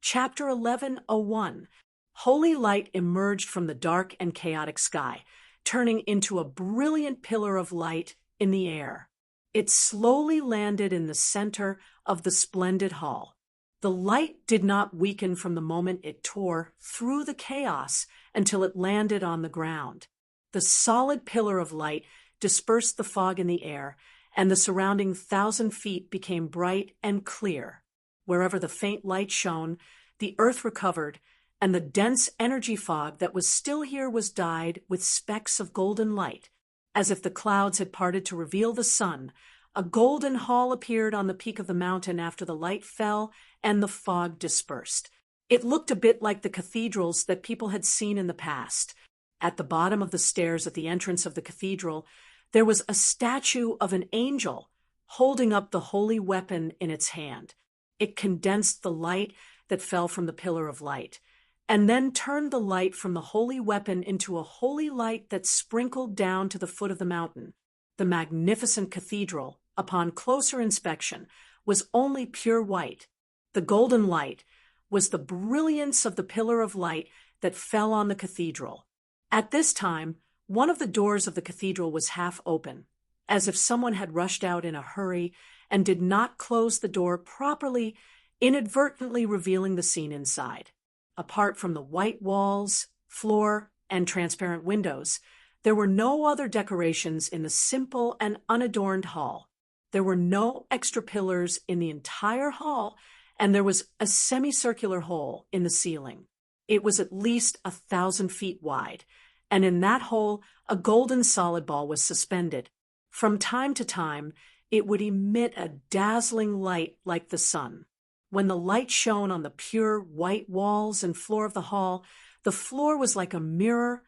Chapter 11:01. Holy light emerged from the dark and chaotic sky, turning into a brilliant pillar of light in the air. It slowly landed in the center of the splendid hall. The light did not weaken from the moment it tore through the chaos until it landed on the ground. The solid pillar of light dispersed the fog in the air, and the surrounding 1,000 feet became bright and clear. Wherever the faint light shone, the earth recovered, and the dense energy fog that was still here was dyed with specks of golden light. As if the clouds had parted to reveal the sun, a golden hall appeared on the peak of the mountain after the light fell and the fog dispersed. It looked a bit like the cathedrals that people had seen in the past. At the bottom of the stairs at the entrance of the cathedral, there was a statue of an angel holding up the holy weapon in its hand. It condensed the light that fell from the pillar of light, and then turned the light from the holy weapon into a holy light that sprinkled down to the foot of the mountain. The magnificent cathedral, upon closer inspection, was only pure white. The golden light was the brilliance of the pillar of light that fell on the cathedral. At this time, one of the doors of the cathedral was half open, as if someone had rushed out in a hurry and did not close the door properly, inadvertently revealing the scene inside. Apart from the white walls, floor, and transparent windows, there were no other decorations in the simple and unadorned hall. There were no extra pillars in the entire hall, and there was a semicircular hole in the ceiling. It was at least 1,000 feet wide, and in that hole a golden solid ball was suspended. From time to time, it would emit a dazzling light like the sun. When the light shone on the pure white walls and floor of the hall, the floor was like a mirror,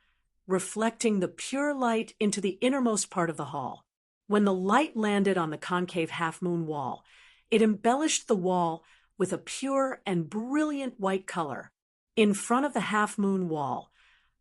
reflecting the pure light into the innermost part of the hall. When the light landed on the concave half-moon wall, it embellished the wall with a pure and brilliant white color. In front of the half-moon wall,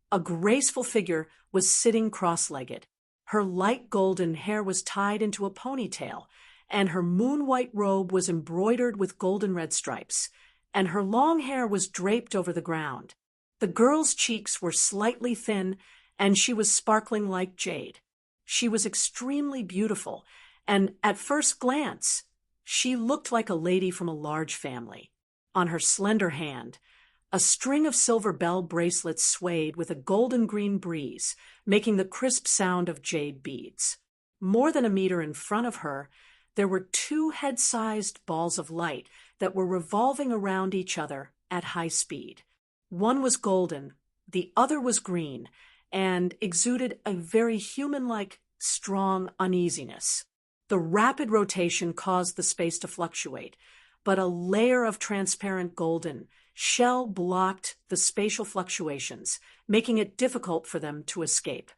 a graceful figure was sitting cross-legged. Her light golden hair was tied into a ponytail, and her moon-white robe was embroidered with golden red stripes, and her long hair was draped over the ground. The girl's cheeks were slightly thin, and she was sparkling like jade. She was extremely beautiful, and at first glance, she looked like a lady from a large family. On her slender hand, a string of silver bell bracelets swayed with a golden-green breeze, making the crisp sound of jade beads. More than a meter in front of her, there were 2 head-sized balls of light that were revolving around each other at high speed. One was golden, the other was green, and exuded a very human-like, strong uneasiness. The rapid rotation caused the space to fluctuate, but a layer of transparent golden shell blocked the spatial fluctuations, making it difficult for them to escape.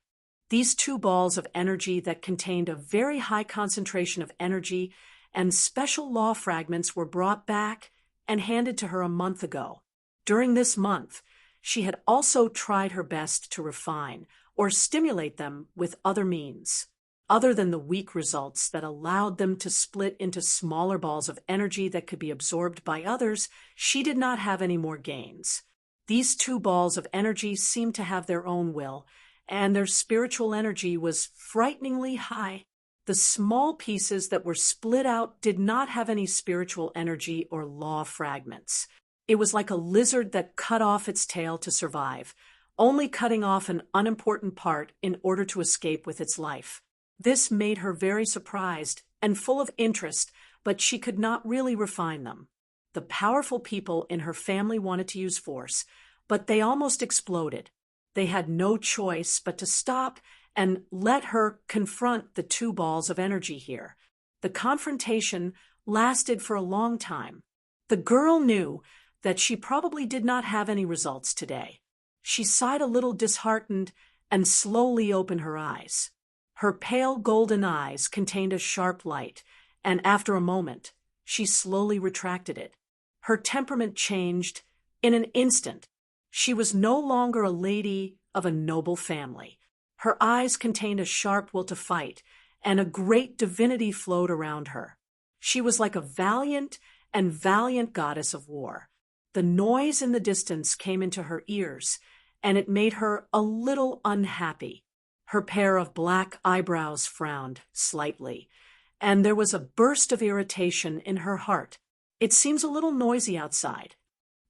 These 2 balls of energy that contained a very high concentration of energy and special law fragments were brought back and handed to her a month ago. During this month, she had also tried her best to refine or stimulate them with other means. Other than the weak results that allowed them to split into smaller balls of energy that could be absorbed by others, she did not have any more gains. These 2 balls of energy seemed to have their own will, and their spiritual energy was frighteningly high. The small pieces that were split out did not have any spiritual energy or law fragments. It was like a lizard that cut off its tail to survive, only cutting off an unimportant part in order to escape with its life. This made her very surprised and full of interest, but she could not really refine them. The powerful people in her family wanted to use force, but they almost exploded. They had no choice but to stop and let her confront the 2 balls of energy here. The confrontation lasted for a long time. The girl knew that she probably did not have any results today. She sighed a little disheartened and slowly opened her eyes. Her pale golden eyes contained a sharp light, and after a moment, she slowly retracted it. Her temperament changed in an instant. She was no longer a lady of a noble family. Her eyes contained a sharp will to fight, and a great divinity flowed around her. She was like a valiant and valiant goddess of war. The noise in the distance came into her ears, and it made her a little unhappy. Her pair of black eyebrows frowned slightly, and there was a burst of irritation in her heart. It seems a little noisy outside.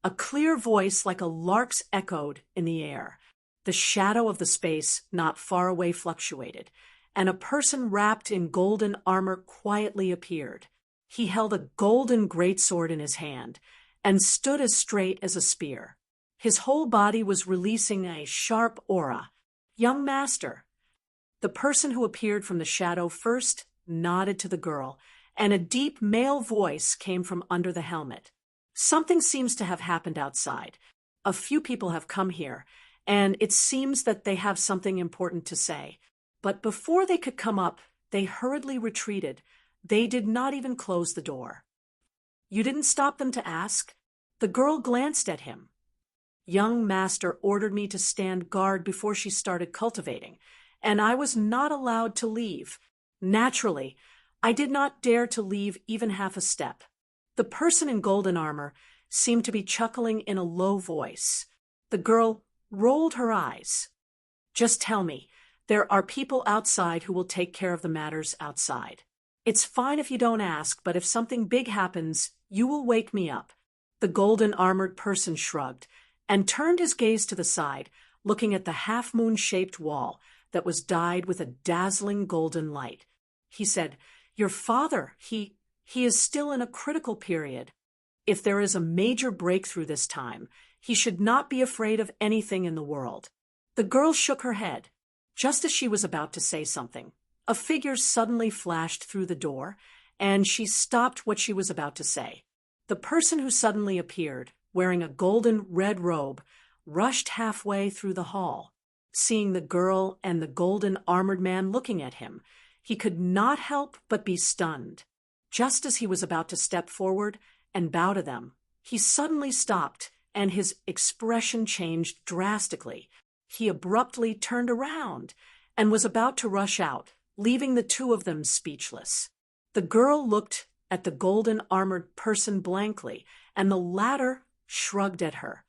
A clear voice like a lark's echoed in the air. The shadow of the space not far away fluctuated, and a person wrapped in golden armor quietly appeared. He held a golden greatsword in his hand and stood as straight as a spear. His whole body was releasing a sharp aura. "Young master." The person who appeared from the shadow first nodded to the girl, and a deep male voice came from under the helmet. "Something seems to have happened outside. A few people have come here, and it seems that they have something important to say. But before they could come up, they hurriedly retreated. They did not even close the door." "You didn't stop them to ask?" The girl glanced at him. "Young master ordered me to stand guard before she started cultivating, and I was not allowed to leave. Naturally, I did not dare to leave even half a step." The person in golden armor seemed to be chuckling in a low voice. The girl rolled her eyes. "Just tell me, there are people outside who will take care of the matters outside. It's fine if you don't ask, but if something big happens, you will wake me up." The golden-armored person shrugged and turned his gaze to the side, looking at the half-moon-shaped wall that was dyed with a dazzling golden light. He said, "Your father, he is still in a critical period. If there is a major breakthrough this time, he should not be afraid of anything in the world." The girl shook her head. Just as she was about to say something, a figure suddenly flashed through the door, and she stopped what she was about to say. The person who suddenly appeared, wearing a golden red robe, rushed halfway through the hall. Seeing the girl and the golden-armored man looking at him, he could not help but be stunned. Just as he was about to step forward and bow to them, he suddenly stopped, and his expression changed drastically. He abruptly turned around and was about to rush out, leaving the two of them speechless. The girl looked at the golden-armored person blankly, and the latter shrugged at her.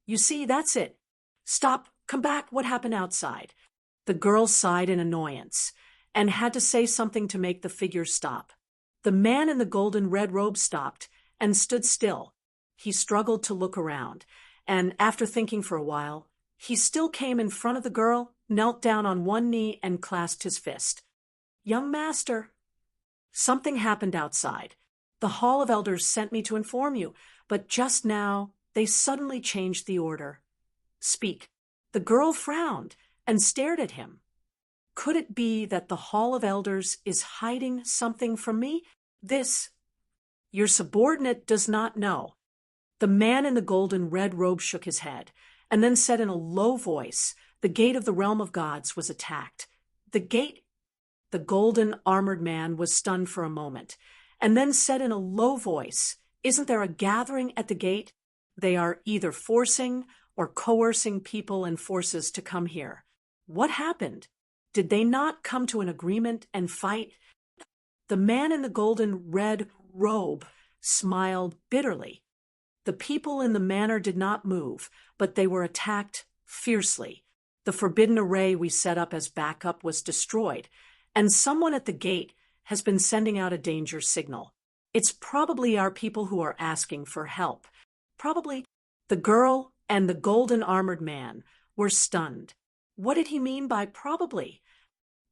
"You see, that's it. Stop, come back, what happened outside?" The girl sighed in annoyance and had to say something to make the figure stop. The man in the golden red robe stopped and stood still. He struggled to look around, and after thinking for a while, he still came in front of the girl, knelt down on one knee, and clasped his fist. "Young master." "Something happened outside. The Hall of Elders sent me to inform you, but just now they suddenly changed the order." "Speak." The girl frowned and stared at him. "Could it be that the Hall of Elders is hiding something from me? Your subordinate does not know." The man in the golden red robe shook his head, and then said in a low voice, "The gate of the realm of gods was attacked." "The gate?" The golden-armored man was stunned for a moment, and then said in a low voice, "Isn't there a gathering at the gate? They are either forcing or coercing people and forces to come here." "What happened? Did they not come to an agreement and fight?" The man in the golden red robe smiled bitterly. "The people in the manor did not move, but they were attacked fiercely. The forbidden array we set up as backup was destroyed, and someone at the gate has been sending out a danger signal. It's probably our people who are asking for help. Probably." The girl and the golden-armored man were stunned. What did he mean by probably?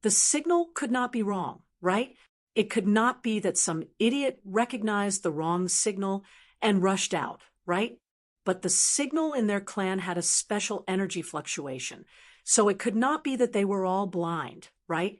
The signal could not be wrong, right? It could not be that some idiot recognized the wrong signal and rushed out, right? But the signal in their clan had a special energy fluctuation, so it could not be that they were all blind, right?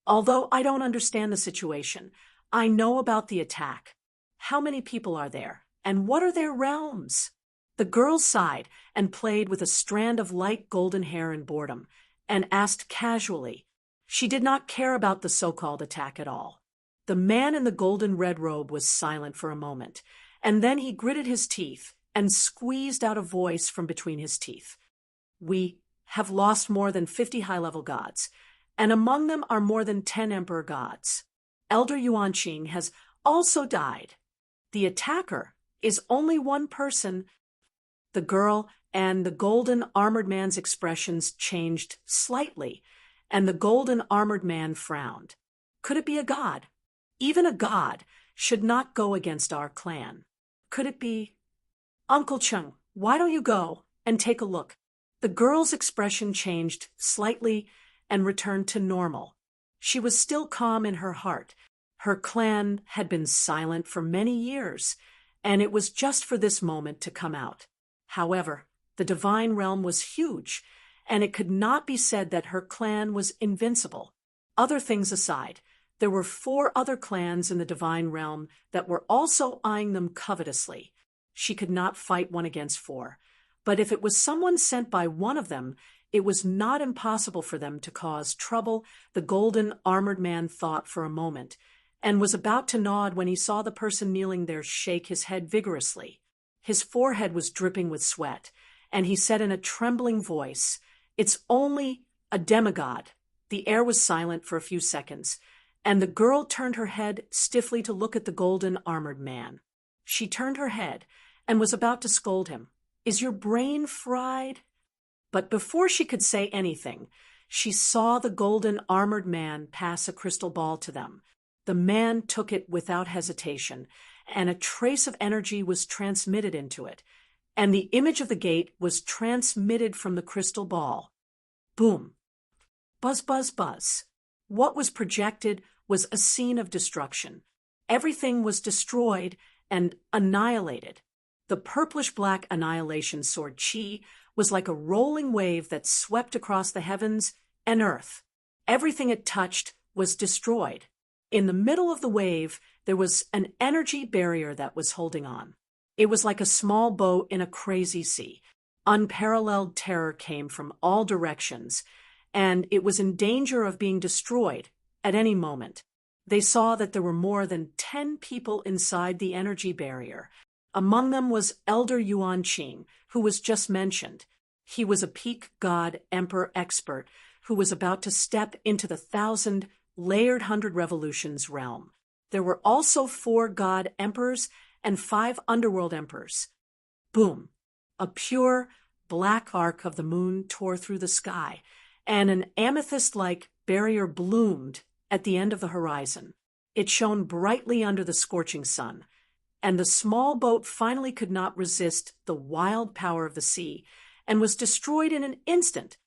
Although I don't understand the situation, I know about the attack. How many people are there, and what are their realms? The girl sighed and played with a strand of light golden hair in boredom, and asked casually. She did not care about the so-called attack at all. The man in the golden red robe was silent for a moment, and then he gritted his teeth and squeezed out a voice from between his teeth. "We have lost more than 50 high-level gods, and among them are more than 10 emperor gods. Elder Yuanqing has also died. The attacker is only one person. The girl and the golden armored man's expressions changed slightly, and the golden armored man frowned. Could it be a god? Even a god should not go against our clan. Could it be? Uncle Chung, why don't you go and take a look? The girl's expression changed slightly and returned to normal. She was still calm in her heart. Her clan had been silent for many years, and it was just for this moment to come out. However, the divine realm was huge, and it could not be said that her clan was invincible. Other things aside, there were 4 other clans in the divine realm that were also eyeing them covetously. She could not fight 1 against 4, but if it was someone sent by one of them, it was not impossible for them to cause trouble. The golden armored man thought for a moment, and was about to nod when he saw the person kneeling there shake his head vigorously. His forehead was dripping with sweat, and he said in a trembling voice, "It's only a demigod." The air was silent for a few seconds, and the girl turned her head stiffly to look at the golden armored man. She turned her head and was about to scold him. "Is your brain fried?" But before she could say anything, she saw the golden armored man pass a crystal ball to them. The man took it without hesitation, and a trace of energy was transmitted into it, and the image of the gate was transmitted from the crystal ball. Boom. Buzz, buzz, buzz. What was projected was a scene of destruction. Everything was destroyed and annihilated. The purplish-black annihilation sword Chi was like a rolling wave that swept across the heavens and earth. Everything it touched was destroyed. In the middle of the wave, there was an energy barrier that was holding on. It was like a small boat in a crazy sea. Unparalleled terror came from all directions, and it was in danger of being destroyed at any moment. They saw that there were more than 10 people inside the energy barrier. Among them was Elder Yuan Qing, who was just mentioned. He was a peak god emperor expert who was about to step into the 1,000-layered 100 revolutions realm. There were also 4 god emperors and 5 underworld emperors. Boom! A pure black arc of the moon tore through the sky, and an amethyst-like barrier bloomed at the end of the horizon. It shone brightly under the scorching sun, and the small boat finally could not resist the wild power of the sea and was destroyed in an instant.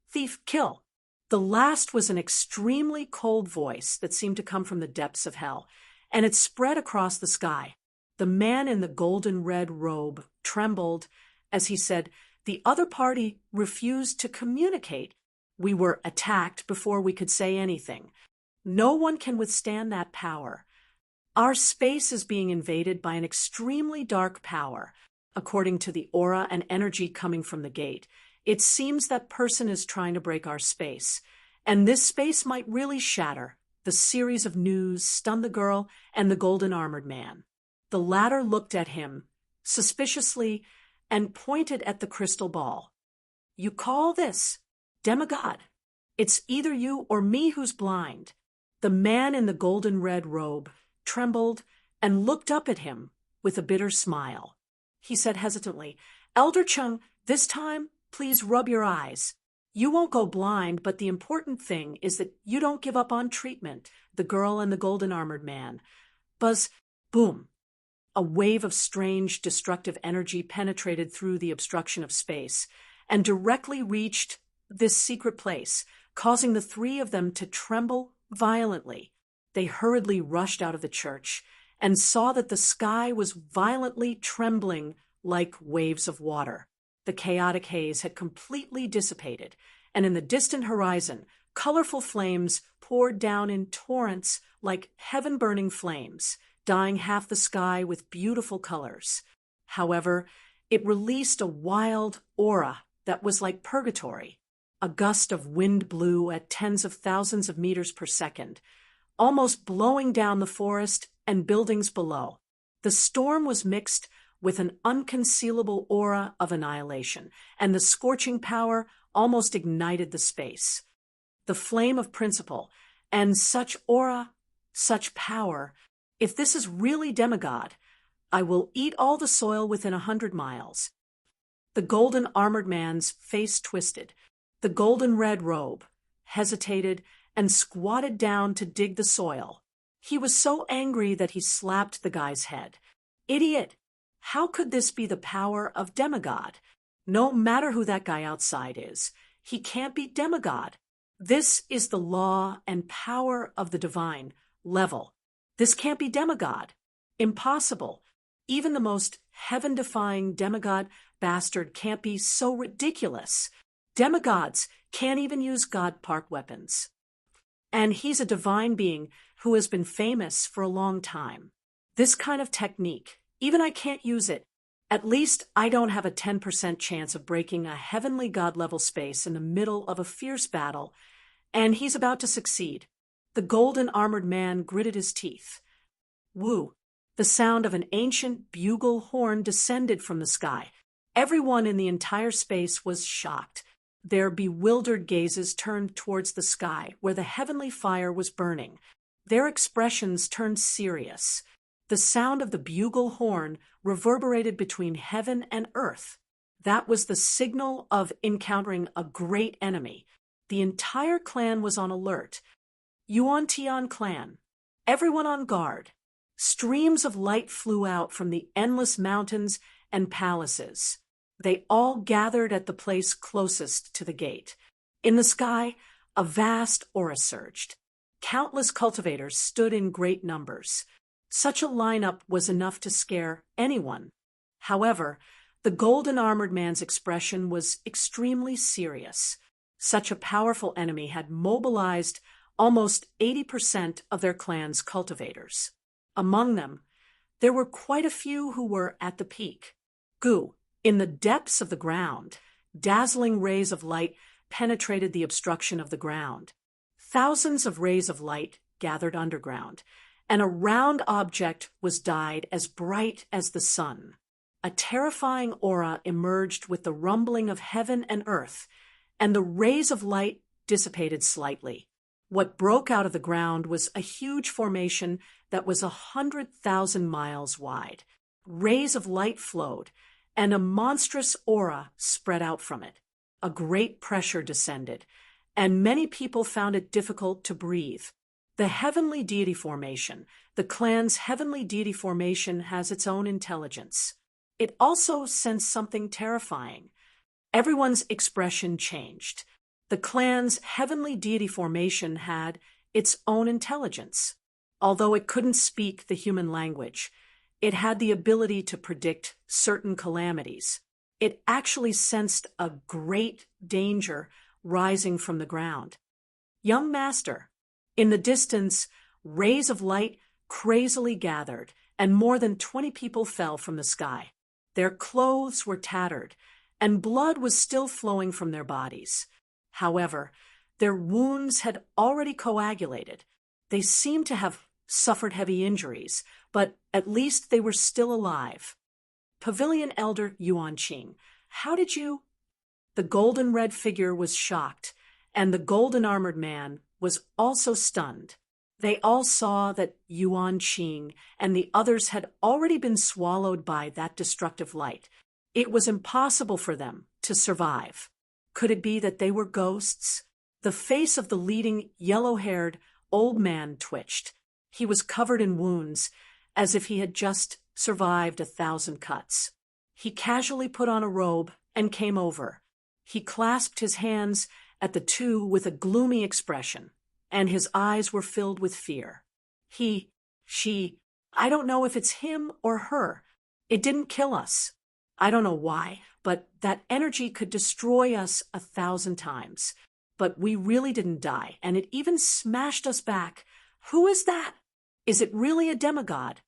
Thief, kill. The last was an extremely cold voice that seemed to come from the depths of hell, and it spread across the sky. The man in the golden red robe trembled as he said, "The other party refused to communicate. We were attacked before we could say anything. No one can withstand that power. Our space is being invaded by an extremely dark power. According to the aura and energy coming from the gate, it seems that person is trying to break our space, and this space might really shatter." The series of news stunned the girl and the golden armored man. The latter looked at him suspiciously and pointed at the crystal ball. "You call this demigod? It's either you or me who's blind." The man in the golden red robe trembled and looked up at him with a bitter smile. He said hesitantly, "Elder Chung, this time, please rub your eyes. You won't go blind, but the important thing is that you don't give up on treatment." The girl and the golden armored man. Buzz, boom. A wave of strange, destructive energy penetrated through the obstruction of space and directly reached this secret place, causing the 3 of them to tremble violently. They hurriedly rushed out of the church and saw that the sky was violently trembling like waves of water. The chaotic haze had completely dissipated, and in the distant horizon, colorful flames poured down in torrents like heaven-burning flames, dyeing half the sky with beautiful colors. However, it released a wild aura that was like purgatory. A gust of wind blew at tens of thousands of meters per second, almost blowing down the forest and buildings below. The storm was mixed with an unconcealable aura of annihilation, and the scorching power almost ignited the space. The flame of principle, and such aura, such power. If this is really demigod, I will eat all the soil within 100 miles. The golden armored man's face twisted. The golden red robe hesitated and squatted down to dig the soil. He was so angry that he slapped the guy's head. Idiot! How could this be the power of demigod? No matter who that guy outside is, he can't be demigod. This is the law and power of the divine level. This can't be demigod. Impossible. Even the most heaven-defying demigod bastard can't be so ridiculous. Demigods can't even use God Park weapons. And he's a divine being who has been famous for a long time. This kind of technique, even I can't use it. At least I don't have a 10% chance of breaking a heavenly God-level space in the middle of a fierce battle, and he's about to succeed. The golden armored man gritted his teeth. Woo! The sound of an ancient bugle horn descended from the sky. Everyone in the entire space was shocked. Their bewildered gazes turned towards the sky, where the heavenly fire was burning. Their expressions turned serious. The sound of the bugle horn reverberated between heaven and earth. That was the signal of encountering a great enemy. The entire clan was on alert. Yuan Tian clan. Everyone on guard. Streams of light flew out from the endless mountains and palaces. They all gathered at the place closest to the gate. In the sky, a vast aura surged. Countless cultivators stood in great numbers. Such a lineup was enough to scare anyone. However, the golden armored man's expression was extremely serious. Such a powerful enemy had mobilized almost 80% of their clan's cultivators. Among them, there were quite a few who were at the peak. Gu, in the depths of the ground, dazzling rays of light penetrated the obstruction of the ground. Thousands of rays of light gathered underground, and a round object was dyed as bright as the sun. A terrifying aura emerged with the rumbling of heaven and earth, and the rays of light dissipated slightly. What broke out of the ground was a huge formation that was 100,000 miles wide. Rays of light flowed, and a monstrous aura spread out from it. A great pressure descended, and many people found it difficult to breathe. The heavenly deity formation, the clan's heavenly deity formation, has its own intelligence. It also sensed something terrifying. Everyone's expression changed. The clan's heavenly deity formation had its own intelligence. Although it couldn't speak the human language, it had the ability to predict certain calamities. It actually sensed a great danger rising from the ground. Young master, in the distance, rays of light crazily gathered, and more than 20 people fell from the sky. Their clothes were tattered, and blood was still flowing from their bodies. However, their wounds had already coagulated. They seemed to have suffered heavy injuries, but at least they were still alive. Pavilion Elder Yuan Qing, how did you? The golden red figure was shocked, and the golden armored man was also stunned. They all saw that Yuan Qing and the others had already been swallowed by that destructive light. It was impossible for them to survive. Could it be that they were ghosts? The face of the leading yellow-haired old man twitched. He was covered in wounds, as if he had just survived 1,000 cuts. He casually put on a robe and came over. He clasped his hands at the two with a gloomy expression, and his eyes were filled with fear. I don't know if it's him or her. It didn't kill us. I don't know why, but that energy could destroy us 1,000 times. But we really didn't die, and it even smashed us back. Who is that? Is it really a demigod?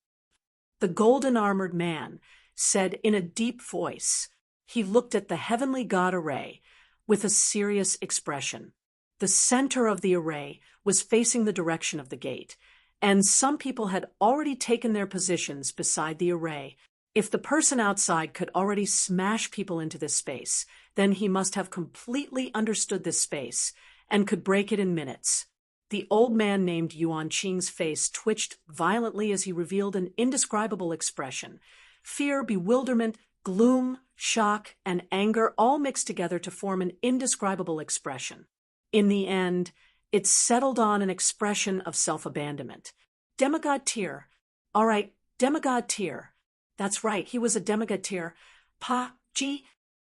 The golden armored man said in a deep voice. He looked at the heavenly god array with a serious expression. The center of the array was facing the direction of the gate, and some people had already taken their positions beside the array. If the person outside could already smash people into this space, then he must have completely understood this space and could break it in minutes. The old man named Yuan Qing's face twitched violently as he revealed an indescribable expression. Fear, bewilderment, gloom, shock, and anger all mixed together to form an indescribable expression. In the end, it settled on an expression of self-abandonment. Demigod Tyr. All right, Demigod Tyr. That's right, he was a Demigod Tyr. Pa-ji.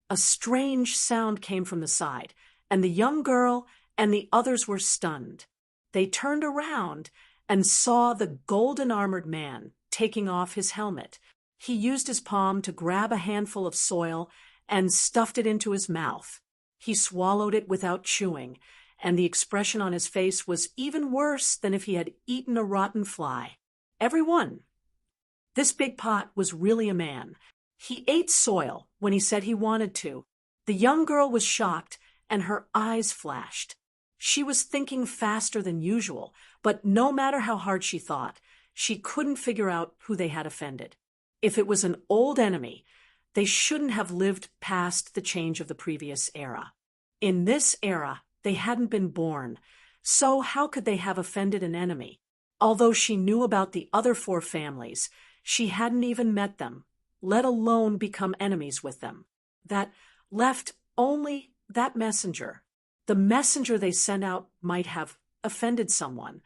A strange sound came from the side, and the young girl and the others were stunned. They turned around and saw the golden-armored man taking off his helmet. He used his palm to grab a handful of soil and stuffed it into his mouth. He swallowed it without chewing, and the expression on his face was even worse than if he had eaten a rotten fly. Everyone. This big pot was really a man. He ate soil when he said he wanted to. The young girl was shocked, and her eyes flashed. She was thinking faster than usual, but no matter how hard she thought, she couldn't figure out who they had offended. If it was an old enemy, they shouldn't have lived past the change of the previous era. In this era, they hadn't been born, so how could they have offended an enemy? Although she knew about the other 4 families, she hadn't even met them, let alone become enemies with them. That left only that messenger. The messenger they sent out might have offended someone,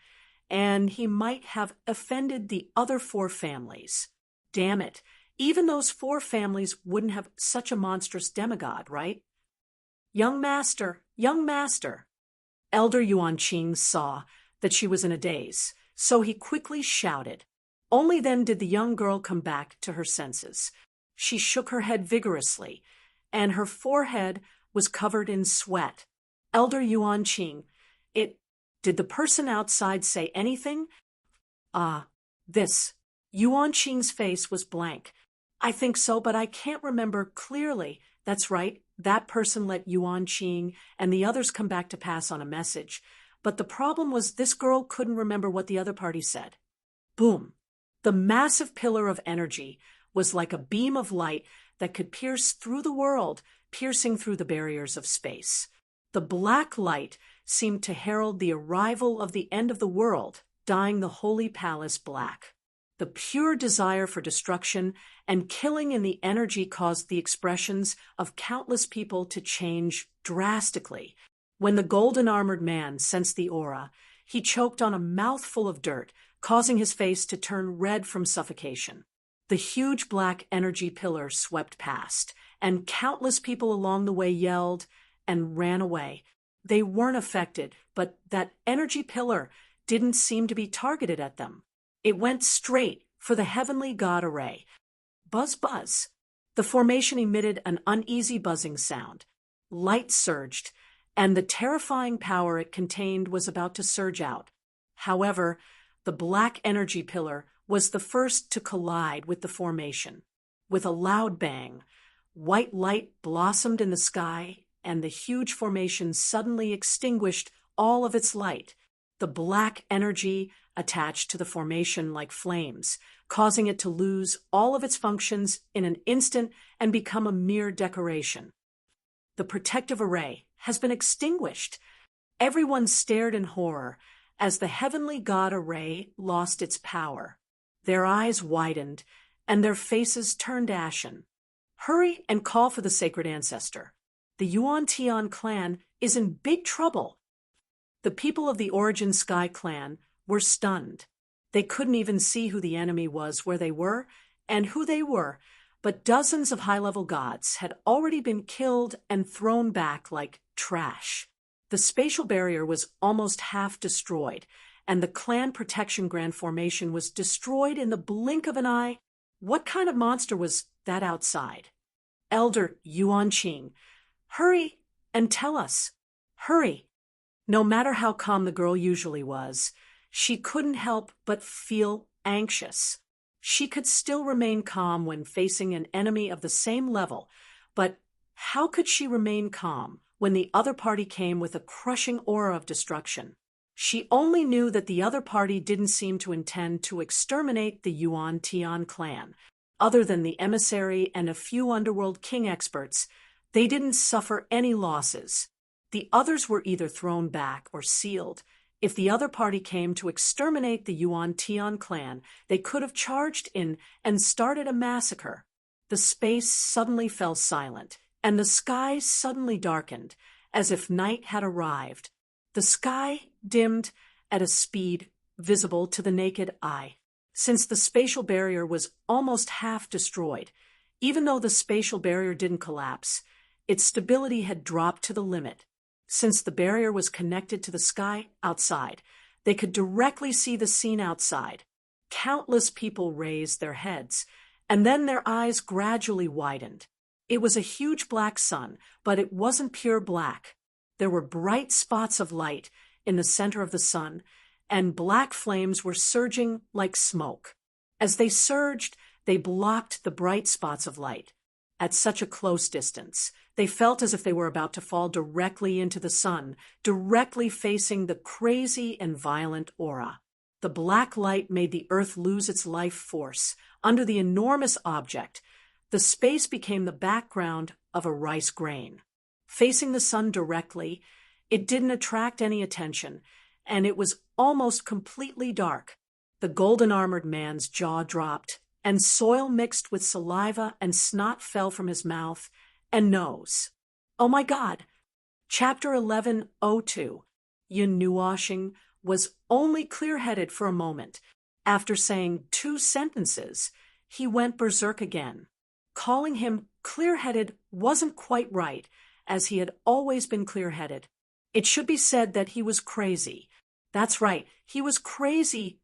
and he might have offended the other 4 families. Damn it, even those 4 families wouldn't have such a monstrous demigod, right? Young master, young master. Elder Yuan Qing saw that she was in a daze, so he quickly shouted. Only then did the young girl come back to her senses. She shook her head vigorously, and her forehead was covered in sweat. Elder Yuan Qing, did the person outside say anything? This. Yuan Qing's face was blank. I think so, but I can't remember clearly. That's right, that person let Yuan Qing and the others come back to pass on a message. But the problem was this girl couldn't remember what the other party said. Boom. The massive pillar of energy was like a beam of light that could pierce through the world, piercing through the barriers of space. The black light seemed to herald the arrival of the end of the world, dyeing the holy palace black. The pure desire for destruction and killing in the energy caused the expressions of countless people to change drastically. When the golden-armored man sensed the aura, he choked on a mouthful of dirt, causing his face to turn red from suffocation. The huge black energy pillar swept past, and countless people along the way yelled and ran away. They weren't affected, but that energy pillar didn't seem to be targeted at them. It went straight for the heavenly god array. Buzz, buzz. The formation emitted an uneasy buzzing sound. Light surged, and the terrifying power it contained was about to surge out. However, the black energy pillar was the first to collide with the formation. With a loud bang, white light blossomed in the sky, and the huge formation suddenly extinguished all of its light. The black energy attached to the formation like flames, causing it to lose all of its functions in an instant and become a mere decoration. The protective array has been extinguished. Everyone stared in horror as the heavenly god array lost its power. Their eyes widened, and their faces turned ashen. Hurry and call for the sacred ancestor. The Yuan Tian clan is in big trouble. The people of the Origin Sky clan were stunned. They couldn't even see who the enemy was, where they were, and who they were, but dozens of high-level gods had already been killed and thrown back like trash. The spatial barrier was almost half destroyed, and the clan protection grand formation was destroyed in the blink of an eye. What kind of monster was that outside? Elder Yuan Qing, hurry and tell us. Hurry. No matter how calm the girl usually was, she couldn't help but feel anxious. She could still remain calm when facing an enemy of the same level, but how could she remain calm when the other party came with a crushing aura of destruction? She only knew that the other party didn't seem to intend to exterminate the Yuan Tian clan. Other than the emissary and a few underworld king experts, they didn't suffer any losses. The others were either thrown back or sealed. If the other party came to exterminate the Yuan-Tian clan, they could have charged in and started a massacre. The space suddenly fell silent, and the sky suddenly darkened, as if night had arrived. The sky dimmed at a speed visible to the naked eye. Since the spatial barrier was almost half destroyed, even though the spatial barrier didn't collapse, its stability had dropped to the limit. Since the barrier was connected to the sky outside, they could directly see the scene outside. Countless people raised their heads, and then their eyes gradually widened. It was a huge black sun, but it wasn't pure black. There were bright spots of light in the center of the sun, and black flames were surging like smoke. As they surged, they blocked the bright spots of light. At such a close distance, they felt as if they were about to fall directly into the sun, directly facing the crazy and violent aura. The black light made the earth lose its life force. Under the enormous object, the space became the background of a rice grain. Facing the sun directly, it didn't attract any attention, and it was almost completely dark. The golden-armored man's jaw dropped, and soil mixed with saliva and snot fell from his mouth and nose. Oh my God! Chapter 11:02. Yun Nuoshing was only clear-headed for a moment. After saying 2 sentences, he went berserk again. Calling him clear-headed wasn't quite right, as he had always been clear-headed. It should be said that he was crazy. That's right, he was crazy.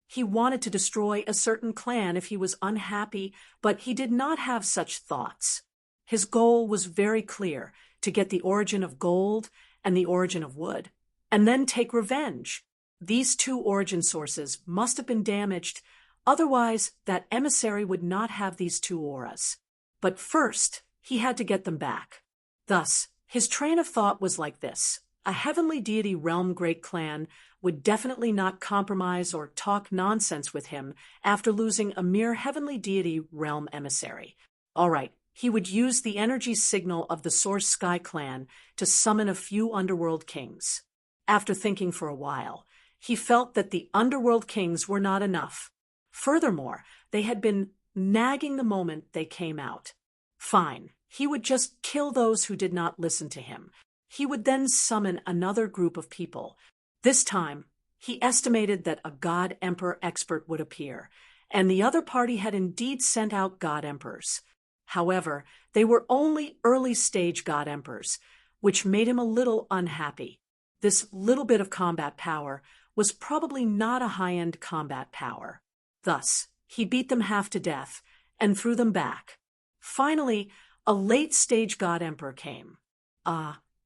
He wanted to destroy a certain clan if he was unhappy, but he did not have such thoughts. His goal was very clear: to get the origin of gold and the origin of wood, and then take revenge. These 2 origin sources must have been damaged, otherwise that emissary would not have these 2 auras. But first, he had to get them back. Thus, his train of thought was like this: a heavenly deity realm great clan would definitely not compromise or talk nonsense with him after losing a mere heavenly deity realm emissary. All right, he would use the energy signal of the Source Sky clan to summon a few underworld kings. After thinking for a while, he felt that the underworld kings were not enough. Furthermore, they had been nagging the moment they came out. Fine, he would just kill those who did not listen to him. He would then summon another group of people. This time, he estimated that a God Emperor expert would appear, and the other party had indeed sent out God Emperors. However, they were only early-stage God Emperors, which made him a little unhappy. This little bit of combat power was probably not a high-end combat power. Thus, he beat them half to death and threw them back. Finally, a late-stage God Emperor came.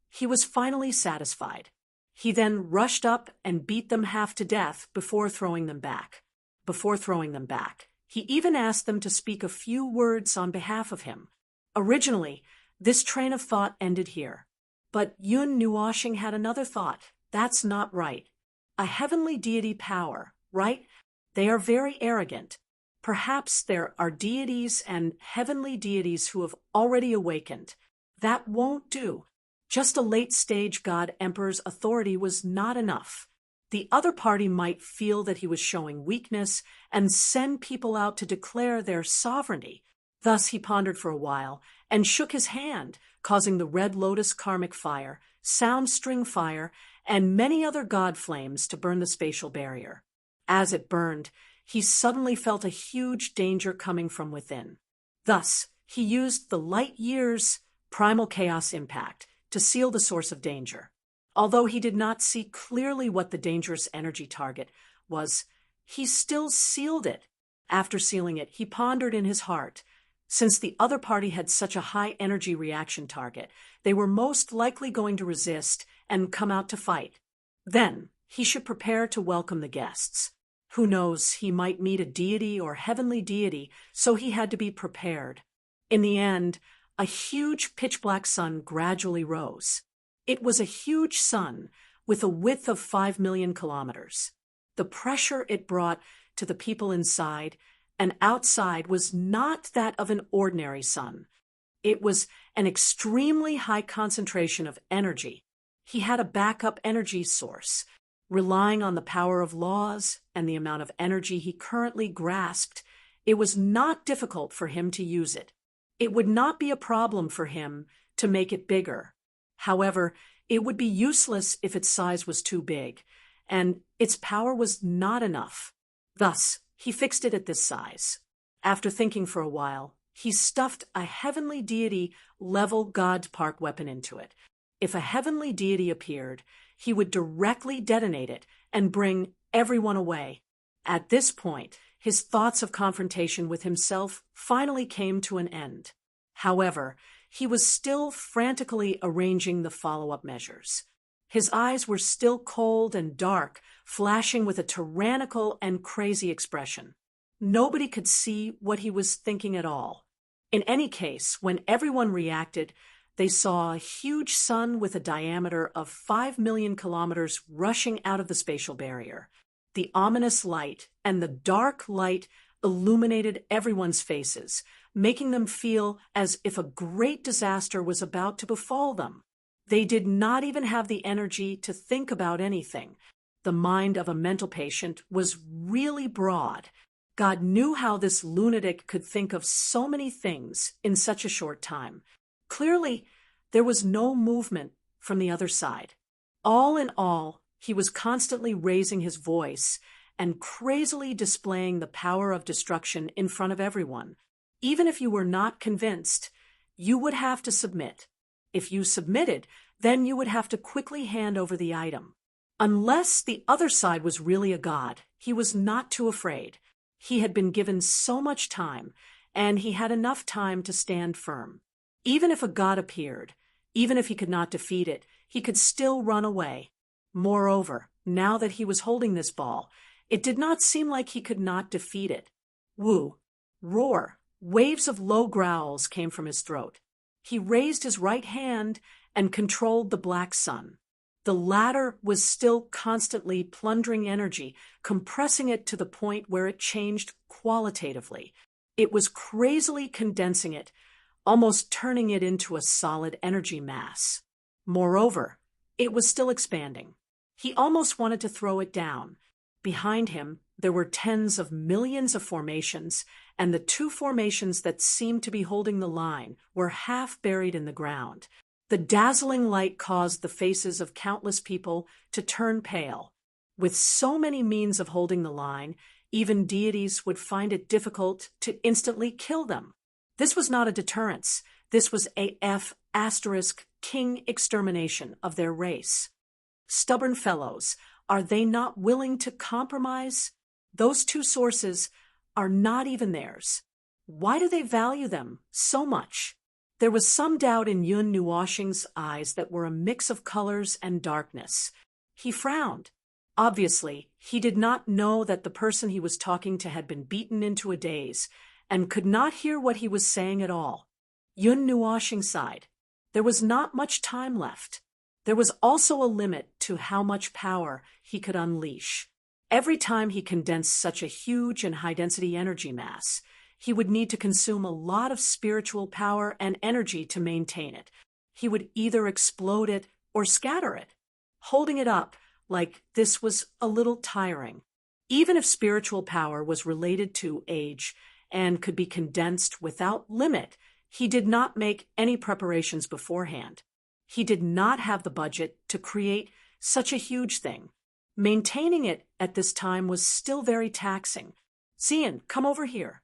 He was finally satisfied. He then rushed up and beat them half to death before throwing them back. He even asked them to speak a few words on behalf of him. Originally, this train of thought ended here. But Yun Nuoshing had another thought. That's not right. A heavenly deity power, right? They are very arrogant. Perhaps there are deities and heavenly deities who have already awakened. That won't do. Just a late-stage God Emperor's authority was not enough. The other party might feel that he was showing weakness and send people out to declare their sovereignty. Thus he pondered for a while and shook his hand, causing the red lotus karmic fire, sound string fire, and many other god flames to burn the spatial barrier. As it burned, he suddenly felt a huge danger coming from within. Thus, he used the light years primal chaos impact to seal the source of danger. Although he did not see clearly what the dangerous energy target was, he still sealed it. After sealing it, he pondered in his heart. Since the other party had such a high energy reaction target, they were most likely going to resist and come out to fight. Then, he should prepare to welcome the guests. Who knows, he might meet a deity or heavenly deity, so he had to be prepared. In the end, a huge pitch-black sun gradually rose. It was a huge sun with a width of 5 million kilometers. The pressure it brought to the people inside and outside was not that of an ordinary sun. It was an extremely high concentration of energy. He had a backup energy source. Relying on the power of laws and the amount of energy he currently grasped, it was not difficult for him to use it. It would not be a problem for him to make it bigger. However, it would be useless if its size was too big, and its power was not enough. Thus, he fixed it at this size. After thinking for a while, he stuffed a heavenly deity-level God Park weapon into it. If a heavenly deity appeared, he would directly detonate it and bring everyone away. At this point, his thoughts of confrontation with himself finally came to an end. However, he was still frantically arranging the follow-up measures. His eyes were still cold and dark, flashing with a tyrannical and crazy expression. Nobody could see what he was thinking at all. In any case, when everyone reacted, they saw a huge sun with a diameter of 5 million kilometers rushing out of the spatial barrier. The ominous light and the dark light illuminated everyone's faces, making them feel as if a great disaster was about to befall them. They did not even have the energy to think about anything. The mind of a mental patient was really broad. God knew how this lunatic could think of so many things in such a short time. Clearly, there was no movement from the other side. All in all, he was constantly raising his voice and crazily displaying the power of destruction in front of everyone. Even if you were not convinced, you would have to submit. If you submitted, then you would have to quickly hand over the item. Unless the other side was really a god, he was not too afraid. He had been given so much time, and he had enough time to stand firm. Even if a god appeared, even if he could not defeat it, he could still run away. Moreover, now that he was holding this ball, it did not seem like he could not defeat it. Woo! Roar! Waves of low growls came from his throat. He raised his right hand and controlled the black sun. The latter was still constantly plundering energy, compressing it to the point where it changed qualitatively. It was crazily condensing it, almost turning it into a solid energy mass. Moreover, it was still expanding. He almost wanted to throw it down. Behind him, there were tens of millions of formations, and the two formations that seemed to be holding the line were half buried in the ground. The dazzling light caused the faces of countless people to turn pale. With so many means of holding the line, even deities would find it difficult to instantly kill them. This was not a deterrence. This was a king extermination of their race. Stubborn fellows, are they not willing to compromise? Those two sources are not even theirs. Why do they value them so much? There was some doubt in Yun Nuoxing's eyes that were a mix of colors and darkness. He frowned. Obviously, he did not know that the person he was talking to had been beaten into a daze and could not hear what he was saying at all. Yun Nuoxing sighed. There was not much time left. There was also a limit to how much power he could unleash. Every time he condensed such a huge and high-density energy mass, he would need to consume a lot of spiritual power and energy to maintain it. He would either explode it or scatter it. Holding it up like this was a little tiring. Even if spiritual power was related to age and could be condensed without limit, he did not make any preparations beforehand. He did not have the budget to create such a huge thing. Maintaining it at this time was still very taxing. Xian, come over here.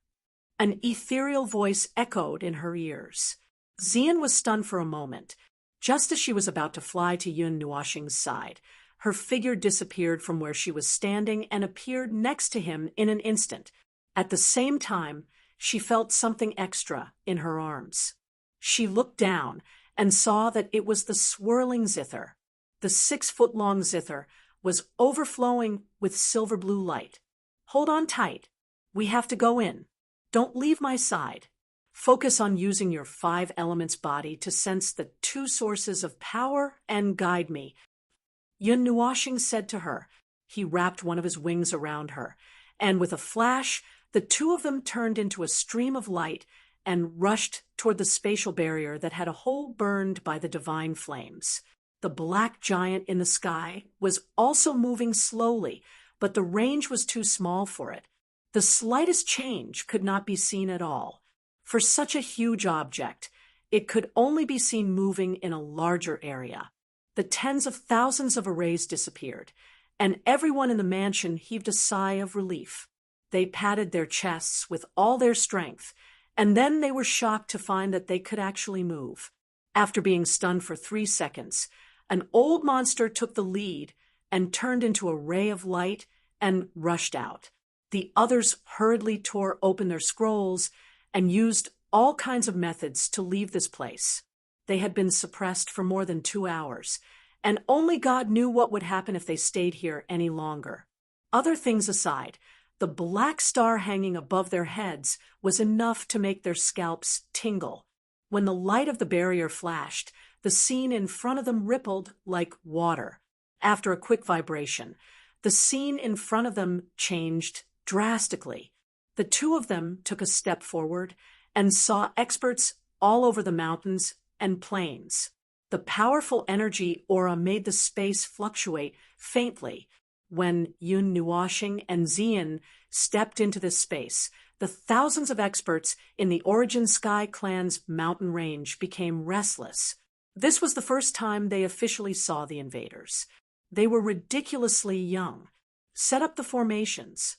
An ethereal voice echoed in her ears. Xian was stunned for a moment. Just as she was about to fly to Yun Nuoxing's side, her figure disappeared from where she was standing and appeared next to him in an instant. At the same time, she felt something extra in her arms. She looked down and saw that it was the swirling zither. The 6-foot-long zither was overflowing with silver blue light. Hold on tight. We have to go in. Don't leave my side. Focus on using your 5 elements body to sense the 2 sources of power and guide me. Yun Nuoxing said to her. He wrapped one of his wings around her, and with a flash, the 2 of them turned into a stream of light and rushed toward the spatial barrier that had a hole burned by the divine flames. The black giant in the sky was also moving slowly, but the range was too small for it. The slightest change could not be seen at all. For such a huge object, it could only be seen moving in a larger area. The tens of thousands of arrays disappeared, and everyone in the mansion heaved a sigh of relief. They patted their chests with all their strength, and then they were shocked to find that they could actually move. After being stunned for 3 seconds, an old monster took the lead and turned into a ray of light and rushed out. The others hurriedly tore open their scrolls and used all kinds of methods to leave this place. They had been suppressed for more than 2 hours, and only God knew what would happen if they stayed here any longer. Other things aside, the black star hanging above their heads was enough to make their scalps tingle. When the light of the barrier flashed, the scene in front of them rippled like water. After a quick vibration, the scene in front of them changed drastically. The two of them took a step forward and saw experts all over the mountains and plains. The powerful energy aura made the space fluctuate faintly. When Yun Nuoshing and Xian stepped into this space, the thousands of experts in the Origin Sky clan's mountain range became restless. This was the first time they officially saw the invaders. They were ridiculously young. Set up the formations.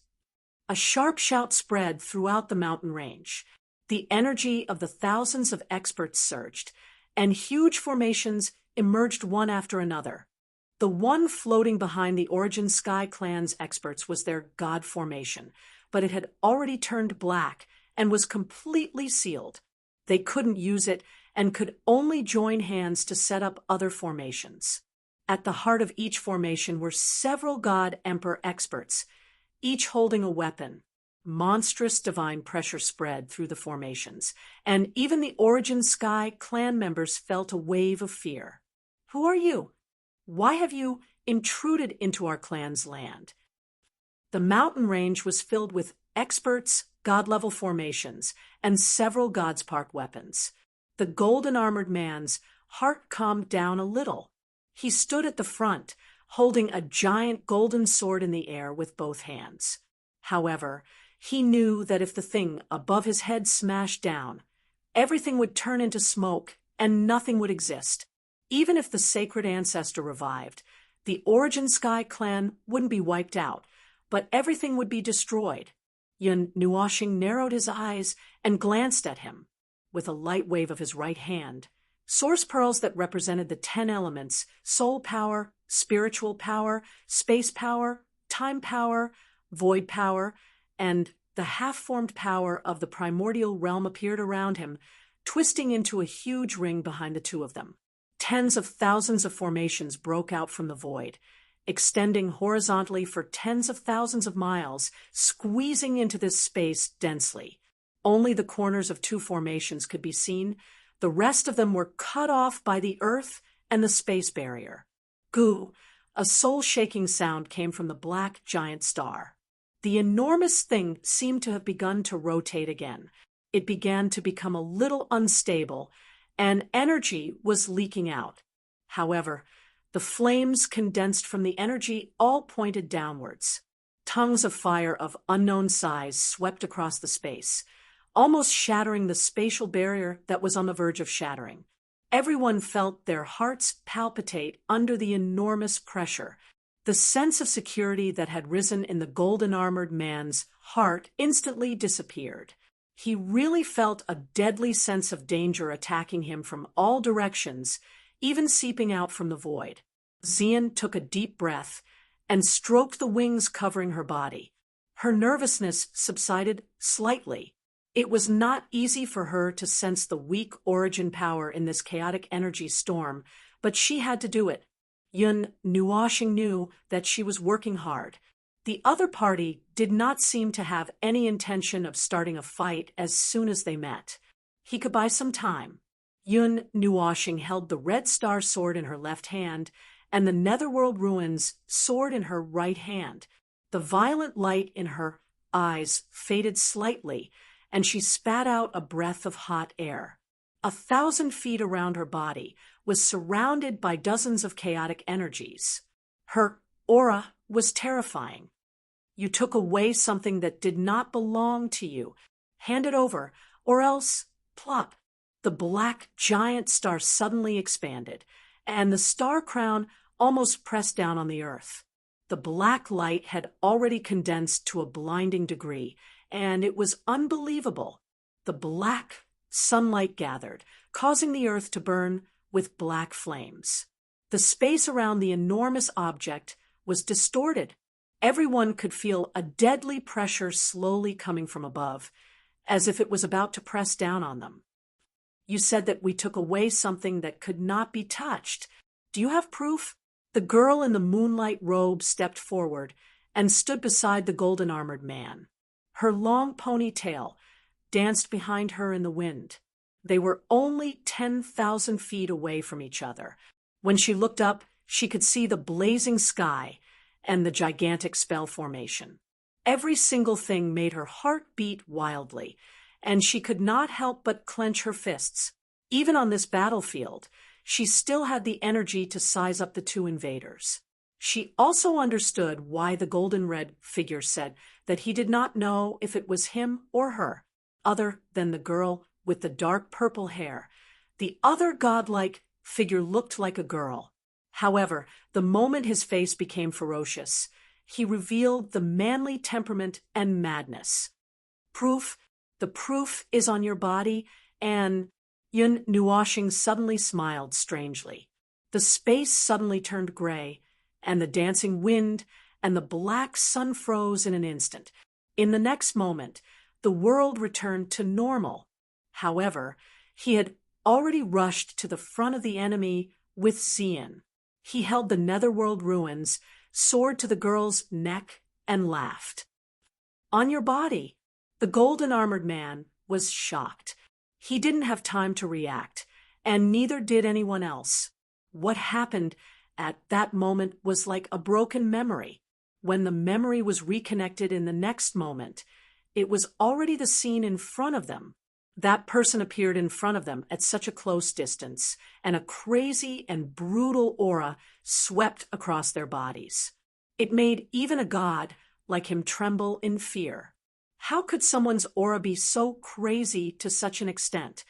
A sharp shout spread throughout the mountain range. The energy of the thousands of experts surged, and huge formations emerged one after another. The one floating behind the Origin Sky clan's experts was their god formation, but it had already turned black and was completely sealed. They couldn't use it and could only join hands to set up other formations. At the heart of each formation were several god emperor experts, each holding a weapon. Monstrous divine pressure spread through the formations, and even the Origin Sky clan members felt a wave of fear. Who are you? Why have you intruded into our clan's land? The mountain range was filled with experts, god-level formations, and several God's Park weapons. The golden-armored man's heart calmed down a little. He stood at the front, holding a giant golden sword in the air with both hands. However, he knew that if the thing above his head smashed down, everything would turn into smoke and nothing would exist. Even if the sacred ancestor revived, the Origin Sky clan wouldn't be wiped out, but everything would be destroyed. Yun Nuoshing narrowed his eyes and glanced at him. With a light wave of his right hand, source pearls that represented the 10 elements, soul power, spiritual power, space power, time power, void power, and the half-formed power of the primordial realm appeared around him, twisting into a huge ring behind the two of them. Tens of thousands of formations broke out from the void, extending horizontally for tens of thousands of miles, squeezing into this space densely. Only the corners of 2 formations could be seen. The rest of them were cut off by the earth and the space barrier. Goo! A soul-shaking sound came from the black giant star. The enormous thing seemed to have begun to rotate again. It began to become a little unstable, and energy was leaking out. However, the flames condensed from the energy all pointed downwards. Tongues of fire of unknown size swept across the space, almost shattering the spatial barrier that was on the verge of shattering. Everyone felt their hearts palpitate under the enormous pressure. The sense of security that had risen in the golden-armored man's heart instantly disappeared. He really felt a deadly sense of danger attacking him from all directions, even seeping out from the void. Xian took a deep breath and stroked the wings covering her body. Her nervousness subsided slightly. It was not easy for her to sense the weak origin power in this chaotic energy storm, but she had to do it. Yun Nuoshing knew that she was working hard. The other party did not seem to have any intention of starting a fight as soon as they met. He could buy some time. Yun Nuoshing held the red star sword in her left hand and the Netherworld Ruins sword in her right hand. The violet light in her eyes faded slightly, and she spat out a breath of hot air. 1,000 feet around her body, was surrounded by dozens of chaotic energies. Her aura was terrifying. You took away something that did not belong to you. Hand it over, or else, plop. The black giant star suddenly expanded, and the star crown almost pressed down on the earth. The black light had already condensed to a blinding degree, and it was unbelievable. The black sunlight gathered, causing the earth to burn with black flames. The space around the enormous object was distorted. Everyone could feel a deadly pressure slowly coming from above, as if it was about to press down on them. You said that we took away something that could not be touched. Do you have proof? The girl in the moonlight robe stepped forward and stood beside the golden-armored man. Her long ponytail danced behind her in the wind. They were only 10,000 feet away from each other. When she looked up, she could see the blazing sky and the gigantic spell formation. Every single thing made her heart beat wildly, and she could not help but clench her fists. Even on this battlefield, she still had the energy to size up the two invaders. She also understood why the golden-red figure said that he did not know if it was him or her, other than the girl with the dark purple hair. The other godlike figure looked like a girl. However, the moment his face became ferocious, he revealed the manly temperament and madness. Proof? The proof is on your body, and Yun Nuoshing suddenly smiled strangely. The space suddenly turned gray, and the dancing wind and the black sun froze in an instant. In the next moment, the world returned to normal. However, he had already rushed to the front of the enemy with Xian. He held the netherworld ruins, soared to the girl's neck, and laughed. On your body. The golden-armored man was shocked. He didn't have time to react, and neither did anyone else. What happened at that moment was like a broken memory. When the memory was reconnected in the next moment, it was already the scene in front of them. That person appeared in front of them at such a close distance, and a crazy and brutal aura swept across their bodies. It made even a god like him tremble in fear. How could someone's aura be so crazy to such an extent?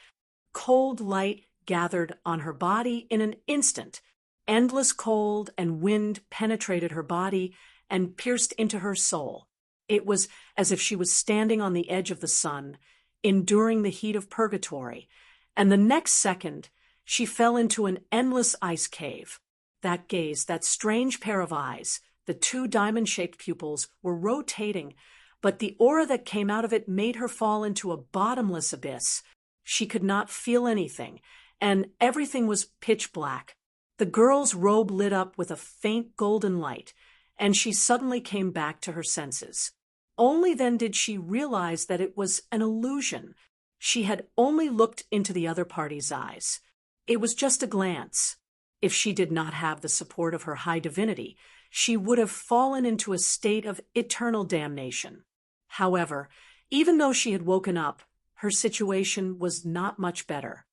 Cold light gathered on her body in an instant. Endless cold and wind penetrated her body and pierced into her soul. It was as if she was standing on the edge of the sun, enduring the heat of purgatory, and the next second she fell into an endless ice cave. That gaze, that strange pair of eyes, the two diamond-shaped pupils were rotating, but the aura that came out of it made her fall into a bottomless abyss. She could not feel anything, and everything was pitch black. The girl's robe lit up with a faint golden light, and she suddenly came back to her senses. Only then did she realize that it was an illusion. She had only looked into the other party's eyes. It was just a glance. If she did not have the support of her high divinity, she would have fallen into a state of eternal damnation. However, even though she had woken up, her situation was not much better.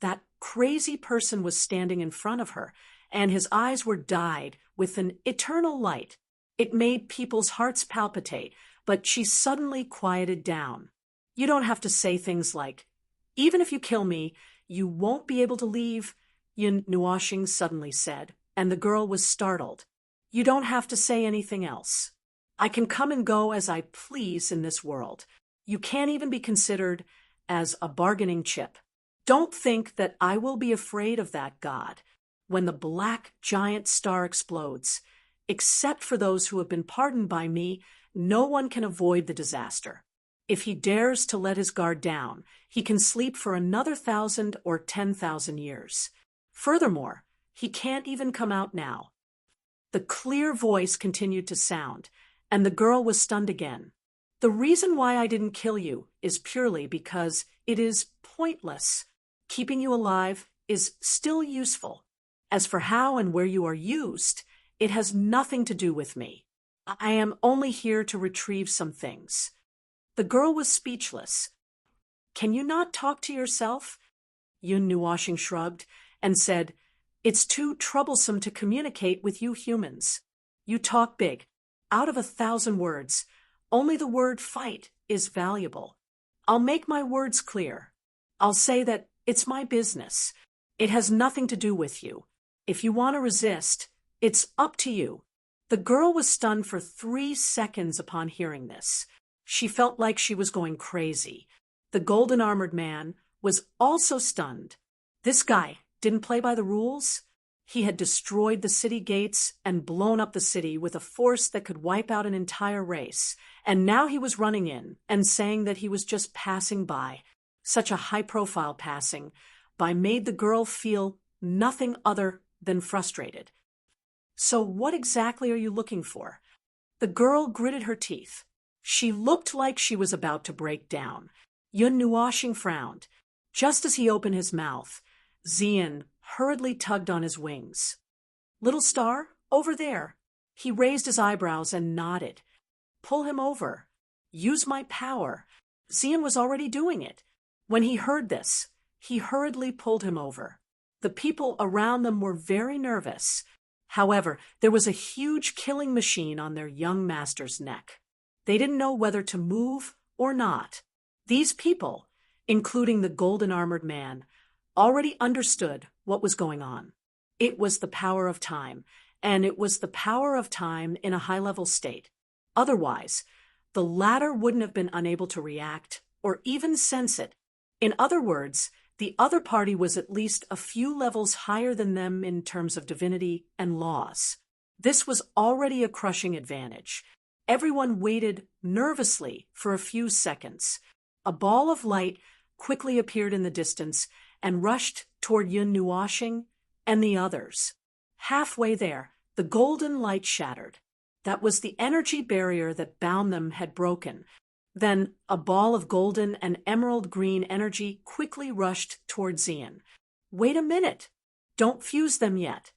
That crazy person was standing in front of her, and his eyes were dyed with an eternal light. It made people's hearts palpitate, but she suddenly quieted down. You don't have to say things like, "Even if you kill me, you won't be able to leave," Yin Nuoshing suddenly said, and the girl was startled. "You don't have to say anything else. I can come and go as I please in this world. You can't even be considered as a bargaining chip. Don't think that I will be afraid of that god. When the black giant star explodes, except for those who have been pardoned by me, no one can avoid the disaster. If he dares to let his guard down, he can sleep for another 1,000 or 10,000 years. Furthermore, he can't even come out now." The clear voice continued to sound, and the girl was stunned again. "The reason why I didn't kill you is purely because it is pointless. Keeping you alive is still useful. As for how and where you are used, it has nothing to do with me. I am only here to retrieve some things." The girl was speechless. "Can you not talk to yourself? Yun Nuashing shrugged and said, "It's too troublesome to communicate with you humans. You talk big. Out of 1,000 words, only the word fight is valuable. I'll make my words clear. I'll say that it's my business. It has nothing to do with you. If you want to resist, it's up to you." The girl was stunned for 3 seconds upon hearing this. She felt like she was going crazy. The golden-armored man was also stunned. This guy didn't play by the rules. He had destroyed the city gates and blown up the city with a force that could wipe out an entire race. And now he was running in and saying that he was just passing by. Such a high-profile passing by made the girl feel nothing other than frustrated. "So what exactly are you looking for?" The girl gritted her teeth. She looked like she was about to break down. Yun Nuashing frowned. Just as he opened his mouth, Xian hurriedly tugged on his wings. "Little star, over there." He raised his eyebrows and nodded. "Pull him over. Use my power." Xian was already doing it. When he heard this, he hurriedly pulled him over. The people around them were very nervous. However, there was a huge killing machine on their young master's neck. They didn't know whether to move or not. These people, including the golden-armored man, already understood what was going on. It was the power of time, and it was the power of time in a high-level state. Otherwise, the latter wouldn't have been unable to react or even sense it. In other words, the other party was at least a few levels higher than them in terms of divinity and laws. This was already a crushing advantage. Everyone waited nervously for a few seconds. A ball of light quickly appeared in the distance and rushed toward Yun Nuashing and the others. Halfway there, the golden light shattered. That was the energy barrier that bound them had broken. Then a ball of golden and emerald green energy quickly rushed toward Xian. "Wait a minute. Don't fuse them yet,"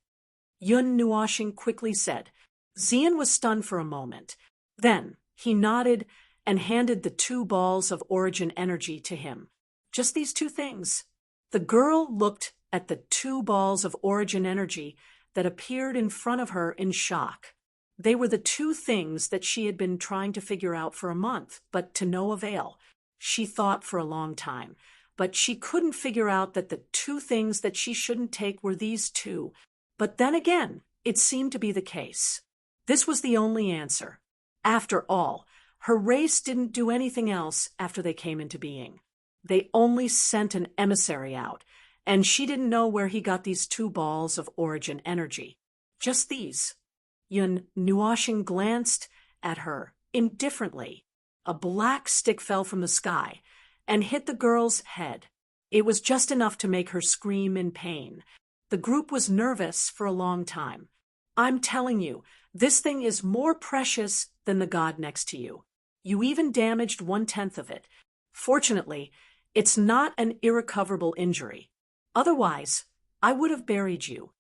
Yun Nuashing quickly said. Xian was stunned for a moment. Then he nodded and handed the 2 balls of origin energy to him. "Just these 2 things." The girl looked at the 2 balls of origin energy that appeared in front of her in shock. They were the 2 things that she had been trying to figure out for a month, but to no avail. She thought for a long time, but she couldn't figure out that the 2 things that she shouldn't take were these 2. But then again, it seemed to be the case. This was the only answer. After all, her race didn't do anything else after they came into being. They only sent an emissary out, and she didn't know where he got these 2 balls of origin energy. Just these. Yun Nuashing glanced at her indifferently. A black stick fell from the sky and hit the girl's head. It was just enough to make her scream in pain. The group was nervous for a long time. "I'm telling you, this thing is more precious than the god next to you. You even damaged 1/10 of it. Fortunately, it's not an irrecoverable injury. Otherwise, I would have buried you."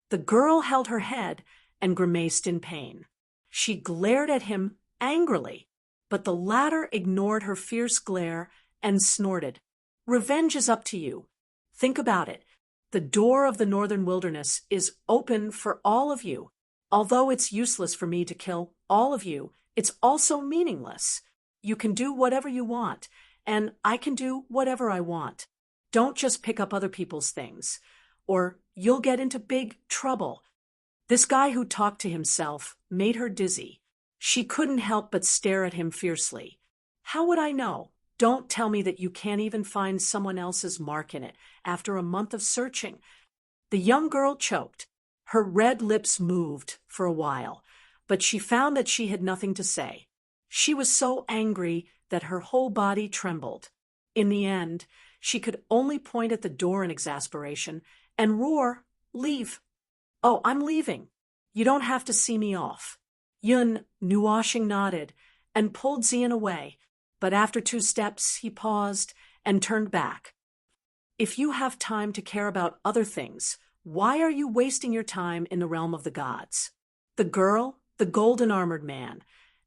The girl held her head and grimaced in pain. She glared at him angrily, but the latter ignored her fierce glare and snorted. "Revenge is up to you. Think about it. The door of the northern wilderness is open for all of you. Although it's useless for me to kill all of you, it's also meaningless. You can do whatever you want, and I can do whatever I want. Don't just pick up other people's things, or you'll get into big trouble." This guy who talked to himself made her dizzy. She couldn't help but stare at him fiercely. "How would I know? Don't tell me that you can't even find someone else's mark in it after a month of searching." The young girl choked. Her red lips moved for a while, but she found that she had nothing to say. She was so angry that her whole body trembled. In the end, she could only point at the door in exasperation and roar, "Leave." "Oh, I'm leaving. You don't have to see me off." Yun Nuashing nodded and pulled Xian away, but after 2 steps he paused and turned back. "If you have time to care about other things, why are you wasting your time in the realm of the gods?" The girl, the golden-armored man,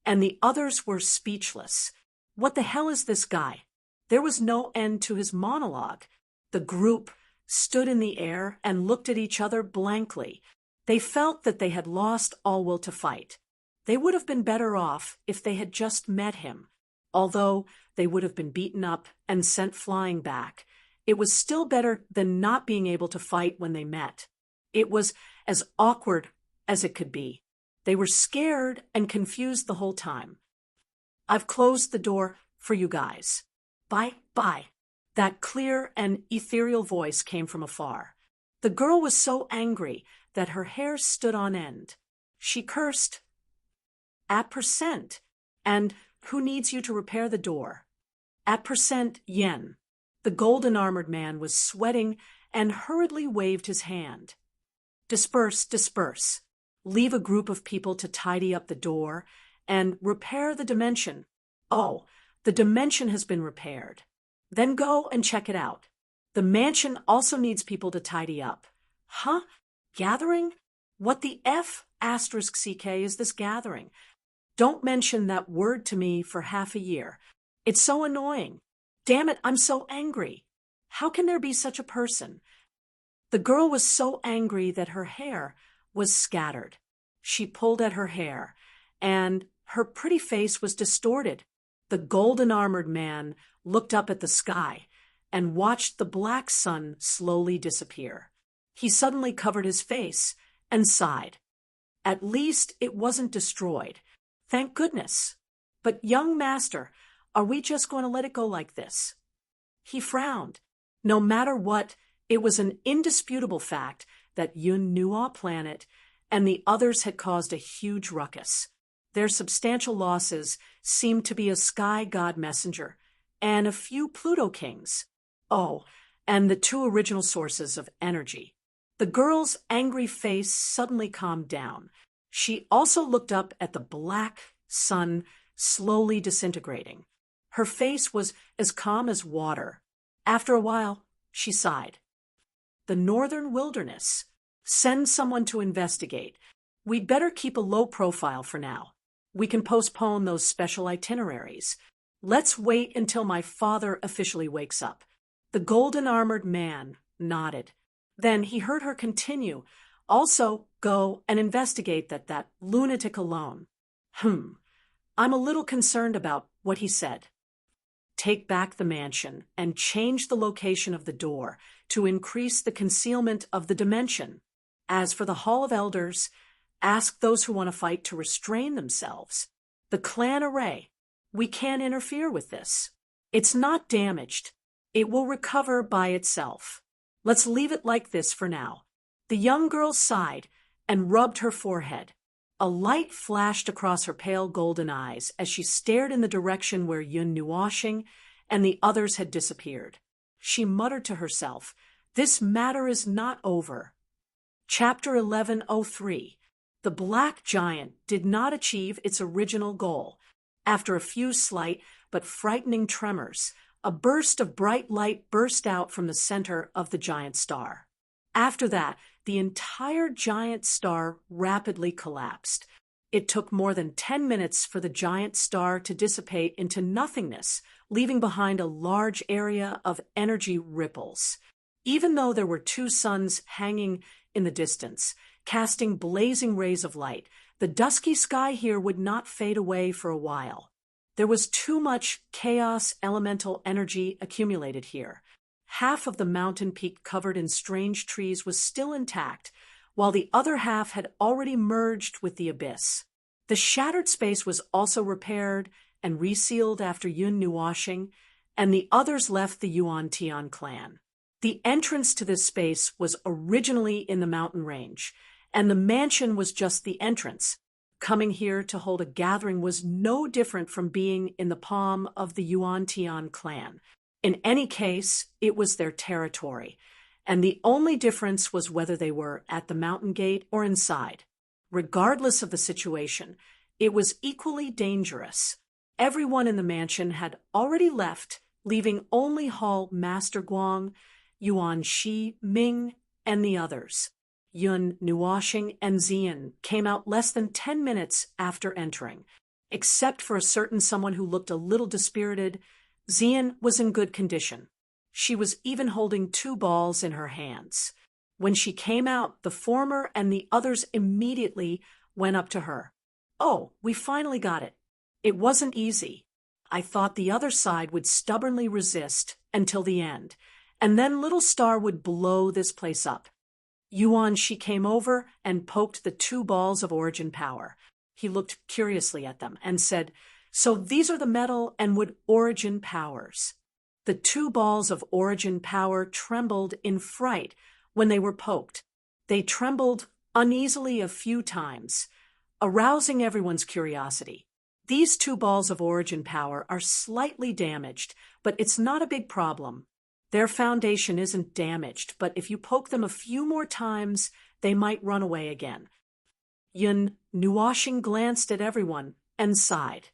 and the others were speechless. What the hell is this guy? There was no end to his monologue. The group stood in the air and looked at each other blankly. They felt that they had lost all will to fight. They would have been better off if they had just met him. Although they would have been beaten up and sent flying back, it was still better than not being able to fight when they met. It was as awkward as it could be. They were scared and confused the whole time. "I've closed the door for you guys. Bye." That clear and ethereal voice came from afar. The girl was so angry that her hair stood on end. She cursed, "@%, and who needs you to repair the door? %, yen." The golden-armored man was sweating and hurriedly waved his hand. Disperse. Leave a group of people to tidy up the door and repair the dimension." "Oh, the dimension has been repaired." "Then go and check it out. The mansion also needs people to tidy up." "Huh? Gathering? What the F***ck is this gathering? Don't mention that word to me for half a year. It's so annoying. Damn it, I'm so angry. How can there be such a person?" The girl was so angry that her hair was scattered. She pulled at her hair, and her pretty face was distorted. The golden-armored man looked up at the sky and watched the black sun slowly disappear. He suddenly covered his face and sighed. At least it wasn't destroyed. Thank goodness. "But young master, are we just going to let it go like this?" He frowned. No matter what, it was an indisputable fact that Yun Nuo planet and the others had caused a huge ruckus. Their substantial losses seemed to be a sky god messenger and a few Pluto kings. Oh, and the two original sources of energy. The girl's angry face suddenly calmed down. She also looked up at the black sun slowly disintegrating. Her face was as calm as water. After a while, she sighed. "The northern wilderness. Send someone to investigate. We'd better keep a low profile for now. We can postpone those special itineraries. Let's wait until my father officially wakes up." The golden-armored man nodded. Then he heard her continue, "Also, go and investigate that lunatic alone." I'm a little concerned about what he said." "Take back the mansion and change the location of the door to increase the concealment of the dimension. As for the Hall of Elders, ask those who want to fight to restrain themselves. The clan array, we can't interfere with this. It's not damaged. It will recover by itself. Let's leave it like this for now." The young girl sighed and rubbed her forehead. A light flashed across her pale golden eyes as she stared in the direction where Yun Nuoshing and the others had disappeared. She muttered to herself, "This matter is not over." Chapter 1103. The Black Giant did not achieve its original goal. After a few slight but frightening tremors, a burst of bright light burst out from the center of the giant star. After that, the entire giant star rapidly collapsed. It took more than 10 minutes for the giant star to dissipate into nothingness, leaving behind a large area of energy ripples. Even though there were two suns hanging in the distance, casting blazing rays of light, the dusky sky here would not fade away for a while. There was too much chaos elemental energy accumulated here. Half of the mountain peak covered in strange trees was still intact, while the other half had already merged with the abyss. The shattered space was also repaired and resealed after Yun Nuoshing, and the others left the Yuan Tian clan. The entrance to this space was originally in the mountain range, and the mansion was just the entrance. Coming here to hold a gathering was no different from being in the palm of the Yuan Tian clan. In any case, it was their territory, and the only difference was whether they were at the mountain gate or inside. Regardless of the situation, it was equally dangerous. Everyone in the mansion had already left, leaving only Hall Master Guang, Yuan Shi, Ming, and the others. Yun Nuoshing and Xian came out less than 10 minutes after entering. Except for a certain someone who looked a little dispirited, Xian was in good condition. She was even holding 2 balls in her hands. When she came out, the former and the others immediately went up to her. "Oh, we finally got it. It wasn't easy. I thought the other side would stubbornly resist until the end, and then Little Star would blow this place up." Yuan Shi came over and poked the 2 balls of origin power. He looked curiously at them and said, "So these are the metal and wood origin powers." The 2 balls of origin power trembled in fright when they were poked. They trembled uneasily a few times, arousing everyone's curiosity. These 2 balls of origin power are slightly damaged, but it's not a big problem. Their foundation isn't damaged, but if you poke them a few more times, they might run away again. Yun Nuoxing glanced at everyone and sighed.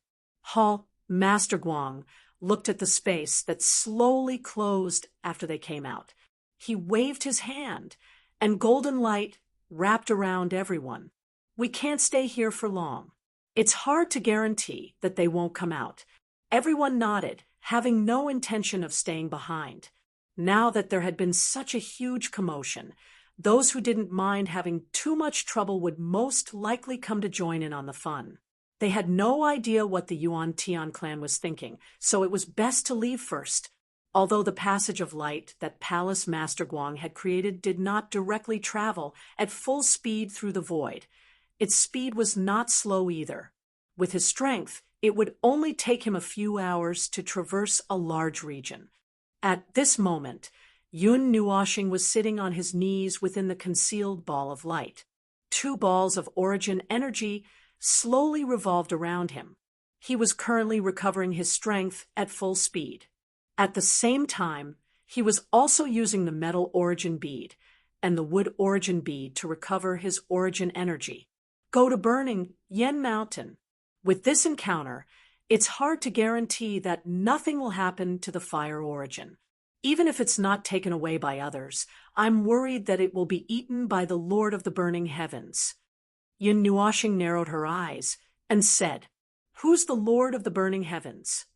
Master Guang looked at the space that slowly closed after they came out. He waved his hand, and golden light wrapped around everyone. "We can't stay here for long. It's hard to guarantee that they won't come out." Everyone nodded, having no intention of staying behind. Now that there had been such a huge commotion, those who didn't mind having too much trouble would most likely come to join in on the fun. They had no idea what the Yuan Tian clan was thinking, so it was best to leave first. Although the passage of light that Palace Master Guang had created did not directly travel at full speed through the void, its speed was not slow either. With his strength, it would only take him a few hours to traverse a large region. At this moment, Yun Nuoxing was sitting on his knees within the concealed ball of light. 2 balls of origin energy slowly revolved around him. He was currently recovering his strength at full speed. At the same time, he was also using the metal origin bead and the wood origin bead to recover his origin energy. Go to burning Yen Mountain. With this encounter, it's hard to guarantee that nothing will happen to the fire origin. Even if it's not taken away by others, I'm worried that it will be eaten by the Lord of the Burning Heavens. Yin Nuoxing narrowed her eyes and said, "Who's the Lord of the Burning Heavens?"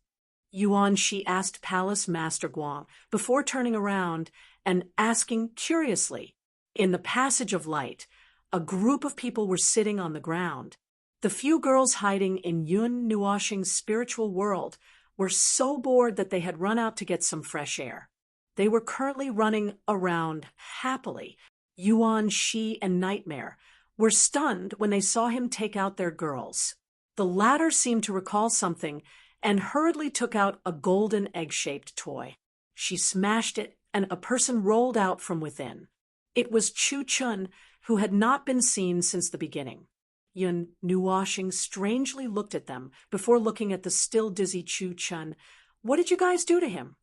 Yuan Shi asked Palace Master Guang before turning around and asking curiously. In the passage of light, a group of people were sitting on the ground. The few girls hiding in Yun Nuoxing's spiritual world were so bored that they had run out to get some fresh air. They were currently running around happily. Yuan Shi and Nightmare were stunned when they saw him take out their girls. The latter seemed to recall something and hurriedly took out a golden egg-shaped toy. She smashed it, and a person rolled out from within. It was Chu Chun, who had not been seen since the beginning. Yun Nuoxing strangely looked at them before looking at the still dizzy Chu Chun. "What did you guys do to him?"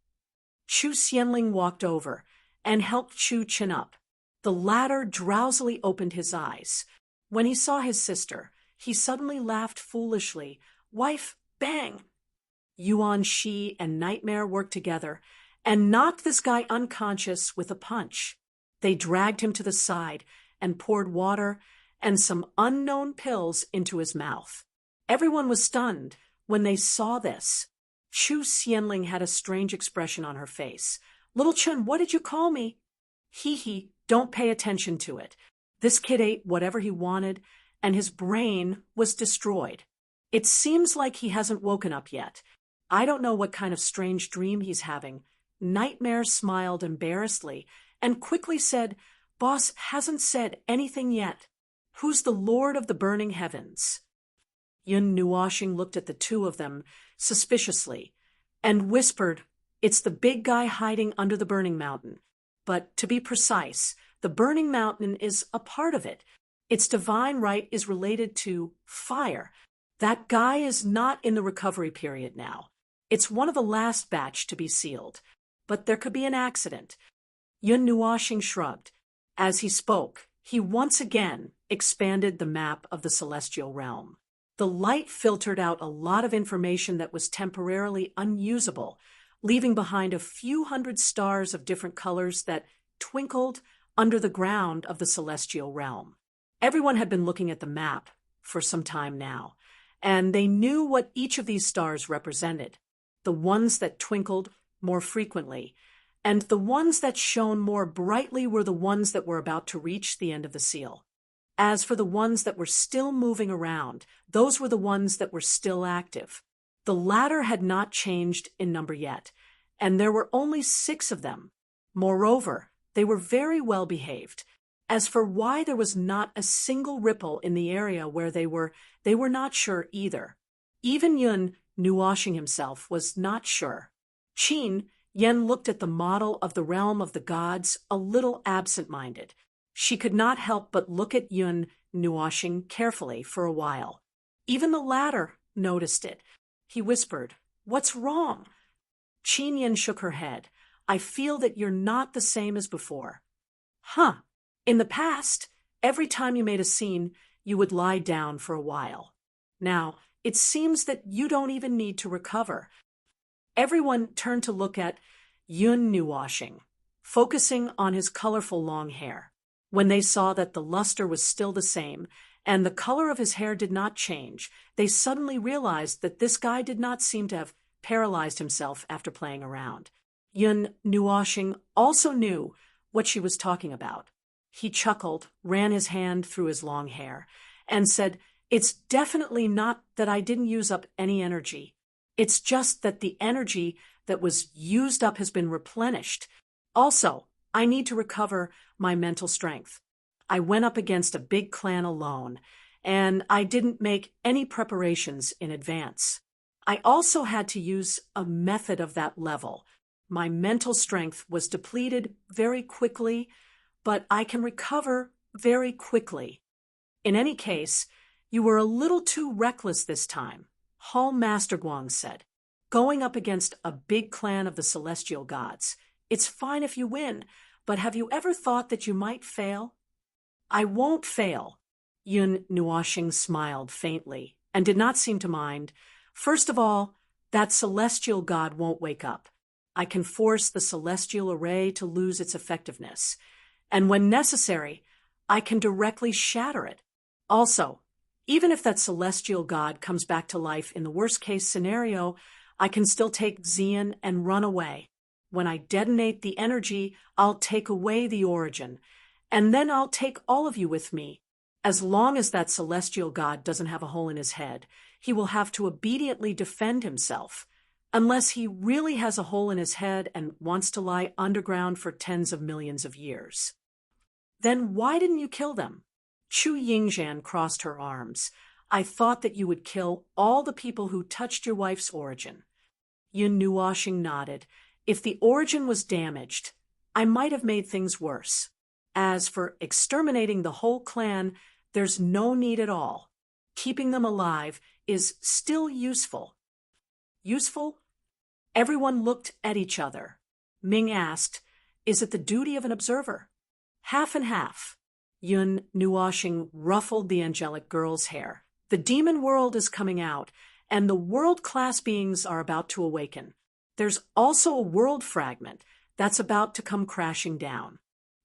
Chu Xianling walked over and helped Chu Chun up. The latter drowsily opened his eyes. When he saw his sister, he suddenly laughed foolishly. "Wife, bang!" Yuan Shi and Nightmare worked together and knocked this guy unconscious with a punch. They dragged him to the side and poured water and some unknown pills into his mouth. Everyone was stunned when they saw this. Chu Xianling had a strange expression on her face. "Little Chun, what did you call me?" "Hee, don't pay attention to it. This kid ate whatever he wanted, and his brain was destroyed. It seems like he hasn't woken up yet. I don't know what kind of strange dream he's having." Nightmare smiled embarrassedly and quickly said, "Boss hasn't said anything yet. Who's the Lord of the Burning Heavens?" Yun Nuoxing looked at the two of them suspiciously and whispered, "It's the big guy hiding under the Burning Mountain. But to be precise, the Burning Mountain is a part of it. Its divine right is related to fire. That guy is not in the recovery period now. It's one of the last batch to be sealed. But there could be an accident." Yun Nuoxing shrugged. As he spoke, he once again expanded the map of the celestial realm. The light filtered out a lot of information that was temporarily unusable, leaving behind a few hundred stars of different colors that twinkled under the ground of the celestial realm. Everyone had been looking at the map for some time now, and they knew what each of these stars represented. The ones that twinkled more frequently and the ones that shone more brightly were the ones that were about to reach the end of the seal. As for the ones that were still moving around, those were the ones that were still active. The latter had not changed in number yet, and there were only 6 of them. Moreover, they were very well behaved. As for why there was not a single ripple in the area where they were not sure either. Even Yun, washing himself, was not sure. Yen looked at the model of the realm of the gods, a little absent-minded. She could not help but look at Yun washing carefully for a while. Even the latter noticed it. He whispered, "What's wrong?" Yen shook her head. "I feel that you're not the same as before." "Huh. In the past, every time you made a scene, you would lie down for a while. Now, it seems that you don't even need to recover." Everyone turned to look at Yun washing, focusing on his colorful long hair. When they saw that the luster was still the same, and the color of his hair did not change, they suddenly realized that this guy did not seem to have paralyzed himself after playing around. Yun washing also knew what she was talking about. He chuckled, ran his hand through his long hair, and said, "It's definitely not that I didn't use up any energy. It's just that the energy that was used up has been replenished. Also, I need to recover my mental strength. I went up against a big clan alone, and I didn't make any preparations in advance. I also had to use a method of that level. My mental strength was depleted very quickly, but I can recover very quickly. In any case, you were a little too reckless this time," Hall Master Guang said. "Going up against a big clan of the celestial gods. It's fine if you win, but have you ever thought that you might fail?" "I won't fail." Yun washing smiled faintly and did not seem to mind. "First of all, that celestial god won't wake up. I can force the celestial array to lose its effectiveness, and when necessary, I can directly shatter it. Also, even if that celestial god comes back to life in the worst-case scenario, I can still take Xian and run away. When I detonate the energy, I'll take away the origin, and then I'll take all of you with me. As long as that celestial god doesn't have a hole in his head, he will have to obediently defend himself. Unless he really has a hole in his head and wants to lie underground for tens of millions of years." "Then why didn't you kill them?" Chu Yingzhan crossed her arms. "I thought that you would kill all the people who touched your wife's origin." Yun washing nodded. "If the origin was damaged, I might have made things worse. As for exterminating the whole clan, there's no need at all. Keeping them alive is still useful." "Useful?" Everyone looked at each other. Ming asked, "Is it the duty of an observer?" "Half and half." Yun washing ruffled the angelic girl's hair. "The demon world is coming out, and the world-class beings are about to awaken. There's also a world fragment that's about to come crashing down.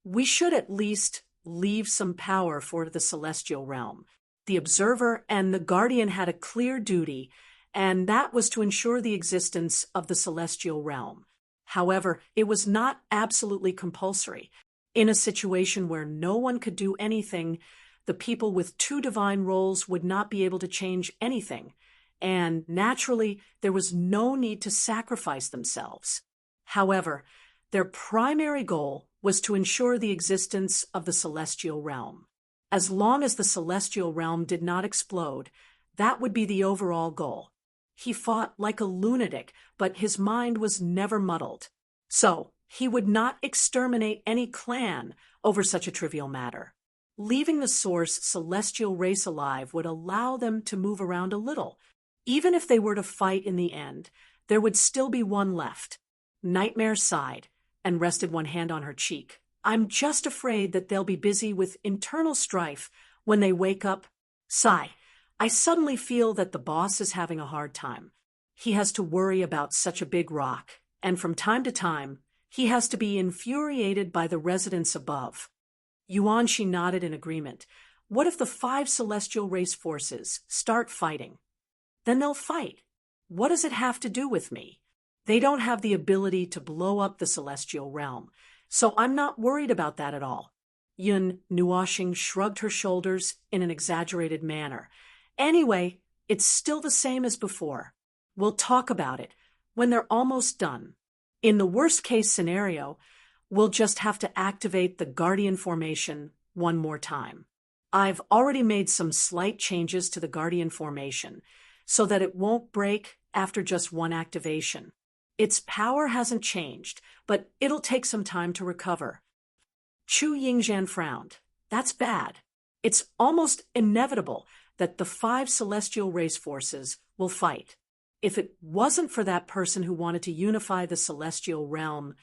We should at least leave some power for the celestial realm. The observer and the guardian had a clear duty, and that was to ensure the existence of the celestial realm. However, it was not absolutely compulsory. In a situation where no one could do anything, the people with 2 divine roles would not be able to change anything, and naturally, there was no need to sacrifice themselves. However, their primary goal was to ensure the existence of the celestial realm. As long as the celestial realm did not explode, that would be the overall goal. He fought like a lunatic, but his mind was never muddled. So, he would not exterminate any clan over such a trivial matter. Leaving the source celestial race alive would allow them to move around a little. Even if they were to fight in the end, there would still be one left. Nightmare sighed and rested one hand on her cheek. "I'm just afraid that they'll be busy with internal strife when they wake up." Sigh. "I suddenly feel that the boss is having a hard time. He has to worry about such a big rock, and from time to time, he has to be infuriated by the residents above." Yuanshi nodded in agreement. "What if the 5 celestial race forces start fighting?" "Then they'll fight. What does it have to do with me?" They don't have the ability to blow up the celestial realm, so I'm not worried about that at all. Yun Nuoxing shrugged her shoulders in an exaggerated manner. Anyway, it's still the same as before. We'll talk about it when they're almost done. In the worst-case scenario, we'll just have to activate the Guardian formation one more time. I've already made some slight changes to the Guardian formation so that it won't break after just one activation. Its power hasn't changed, but it'll take some time to recover. Chu Yingzhan frowned. That's bad. It's almost inevitable that the 5 celestial race forces will fight. If it wasn't for that person who wanted to unify the celestial realm,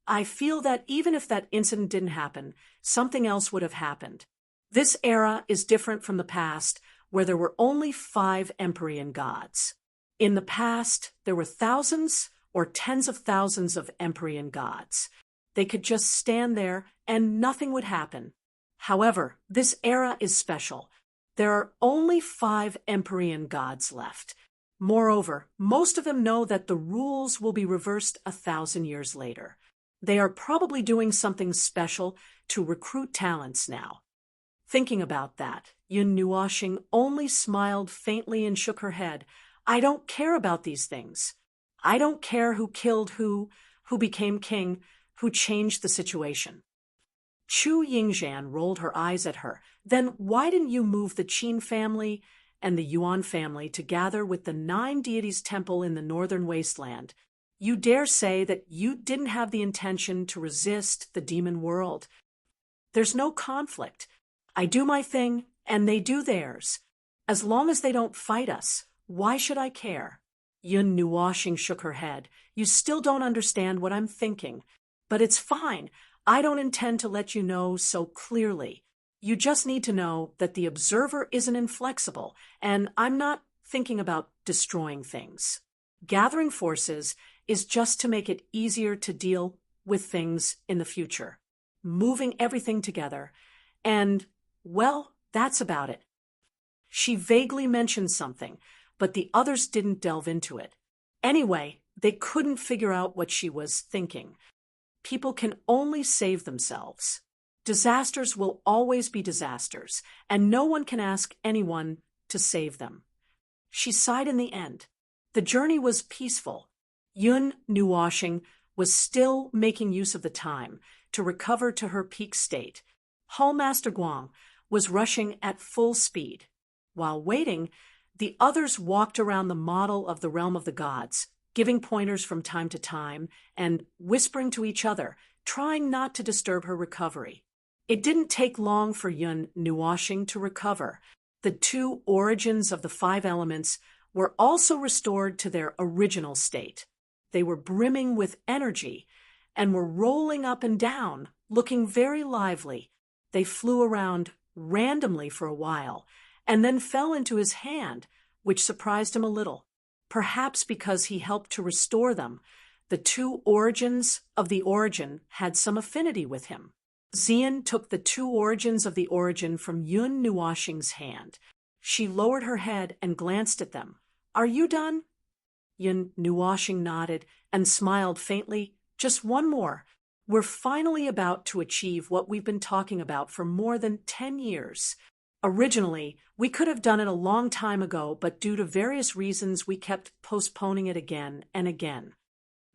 I feel that even if that incident didn't happen, something else would have happened. This era is different from the past, where there were only 5 Empyrean gods. In the past, there were thousands or tens of thousands of Empyrean gods. They could just stand there and nothing would happen. However, this era is special. There are only 5 Empyrean gods left. Moreover, most of them know that the rules will be reversed 1,000 years later. They are probably doing something special to recruit talents now. Thinking about that, Yun Nuoxing only smiled faintly and shook her head. I don't care about these things. I don't care who killed who became king, who changed the situation. Chu Yingzhan rolled her eyes at her. Then why didn't you move the Qin family and the Yuan family to gather with the 9 deities temple in the northern wasteland? You dare say that you didn't have the intention to resist the demon world. There's no conflict. I do my thing, and they do theirs. As long as they don't fight us, why should I care? Yun Nuoxing shook her head. You still don't understand what I'm thinking. But it's fine. I don't intend to let you know so clearly. You just need to know that the observer isn't inflexible, and I'm not thinking about destroying things. Gathering forces is just to make it easier to deal with things in the future. Moving everything together. And, well, that's about it. She vaguely mentioned something, but the others didn't delve into it. Anyway, they couldn't figure out what she was thinking. People can only save themselves. Disasters will always be disasters, and no one can ask anyone to save them. She sighed in the end. The journey was peaceful. Yun Nuoxing was still making use of the time to recover to her peak state. Hallmaster Guang was rushing at full speed. While waiting, the others walked around the model of the realm of the gods, giving pointers from time to time and whispering to each other, trying not to disturb her recovery. It didn't take long for Yun Nuoxing to recover. The 2 origins of the 5 elements were also restored to their original state. They were brimming with energy and were rolling up and down, looking very lively. They flew around randomly for a while and then fell into his hand, which surprised him a little. Perhaps because he helped to restore them, the 2 origins of the origin had some affinity with him. Xian took the 2 origins of the origin from Yun Nuoxing's hand. She lowered her head and glanced at them. Are you done? Yun Nuoxing nodded and smiled faintly. Just one more. We're finally about to achieve what we've been talking about for more than 10 years. Originally, we could have done it a long time ago, but due to various reasons, we kept postponing it again and again.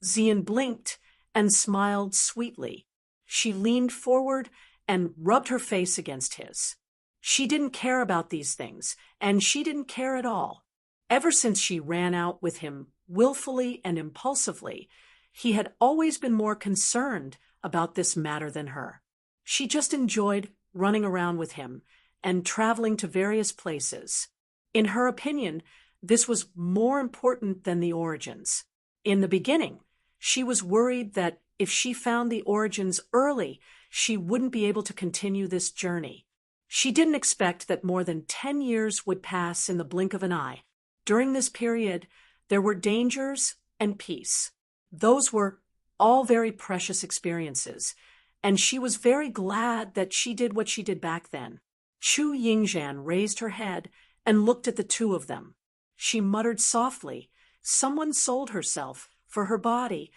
Xian blinked and smiled sweetly. She leaned forward and rubbed her face against his. She didn't care about these things, and she didn't care at all. Ever since she ran out with him willfully and impulsively, he had always been more concerned about this matter than her. She just enjoyed running around with him and traveling to various places. In her opinion, this was more important than the origins. In the beginning, she was worried that if she found the origins early, she wouldn't be able to continue this journey. She didn't expect that more than 10 years would pass in the blink of an eye. During this period, there were dangers and peace. Those were all very precious experiences, and she was very glad that she did what she did back then. Chu Yingzhan raised her head and looked at the 2 of them. She muttered softly, "Someone sold herself for her body.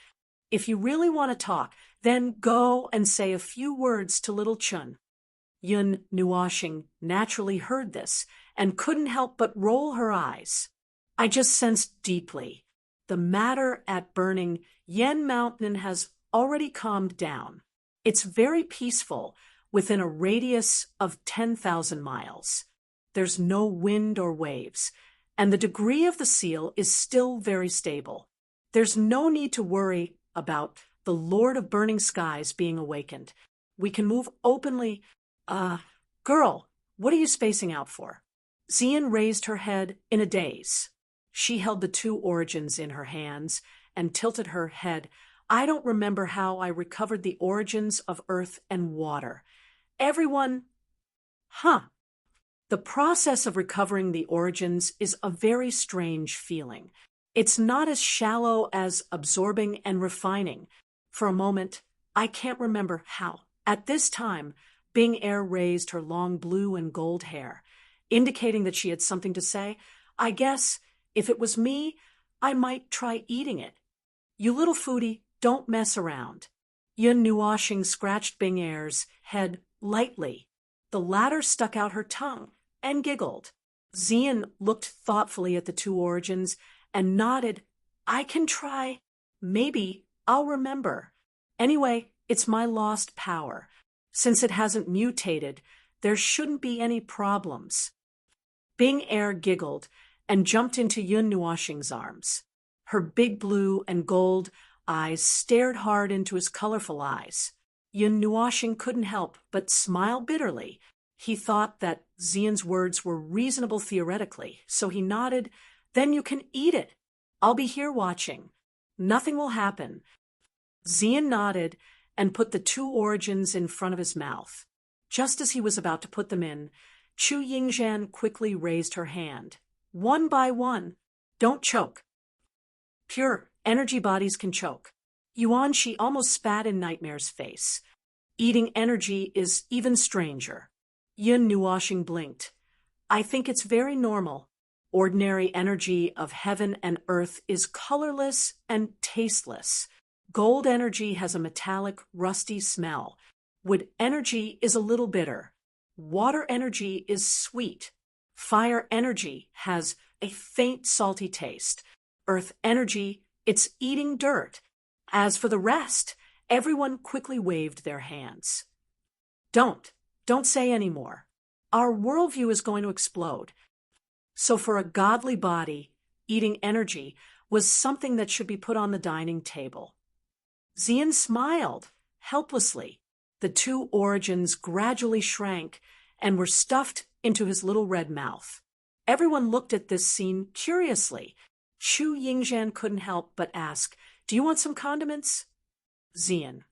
If you really want to talk, then go and say a few words to little Chun. Yun Nuashing naturally heard this and couldn't help but roll her eyes. I just sensed deeply. The matter at burning Yen Mountain has already calmed down. It's very peaceful within a radius of 10,000 miles. There's no wind or waves, and the degree of the seal is still very stable. There's no need to worry about the Lord of Burning Skies being awakened. We can move openly. Girl, what are you spacing out for? Xian raised her head in a daze. She held the two origins in her hands and tilted her head. I don't remember how I recovered the origins of earth and water. Everyone, The process of recovering the origins is a very strange feeling. It's not as shallow as absorbing and refining. For a moment, I can't remember how. At this time, Bing Air raised her long blue and gold hair, indicating that she had something to say. I guess, if it was me, I might try eating it. You little foodie, don't mess around. Yun Nuashing scratched Bing Air's head lightly. The latter stuck out her tongue and giggled. Xian looked thoughtfully at the two origins and nodded. I can try. Maybe I'll remember. Anyway, it's my lost power. Since it hasn't mutated, there shouldn't be any problems. Bing Air giggled and jumped into Yun Nuashing's arms. Her big blue and gold eyes stared hard into his colorful eyes. Yun Nuashing couldn't help but smile bitterly. He thought that Xian's words were reasonable theoretically, so he nodded. Then you can eat it. I'll be here watching. Nothing will happen. Xian nodded and put the two origins in front of his mouth. Just as he was about to put them in, Chu Yingzhan quickly raised her hand. One by one. Don't choke. Pure energy bodies can choke. Yuanxi almost spat in Nightmare's face. Eating energy is even stranger. Yun Nuashing blinked. I think it's very normal. Ordinary energy of heaven and earth is colorless and tasteless. Gold energy has a metallic, rusty smell. Wood energy is a little bitter. Water energy is sweet. Fire energy has a faint, salty taste. Earth energy, it's eating dirt. As for the rest, everyone quickly waved their hands. Don't say any more. Our worldview is going to explode. So for a godly body, eating energy was something that should be put on the dining table. Xian smiled, helplessly. The two origins gradually shrank and were stuffed into his little red mouth. Everyone looked at this scene curiously. Chu Yingzhan couldn't help but ask, Do you want some condiments? Xian.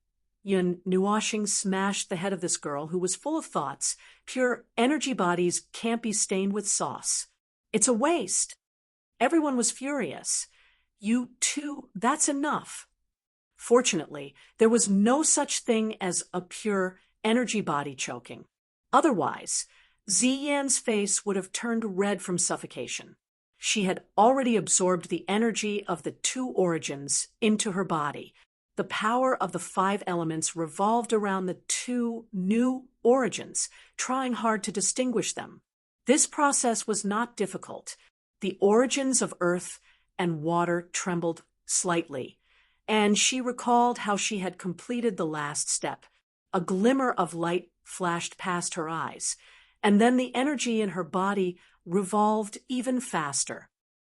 Yun Nuashing smashed the head of this girl who was full of thoughts. Pure energy bodies can't be stained with sauce. It's a waste. Everyone was furious. You two, that's enough. Fortunately, there was no such thing as a pure energy body choking. Otherwise, Ziyan's face would have turned red from suffocation. She had already absorbed the energy of the two origins into her body. The power of the 5 elements revolved around the two new origins, trying hard to distinguish them. This process was not difficult. The origins of earth and water trembled slightly, and she recalled how she had completed the last step. A glimmer of light flashed past her eyes, and then the energy in her body revolved even faster.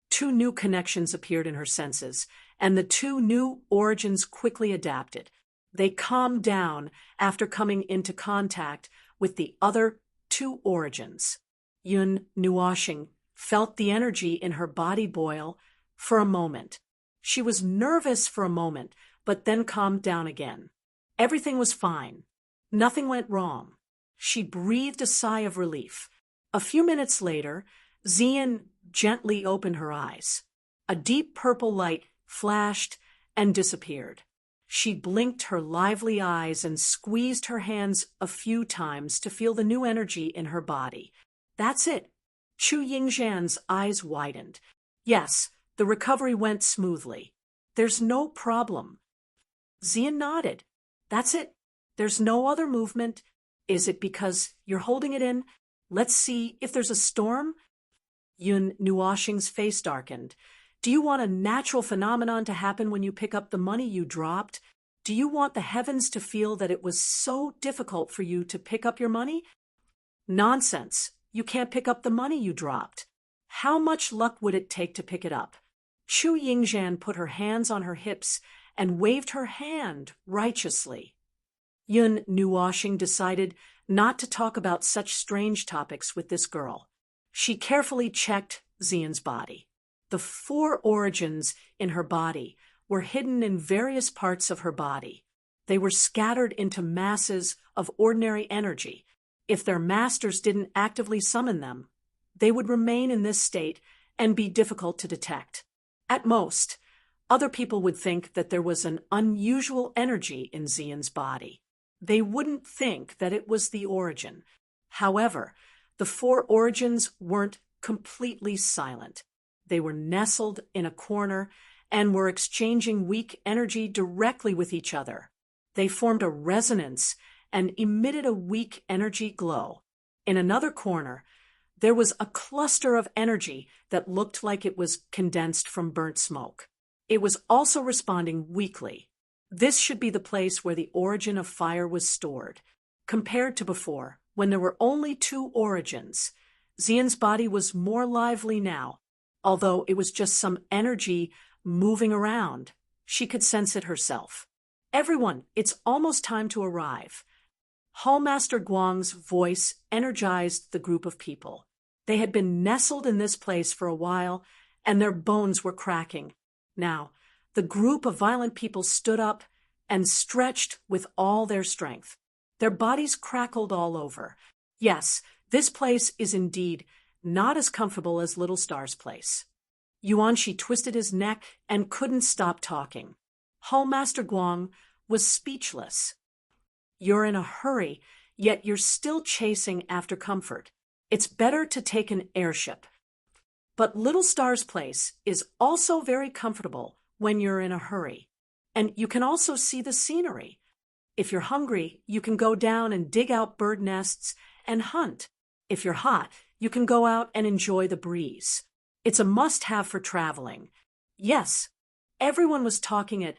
2 new connections appeared in her senses, and the 2 new origins quickly adapted. They calmed down after coming into contact with the other 2 origins. Yun Nuashing felt the energy in her body boil for a moment. She was nervous for a moment, but then calmed down again. Everything was fine. Nothing went wrong. She breathed a sigh of relief. A few minutes later, Xian gently opened her eyes. A deep purple light flashed and disappeared. She blinked her lively eyes and squeezed her hands a few times to feel the new energy in her body. That's it. Chu Yingzhan's eyes widened. Yes, the recovery went smoothly. There's no problem. Xian nodded. That's it. There's no other movement. Is it because you're holding it in? Let's see if there's a storm. Yun Nuoxing's face darkened. Do you want a natural phenomenon to happen when you pick up the money you dropped? Do you want the heavens to feel that it was so difficult for you to pick up your money? Nonsense. You can't pick up the money you dropped. How much luck would it take to pick it up? Chu Yingzhan put her hands on her hips and waved her hand righteously. Yun Nuoxing decided not to talk about such strange topics with this girl. She carefully checked Xian's body. The 4 origins in her body were hidden in various parts of her body. They were scattered into masses of ordinary energy. If their masters didn't actively summon them, they would remain in this state and be difficult to detect. At most, other people would think that there was an unusual energy in Xian's body. They wouldn't think that it was the origin. However, the 4 origins weren't completely silent. They were nestled in a corner and were exchanging weak energy directly with each other. They formed a resonance and emitted a weak energy glow. In another corner, there was a cluster of energy that looked like it was condensed from burnt smoke. It was also responding weakly. This should be the place where the origin of fire was stored. Compared to before, when there were only 2 origins, Xian's body was more lively now. Although it was just some energy moving around, she could sense it herself. Everyone, it's almost time to arrive. Hallmaster Guang's voice energized the group of people. They had been nestled in this place for a while, and their bones were cracking. Now, the group of violent people stood up and stretched with all their strength. Their bodies crackled all over. Yes, this place is indeed not as comfortable as Little Star's place. Yuanshi twisted his neck and couldn't stop talking. Hallmaster Guang was speechless. You're in a hurry, yet you're still chasing after comfort. It's better to take an airship. But Little Star's place is also very comfortable when you're in a hurry. And you can also see the scenery. If you're hungry, you can go down and dig out bird nests and hunt. If you're hot, you can go out and enjoy the breeze. It's a must-have for traveling. Yes, everyone was talking at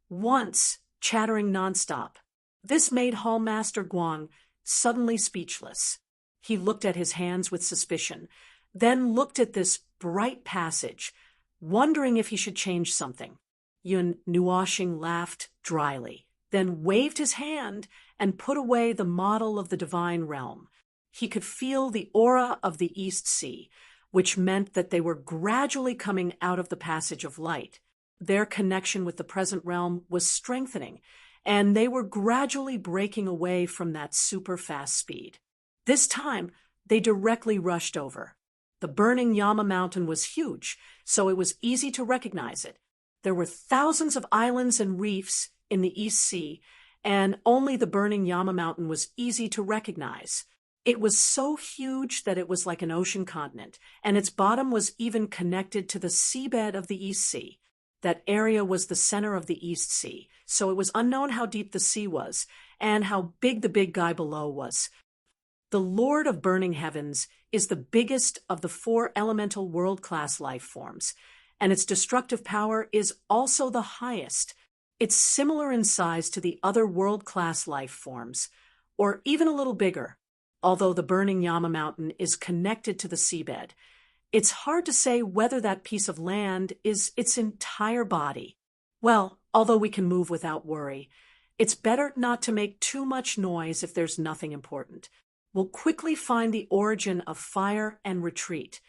once, chattering nonstop. This made Hallmaster Guang suddenly speechless. He looked at his hands with suspicion, then looked at this bright passage, wondering if he should change something. Yun Nuoxing laughed dryly, then waved his hand and put away the model of the divine realm. He could feel the aura of the East Sea, which meant that they were gradually coming out of the passage of light. Their connection with the present realm was strengthening, and they were gradually breaking away from that super-fast speed. This time, they directly rushed over. The burning Yama Mountain was huge, so it was easy to recognize it. There were thousands of islands and reefs in the East Sea, and only the burning Yama Mountain was easy to recognize. It was so huge that it was like an ocean continent, and its bottom was even connected to the seabed of the East Sea. That area was the center of the East Sea, so it was unknown how deep the sea was, and how big the big guy below was. The Lord of Burning Heavens is the biggest of the 4 elemental world-class life forms, and its destructive power is also the highest. It's similar in size to the other world-class life forms, or even a little bigger. Although the burning Yama Mountain is connected to the seabed, it's hard to say whether that piece of land is its entire body. Well, although we can move without worry, it's better not to make too much noise if there's nothing important. We'll quickly find the origin of fire and retreat.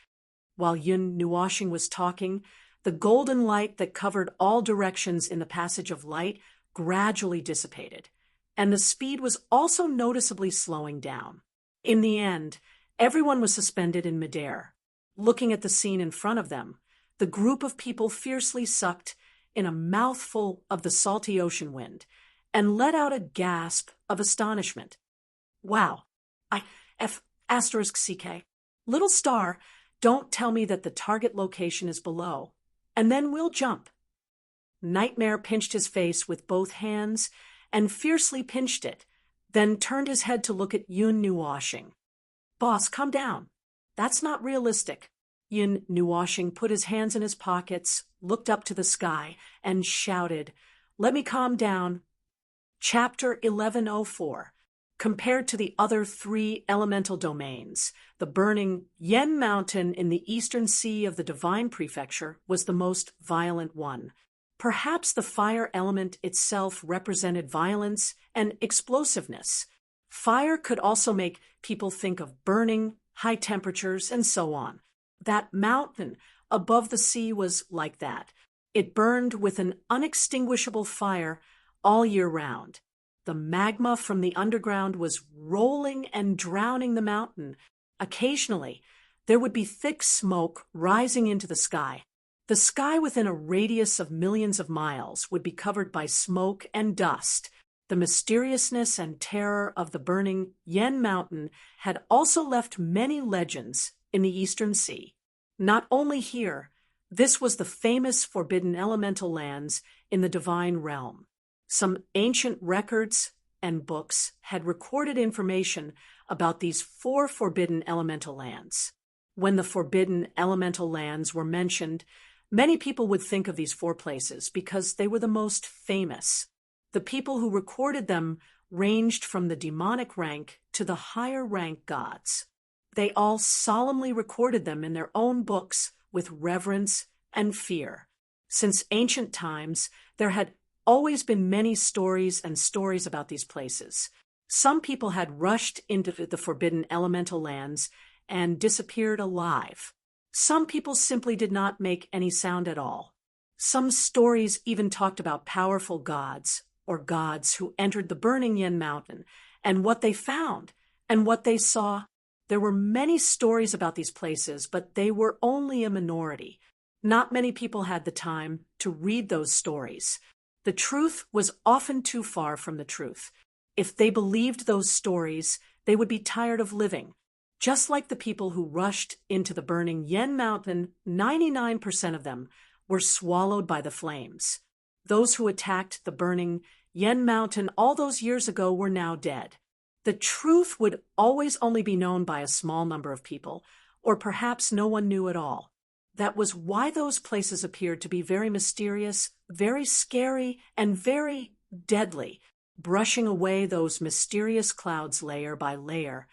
While Yun Nuoxing was talking, the golden light that covered all directions in the passage of light gradually dissipated, and the speed was also noticeably slowing down. In the end, everyone was suspended in midair. Looking at the scene in front of them, the group of people fiercely sucked in a mouthful of the salty ocean wind and let out a gasp of astonishment. Wow, *CK. Little Star, don't tell me that the target location is below, and then we'll jump. Nightmare pinched his face with both hands and fiercely pinched it, then turned his head to look at Yun Nuoshing. "Boss, calm down. That's not realistic." Yun Nuoshing put his hands in his pockets, looked up to the sky, and shouted, "Let me calm down." Chapter 1104. Compared to the other three elemental domains, the burning Yen Mountain in the eastern sea of the Divine Prefecture was the most violent one. Perhaps the fire element itself represented violence and explosiveness. Fire could also make people think of burning, high temperatures, and so on. That mountain above the sea was like that. It burned with an unextinguishable fire all year round. The magma from the underground was rolling and drowning the mountain. Occasionally, there would be thick smoke rising into the sky. The sky within a radius of millions of miles would be covered by smoke and dust. The mysteriousness and terror of the burning Yen Mountain had also left many legends in the Eastern Sea. Not only here, this was the famous forbidden elemental lands in the divine realm. Some ancient records and books had recorded information about these 4 forbidden elemental lands. When the forbidden elemental lands were mentioned, many people would think of these 4 places because they were the most famous. The people who recorded them ranged from the demonic rank to the higher rank gods. They all solemnly recorded them in their own books with reverence and fear. Since ancient times, there had always been many stories and stories about these places. Some people had rushed into the forbidden elemental lands and disappeared alive. Some people simply did not make any sound at all. Some stories even talked about powerful gods or gods who entered the burning Yen Mountain and what they found and what they saw. There were many stories about these places, but they were only a minority. Not many people had the time to read those stories. The truth was often too far from the truth. If they believed those stories, they would be tired of living. Just like the people who rushed into the burning Yen Mountain, 99% of them were swallowed by the flames. Those who attacked the burning Yen Mountain all those years ago were now dead. The truth would always only be known by a small number of people, or perhaps no one knew at all. That was why those places appeared to be very mysterious, very scary, and very deadly, brushing away those mysterious clouds layer by layer.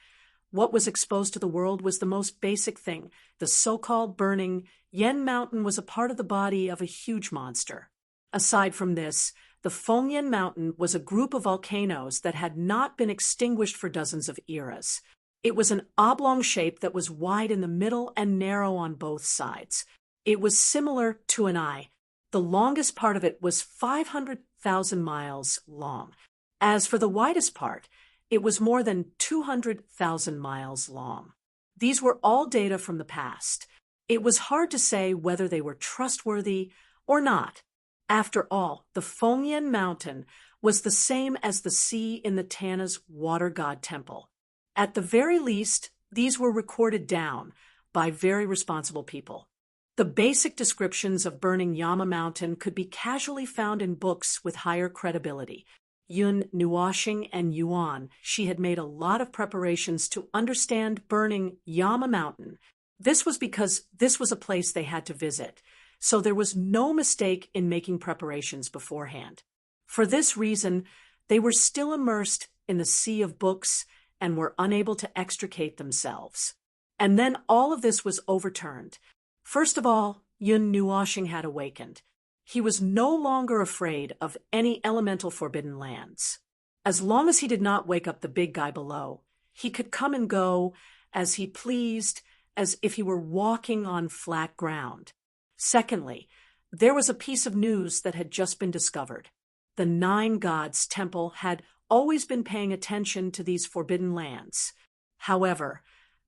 What was exposed to the world was the most basic thing. The so-called burning Yen Mountain was a part of the body of a huge monster. Aside from this, the Fengyan Mountain was a group of volcanoes that had not been extinguished for dozens of eras. It was an oblong shape that was wide in the middle and narrow on both sides. It was similar to an eye. The longest part of it was 500,000 miles long. As for the widest part, it was more than 200,000 miles long. These were all data from the past. It was hard to say whether they were trustworthy or not. After all, the Fengyan Mountain was the same as the sea in the Tana's water god temple. At the very least, these were recorded down by very responsible people. The basic descriptions of burning Yama Mountain could be casually found in books with higher credibility. Yun Nuoshing and Yuan, she had made a lot of preparations to understand burning Yama Mountain. This was because this was a place they had to visit, so there was no mistake in making preparations beforehand. For this reason, they were still immersed in the sea of books and were unable to extricate themselves. And then all of this was overturned. First of all, Yun Nuoshing had awakened. He was no longer afraid of any elemental forbidden lands. As long as he did not wake up the big guy below, he could come and go as he pleased, as if he were walking on flat ground. Secondly, there was a piece of news that had just been discovered. The 9 Gods Temple had always been paying attention to these forbidden lands. However,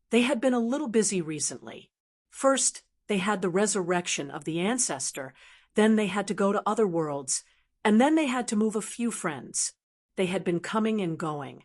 they had been a little busy recently. First, they had the resurrection of the ancestor, then they had to go to other worlds, and then they had to move a few friends. They had been coming and going,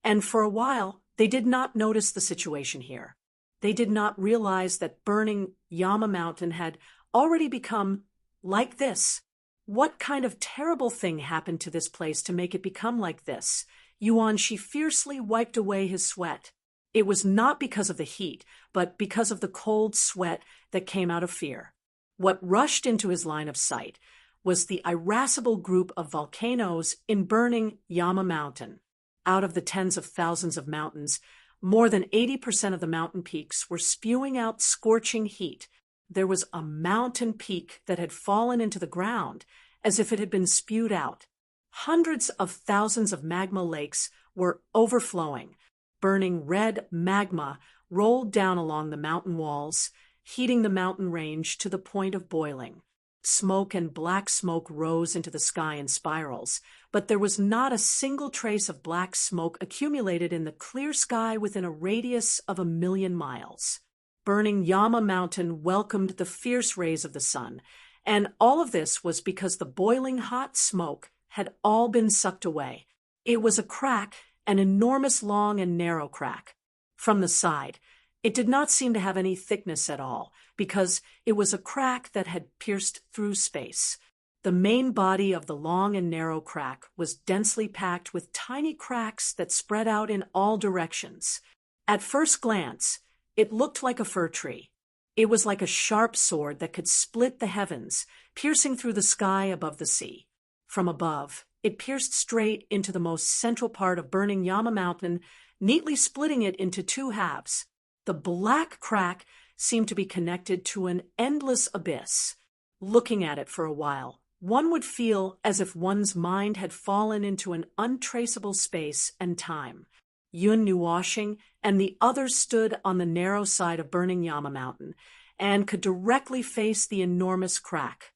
and for a while they did not notice the situation here. They did not realize that burning Yama Mountain had already become like this. What kind of terrible thing happened to this place to make it become like this? Yuan-shi fiercely wiped away his sweat. It was not because of the heat, but because of the cold sweat that came out of fear. What rushed into his line of sight was the irascible group of volcanoes in burning Yama Mountain. Out of the tens of thousands of mountains, more than 80% of the mountain peaks were spewing out scorching heat. There was a mountain peak that had fallen into the ground as if it had been spewed out. Hundreds of thousands of magma lakes were overflowing. Burning red magma rolled down along the mountain walls, heating the mountain range to the point of boiling. Smoke and black smoke rose into the sky in spirals, but there was not a single trace of black smoke accumulated in the clear sky within a radius of 1,000,000 miles. Burning Yama Mountain welcomed the fierce rays of the sun, and all of this was because the boiling hot smoke had all been sucked away. It was a crack, an enormous long and narrow crack. From the side, it did not seem to have any thickness at all, because it was a crack that had pierced through space. The main body of the long and narrow crack was densely packed with tiny cracks that spread out in all directions. At first glance, it looked like a fir tree. It was like a sharp sword that could split the heavens, piercing through the sky above the sea. From above, it pierced straight into the most central part of burning Yama Mountain, neatly splitting it into two halves. The black crack seemed to be connected to an endless abyss. Looking at it for a while, one would feel as if one's mind had fallen into an untraceable space and time. Yun Nuoshing and the others stood on the narrow side of burning Yama Mountain and could directly face the enormous crack.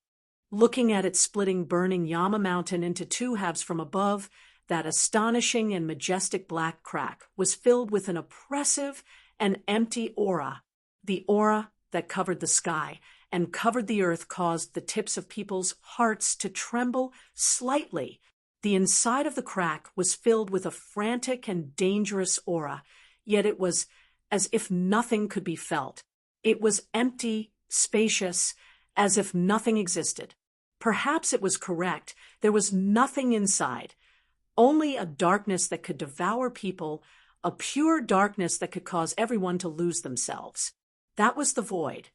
Looking at it splitting burning Yama Mountain into two halves from above, that astonishing and majestic black crack was filled with an oppressive and empty aura. The aura that covered the sky and covered the earth caused the tips of people's hearts to tremble slightly. The inside of the crack was filled with a frantic and dangerous aura, yet it was as if nothing could be felt. It was empty, spacious, as if nothing existed. Perhaps it was correct. There was nothing inside, only a darkness that could devour people, a pure darkness that could cause everyone to lose themselves. That was the void.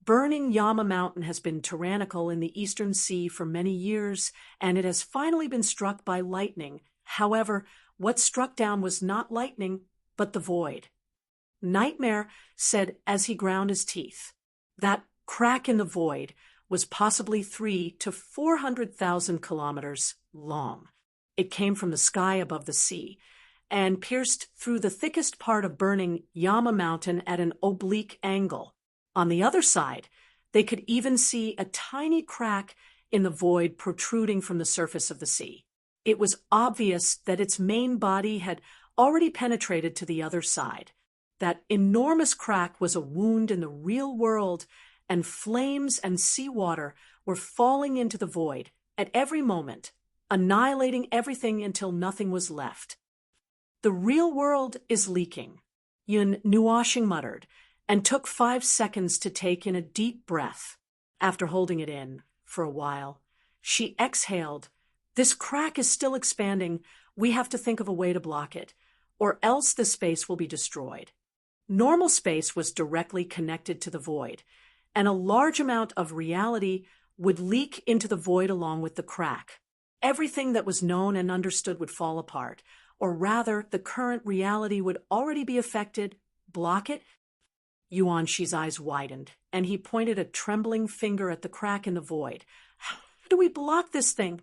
Burning Yama Mountain has been tyrannical in the Eastern Sea for many years, and it has finally been struck by lightning. However, what struck down was not lightning, but the void. Nightmare said as he ground his teeth. That crack in the void was possibly 300,000 to 400,000 kilometers long. It came from the sky above the sea and pierced through the thickest part of burning Yama Mountain at an oblique angle. On the other side, they could even see a tiny crack in the void protruding from the surface of the sea. It was obvious that its main body had already penetrated to the other side. That enormous crack was a wound in the real world, and flames and seawater were falling into the void at every moment, annihilating everything until nothing was left. The real world is leaking, Yun Nuoshing muttered, and took 5 seconds to take in a deep breath. After holding it in for a while, she exhaled. This crack is still expanding. We have to think of a way to block it, or else the space will be destroyed. Normal space was directly connected to the void, and a large amount of reality would leak into the void along with the crack. Everything that was known and understood would fall apart, or rather, the current reality would already be affected. Block it? Yuan-shi's eyes widened, and he pointed a trembling finger at the crack in the void. How do we block this thing?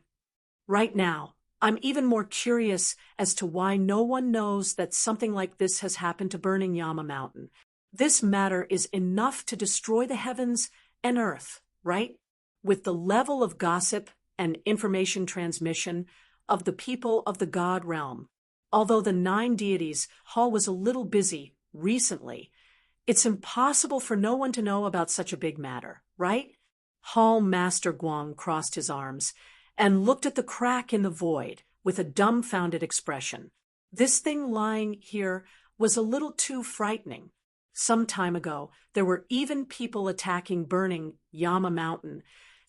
Right now, I'm even more curious as to why no one knows that something like this has happened to burning Yama Mountain. This matter is enough to destroy the heavens and earth, right? With the level of gossip and information transmission of the people of the God realm. Although the 9 deities hall was a little busy recently, it's impossible for no one to know about such a big matter, right? Hall Master Guang crossed his arms and looked at the crack in the void with a dumbfounded expression. This thing lying here was a little too frightening. Some time ago, there were even people attacking burning Yama Mountain,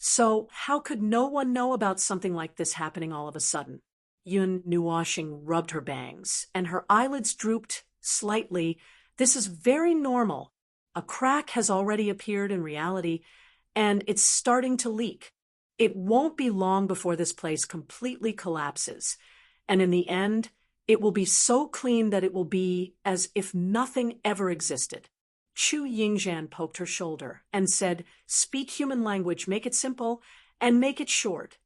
So how could no one know about something like this happening all of a sudden? Yun Nuashing rubbed her bangs, and her eyelids drooped slightly. This is very normal. A crack has already appeared in reality, and it's starting to leak. It won't be long before this place completely collapses, and in the end, it will be so clean that it will be as if nothing ever existed. Chu Yingzhan poked her shoulder and said, "Speak human language, make it simple, and make it short.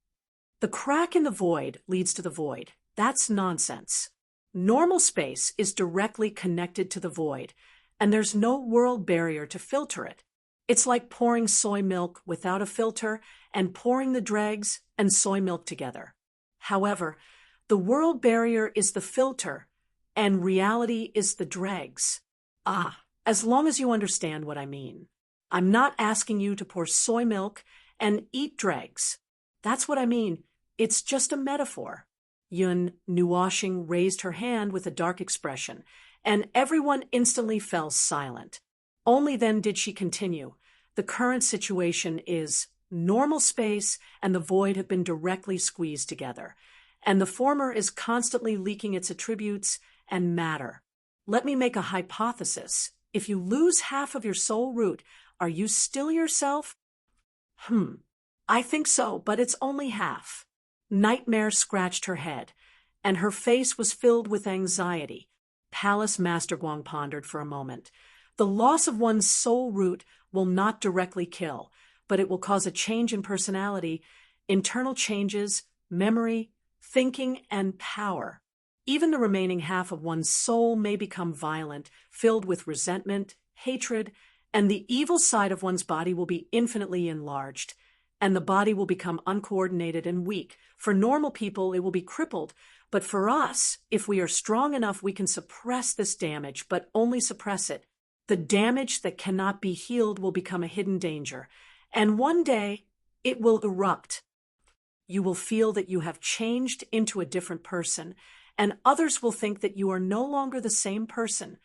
The crack in the void leads to the void. That's nonsense. Normal space is directly connected to the void, and there's no world barrier to filter it. It's like pouring soy milk without a filter and pouring the dregs and soy milk together. However, the world barrier is the filter, and reality is the dregs. As long as you understand what I mean. I'm not asking you to pour soy milk and eat dregs. That's what I mean. It's just a metaphor." Yun Nuashing raised her hand with a dark expression, and everyone instantly fell silent. Only then did she continue. "The current situation is normal space and the void have been directly squeezed together, and the former is constantly leaking its attributes and matter. Let me make a hypothesis. If you lose half of your soul root, are you still yourself?" I think so, but it's only half." Nightmare scratched her head, and her face was filled with anxiety. Palace Master Guang pondered for a moment. "The loss of one's soul root will not directly kill, but it will cause a change in personality, internal changes, memory, thinking, and power. Even the remaining half of one's soul may become violent, filled with resentment, hatred, and the evil side of one's body will be infinitely enlarged, and the body will become uncoordinated and weak. For normal people, it will be crippled, but for us, if we are strong enough, we can suppress this damage, but only suppress it. The damage that cannot be healed will become a hidden danger, and one day it will erupt. You will feel that you have changed into a different person, and others will think that you are no longer the same person.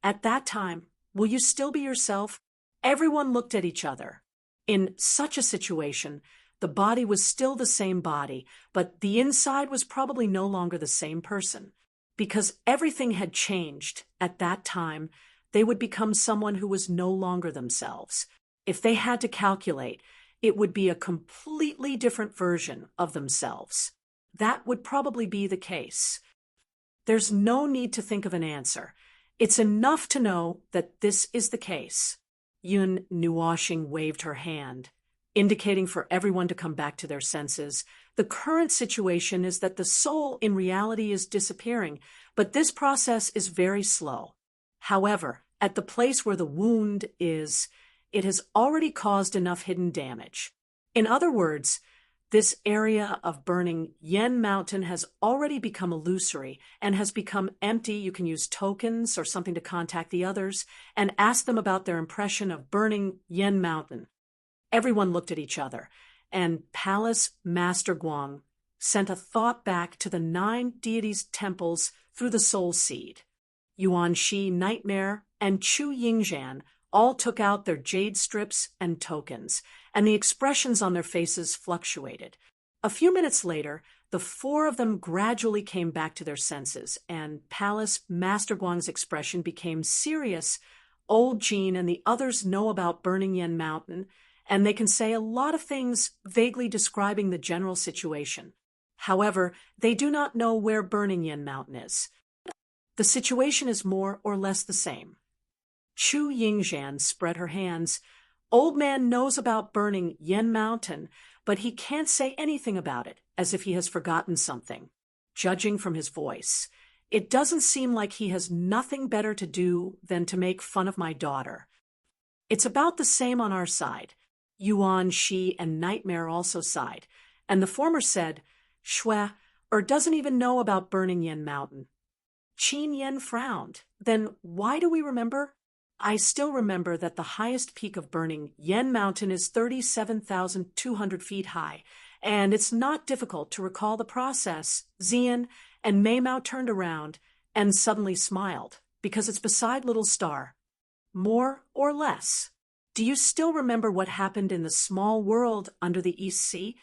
At that time, will you still be yourself?" Everyone looked at each other. In such a situation, the body was still the same body, but the inside was probably no longer the same person. Because everything had changed at that time, they would become someone who was no longer themselves. If they had to calculate, it would be a completely different version of themselves. That would probably be the case. There's no need to think of an answer. It's enough to know that this is the case. Yun Nuashing waved her hand, indicating for everyone to come back to their senses. The current situation is that the soul in reality is disappearing, but this process is very slow. However, at the place where the wound is, it has already caused enough hidden damage. In other words, this area of burning Yen Mountain has already become illusory and has become empty. You can use tokens or something to contact the others and ask them about their impression of burning Yen Mountain. Everyone looked at each other, and Palace Master Guang sent a thought back to the 9 deities' temples through the soul seed. Yuan Shi, Nightmare, and Chu Yingzhan all took out their jade strips and tokens, and the expressions on their faces fluctuated. A few minutes later, the 4 of them gradually came back to their senses, and Palace Master Guang's expression became serious. Old Jean and the others know about burning Yen Mountain, and they can say a lot of things vaguely describing the general situation. However, they do not know where burning Yen Mountain is. The situation is more or less the same. Chu Yingzhan spread her hands. Old man knows about burning Yen Mountain, but he can't say anything about it, as if he has forgotten something. Judging from his voice, it doesn't seem like he has nothing better to do than to make fun of my daughter. It's about the same on our side. Yuan Shi and Nightmare also sighed, and the former said, "Shue, or doesn't even know about burning Yen Mountain." Qin Yen frowned. "Then why do we remember?" "I still remember that the highest peak of burning Yen Mountain is 37,200 feet high, and it's not difficult to recall the process." Xian and Mei Mao turned around and suddenly smiled, because it's beside Little Star. More or less. Do you still remember what happened in the small world under the East Sea?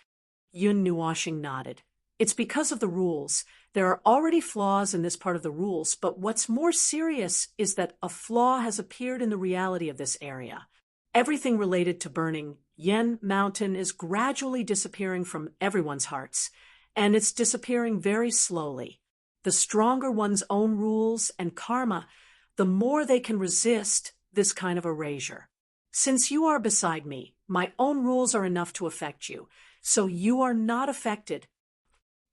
Yun Nuashing nodded. It's because of the rules. There are already flaws in this part of the rules, but what's more serious is that a flaw has appeared in the reality of this area. Everything related to burning Yen Mountain is gradually disappearing from everyone's hearts, and it's disappearing very slowly. The stronger one's own rules and karma, the more they can resist this kind of erasure. Since you are beside me, my own rules are enough to affect you, so you are not affected.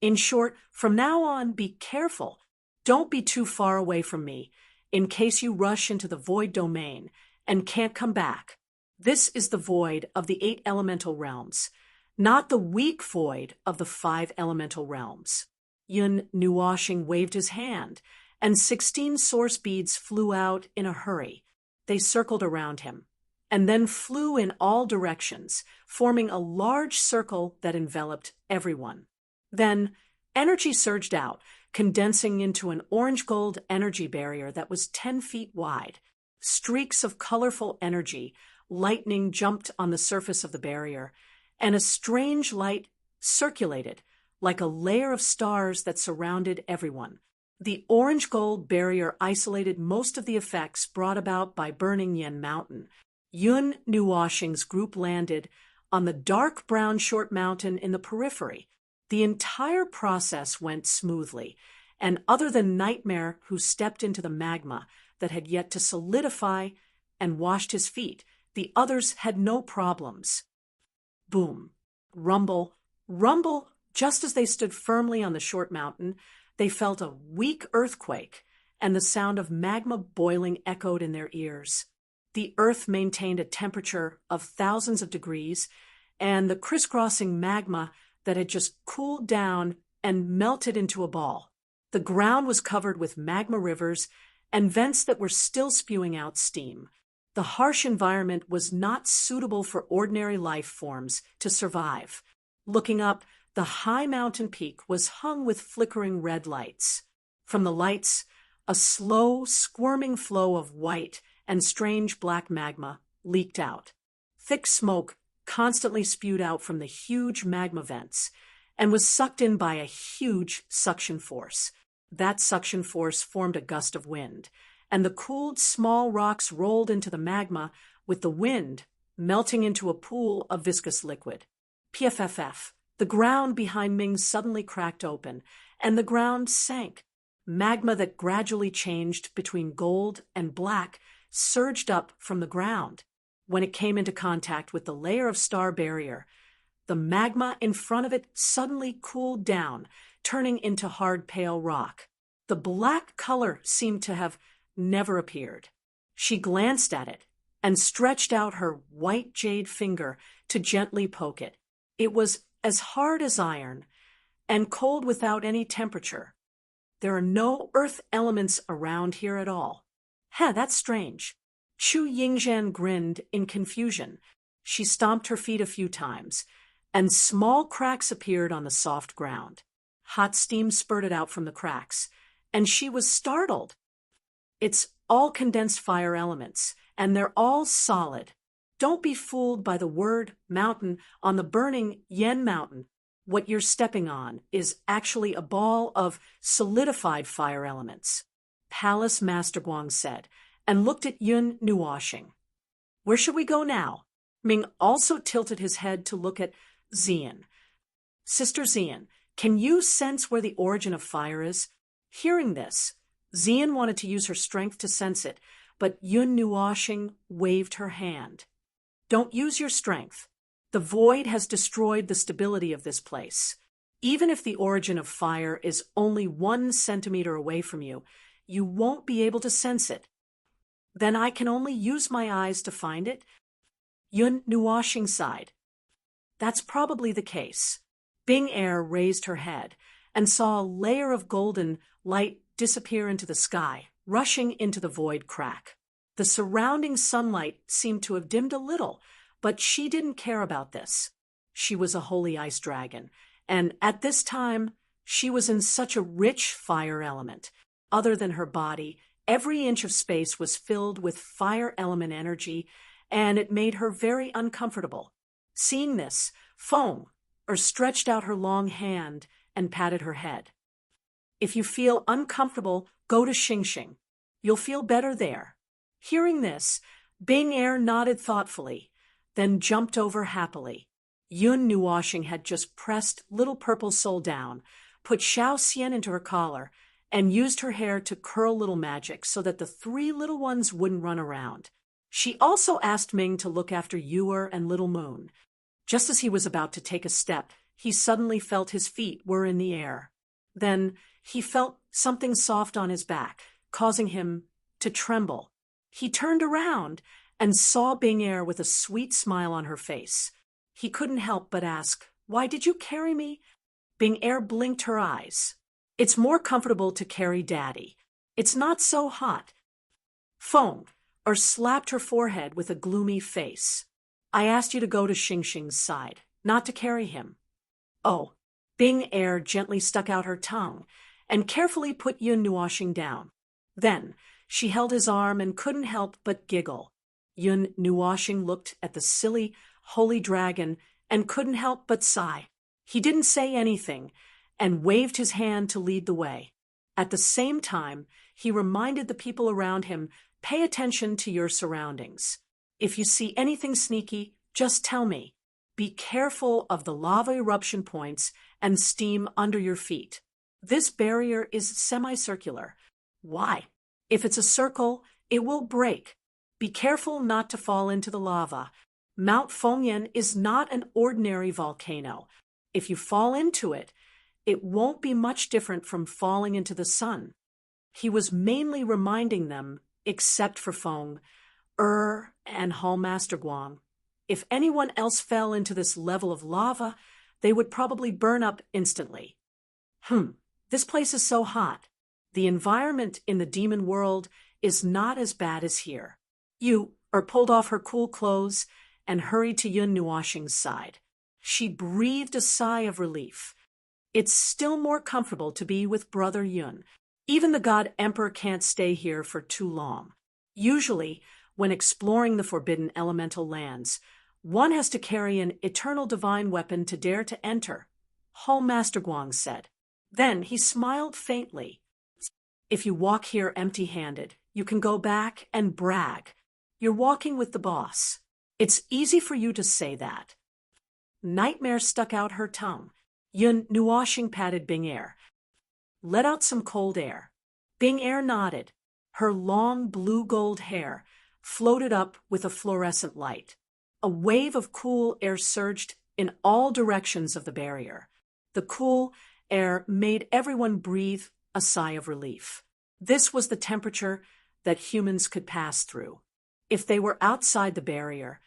In short, from now on, be careful. Don't be too far away from me, in case you rush into the void domain and can't come back. This is the void of the 8 elemental realms, not the weak void of the 5 elemental realms. Yun Nuashing waved his hand, and 16 source beads flew out in a hurry. They circled around him, and then flew in all directions, forming a large circle that enveloped everyone. Then, energy surged out, condensing into an orange-gold energy barrier that was 10 feet wide. Streaks of colorful energy, lightning jumped on the surface of the barrier, and a strange light circulated, like a layer of stars that surrounded everyone. The orange-gold barrier isolated most of the effects brought about by burning Yen Mountain. Yun Nuashing's group landed on the dark brown short mountain in the periphery. The entire process went smoothly, and other than Nightmare, who stepped into the magma that had yet to solidify and washed his feet, the others had no problems. Boom, rumble, rumble. Just as they stood firmly on the short mountain, they felt a weak earthquake, and the sound of magma boiling echoed in their ears. The earth maintained a temperature of thousands of degrees, and the crisscrossing magma that had just cooled down and melted into a ball. The ground was covered with magma rivers and vents that were still spewing out steam. The harsh environment was not suitable for ordinary life forms to survive. Looking up, the high mountain peak was hung with flickering red lights. From the lights, a slow, squirming flow of white and strange black magma leaked out. Thick smoke constantly spewed out from the huge magma vents and was sucked in by a huge suction force. That suction force formed a gust of wind, and the cooled small rocks rolled into the magma with the wind melting into a pool of viscous liquid. PFFF. The ground behind Ming suddenly cracked open, and the ground sank. Magma that gradually changed between gold and black surged up from the ground. When it came into contact with the layer of star barrier, the magma in front of it suddenly cooled down, turning into hard pale rock. The black color seemed to have never appeared. She glanced at it and stretched out her white jade finger to gently poke it. It was as hard as iron and cold without any temperature. There are no earth elements around here at all. That's strange. Chu Yingzhan grinned in confusion. She stomped her feet a few times, and small cracks appeared on the soft ground. Hot steam spurted out from the cracks, and she was startled. It's all condensed fire elements, and they're all solid. Don't be fooled by the word mountain on the burning Yen Mountain. What you're stepping on is actually a ball of solidified fire elements, Palace Master Guang said, and looked at Yun Nuashing. Where should we go now? Ming also tilted his head to look at Xian. Sister Xian, can you sense where the origin of fire is? Hearing this, Xian wanted to use her strength to sense it, but Yun Nuashing waved her hand. Don't use your strength. The void has destroyed the stability of this place. Even if the origin of fire is only 1 centimeter away from you, you won't be able to sense it. Then I can only use my eyes to find it? Yun Nuashing sighed. That's probably the case. Bing Air raised her head and saw a layer of golden light disappear into the sky, rushing into the void crack. The surrounding sunlight seemed to have dimmed a little, but she didn't care about this. She was a holy ice dragon, and at this time, she was in such a rich fire element. Other than her body, every inch of space was filled with fire element energy, and it made her very uncomfortable. Seeing this, Feng stretched out her long hand and patted her head. If you feel uncomfortable, go to Xingxing. You'll feel better there. Hearing this, Bing Er nodded thoughtfully, then jumped over happily. Yun Nuoxing had just pressed Little Purple Soul down, put Xiao Xian into her collar, and used her hair to curl Little Magic so that the three little ones wouldn't run around. She also asked Ming to look after Yuer and Little Moon. Just as he was about to take a step, he suddenly felt his feet were in the air. Then he felt something soft on his back, causing him to tremble. He turned around and saw Bing Er with a sweet smile on her face. He couldn't help but ask, "Why did you carry me?" Bing Er blinked her eyes. "It's more comfortable to carry Daddy. It's not so hot." Feng slapped her forehead with a gloomy face. "I asked you to go to Xingxing's side, not to carry him." "Oh." Bing Er gently stuck out her tongue and carefully put Yun Nuoxing down. Then she held his arm and couldn't help but giggle. Yun Nuoxing looked at the silly, holy dragon and couldn't help but sigh. He didn't say anything and waved his hand to lead the way. At the same time, he reminded the people around him, "Pay attention to your surroundings. If you see anything sneaky, just tell me. Be careful of the lava eruption points and steam under your feet. This barrier is semicircular." "Why?" "If it's a circle, it will break. Be careful not to fall into the lava. Mount Fengyan is not an ordinary volcano. If you fall into it, it won't be much different from falling into the sun." He was mainly reminding them, except for Feng, and Hallmaster Guang. If anyone else fell into this level of lava, they would probably burn up instantly. This place is so hot. The environment in the demon world is not as bad as here. Yu pulled off her cool clothes and hurried to Yun Nuoxing's side. She breathed a sigh of relief. It's still more comfortable to be with Brother Yun. Even the God Emperor can't stay here for too long. Usually, when exploring the forbidden elemental lands, one has to carry an eternal divine weapon to dare to enter, Hallmaster Guang said. Then he smiled faintly. "If you walk here empty-handed, you can go back and brag. You're walking with the boss. It's easy for you to say that." Nightmare stuck out her tongue. Yun Nuoxing patted Bing Er. "Let out some cold air." Bing Er nodded. Her long blue-gold hair floated up with a fluorescent light. A wave of cool air surged in all directions of the barrier. The cool air made everyone breathe a sigh of relief. This was the temperature that humans could pass through. If they were outside the barrier,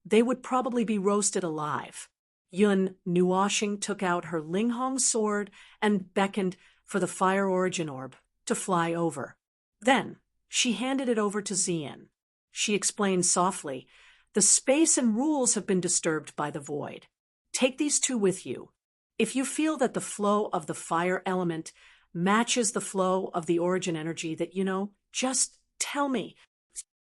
they would probably be roasted alive. Yun Nuoxing took out her Linghong sword and beckoned for the Fire Origin Orb to fly over. Then she handed it over to Xian. She explained softly, "The space and rules have been disturbed by the void. Take these two with you. If you feel that the flow of the fire element matches the flow of the origin energy that you know, just tell me."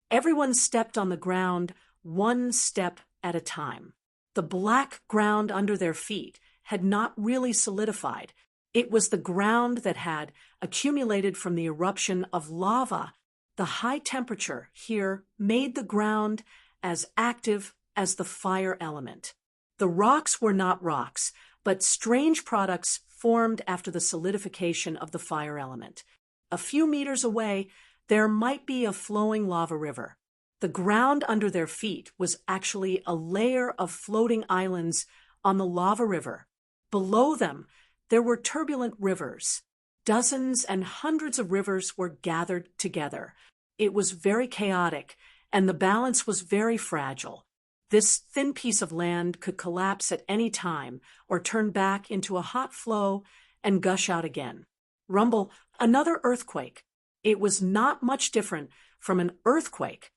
Everyone stepped on the ground, one step at a time. The black ground under their feet had not really solidified. It was the ground that had accumulated from the eruption of lava. The high temperature here made the ground as active as the fire element. The rocks were not rocks, but strange products formed after the solidification of the fire element. A few meters away, there might be a flowing lava river. The ground under their feet was actually a layer of floating islands on the lava river. Below them, there were turbulent rivers. Dozens and hundreds of rivers were gathered together. It was very chaotic, and the balance was very fragile. This thin piece of land could collapse at any time or turn back into a hot flow and gush out again. Rumble, another earthquake. It was not much different from an earthquake.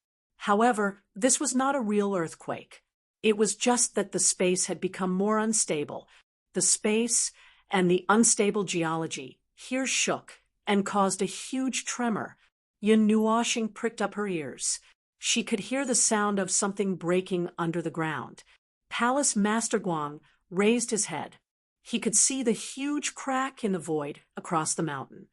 However, this was not a real earthquake. It was just that the space had become more unstable. The space and the unstable geology here shook and caused a huge tremor. Yun Nuoxing pricked up her ears. She could hear the sound of something breaking under the ground. Palace Master Guang raised his head. He could see the huge crack in the void across the mountain.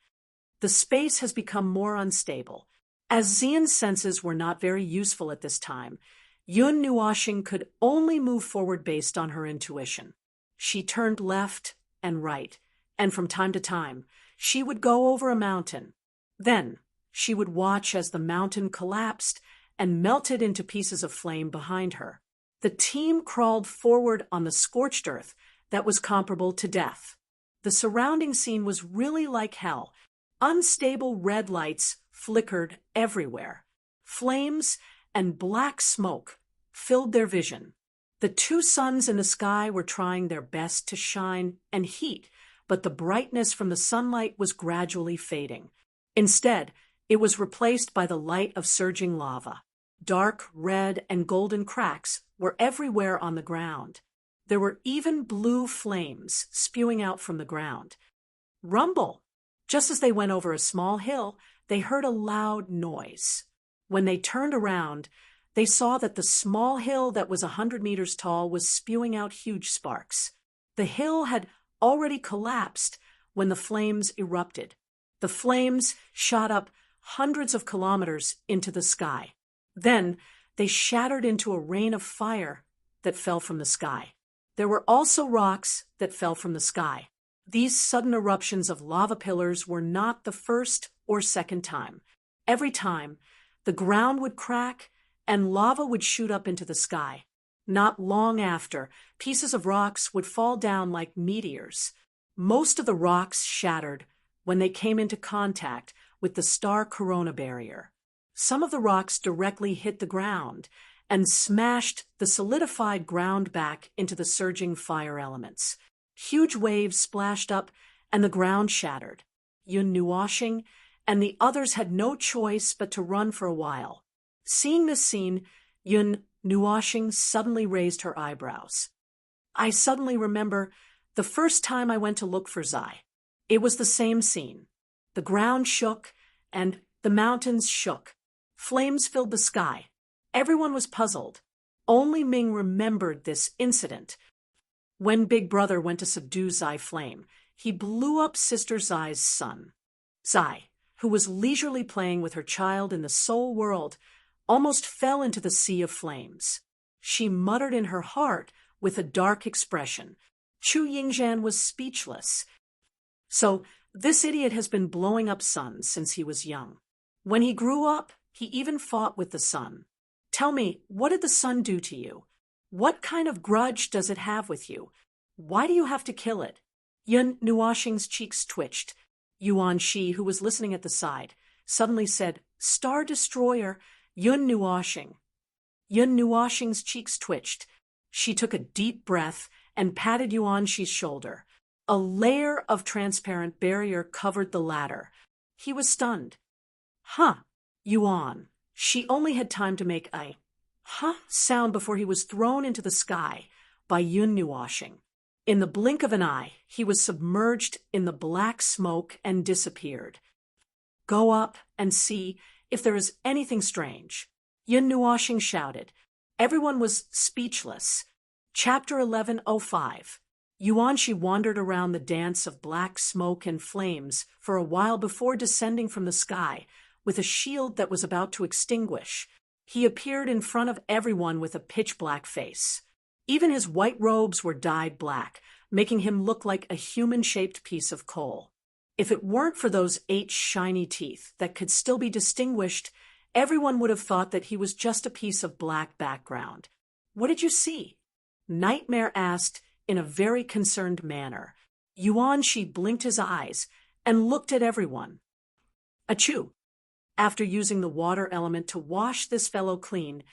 The space has become more unstable. As Xian's senses were not very useful at this time, Yun Nuoxing could only move forward based on her intuition. She turned left and right, and from time to time, she would go over a mountain. Then, she would watch as the mountain collapsed and melted into pieces of flame behind her. The team crawled forward on the scorched earth that was comparable to death. The surrounding scene was really like hell. Unstable red lights flickered everywhere. Flames and black smoke filled their vision. The two suns in the sky were trying their best to shine and heat, but the brightness from the sunlight was gradually fading. Instead, it was replaced by the light of surging lava. Dark red and golden cracks were everywhere on the ground. There were even blue flames spewing out from the ground. Rumble! Just as they went over a small hill, they heard a loud noise. When they turned around, they saw that the small hill that was 100 meters tall was spewing out huge sparks. The hill had already collapsed when the flames erupted. The flames shot up hundreds of kilometers into the sky. Then they shattered into a rain of fire that fell from the sky. There were also rocks that fell from the sky. These sudden eruptions of lava pillars were not the first or second time. Every time, the ground would crack and lava would shoot up into the sky. Not long after, pieces of rocks would fall down like meteors. Most of the rocks shattered when they came into contact with the star corona barrier. Some of the rocks directly hit the ground and smashed the solidified ground back into the surging fire elements. Huge waves splashed up and the ground shattered. Yun Nuoxing and the others had no choice but to run for a while. Seeing this scene, Yun Nuoxing suddenly raised her eyebrows. I suddenly remember the first time I went to look for Zai. It was the same scene. The ground shook and the mountains shook. Flames filled the sky. Everyone was puzzled. Only Ming remembered this incident. When Big Brother went to subdue Zai Flame, he blew up Sister Zai's son. Zai, who was leisurely playing with her child in the soul world, almost fell into the sea of flames. She muttered in her heart with a dark expression. Chu Yingzhan was speechless. So, this idiot has been blowing up suns since he was young. When he grew up, he even fought with the sun. Tell me, what did the sun do to you? What kind of grudge does it have with you? Why do you have to kill it? Yun Nuoxing's cheeks twitched. Yuan Shi, who was listening at the side, suddenly said, Star Destroyer, Yun Nuoxing. Yun Nuoxing's cheeks twitched. She took a deep breath and patted Yuan Shi's shoulder. A layer of transparent barrier covered the latter. He was stunned. Huh, Yuan. She only had time to make a sound before he was thrown into the sky by Yun Nuoxing. In the blink of an eye, he was submerged in the black smoke and disappeared. Go up and see if there is anything strange. Yun Nuoxing shouted. Everyone was speechless. Chapter 1105. Yuan Shi wandered around the dance of black smoke and flames for a while before descending from the sky with a shield that was about to extinguish. He appeared in front of everyone with a pitch-black face. Even his white robes were dyed black, making him look like a human-shaped piece of coal. If it weren't for those 8 shiny teeth that could still be distinguished, everyone would have thought that he was just a piece of black background. What did you see? Nightmare asked in a very concerned manner. Yuan Shi blinked his eyes and looked at everyone. Achoo! After using the water element to wash this fellow clean,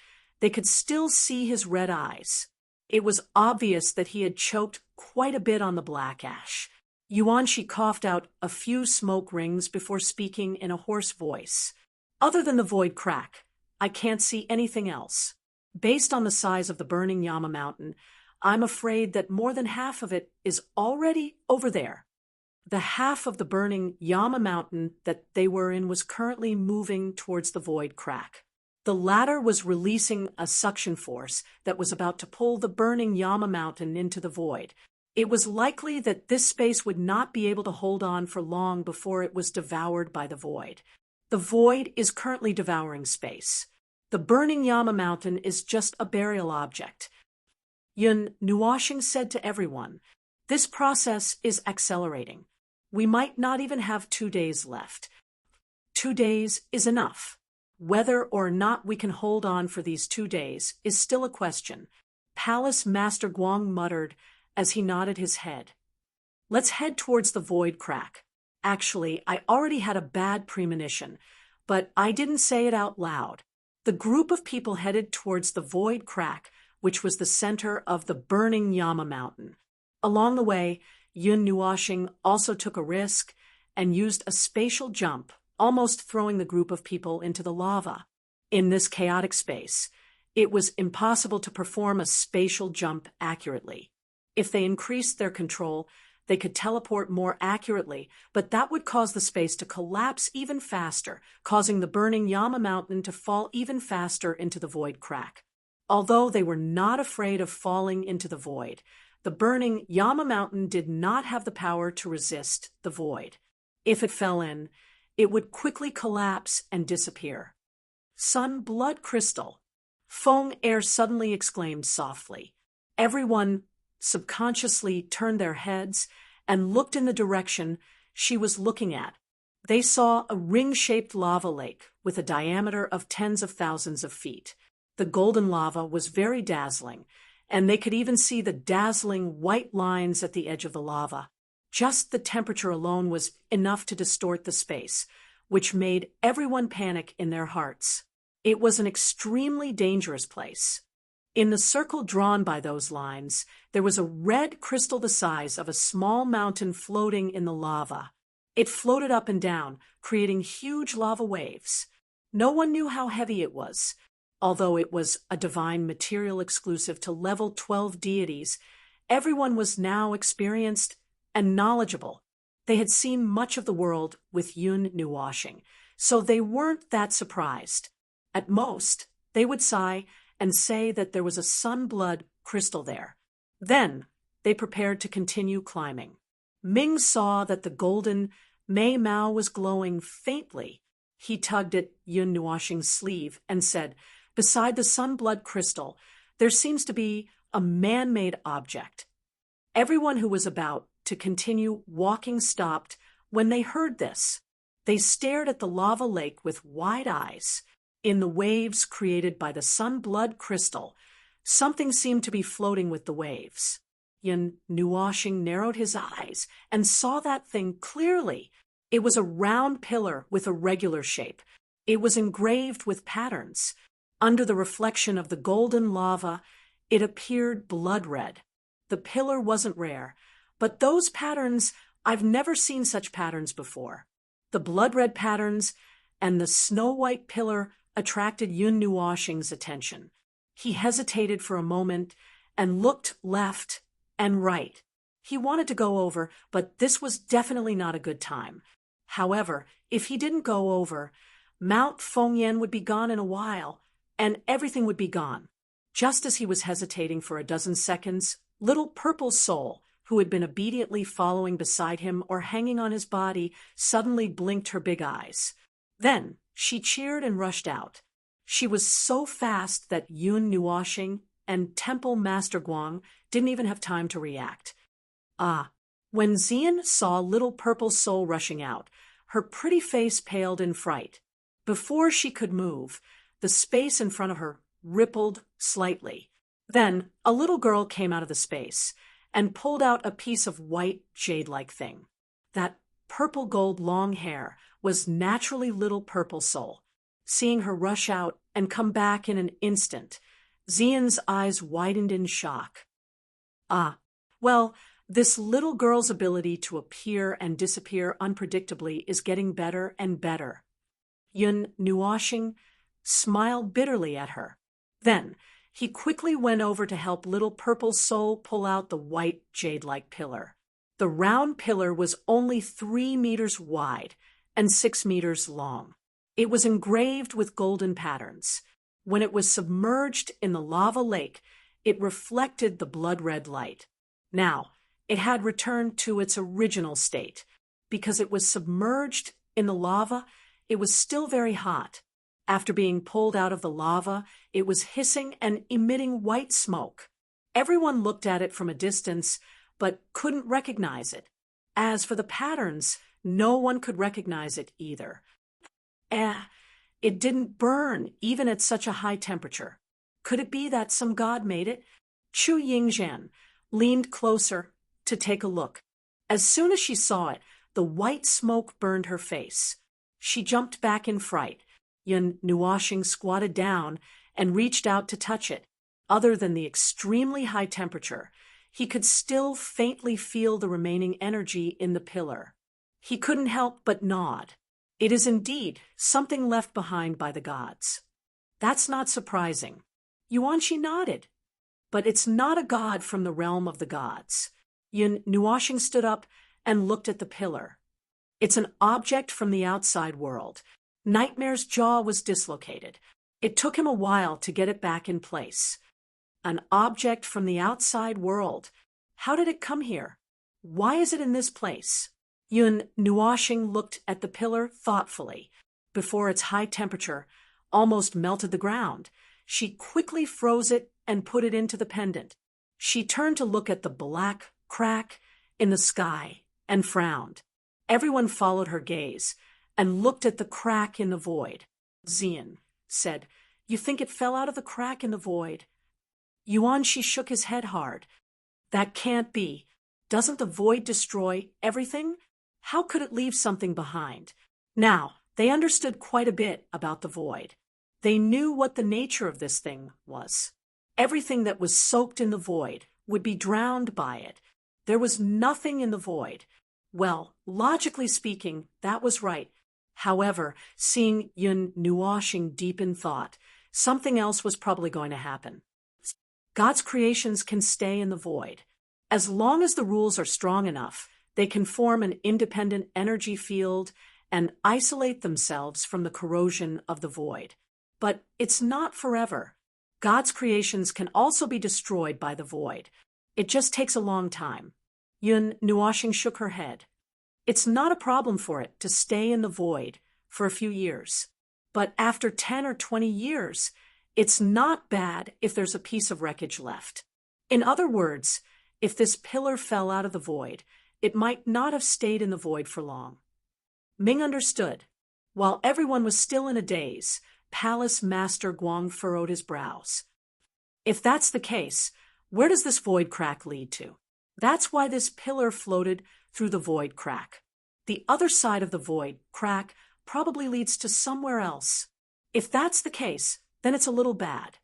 they could still see his red eyes. It was obvious that he had choked quite a bit on the black ash. Yuan Shi coughed out a few smoke rings before speaking in a hoarse voice. Other than the void crack, I can't see anything else. Based on the size of the burning Yama Mountain, I'm afraid that more than half of it is already over there. The half of the burning Yama Mountain that they were in was currently moving towards the void crack. The latter was releasing a suction force that was about to pull the burning Yama mountain into the void. It was likely that this space would not be able to hold on for long before it was devoured by the void. The void is currently devouring space. The burning Yama mountain is just a burial object. Yun Nuoshing said to everyone, "This process is accelerating. We might not even have 2 days left. 2 days is enough. Whether or not we can hold on for these 2 days is still a question," Palace Master Guang muttered as he nodded his head. "Let's head towards the void crack. Actually, I already had a bad premonition, but I didn't say it out loud." The group of people headed towards the void crack, which was the center of the burning Yama mountain. Along the way, Yun Nuoshing also took a risk and used a spatial jump, almost throwing the group of people into the lava. In this chaotic space, it was impossible to perform a spatial jump accurately. If they increased their control, they could teleport more accurately, but that would cause the space to collapse even faster, causing the burning Yama mountain to fall even faster into the void crack. Although they were not afraid of falling into the void, the burning Yama mountain did not have the power to resist the void. If it fell in, it would quickly collapse and disappear. "Sun blood crystal," Feng Er suddenly exclaimed softly. Everyone subconsciously turned their heads and looked in the direction she was looking at. They saw a ring-shaped lava lake with a diameter of tens of thousands of feet. The golden lava was very dazzling, and they could even see the dazzling white lines at the edge of the lava. Just the temperature alone was enough to distort the space, which made everyone panic in their hearts. It was an extremely dangerous place. In the circle drawn by those lines, there was a red crystal the size of a small mountain floating in the lava. It floated up and down, creating huge lava waves. No one knew how heavy it was. Although it was a divine material exclusive to level 12 deities, everyone was now experienced and knowledgeable. They had seen much of the world with Yun Nuoshing, so they weren't that surprised. At most, they would sigh and say that there was a sun blood crystal there. Then they prepared to continue climbing. Ming saw that the golden Mei Mao was glowing faintly. He tugged at Yun Nuoshing's sleeve and said, "Beside the sun blood crystal, there seems to be a man-made object." Everyone who was about to continue walking stopped when they heard this. They stared at the lava lake with wide eyes. In the waves created by the sun blood crystal, something seemed to be floating with the waves. Yun Nuoshing narrowed his eyes and saw that thing clearly. It was a round pillar with a regular shape. It was engraved with patterns. Under the reflection of the golden lava, it appeared blood red. The pillar wasn't rare, but those patterns, I've never seen such patterns before. The blood red patterns and the snow white pillar attracted Yun Nuoshing's attention. He hesitated for a moment and looked left and right. He wanted to go over, but this was definitely not a good time. However, if he didn't go over, Mount Fengyan would be gone in a while, and everything would be gone. Just as he was hesitating for a dozen seconds, little purple soul, who had been obediently following beside him or hanging on his body, suddenly blinked her big eyes. Then she cheered and rushed out. She was so fast that Yun Nuoshing and Temple Master Guang didn't even have time to react. When Xian saw little purple soul rushing out, her pretty face paled in fright. Before she could move, the space in front of her rippled slightly. Then a little girl came out of the space and pulled out a piece of white jade-like thing. That purple gold long hair was naturally little purple soul. Seeing her rush out and come back in an instant, Xian's eyes widened in shock. Well, this little girl's ability to appear and disappear unpredictably is getting better and better. Yun Nuoshing smiled bitterly at her. Then he quickly went over to help little purple soul pull out the white jade-like pillar. The round pillar was only 3 meters wide and 6 meters long. It was engraved with golden patterns. When it was submerged in the lava lake, it reflected the blood-red light. Now, it had returned to its original state. Because it was submerged in the lava, it was still very hot. After being pulled out of the lava, it was hissing and emitting white smoke. Everyone looked at it from a distance, but couldn't recognize it. As for the patterns, no one could recognize it either. It didn't burn, even at such a high temperature. Could it be that some god made it? Chu Yingzhan leaned closer to take a look. As soon as she saw it, the white smoke burned her face. She jumped back in fright. Yun Nuoxing squatted down and reached out to touch it. Other than the extremely high temperature, he could still faintly feel the remaining energy in the pillar. He couldn't help but nod. It is indeed something left behind by the gods. That's not surprising. Yuanxi nodded. But it's not a god from the realm of the gods. Yun Nuoxing stood up and looked at the pillar. It's an object from the outside world. Nightmare's jaw was dislocated. It took him a while to get it back in place. An object from the outside world. How did it come here? Why is it in this place? Yun Nuoxing looked at the pillar thoughtfully. Before its high temperature almost melted the ground, she quickly froze it and put it into the pendant. She turned to look at the black crack in the sky and frowned. Everyone followed her gaze and looked at the crack in the void. Xian said, "You think it fell out of the crack in the void?" Yuanxi shook his head hard. "That can't be. Doesn't the void destroy everything? How could it leave something behind?" Now, they understood quite a bit about the void. They knew what the nature of this thing was. Everything that was soaked in the void would be drowned by it. There was nothing in the void. Well, logically speaking, that was right. However, seeing Yun Nuoxing deep in thought, something else was probably going to happen. God's creations can stay in the void. As long as the rules are strong enough, they can form an independent energy field and isolate themselves from the corrosion of the void. But it's not forever. God's creations can also be destroyed by the void. It just takes a long time. Yun Nuoxing shook her head. It's not a problem for it to stay in the void for a few years. But after 10 or 20 years, it's not bad if there's a piece of wreckage left. In other words, if this pillar fell out of the void, it might not have stayed in the void for long. Ming understood. While everyone was still in a daze, Palace Master Guang furrowed his brows. If that's the case, where does this void crack lead to? That's why this pillar floated through the void crack. The other side of the void crack probably leads to somewhere else. If that's the case, then it's a little bad.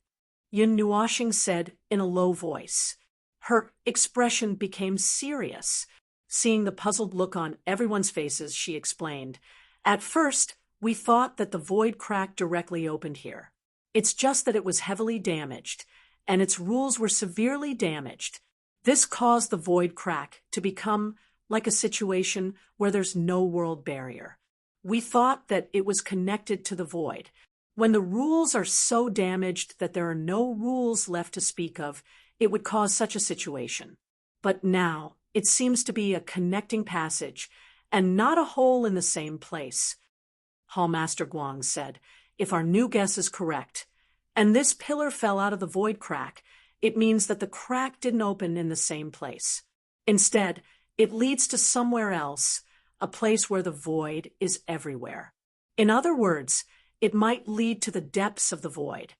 Yun Nuoxing said in a low voice. Her expression became serious. Seeing the puzzled look on everyone's faces, she explained, "At first, we thought that the void crack directly opened here. It's just that it was heavily damaged, and its rules were severely damaged. This caused the void crack to become like a situation where there's no world barrier. We thought that it was connected to the void. When the rules are so damaged that there are no rules left to speak of, it would cause such a situation. But now, it seems to be a connecting passage, and not a hole in the same place." Hallmaster Guang said, "If our new guess is correct, and this pillar fell out of the void crack, it means that the crack didn't open in the same place. Instead, it leads to somewhere else, a place where the void is everywhere. In other words, it might lead to the depths of the void."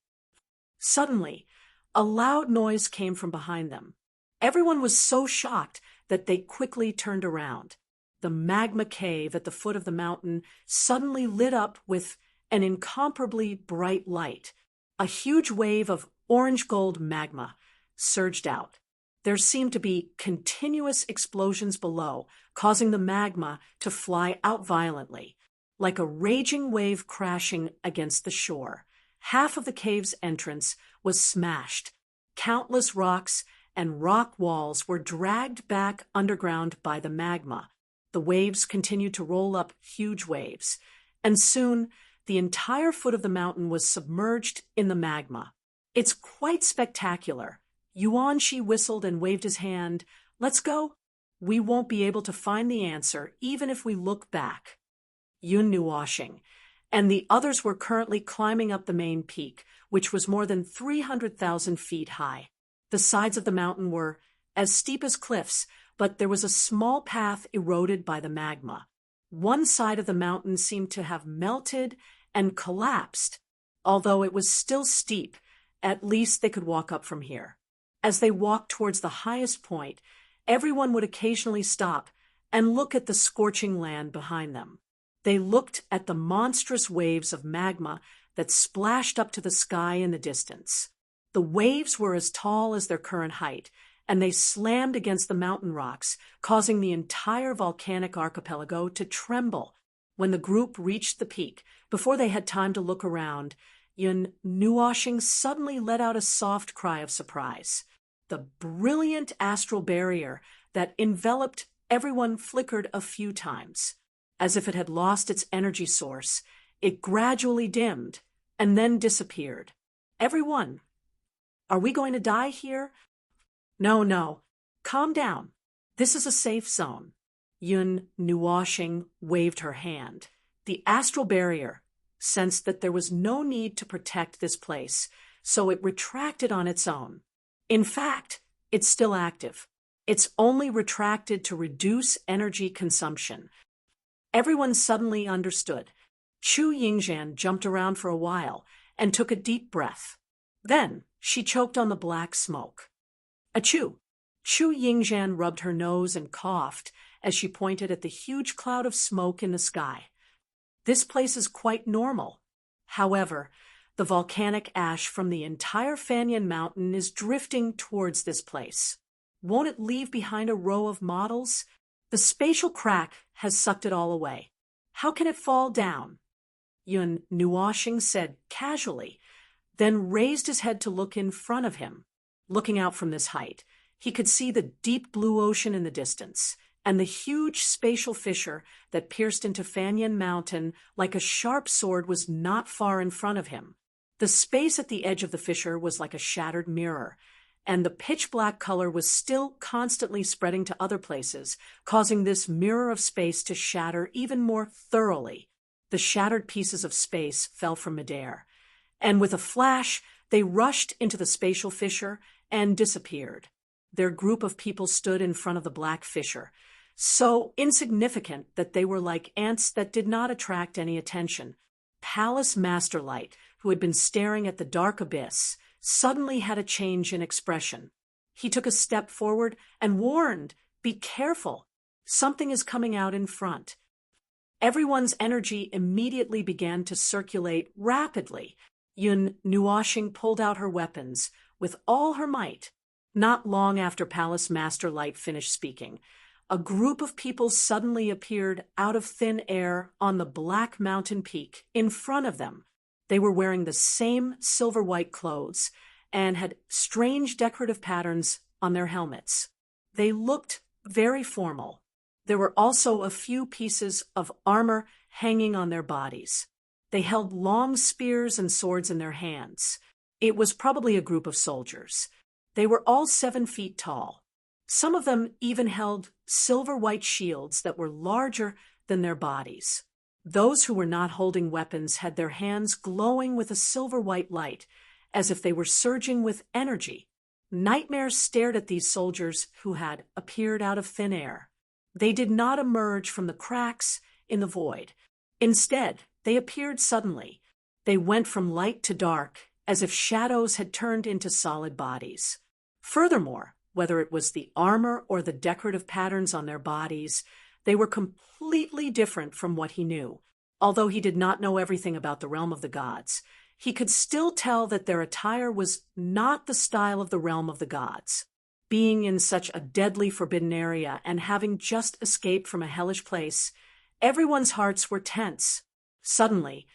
Suddenly, a loud noise came from behind them. Everyone was so shocked that they quickly turned around. The magma cave at the foot of the mountain suddenly lit up with an incomparably bright light. A huge wave of orange-gold magma surged out. There seemed to be continuous explosions below, causing the magma to fly out violently, like a raging wave crashing against the shore. Half of the cave's entrance was smashed. Countless rocks and rock walls were dragged back underground by the magma. The waves continued to roll up huge waves, and soon the entire foot of the mountain was submerged in the magma. It's quite spectacular. Yuanshi whistled and waved his hand. Let's go. We won't be able to find the answer, even if we look back. Yun knew washing, and the others were currently climbing up the main peak, which was more than 300,000 feet high. The sides of the mountain were as steep as cliffs, but there was a small path eroded by the magma. One side of the mountain seemed to have melted and collapsed. Although it was still steep, at least they could walk up from here. As they walked towards the highest point, everyone would occasionally stop and look at the scorching land behind them. They looked at the monstrous waves of magma that splashed up to the sky in the distance. The waves were as tall as their current height, and they slammed against the mountain rocks, causing the entire volcanic archipelago to tremble. When the group reached the peak, before they had time to look around, Yun Nuoshing suddenly let out a soft cry of surprise. The brilliant astral barrier that enveloped everyone flickered a few times. As if it had lost its energy source, it gradually dimmed and then disappeared. Everyone, are we going to die here? No. Calm down. This is a safe zone. Yun Nuoshing waved her hand. The astral barrier sensed that there was no need to protect this place, so it retracted on its own. In fact, it's still active. It's only retracted to reduce energy consumption. Everyone suddenly understood. Chu Yingzhan jumped around for a while and took a deep breath. Then she choked on the black smoke. Achoo! Chu Yingzhan rubbed her nose and coughed as she pointed at the huge cloud of smoke in the sky. This place is quite normal. However, the volcanic ash from the entire Fanyan Mountain is drifting towards this place. Won't it leave behind a row of models? The spatial crack has sucked it all away. How can it fall down? Yun Nuoshing said casually, then raised his head to look in front of him. Looking out from this height, he could see the deep blue ocean in the distance, and the huge spatial fissure that pierced into Fanyan Mountain like a sharp sword was not far in front of him. The space at the edge of the fissure was like a shattered mirror, and the pitch-black color was still constantly spreading to other places, causing this mirror of space to shatter even more thoroughly. The shattered pieces of space fell from midair, and with a flash, they rushed into the spatial fissure and disappeared. Their group of people stood in front of the black fissure, so insignificant that they were like ants that did not attract any attention. Palace Masterlight, who had been staring at the dark abyss, suddenly had a change in expression. He took a step forward and warned, "Be careful. Something is coming out in front." Everyone's energy immediately began to circulate rapidly. Yun Nuoshing pulled out her weapons with all her might. Not long after Palace Masterlight finished speaking, a group of people suddenly appeared out of thin air on the black mountain peak in front of them. They were wearing the same silver-white clothes and had strange decorative patterns on their helmets. They looked very formal. There were also a few pieces of armor hanging on their bodies. They held long spears and swords in their hands. It was probably a group of soldiers. They were all 7 feet tall. Some of them even held silver-white shields that were larger than their bodies. Those who were not holding weapons had their hands glowing with a silver-white light, as if they were surging with energy. Nightmares stared at these soldiers who had appeared out of thin air. They did not emerge from the cracks in the void. Instead, they appeared suddenly. They went from light to dark, as if shadows had turned into solid bodies. Furthermore, whether it was the armor or the decorative patterns on their bodies, they were completely different from what he knew. Although he did not know everything about the realm of the gods, he could still tell that their attire was not the style of the realm of the gods. Being in such a deadly forbidden area and having just escaped from a hellish place, everyone's hearts were tense. Suddenly,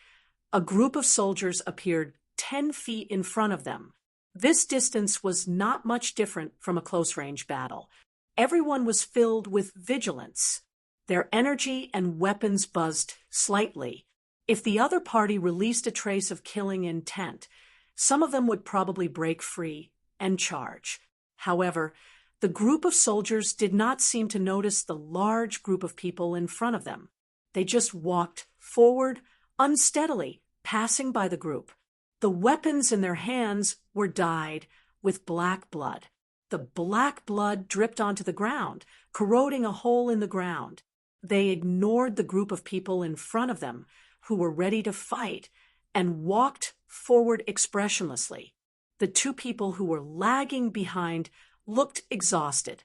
a group of soldiers appeared 10 feet in front of them. This distance was not much different from a close-range battle. Everyone was filled with vigilance. Their energy and weapons buzzed slightly. If the other party released a trace of killing intent, some of them would probably break free and charge. However, the group of soldiers did not seem to notice the large group of people in front of them. They just walked forward unsteadily, passing by the group. The weapons in their hands were dyed with black blood. The black blood dripped onto the ground, corroding a hole in the ground. They ignored the group of people in front of them who were ready to fight and walked forward expressionlessly. The two people who were lagging behind looked exhausted.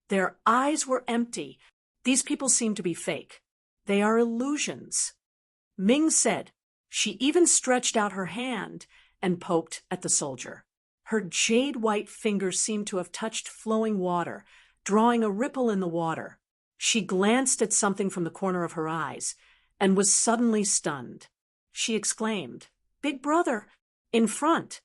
Their eyes were empty. These people seemed to be fake. They are illusions. Ming said. She even stretched out her hand and poked at the soldier. Her jade-white fingers seemed to have touched flowing water, drawing a ripple in the water. She glanced at something from the corner of her eyes and was suddenly stunned. She exclaimed, "Big brother, in front!"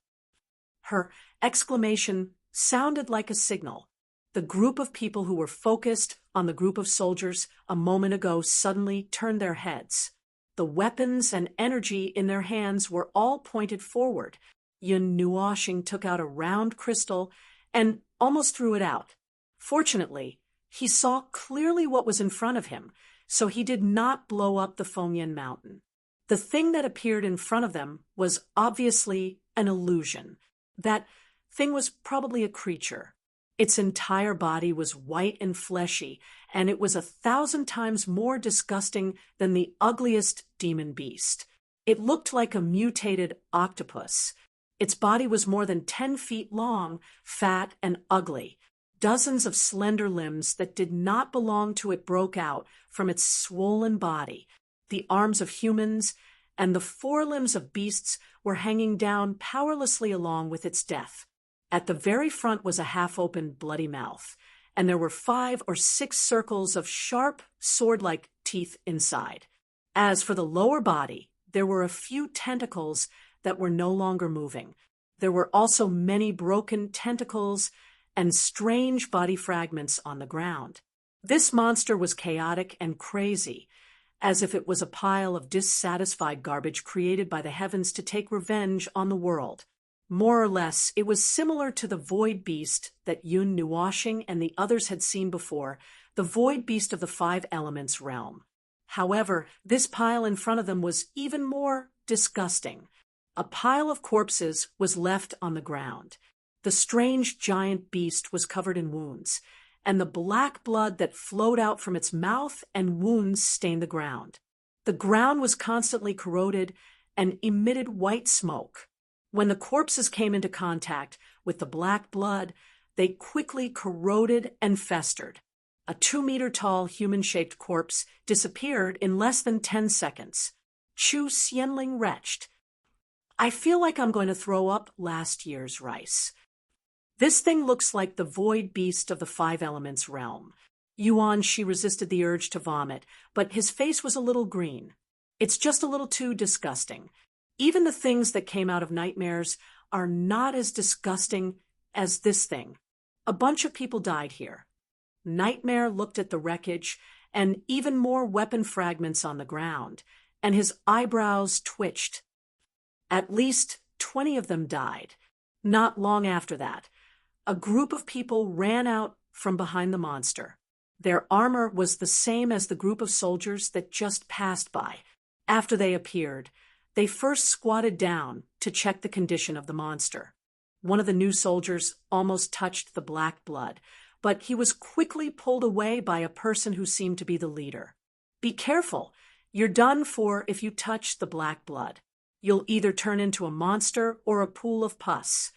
Her exclamation sounded like a signal. The group of people who were focused on the group of soldiers a moment ago suddenly turned their heads. The weapons and energy in their hands were all pointed forward. Yun Nuoxing took out a round crystal and almost threw it out. Fortunately, he saw clearly what was in front of him, so he did not blow up the Fengyan mountain. The thing that appeared in front of them was obviously an illusion. That thing was probably a creature. Its entire body was white and fleshy, and it was 1,000 times more disgusting than the ugliest demon beast. It looked like a mutated octopus. Its body was more than 10 feet long, fat and ugly. Dozens of slender limbs that did not belong to it broke out from its swollen body. The arms of humans and the forelimbs of beasts were hanging down powerlessly along with its death. At the very front was a half-open, bloody mouth, and there were 5 or 6 circles of sharp, sword-like teeth inside. As for the lower body, there were a few tentacles that were no longer moving. There were also many broken tentacles and strange body fragments on the ground. This monster was chaotic and crazy, as if it was a pile of dissatisfied garbage created by the heavens to take revenge on the world. More or less, it was similar to the void beast that Yun Nuoxing and the others had seen before, the void beast of the 5 elements realm. However, this pile in front of them was even more disgusting. A pile of corpses was left on the ground. The strange giant beast was covered in wounds, and the black blood that flowed out from its mouth and wounds stained the ground. The ground was constantly corroded and emitted white smoke. When the corpses came into contact with the black blood, they quickly corroded and festered. A 2-meter-tall human-shaped corpse disappeared in less than 10 seconds. Chu Xianling retched. "I feel like I'm going to throw up last year's rice. This thing looks like the void beast of the 5 elements realm." Yuan Shi resisted the urge to vomit, but his face was a little green. "It's just a little too disgusting. Even the things that came out of nightmares are not as disgusting as this thing. A bunch of people died here." Nightmare looked at the wreckage and even more weapon fragments on the ground, and his eyebrows twitched. At least 20 of them died. Not long after that, a group of people ran out from behind the monster. Their armor was the same as the group of soldiers that just passed by. After they appeared, they first squatted down to check the condition of the monster. One of the new soldiers almost touched the black blood, but he was quickly pulled away by a person who seemed to be the leader. "Be careful. You're done for if you touch the black blood. You'll either turn into a monster or a pool of pus."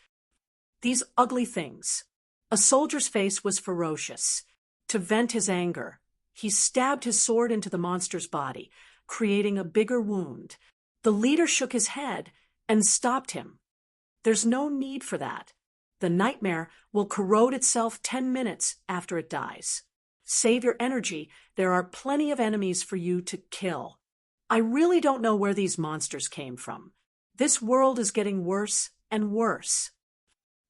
These ugly things. A soldier's face was ferocious. To vent his anger, he stabbed his sword into the monster's body, creating a bigger wound. The leader shook his head and stopped him. "There's no need for that. The nightmare will corrode itself 10 minutes after it dies. Save your energy. There are plenty of enemies for you to kill. I really don't know where these monsters came from. This world is getting worse and worse."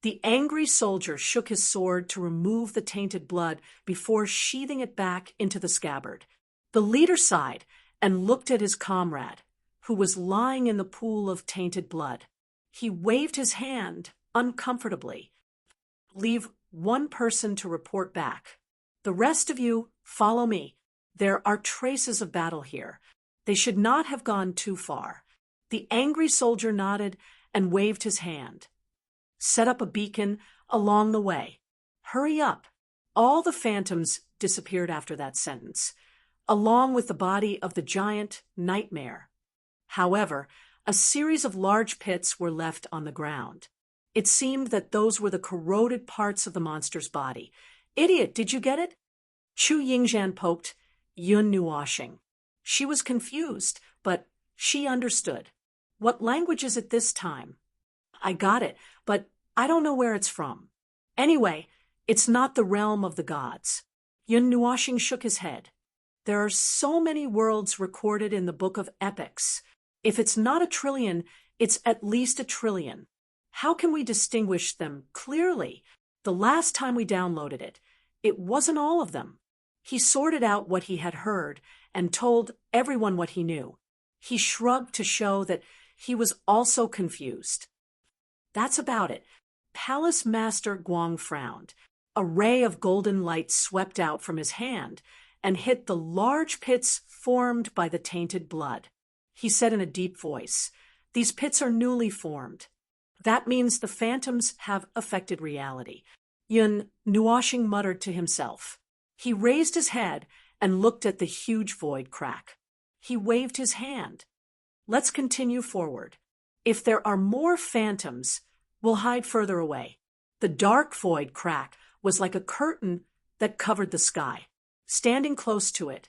The angry soldier shook his sword to remove the tainted blood before sheathing it back into the scabbard. The leader sighed and looked at his comrade, who was lying in the pool of tainted blood. He waved his hand uncomfortably. Leave one person to report back. The rest of you, follow me. There are traces of battle here. They should not have gone too far. The angry soldier nodded and waved his hand. Set up a beacon along the way. Hurry up. All the phantoms disappeared after that sentence, along with the body of the giant Nightmare. However, a series of large pits were left on the ground. It seemed that those were the corroded parts of the monster's body. Idiot, did you get it? Chu Yingzhan poked Yun Nuoshing. She was confused, but she understood. What language is it this time? I got it, but I don't know where it's from. Anyway, it's not the realm of the gods. Yun Nuoshing shook his head. There are so many worlds recorded in the Book of Epics. If it's not a trillion, it's at least a trillion. How can we distinguish them clearly? The last time we downloaded it, it wasn't all of them. He sorted out what he had heard and told everyone what he knew. He shrugged to show that he was also confused. That's about it. Palace Master Guang frowned. A ray of golden light swept out from his hand and hit the large pits formed by the tainted blood. He said in a deep voice, "These pits are newly formed. That means the phantoms have affected reality." Yun Nuoshing muttered to himself. He raised his head and looked at the huge void crack. He waved his hand. Let's continue forward. If there are more phantoms, we'll hide further away. The dark void crack was like a curtain that covered the sky. Standing close to it,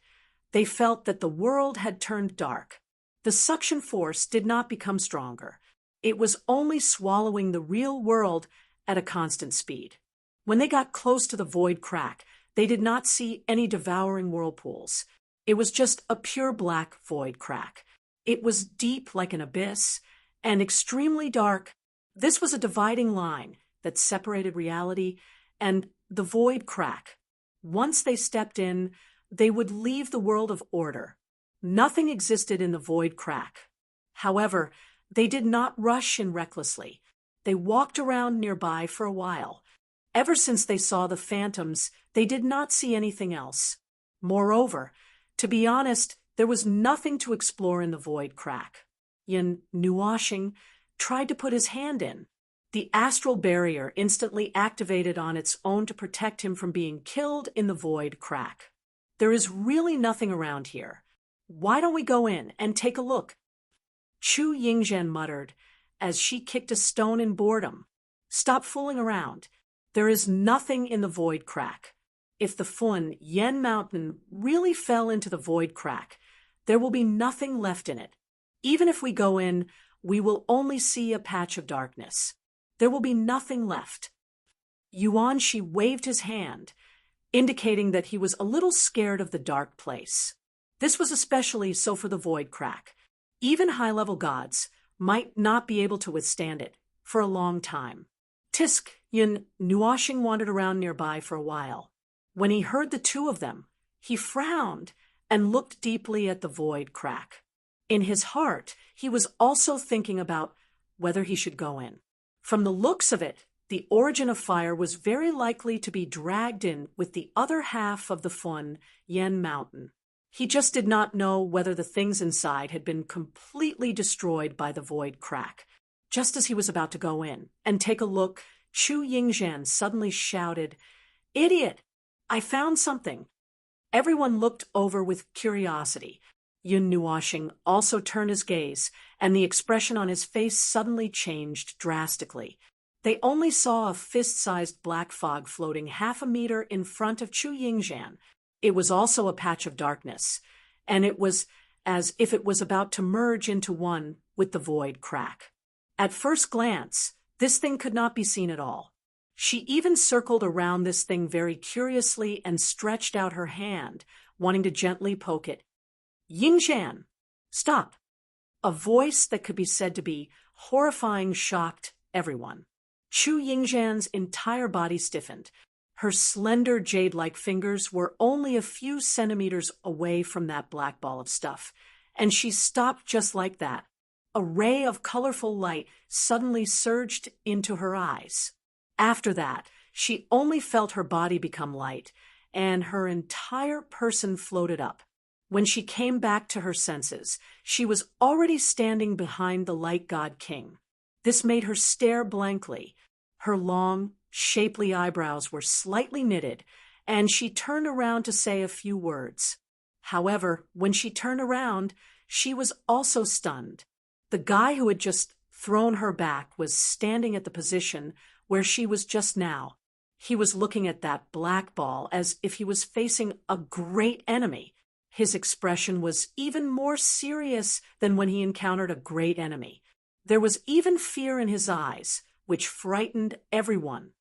they felt that the world had turned dark. The suction force did not become stronger. It was only swallowing the real world at a constant speed. When they got close to the void crack, they did not see any devouring whirlpools. It was just a pure black void crack. It was deep like an abyss and extremely dark. This was a dividing line that separated reality and the void crack. Once they stepped in, they would leave the world of order. Nothing existed in the void crack. However, they did not rush in recklessly. They walked around nearby for a while. Ever since they saw the phantoms, they did not see anything else. Moreover, to be honest, there was nothing to explore in the void crack. Yun Nuoshing tried to put his hand in. The astral barrier instantly activated on its own to protect him from being killed in the void crack. There is really nothing around here. Why don't we go in and take a look? Chu Yingzhen muttered as she kicked a stone in boredom. Stop fooling around. There is nothing in the void crack. If the Fun Yen Mountain really fell into the void crack, there will be nothing left in it. Even if we go in, we will only see a patch of darkness. There will be nothing left. Yuan Shi waved his hand, indicating that he was a little scared of the dark place. This was especially so for the void crack. Even high-level gods might not be able to withstand it for a long time. Tisk Yun Nuoshing wandered around nearby for a while. When he heard the two of them, he frowned and looked deeply at the void crack. In his heart, he was also thinking about whether he should go in. From the looks of it, the origin of fire was very likely to be dragged in with the other half of the Fun Yen Mountain. He just did not know whether the things inside had been completely destroyed by the void crack. Just as he was about to go in and take a look, Chu Yingzhan suddenly shouted, "Idiot! I found something." Everyone looked over with curiosity. Yun Nuoshing also turned his gaze, and the expression on his face suddenly changed drastically. They only saw a fist-sized black fog floating half a meter in front of Chu Yingzhan. It was also a patch of darkness, and it was as if it was about to merge into one with the void crack. At first glance, this thing could not be seen at all. She even circled around this thing very curiously and stretched out her hand, wanting to gently poke it. "Yingzhan, stop!" A voice that could be said to be horrifying shocked everyone. Chu Yingzhan's entire body stiffened. Her slender jade-like fingers were only a few centimeters away from that black ball of stuff, and she stopped just like that. A ray of colorful light suddenly surged into her eyes. After that, she only felt her body become light, and her entire person floated up. When she came back to her senses, she was already standing behind the light god king. This made her stare blankly. Her long, shapely eyebrows were slightly knitted, and she turned around to say a few words. However, when she turned around, she was also stunned. The guy who had just thrown her back was standing at the position where she was just now. He was looking at that black ball as if he was facing a great enemy. His expression was even more serious than when he encountered a great enemy. There was even fear in his eyes, which frightened everyone.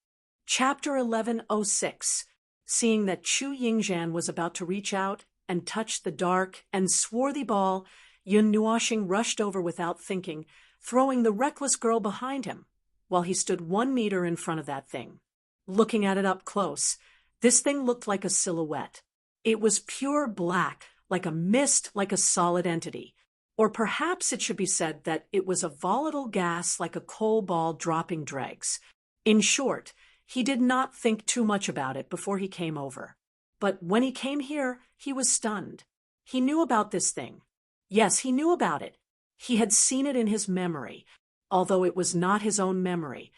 Chapter 1106. Seeing that Chu Yingzhan was about to reach out and touch the dark and swarthy ball, Yun Nuoxing rushed over without thinking, throwing the reckless girl behind him, while he stood 1 meter in front of that thing. Looking at it up close, this thing looked like a silhouette. It was pure black, like a mist, like a solid entity. Or perhaps it should be said that it was a volatile gas like a coal ball dropping dregs. In short, he did not think too much about it before he came over. But when he came here, he was stunned. He knew about this thing. Yes, he knew about it. He had seen it in his memory, although it was not his own memory.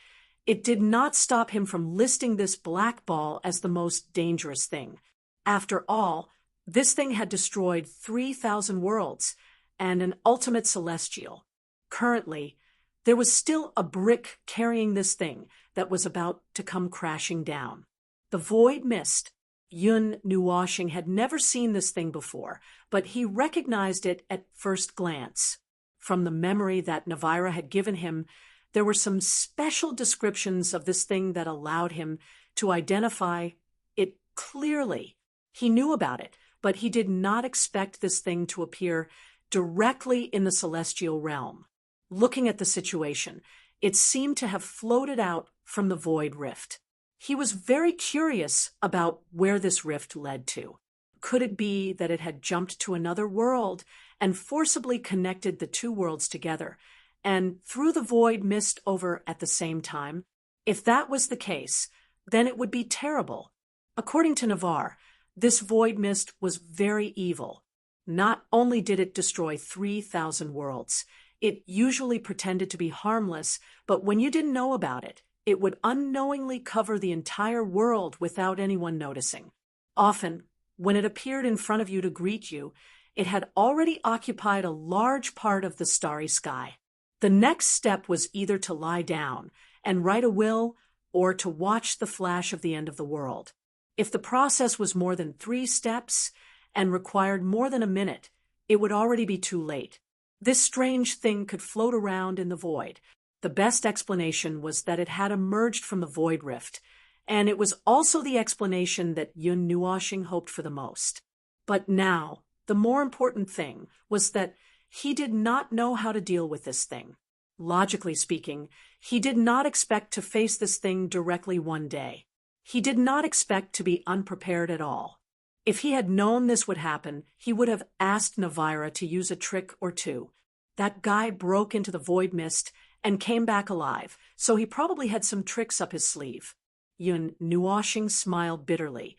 It did not stop him from listing this black ball as the most dangerous thing. After all, this thing had destroyed 3,000 worlds and an ultimate celestial. Currently, there was still a brick carrying this thing that was about to come crashing down. The void mist. Yun Nuoxing had never seen this thing before, but he recognized it at first glance. From the memory that Navira had given him, there were some special descriptions of this thing that allowed him to identify it clearly. He knew about it, but he did not expect this thing to appear directly in the celestial realm. Looking at the situation, it seemed to have floated out from the void rift. He was very curious about where this rift led to. Could it be that it had jumped to another world and forcibly connected the two worlds together, and threw the void mist over at the same time? If that was the case, then it would be terrible. According to Navarre, this void mist was very evil. Not only did it destroy 3,000 worlds, it usually pretended to be harmless, but when you didn't know about it, it would unknowingly cover the entire world without anyone noticing. Often, when it appeared in front of you to greet you, it had already occupied a large part of the starry sky. The next step was either to lie down and write a will or to watch the flash of the end of the world. If the process was more than 3 steps and required more than a minute, it would already be too late. This strange thing could float around in the void. The best explanation was that it had emerged from the void rift, and it was also the explanation that Yun Nuoxing hoped for the most. But now, the more important thing was that he did not know how to deal with this thing. Logically speaking, he did not expect to face this thing directly one day. He did not expect to be unprepared at all. If he had known this would happen, he would have asked Navira to use a trick or two. That guy broke into the void mist and came back alive, so he probably had some tricks up his sleeve. Yun Nuoxing smiled bitterly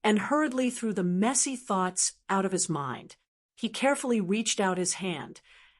and hurriedly threw the messy thoughts out of his mind. He carefully reached out his hand,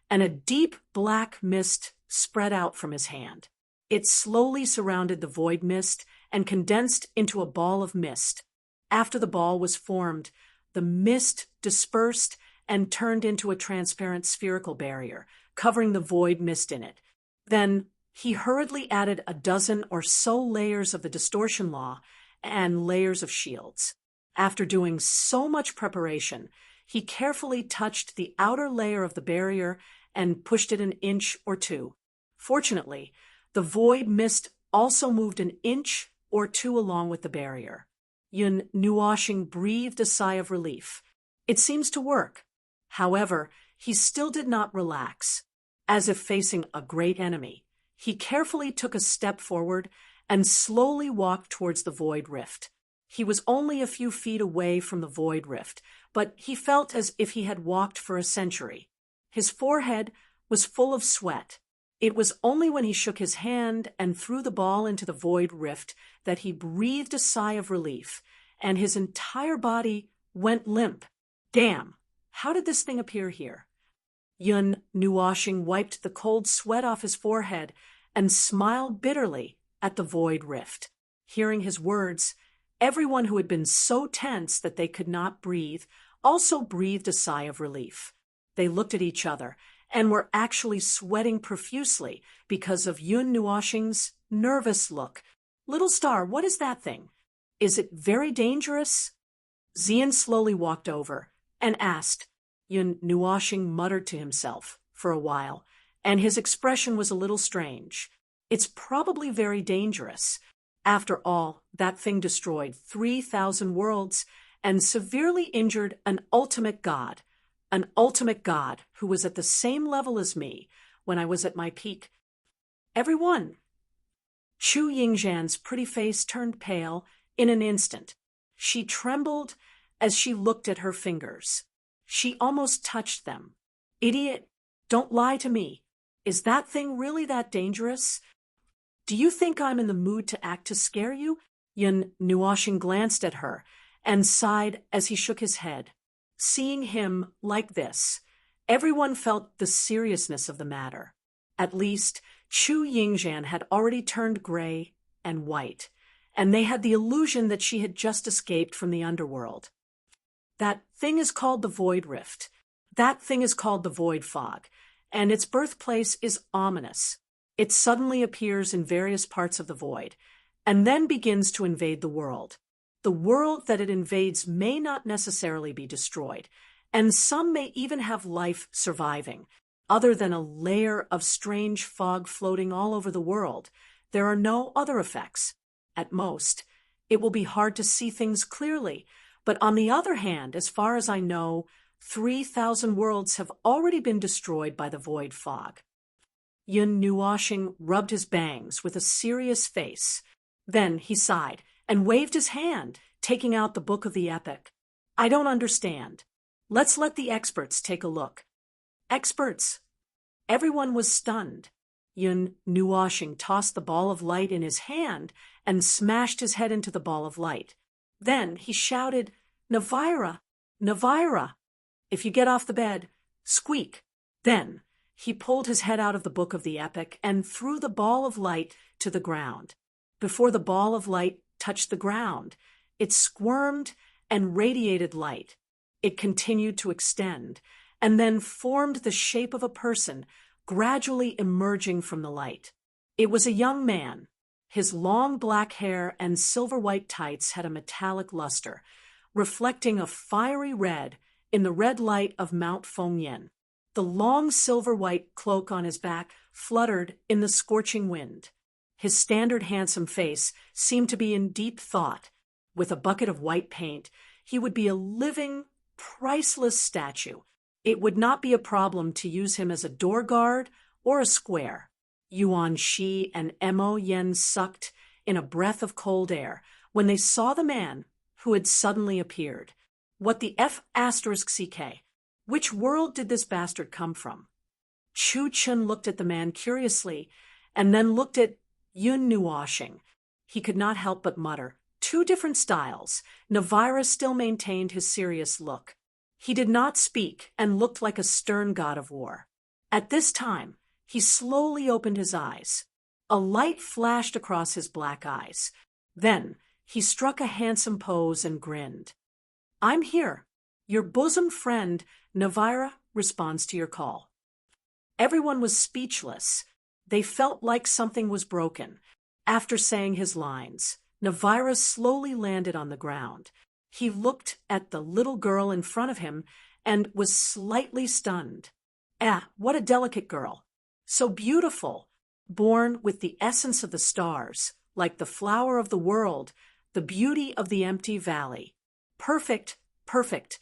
and a deep black mist spread out from his hand. It slowly surrounded the void mist and condensed into a ball of mist. After the ball was formed, the mist dispersed and turned into a transparent spherical barrier, covering the void mist in it. Then he hurriedly added a dozen or so layers of the distortion law and layers of shields. After doing so much preparation, he carefully touched the outer layer of the barrier and pushed it 1 inch or 2. Fortunately, the void mist also moved 1 inch or 2 along with the barrier. Yun Nuoxing breathed a sigh of relief. It seems to work. However, he still did not relax. As if facing a great enemy, he carefully took a step forward and slowly walked towards the void rift. He was only a few feet away from the void rift, but he felt as if he had walked for a century. His forehead was full of sweat. It was only when he shook his hand and threw the ball into the void rift that he breathed a sigh of relief, and his entire body went limp. Damn, how did this thing appear here? Yun Nuoshing wiped the cold sweat off his forehead and smiled bitterly at the void rift. Hearing his words, everyone who had been so tense that they could not breathe also breathed a sigh of relief. They looked at each other and were actually sweating profusely because of Yun Nuoshing's nervous look. Little star, what is that thing? Is it very dangerous? Xian slowly walked over and asked. Yun Nuoshing muttered to himself for a while, and his expression was a little strange. It's probably very dangerous. After all, that thing destroyed 3,000 worlds and severely injured an ultimate god who was at the same level as me when I was at my peak. Everyone. Chu Yingzhan's pretty face turned pale in an instant. She trembled as she looked at her fingers. She almost touched them. Idiot, don't lie to me. Is that thing really that dangerous? Do you think I'm in the mood to act to scare you? Yun Nuoshing glanced at her and sighed as he shook his head. Seeing him like this, everyone felt the seriousness of the matter. At least, Chu Yingzhan had already turned gray and white, and they had the illusion that she had just escaped from the underworld. That thing is called the Void Rift. That thing is called the Void Fog, and its birthplace is ominous. It suddenly appears in various parts of the void, and then begins to invade the world. The world that it invades may not necessarily be destroyed, and some may even have life surviving. Other than a layer of strange fog floating all over the world, there are no other effects. At most, it will be hard to see things clearly, but on the other hand, as far as I know, 3,000 worlds have already been destroyed by the void fog. Yun Nuoshing rubbed his bangs with a serious face. Then he sighed and waved his hand, taking out the book of the epic. I don't understand. Let's let the experts take a look. Experts! Everyone was stunned. Yun Nuoshing tossed the ball of light in his hand and smashed his head into the ball of light. Then he shouted, Navira! Navira! If you get off the bed, squeak. Then he pulled his head out of the book of the epic and threw the ball of light to the ground. Before the ball of light touched the ground, it squirmed and radiated light. It continued to extend, and then formed the shape of a person, gradually emerging from the light. It was a young man. His long black hair and silver-white tights had a metallic luster, reflecting a fiery red in the red light of Mount Fengyan. The long silver-white cloak on his back fluttered in the scorching wind. His standard handsome face seemed to be in deep thought. With a bucket of white paint, he would be a living, priceless statue. It would not be a problem to use him as a door guard or a square. Yuan Shi and Mo Yen sucked in a breath of cold air when they saw the man who had suddenly appeared. What the F***CK? Which world did this bastard come from? Chu Chun looked at the man curiously and then looked at Yun Nuoshing. He could not help but mutter. Two different styles. Navira still maintained his serious look. He did not speak and looked like a stern god of war. At this time, he slowly opened his eyes. A light flashed across his black eyes. Then he struck a handsome pose and grinned. I'm here. Your bosom friend, Navira, responds to your call. Everyone was speechless. They felt like something was broken. After saying his lines, Navira slowly landed on the ground. He looked at the little girl in front of him and was slightly stunned. What a delicate girl. So beautiful, born with the essence of the stars, like the flower of the world, the beauty of the empty valley. Perfect, perfect.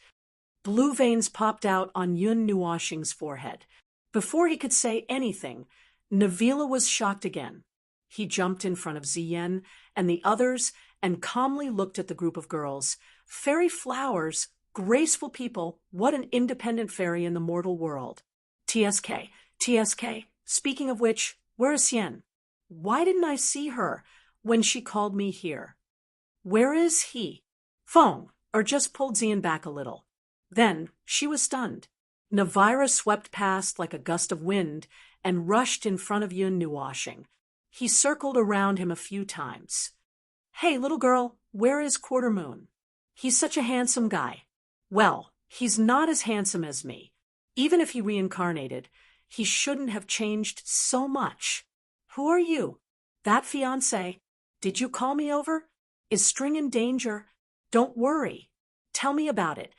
Blue veins popped out on Yun Nuoshing's forehead. Before he could say anything, Navila was shocked again. He jumped in front of Ziyen and the others and calmly looked at the group of girls. Fairy flowers, graceful people, what an independent fairy in the mortal world. TSK, TSK. Speaking of which, where is Yen? Why didn't I see her when she called me here? Where is he? Phone, or just pulled Xian back a little. Then she was stunned. Navira swept past like a gust of wind and rushed in front of Yun Nuwashing. He circled around him a few times. Hey, little girl, where is Quarter Moon? He's such a handsome guy. Well, he's not as handsome as me. Even if he reincarnated, he shouldn't have changed so much. Who are you? That fiancé? Did you call me over? Is String in danger? Don't worry. Tell me about it.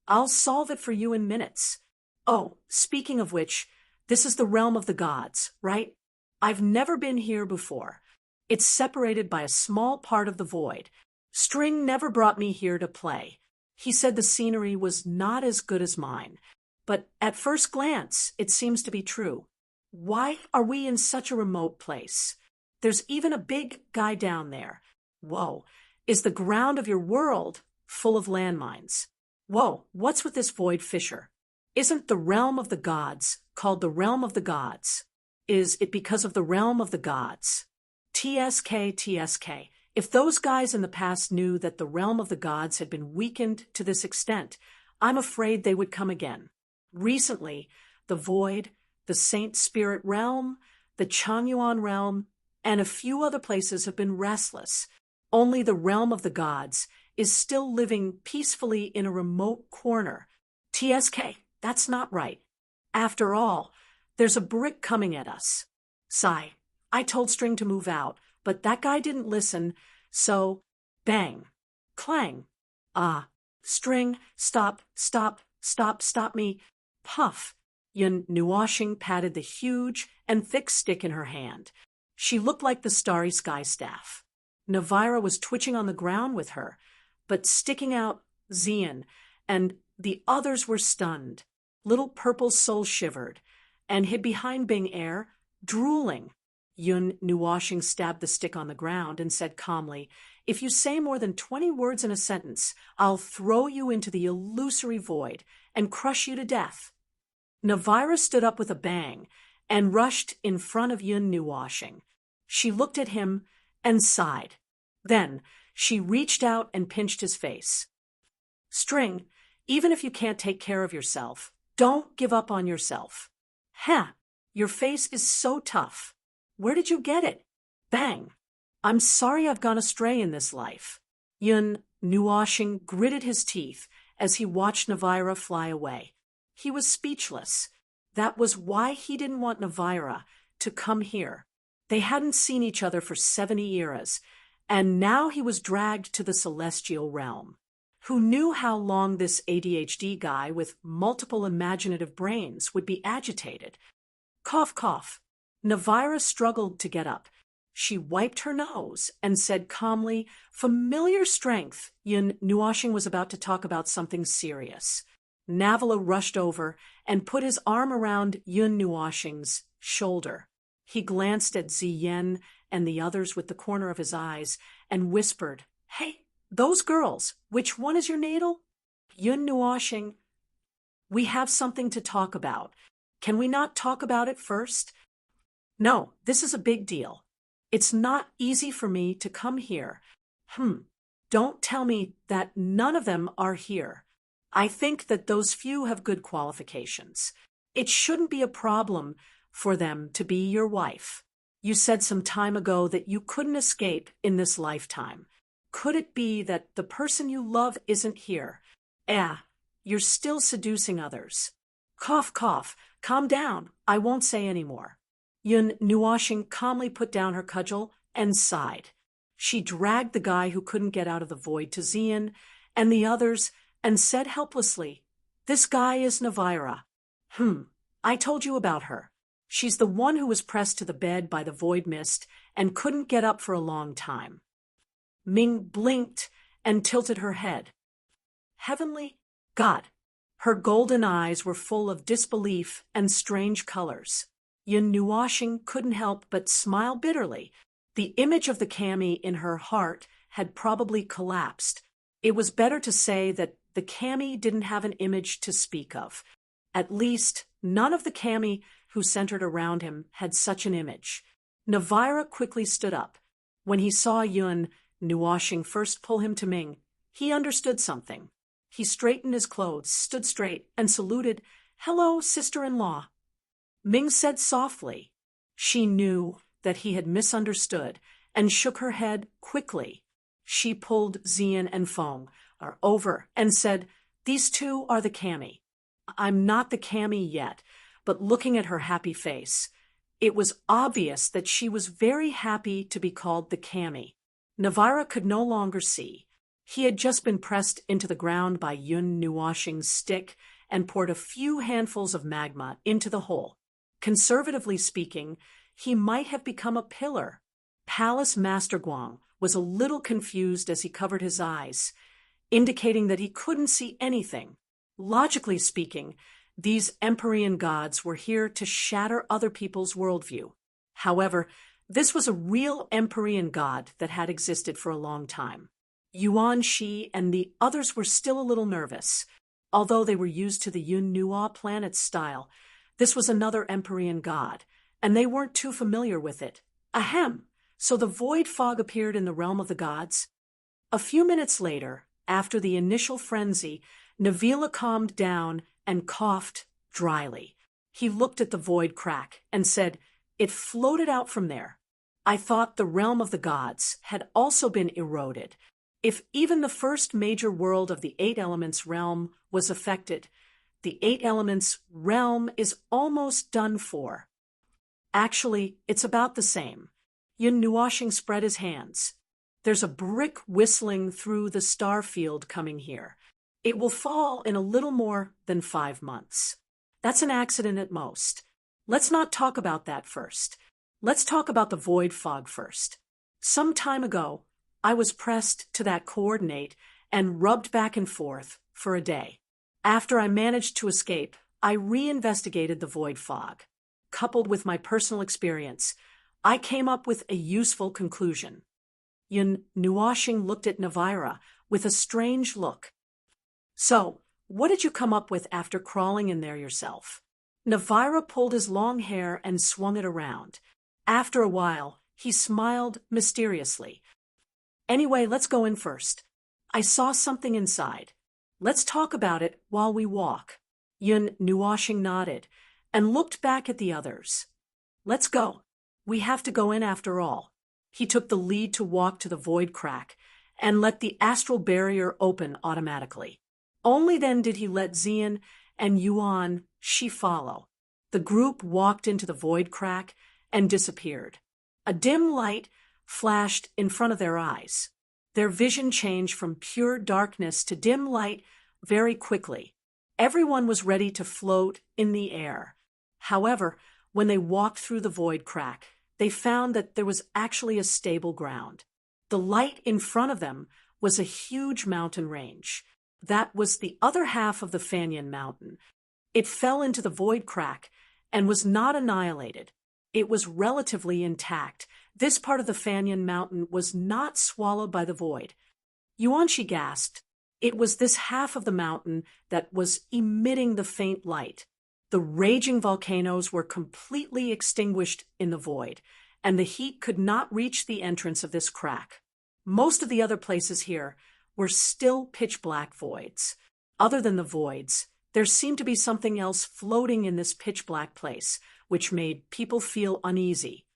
I'll solve it for you in minutes. Oh, speaking of which, this is the realm of the gods, right? I've never been here before. It's separated by a small part of the void. String never brought me here to play. He said the scenery was not as good as mine. But at first glance, it seems to be true. Why are we in such a remote place? There's even a big guy down there. Whoa, is the ground of your world full of landmines? Whoa, what's with this void fissure? Isn't the realm of the gods called the realm of the gods? Is it because of the realm of the gods? TSK, TSK. If those guys in the past knew that the realm of the gods had been weakened to this extent, I'm afraid they would come again. Recently, the void, the Saint Spirit realm, the Changyuan realm, and a few other places have been restless. Only the realm of the gods is still living peacefully in a remote corner. TSK, that's not right. After all, there's a brick coming at us. Sigh. I told String to move out, but that guy didn't listen, so bang. Clang. Ah. String, stop, stop, stop, stop me. Puff. Yun Nuwashing patted the huge and thick stick in her hand. She looked like the starry sky staff. Navira was twitching on the ground with her, but sticking out Xian, and the others were stunned. Little Purple Soul shivered and hid behind Bing Air, drooling. Yun Nuwashing stabbed the stick on the ground and said calmly, "If you say more than 20 words in a sentence, I'll throw you into the illusory void and crush you to death." Navira stood up with a bang and rushed in front of Yun Nuwashing. She looked at him and sighed. Then she reached out and pinched his face. "String, even if you can't take care of yourself, don't give up on yourself. Heh, your face is so tough. Where did you get it?" Bang. "I'm sorry I've gone astray in this life." Yun Nuwashing gritted his teeth as he watched Navira fly away. He was speechless. That was why he didn't want Navira to come here. They hadn't seen each other for 70 eras, and now he was dragged to the celestial realm. Who knew how long this ADHD guy with multiple imaginative brains would be agitated? Cough, cough. Navira struggled to get up. She wiped her nose and said calmly, "Familiar strength." Yun Nuwashing was about to talk about something serious. Navila rushed over and put his arm around Yun Nuwashing's shoulder. He glanced at Ziyen and the others with the corner of his eyes and whispered, "Hey, those girls, which one is your natal?" Yun Nuwashing, "We have something to talk about. Can we not talk about it first?" "No, this is a big deal. It's not easy for me to come here." Don't tell me that none of them are here. I think that those few have good qualifications. It shouldn't be a problem for them to be your wife. You said some time ago that you couldn't escape in this lifetime. Could it be that the person you love isn't here? You're still seducing others. Cough, cough. Calm down. I won't say any more. Yun Nuwashing calmly put down her cudgel and sighed. She dragged the guy who couldn't get out of the void to Xian and the others and said helplessly, "This guy is Navira." I told you about her. She's the one who was pressed to the bed by the void mist and couldn't get up for a long time. Ming blinked and tilted her head. Heavenly God. Her golden eyes were full of disbelief and strange colors. Yun Nuwashing couldn't help but smile bitterly. The image of the kami in her heart had probably collapsed. It was better to say that the kami didn't have an image to speak of. At least, None of the kami who centered around him had such an image. Navira quickly stood up. When he saw Yun Nuashing first pull him to Ming, he understood something. He straightened his clothes, stood straight, and saluted, "Hello, sister-in-law." Ming said softly. She knew that he had misunderstood and shook her head quickly. She pulled Xian and Feng over and said, "These two are the kami." "I'm not the kami yet," but looking at her happy face, it was obvious that she was very happy to be called the kami. Navira could no longer see. He had just been pressed into the ground by Yun Nuashing's stick and poured a few handfuls of magma into the hole. Conservatively speaking, he might have become a pillar. Palace Master Guang was a little confused as he covered his eyes, indicating that he couldn't see anything. Logically speaking, these Empyrean gods were here to shatter other people's worldview. However, this was a real Empyrean god that had existed for a long time. Yuan Shi and the others were still a little nervous. Although they were used to the Yun Nua planet's style, this was another Empyrean god, and they weren't too familiar with it. Ahem! So the void fog appeared in the realm of the gods? A few minutes later, after the initial frenzy, Navila calmed down and coughed dryly. He looked at the void crack and said, "It floated out from there. I thought the realm of the gods had also been eroded. If even the first major world of the Eight Elements realm was affected, the Eight Elements realm is almost done for." Actually, it's about the same. Yun Nuashing spread his hands. "There's a brick whistling through the star field coming here. It will fall in a little more than 5 months. That's an accident at most. Let's not talk about that first. Let's talk about the void fog first. Some time ago, I was pressed to that coordinate and rubbed back and forth for a day. After I managed to escape, I reinvestigated the void fog. Coupled with my personal experience, I came up with a useful conclusion." Yun Nuashing looked at Navira with a strange look. "So, what did you come up with after crawling in there yourself?" Navira pulled his long hair and swung it around. After a while, he smiled mysteriously. "Anyway, let's go in first. I saw something inside. Let's talk about it while we walk." Yun Nuashing nodded and looked back at the others. "Let's go. We have to go in after all." He took the lead to walk to the void crack and let the astral barrier open automatically. Only then did he let Xian and Yuan Shi follow. The group walked into the void crack and disappeared. A dim light flashed in front of their eyes. Their vision changed from pure darkness to dim light very quickly. Everyone was ready to float in the air. However, when they walked through the void crack, they found that there was actually a stable ground. The light in front of them was a huge mountain range. That was the other half of the Fanyan Mountain. It fell into the void crack and was not annihilated. It was relatively intact. This part of the Fanyan Mountain was not swallowed by the void. Yuanshi gasped. It was this half of the mountain that was emitting the faint light. The raging volcanoes were completely extinguished in the void, and the heat could not reach the entrance of this crack. Most of the other places here were still pitch-black voids. Other than the voids, there seemed to be something else floating in this pitch-black place, which made people feel uneasy.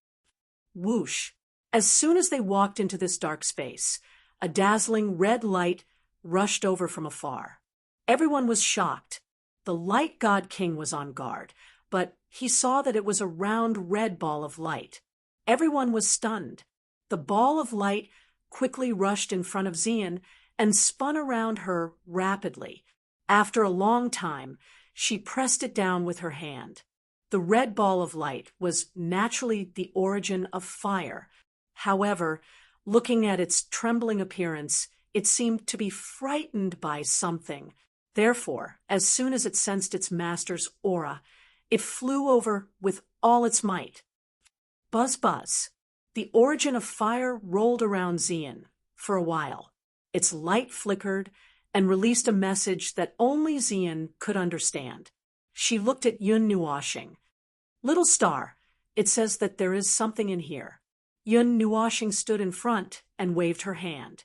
Whoosh! As soon as they walked into this dark space, a dazzling red light rushed over from afar. Everyone was shocked. The light god king was on guard, but he saw that it was a round red ball of light. Everyone was stunned. The ball of light quickly rushed in front of Xian and spun around her rapidly. After a long time, she pressed it down with her hand. The red ball of light was naturally the origin of fire. However, looking at its trembling appearance, it seemed to be frightened by something. Therefore, as soon as it sensed its master's aura, it flew over with all its might. Buzz, buzz. The origin of fire rolled around Xian for a while. Its light flickered and released a message that only Xian could understand. She looked at Yun Nuashing. Little star, it says that there is something in here. Yun Nuashing stood in front and waved her hand.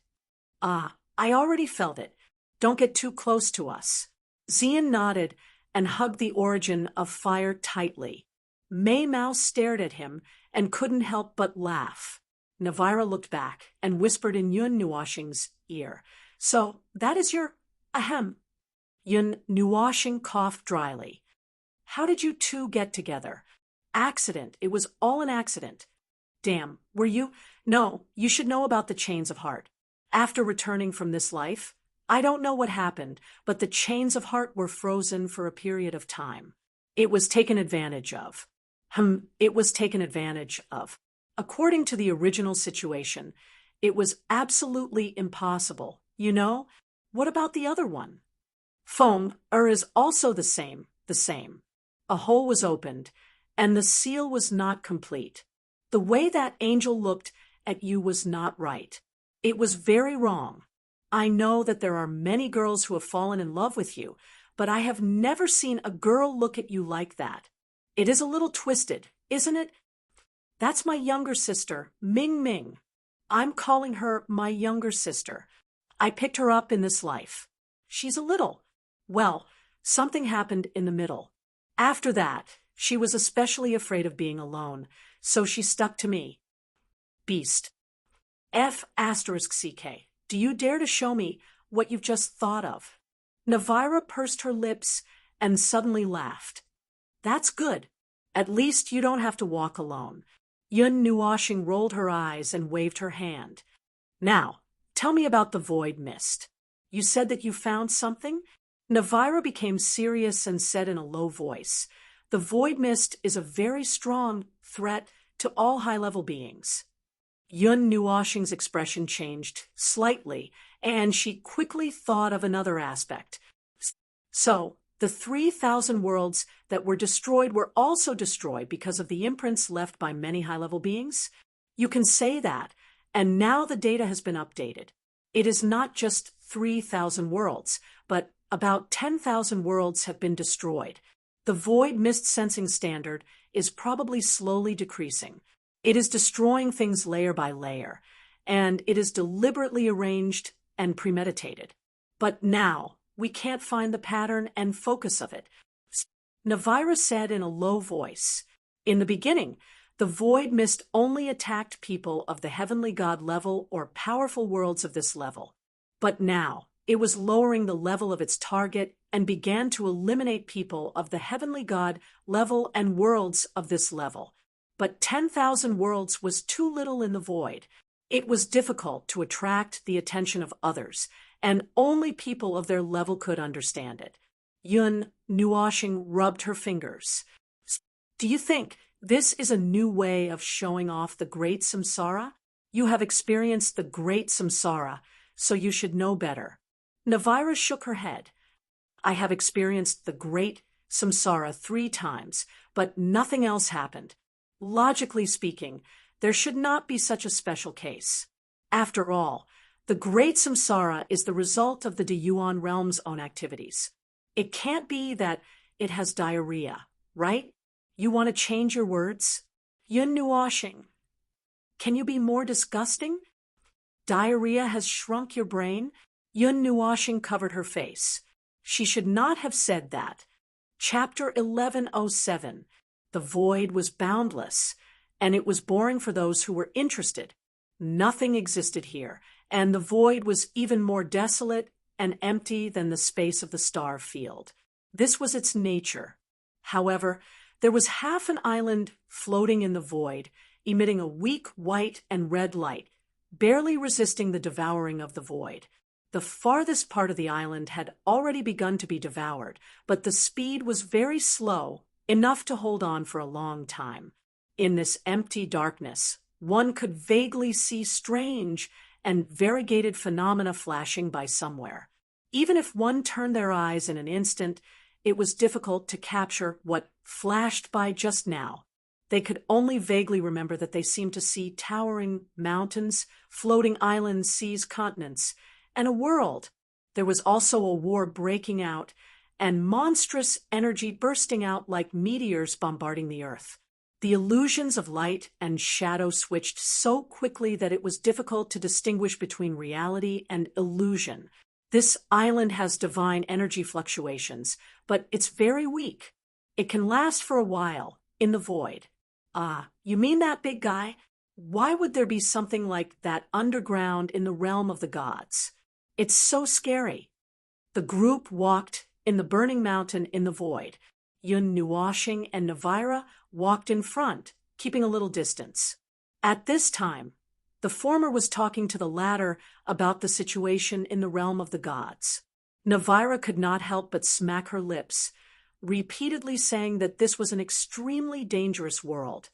Ah, I already felt it. Don't get too close to us. Xian nodded and hugged the origin of fire tightly. Mei Mao stared at him and couldn't help but laugh. Navira looked back and whispered in Yun Nuashing's ear. So, that is your ahem. Yun Nuashing coughed dryly. How did you two get together? Accident. It was all an accident. Damn, were you? No, you should know about the chains of heart. After returning from this life, I don't know what happened, but the chains of heart were frozen for a period of time. It was taken advantage of. It was taken advantage of. According to the original situation, it was absolutely impossible. You know? What about the other one? Foam, is also the same. A hole was opened, and the seal was not complete. The way that angel looked at you was not right. It was very wrong. I know that there are many girls who have fallen in love with you, but I have never seen a girl look at you like that. It is a little twisted, isn't it? That's my younger sister, Ming Ming. I'm calling her my younger sister. I picked her up in this life. She's a little. Well, something happened in the middle. After that, she was especially afraid of being alone, so she stuck to me. Beast. F*CK. Do you dare to show me what you've just thought of? Navira pursed her lips and suddenly laughed. That's good. At least you don't have to walk alone. Yun Nuashing rolled her eyes and waved her hand. Now, tell me about the void mist. You said that you found something? Navira became serious and said in a low voice, the void mist is a very strong threat to all high-level beings. Yun Nuashing's expression changed slightly, and she quickly thought of another aspect. So, the 3,000 worlds that were destroyed were also destroyed because of the imprints left by many high-level beings? You can say that, and now the data has been updated. It is not just 3,000 worlds, but about 10,000 worlds have been destroyed. The void mist sensing standard is probably slowly decreasing. It is destroying things layer by layer, and it is deliberately arranged and premeditated. But now, we can't find the pattern and focus of it. Navira said in a low voice, in the beginning, the void mist only attacked people of the heavenly god level or powerful worlds of this level. But now, it was lowering the level of its target and began to eliminate people of the heavenly god level and worlds of this level. But 10,000 worlds was too little in the void. It was difficult to attract the attention of others, and only people of their level could understand it. Yun Nuashing rubbed her fingers. Do you think this is a new way of showing off the great samsara? You have experienced the great samsara, so you should know better. Navira shook her head. I have experienced the great samsara 3 times, but nothing else happened. Logically speaking, there should not be such a special case. After all, the great samsara is the result of the Deyuan realm's own activities. It can't be that it has diarrhea, right? You want to change your words? Yun Nuashing. Can you be more disgusting? Diarrhea has shrunk your brain? Yun Nuashing covered her face. She should not have said that. Chapter 1107. The void was boundless, and it was boring for those who were interested. Nothing existed here, and the void was even more desolate and empty than the space of the star field. This was its nature. However, there was half an island floating in the void, emitting a weak white and red light, barely resisting the devouring of the void. The farthest part of the island had already begun to be devoured, but the speed was very slow, enough to hold on for a long time. In this empty darkness, one could vaguely see strange and variegated phenomena flashing by somewhere. Even if one turned their eyes in an instant, it was difficult to capture what flashed by just now. They could only vaguely remember that they seemed to see towering mountains, floating islands, seas, continents, and a world. There was also a war breaking out, and monstrous energy bursting out like meteors bombarding the earth. The illusions of light and shadow switched so quickly that it was difficult to distinguish between reality and illusion. This island has divine energy fluctuations, but it's very weak. It can last for a while, in the void. Ah, you mean that big guy? Why would there be something like that underground in the realm of the gods? It's so scary. The group walked in the burning mountain in the void. Yun Nuashing and Navira walked in front, keeping a little distance. At this time, the former was talking to the latter about the situation in the realm of the gods. Navira could not help but smack her lips, repeatedly saying that this was an extremely dangerous world,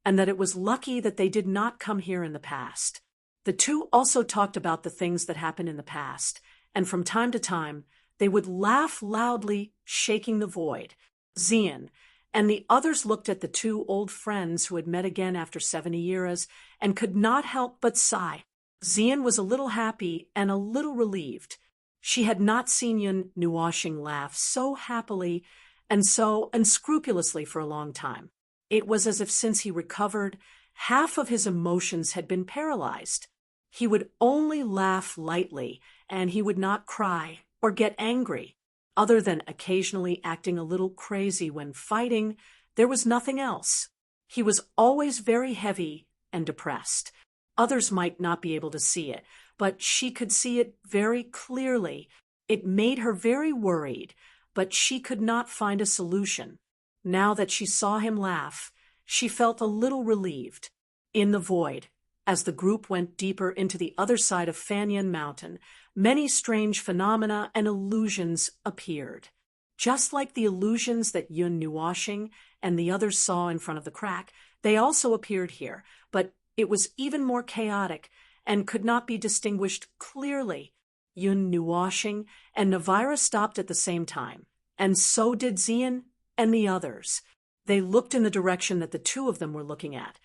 and that it was lucky that they did not come here in the past. The two also talked about the things that happened in the past, and from time to time, they would laugh loudly, shaking the void. Xian and the others looked at the two old friends who had met again after 70 years and could not help but sigh. Xian was a little happy and a little relieved. She had not seen Yun Nuashing laugh so happily and so unscrupulously for a long time. It was as if since he recovered, half of his emotions had been paralyzed. He would only laugh lightly, and he would not cry or get angry. Other than occasionally acting a little crazy when fighting, there was nothing else. He was always very heavy and depressed. Others might not be able to see it, but she could see it very clearly. It made her very worried, but she could not find a solution. Now that she saw him laugh, she felt a little relieved. In the void, as the group went deeper into the other side of Fanyan Mountain, many strange phenomena and illusions appeared. Just like the illusions that Yun Nuashing and the others saw in front of the crack, they also appeared here, but it was even more chaotic and could not be distinguished clearly. Yun Nuashing and Navira stopped at the same time, and so did Xian and the others. They looked in the direction that the two of them were looking at,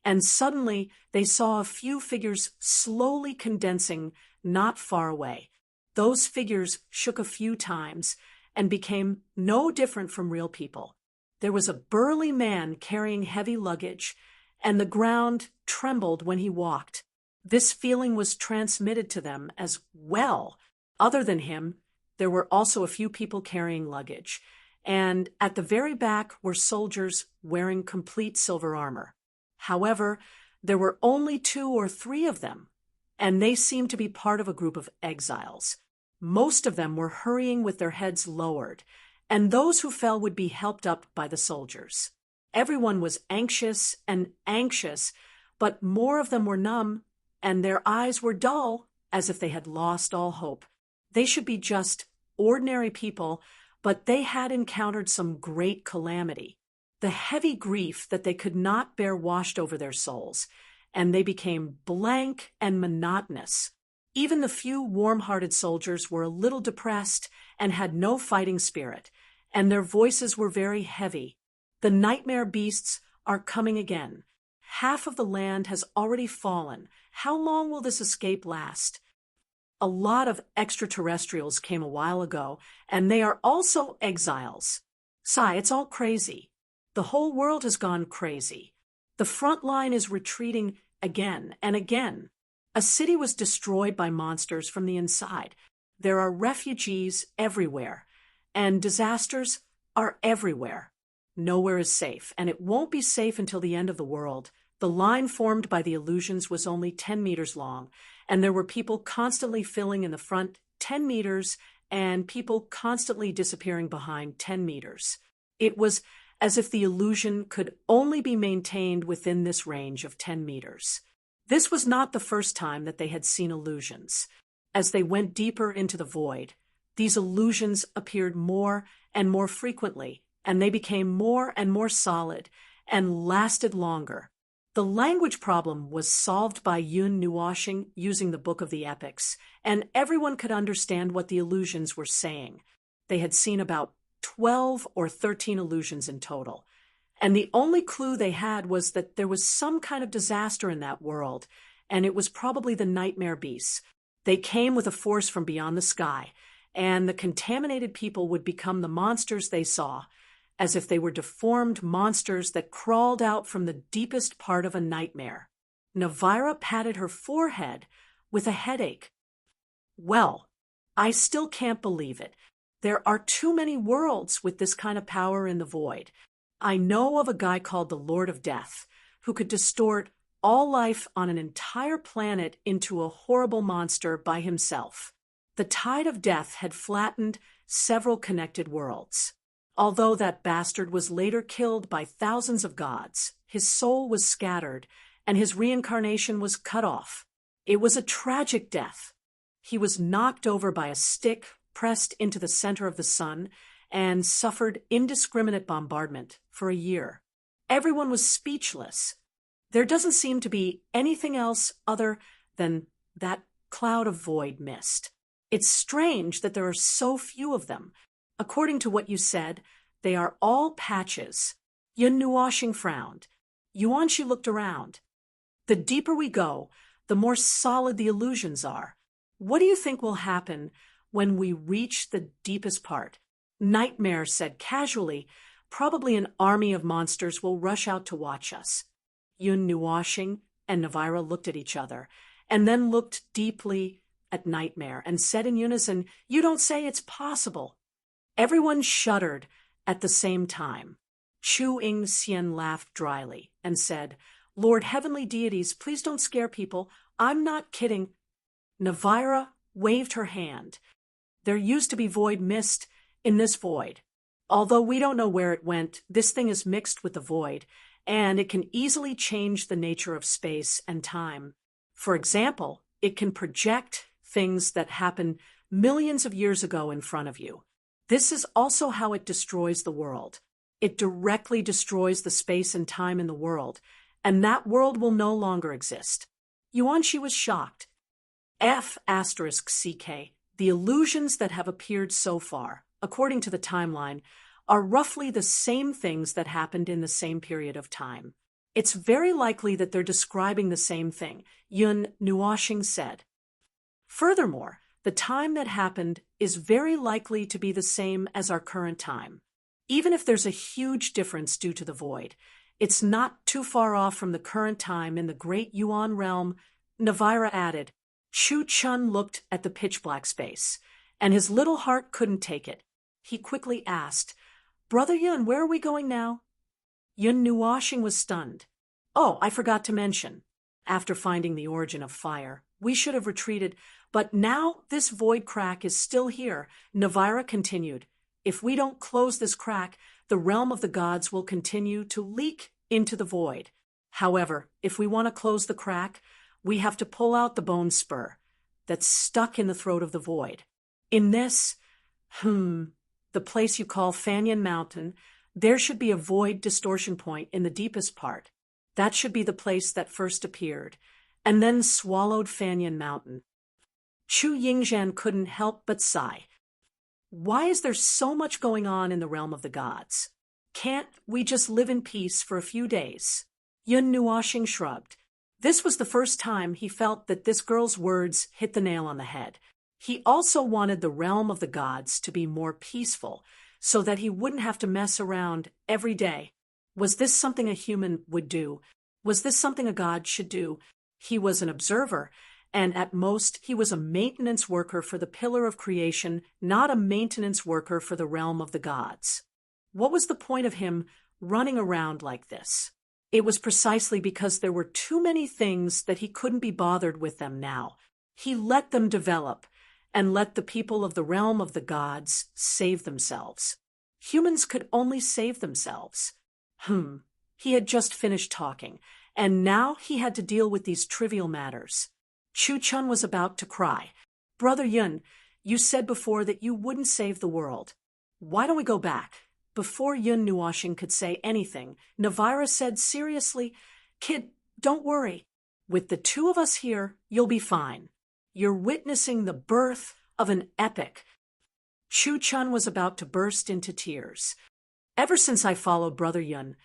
and suddenly they saw a few figures slowly condensing not far away. Those figures shook a few times and became no different from real people. There was a burly man carrying heavy luggage, and the ground trembled when he walked. This feeling was transmitted to them as well. Other than him, there were also a few people carrying luggage, and at the very back were soldiers wearing complete silver armor. However, there were only 2 or 3 of them, and they seemed to be part of a group of exiles. Most of them were hurrying with their heads lowered, and those who fell would be helped up by the soldiers. Everyone was anxious, but more of them were numb, and their eyes were dull, as if they had lost all hope. They should be just ordinary people, but they had encountered some great calamity. The heavy grief that they could not bear washed over their souls, and they became blank and monotonous. Even the few warm-hearted soldiers were a little depressed and had no fighting spirit, and their voices were very heavy. The nightmare beasts are coming again. Half of the land has already fallen. How long will this escape last? A lot of extraterrestrials came a while ago, and they are also exiles. Sigh, it's all crazy. The whole world has gone crazy. The front line is retreating again and again. A city was destroyed by monsters from the inside. There are refugees everywhere, and disasters are everywhere. Nowhere is safe, and it won't be safe until the end of the world. The line formed by the illusions was only 10 meters long, and there were people constantly filling in the front 10 meters and people constantly disappearing behind 10 meters. It was as if the illusion could only be maintained within this range of 10 meters. This was not the first time that they had seen illusions. As they went deeper into the void, these illusions appeared more and more frequently, and they became more and more solid and lasted longer. The language problem was solved by Yun Nuashing using the Book of the Epics, and everyone could understand what the illusions were saying. They had seen about 12 or 13 illusions in total, and the only clue they had was that there was some kind of disaster in that world, and it was probably the nightmare beasts. They came with a force from beyond the sky, and the contaminated people would become the monsters they saw, as if they were deformed monsters that crawled out from the deepest part of a nightmare. Navira patted her forehead with a headache. Well, I still can't believe it. There are too many worlds with this kind of power in the void. I know of a guy called the Lord of Death, who could distort all life on an entire planet into a horrible monster by himself. The tide of death had flattened several connected worlds. Although that bastard was later killed by thousands of gods, his soul was scattered, and his reincarnation was cut off. It was a tragic death. He was knocked over by a stick pressed into the center of the sun and suffered indiscriminate bombardment for a year. Everyone was speechless. There doesn't seem to be anything else other than that cloud of void mist. It's strange that there are so few of them. According to what you said, they are all patches. Yun Nuoxing frowned. Yuanxi looked around. The deeper we go, the more solid the illusions are. What do you think will happen when we reach the deepest part? Nightmare said casually, probably an army of monsters will rush out to watch us. Yun Nuoxing and Navira looked at each other, and then looked deeply at Nightmare and said in unison, "You don't say it's possible." Everyone shuddered at the same time. Chu Ing Xian laughed dryly and said, "Lord Heavenly Deities, please don't scare people. I'm not kidding." Navira waved her hand. "There used to be void mist in this void. Although we don't know where it went, this thing is mixed with the void, and it can easily change the nature of space and time. For example, it can project things that happened millions of years ago in front of you. This is also how it destroys the world. It directly destroys the space and time in the world, and that world will no longer exist." Yuanxi was shocked. F***CK, the illusions that have appeared so far, according to the timeline, are roughly the same things that happened in the same period of time. It's very likely that they're describing the same thing, Yun Nuoxing said. Furthermore, the time that happened is very likely to be the same as our current time. Even if there's a huge difference due to the void, it's not too far off from the current time in the Great Yuan realm, Navira added. Chu Chun looked at the pitch-black space, and his little heart couldn't take it. He quickly asked, "Brother Yun, where are we going now?" Yun Nuoxing was stunned. "Oh, I forgot to mention. After finding the origin of fire, we should have retreated, but now this void crack is still here," Navira continued. "If we don't close this crack, the realm of the gods will continue to leak into the void. However, if we want to close the crack, we have to pull out the bone spur that's stuck in the throat of the void. In this, the place you call Fanyan Mountain, there should be a void distortion point in the deepest part. That should be the place that first appeared, and then swallowed Fanyan Mountain." Chu Yingzhan couldn't help but sigh. Why is there so much going on in the realm of the gods? Can't we just live in peace for a few days? Yun Nuoxing shrugged. This was the first time he felt that this girl's words hit the nail on the head. He also wanted the realm of the gods to be more peaceful, so that he wouldn't have to mess around every day. Was this something a human would do? Was this something a god should do? He was an observer, and at most he was a maintenance worker for the pillar of creation, not a maintenance worker for the realm of the gods. What was the point of him running around like this? It was precisely because there were too many things that he couldn't be bothered with them now. He let them develop, and let the people of the realm of the gods save themselves. Humans could only save themselves. He had just finished talking, and now he had to deal with these trivial matters. Chu Chun was about to cry. "Brother Yun, you said before that you wouldn't save the world. Why don't we go back?" Before Yun Nuoxing could say anything, Navira said seriously, "Kid, don't worry. With the two of us here, you'll be fine. You're witnessing the birth of an epic." Chu Chun was about to burst into tears. "Ever since I followed Brother Yun,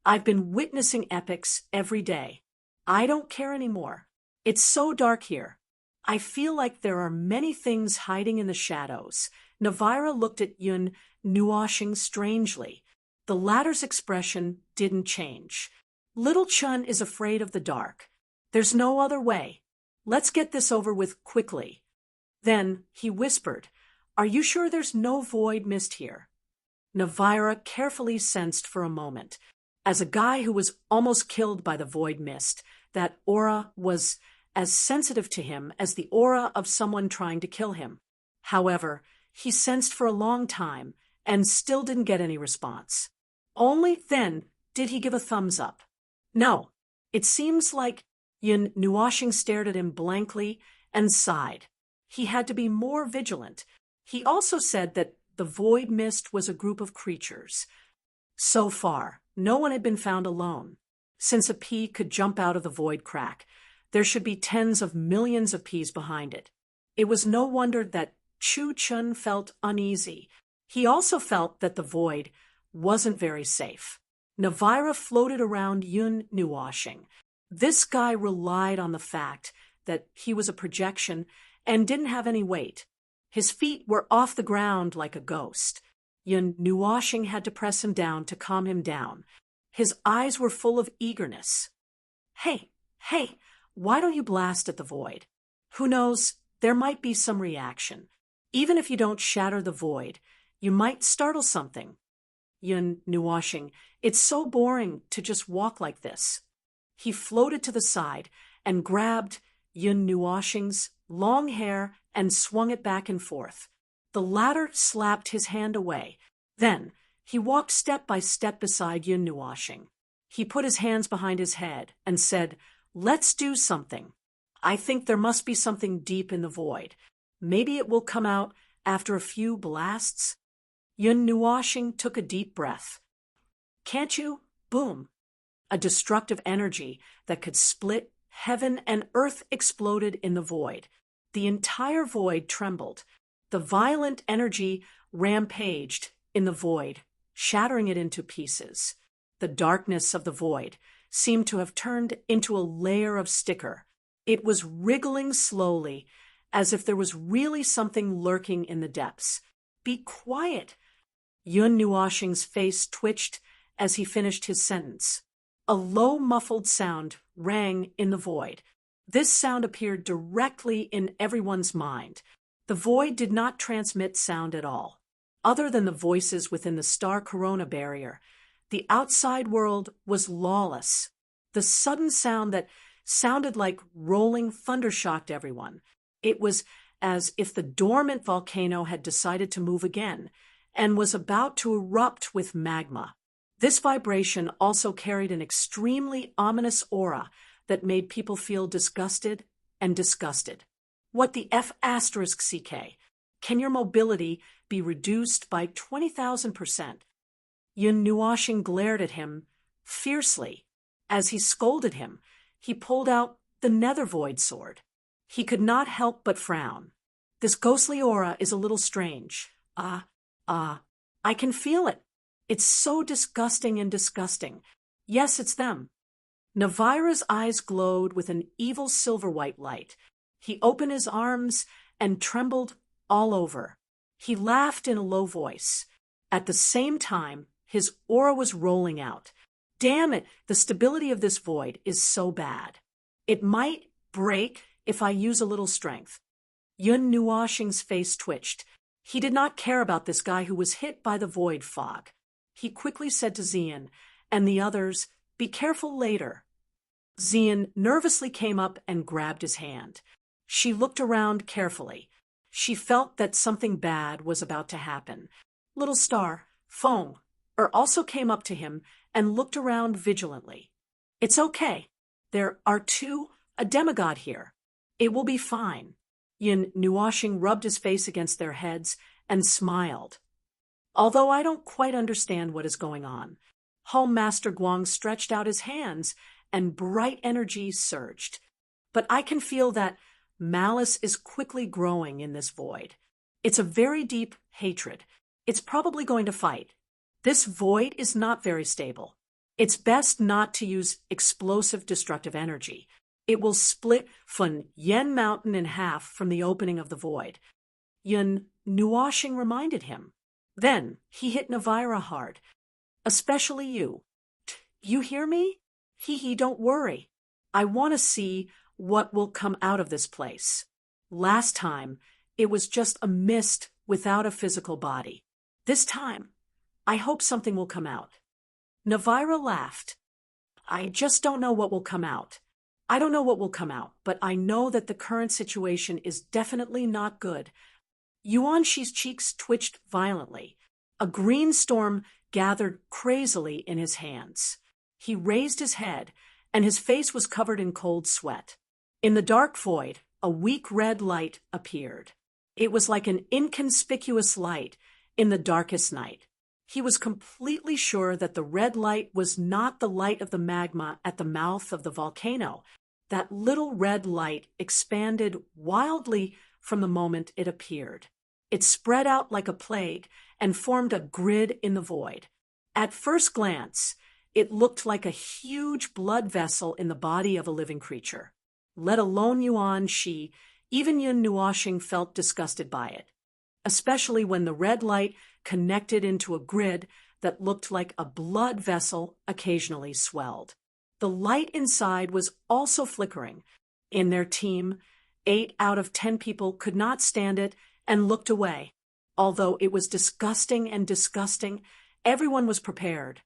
I've been witnessing epics every day. I don't care anymore. It's so dark here. I feel like there are many things hiding in the shadows. Navira looked at Yun Nuoshing strangely. The latter's expression didn't change. Little Chun is afraid of the dark. There's no other way. Let's get this over with quickly. Then he whispered, "Are you sure there's no void mist here?" Navira carefully sensed for a moment. As a guy who was almost killed by the void mist, that aura was as sensitive to him as the aura of someone trying to kill him. However, he sensed for a long time and still didn't get any response. Only then did he give a thumbs up. No, it seems like Yun Nuoshing stared at him blankly and sighed. He had to be more vigilant. He also said that the void mist was a group of creatures. So far, no one had been found alone. Since a pea could jump out of the void crack, there should be tens of millions of peas behind it. It was no wonder that Chu Chun felt uneasy. He also felt that the void wasn't very safe. Navira floated around Yun Nuoshing. This guy relied on the fact that he was a projection and didn't have any weight. His feet were off the ground like a ghost. Yun Nuoshing had to press him down to calm him down. His eyes were full of eagerness. Hey, why don't you blast at the void? Who knows, there might be some reaction. Even if you don't shatter the void, you might startle something. Yun Nuoshing, it's so boring to just walk like this. He floated to the side and grabbed Yun Nuoshing's long hair and swung it back and forth. The latter slapped his hand away. Then he walked step by step beside Yun Nuoshing. He put his hands behind his head and said, "Let's do something. I think there must be something deep in the void. Maybe it will come out after a few blasts." Yun Nuoshing took a deep breath. "Can't you?" Boom. A destructive energy that could split heaven and earth exploded in the void. The entire void trembled. The violent energy rampaged in the void, shattering it into pieces. The darkness of the void seemed to have turned into a layer of sticker. It was wriggling slowly, as if there was really something lurking in the depths. "Be quiet." Yun Nuoshing's face twitched as he finished his sentence. A low, muffled sound rang in the void. This sound appeared directly in everyone's mind. The void did not transmit sound at all. Other than the voices within the star corona barrier, the outside world was lawless. The sudden sound that sounded like rolling thunder shocked everyone. It was as if the dormant volcano had decided to move again and was about to erupt with magma. This vibration also carried an extremely ominous aura that made people feel disgusted and disgusted. What the F***CK? Can your mobility be reduced by 20,000%? Yun Nuoshing glared at him fiercely. As he scolded him, he pulled out the nether void sword. He could not help but frown. This ghostly aura is a little strange. I can feel it. It's so disgusting and disgusting. Yes, it's them. Navira's eyes glowed with an evil silver-white light. He opened his arms and trembled all over. He laughed in a low voice. At the same time, his aura was rolling out. Damn it, the stability of this void is so bad. It might break if I use a little strength. Yun Nuoshing's face twitched. He did not care about this guy who was hit by the void fog. He quickly said to Xian and the others, "Be careful later." Xian nervously came up and grabbed his hand. She looked around carefully. She felt that something bad was about to happen. Little Star, Feng, also came up to him and looked around vigilantly. "It's okay. There are a demigod here. It will be fine." Yun Nuoshing rubbed his face against their heads and smiled. "Although I don't quite understand what is going on." Home Master Guang stretched out his hands and bright energy surged. "But I can feel that malice is quickly growing in this void. It's a very deep hatred. It's probably going to fight. This void is not very stable. It's best not to use explosive destructive energy. It will split Fun Yen Mountain in half from the opening of the void. Yun Nuashing reminded him. Then he hit Navira hard. Especially you. You hear me? Hee, don't worry. I want to see what will come out of this place. Last time, it was just a mist without a physical body. This time, I hope something will come out. Navira laughed. I just don't know what will come out. I don't know what will come out, but I know that the current situation is definitely not good. Yuanshi's cheeks twitched violently. A green storm gathered crazily in his hands. He raised his head, and his face was covered in cold sweat. In the dark void, a weak red light appeared. It was like an inconspicuous light in the darkest night. He was completely sure that the red light was not the light of the magma at the mouth of the volcano. That little red light expanded wildly from the moment it appeared. It spread out like a plague and formed a grid in the void. At first glance, it looked like a huge blood vessel in the body of a living creature. Let alone Yuan Shi, even Yun Nuashing felt disgusted by it, especially when the red light connected into a grid that looked like a blood vessel occasionally swelled. The light inside was also flickering. In their team, 8 out of 10 people could not stand it and looked away. Although it was disgusting, everyone was prepared.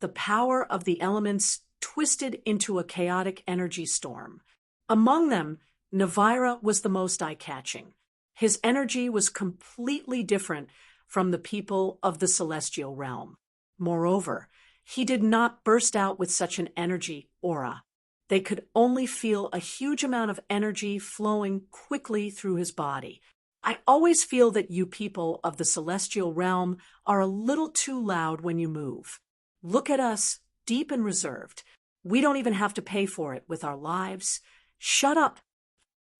The power of the elements twisted into a chaotic energy storm. Among them, Navira was the most eye-catching. His energy was completely different from the people of the celestial realm. Moreover, he did not burst out with such an energy aura. They could only feel a huge amount of energy flowing quickly through his body. I always feel that you people of the celestial realm are a little too loud when you move. Look at us, deep and reserved. We don't even have to pay for it with our lives. Shut up!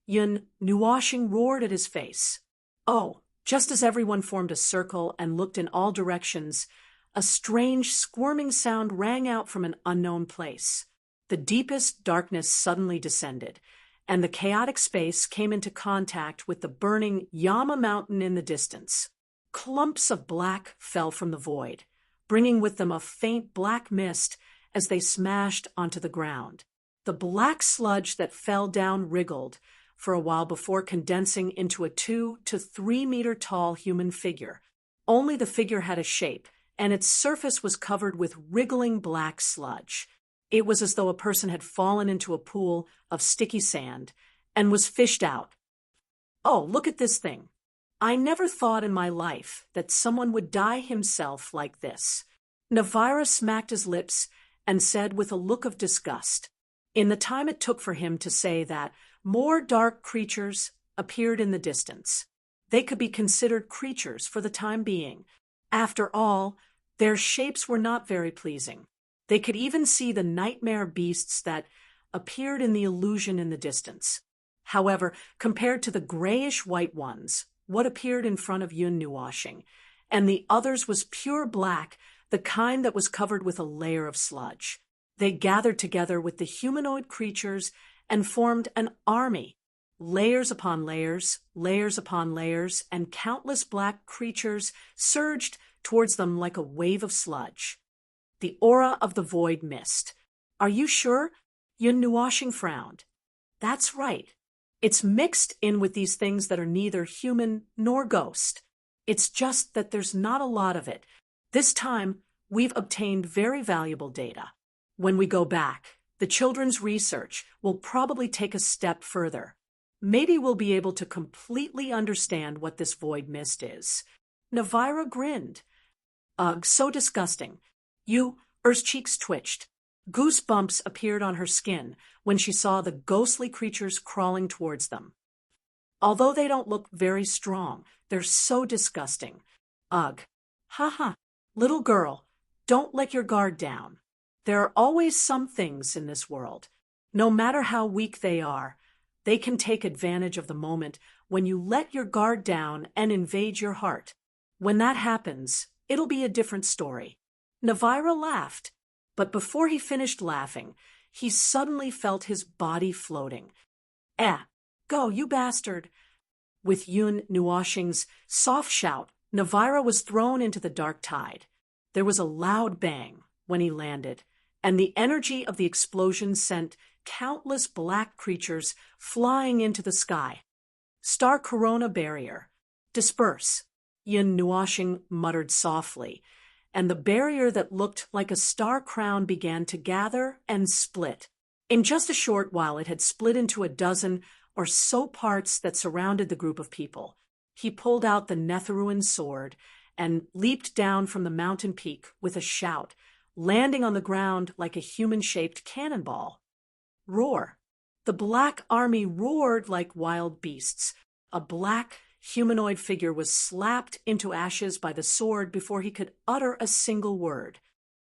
Yun Nuashing roared at his face. Oh, just as everyone formed a circle and looked in all directions, a strange squirming sound rang out from an unknown place. The deepest darkness suddenly descended, and the chaotic space came into contact with the burning Yama Mountain in the distance. Clumps of black fell from the void, bringing with them a faint black mist as they smashed onto the ground. The black sludge that fell down wriggled for a while before condensing into a 2 to 3 meter tall human figure. Only the figure had a shape, and its surface was covered with wriggling black sludge. It was as though a person had fallen into a pool of sticky sand and was fished out. Oh, look at this thing. I never thought in my life that someone would die himself like this. Navira smacked his lips and said with a look of disgust. In the time it took for him to say that, more dark creatures appeared in the distance. They could be considered creatures for the time being. After all, their shapes were not very pleasing. They could even see the nightmare beasts that appeared in the illusion in the distance. However, compared to the grayish-white ones, what appeared in front of Yun Nuashing, and the others was pure black, the kind that was covered with a layer of sludge. They gathered together with the humanoid creatures and formed an army. Layers upon layers, layers upon layers, and countless black creatures surged towards them like a wave of sludge. The aura of the void mist. Are you sure? Yun Nuashing frowned. That's right. It's mixed in with these things that are neither human nor ghost. It's just that there's not a lot of it. This time, we've obtained very valuable data. When we go back, the children's research will probably take a step further. Maybe we'll be able to completely understand what this void mist is. Navira grinned. Ugh, so disgusting. Er's cheeks twitched. Goosebumps appeared on her skin when she saw the ghostly creatures crawling towards them. Although they don't look very strong, they're so disgusting. Ugh. Ha. Little girl, don't let your guard down. There are always some things in this world. No matter how weak they are, they can take advantage of the moment when you let your guard down and invade your heart. When that happens, it'll be a different story. Navira laughed, but before he finished laughing, he suddenly felt his body floating. "Eh, go, you bastard!" With Yun Nuoshing's soft shout, Navira was thrown into the dark tide. There was a loud bang when he landed, and the energy of the explosion sent countless black creatures flying into the sky. "Star Corona Barrier. Disperse," Yun Nuoshing muttered softly, and the barrier that looked like a star crown began to gather and split. In just a short while it had split into a dozen or so parts that surrounded the group of people. He pulled out the Netheruan sword and leaped down from the mountain peak with a shout, landing on the ground like a human-shaped cannonball. Roar. The Black Army roared like wild beasts. A black, humanoid figure was slapped into ashes by the sword before he could utter a single word.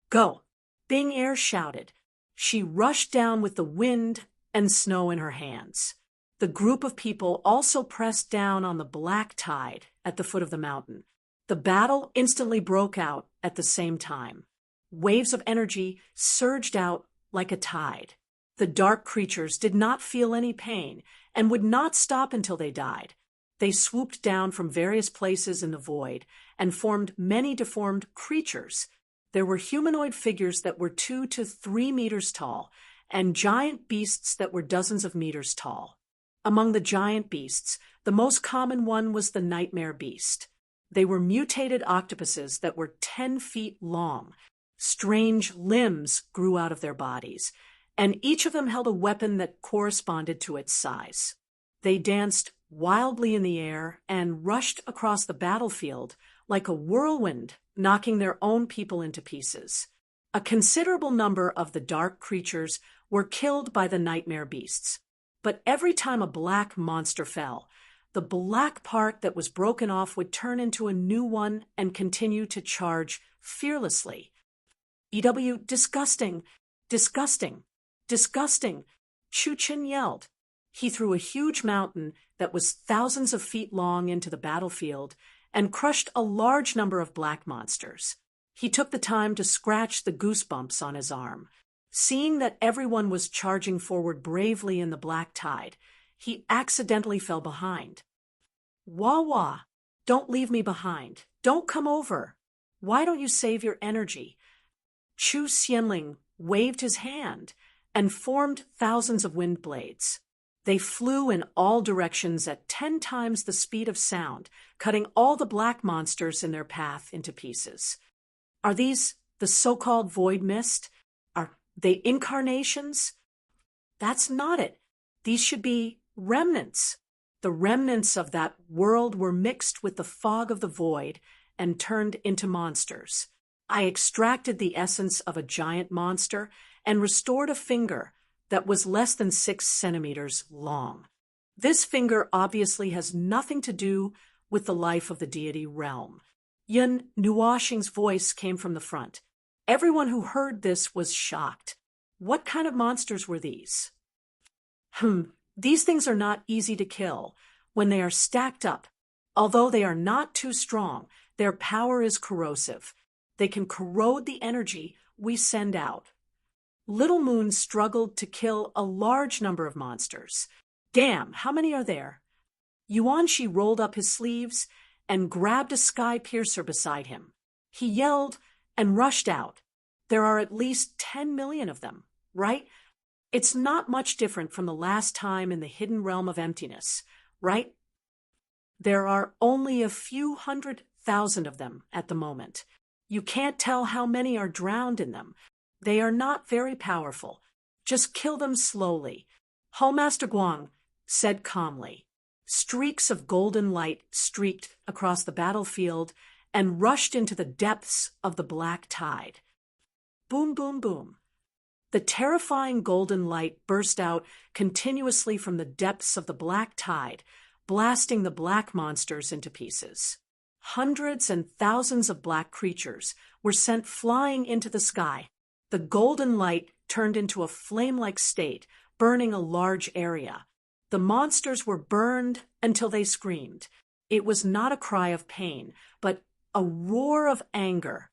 "Go!" Bing Air shouted. She rushed down with the wind and snow in her hands. The group of people also pressed down on the black tide at the foot of the mountain. The battle instantly broke out at the same time. Waves of energy surged out like a tide. The dark creatures did not feel any pain and would not stop until they died. They swooped down from various places in the void and formed many deformed creatures. There were humanoid figures that were 2 to 3 meters tall and giant beasts that were dozens of meters tall. Among the giant beasts, the most common one was the nightmare beast. They were mutated octopuses that were 10 feet long. Strange limbs grew out of their bodies, and each of them held a weapon that corresponded to its size. They danced wildly in the air and rushed across the battlefield like a whirlwind, knocking their own people into pieces. A considerable number of the dark creatures were killed by the nightmare beasts. But every time a black monster fell, the black part that was broken off would turn into a new one and continue to charge fearlessly. "EW, disgusting, disgusting, disgusting," Chu Chen yelled. He threw a huge mountain that was thousands of feet long into the battlefield and crushed a large number of black monsters. He took the time to scratch the goosebumps on his arm. Seeing that everyone was charging forward bravely in the black tide, he accidentally fell behind. "Wah wah, don't leave me behind. Don't come over. Why don't you save your energy?" Chu Xianling waved his hand and formed thousands of wind blades. They flew in all directions at 10 times the speed of sound, cutting all the black monsters in their path into pieces. Are these the so-called void mist? Are they incarnations? That's not it. These should be remnants. The remnants of that world were mixed with the fog of the void and turned into monsters. I extracted the essence of a giant monster and restored a finger that was less than 6 centimeters long. This finger obviously has nothing to do with the life of the deity realm. Yun Nuoshing's voice came from the front. Everyone who heard this was shocked. What kind of monsters were these? These things are not easy to kill when they are stacked up. Although they are not too strong, their power is corrosive. They can corrode the energy we send out. Little Moon struggled to kill a large number of monsters. Damn, how many are there? Yuanshi rolled up his sleeves and grabbed a sky piercer beside him. He yelled and rushed out. There are at least 10 million of them, right? It's not much different from the last time in the hidden realm of emptiness, right? There are only a few 100,000 of them at the moment. You can't tell how many are drowned in them. They are not very powerful. Just kill them slowly. Hallmaster Guang said calmly. Streaks of golden light streaked across the battlefield and rushed into the depths of the black tide. Boom, boom, boom. The terrifying golden light burst out continuously from the depths of the black tide, blasting the black monsters into pieces. Hundreds and thousands of black creatures were sent flying into the sky. The golden light turned into a flame-like state, burning a large area. The monsters were burned until they screamed. It was not a cry of pain, but a roar of anger.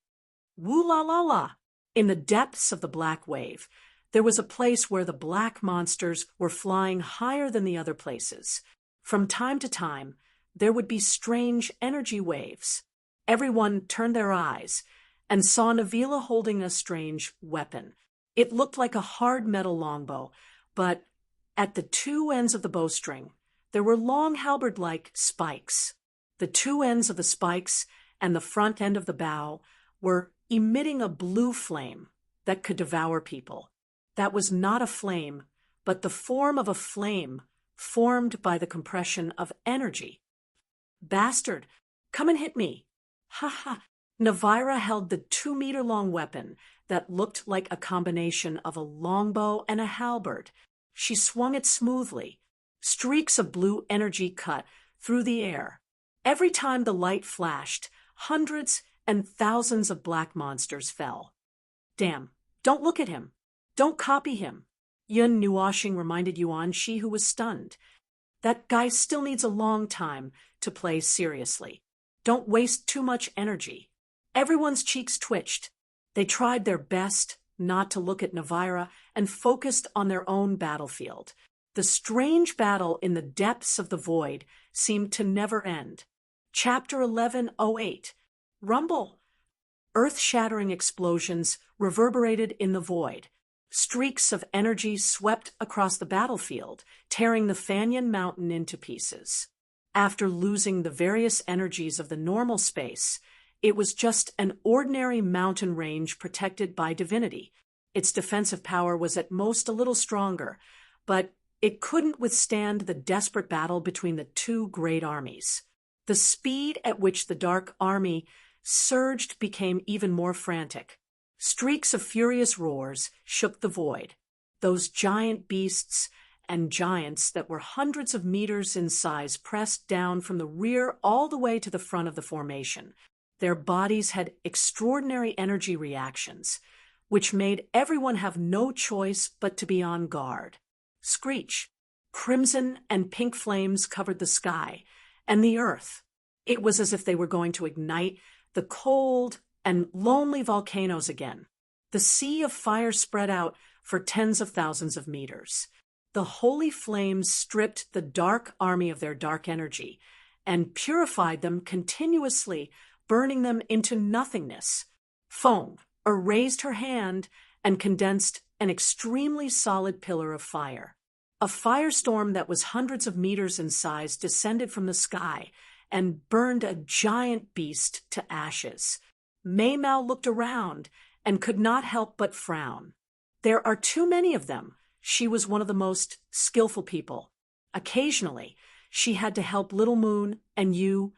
Woo la la la! In the depths of the black wave, There was a place where the black monsters were flying higher than the other places. From time to time, there would be strange energy waves. Everyone turned their eyes and saw Navila holding a strange weapon. It looked like a hard metal longbow, but at the two ends of the bowstring, there were long halberd-like spikes. The two ends of the spikes and the front end of the bow were emitting a blue flame that could devour people. That was not a flame, but the form of a flame formed by the compression of energy. Bastard, come and hit me. Ha ha. Navira held the 2-meter-long weapon that looked like a combination of a longbow and a halberd. She swung it smoothly. Streaks of blue energy cut through the air. Every time the light flashed, hundreds and thousands of black monsters fell. Damn, don't look at him. Don't copy him. Yun Nuoshing reminded Yuan, she who was stunned. That guy still needs a long time to play seriously. Don't waste too much energy. Everyone's cheeks twitched. They tried their best not to look at Navira and focused on their own battlefield. The strange battle in the depths of the void seemed to never end. Chapter 1108. Rumble. Earth-shattering explosions reverberated in the void. Streaks of energy swept across the battlefield, tearing the Fanyan Mountain into pieces. After losing the various energies of the normal space, it was just an ordinary mountain range protected by divinity. Its defensive power was at most a little stronger, but it couldn't withstand the desperate battle between the two great armies. The speed at which the Dark Army surged became even more frantic. Streaks of furious roars shook the void. Those giant beasts and giants that were hundreds of meters in size pressed down from the rear all the way to the front of the formation. Their bodies had extraordinary energy reactions, which made everyone have no choice but to be on guard. Screech. Crimson and pink flames covered the sky and the earth. It was as if they were going to ignite the cold and lonely volcanoes again. The sea of fire spread out for tens of thousands of meters. The holy flames stripped the Dark Army of their dark energy and purified them continuously, burning them into nothingness. Feng raised her hand and condensed an extremely solid pillar of fire. A firestorm that was hundreds of meters in size descended from the sky and burned a giant beast to ashes. Mei Mao looked around and could not help but frown. There are too many of them. She was one of the most skillful people. Occasionally, she had to help Little Moon and Yu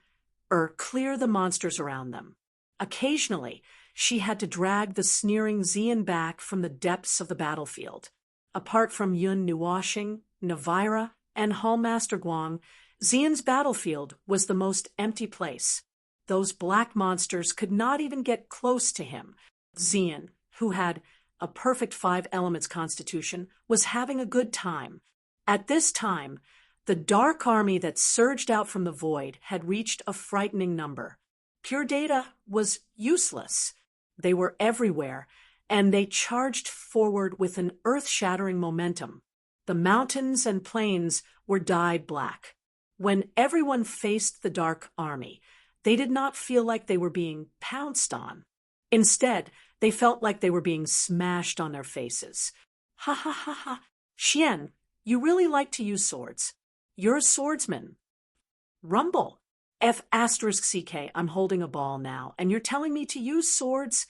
clear the monsters around them. Occasionally, she had to drag the sneering Xian back from the depths of the battlefield. Apart from Yun Nuoshing, Navira, and Hallmaster Guang, Xian's battlefield was the most empty place. Those black monsters could not even get close to him. Xian, who had a perfect 5 elements constitution, was having a good time. At this time, the Dark Army that surged out from the void had reached a frightening number. Pure data was useless. They were everywhere, and they charged forward with an earth-shattering momentum. The mountains and plains were dyed black. When everyone faced the Dark Army, they did not feel like they were being pounced on. Instead, they felt like they were being smashed on their faces. Ha ha ha ha. Xian, you really like to use swords. You're a swordsman. Rumble. F*CK, I'm holding a ball now, and you're telling me to use swords?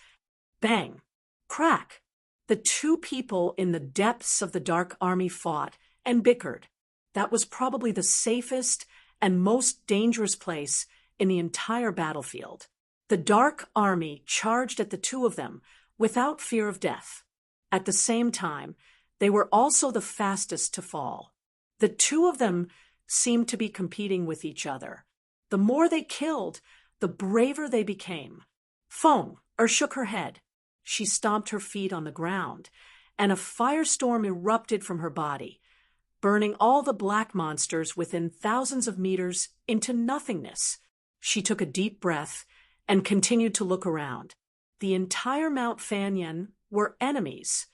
Bang. Crack. The two people in the depths of the Dark Army fought and bickered. That was probably the safest and most dangerous place in the entire battlefield. The Dark Army charged at the two of them without fear of death. At the same time, they were also the fastest to fall. The two of them seemed to be competing with each other. The more they killed, the braver they became. Feng shook her head. She stomped her feet on the ground, and a firestorm erupted from her body, burning all the black monsters within thousands of meters into nothingness. She took a deep breath and continued to look around. The entire Mount Fanyan were enemies.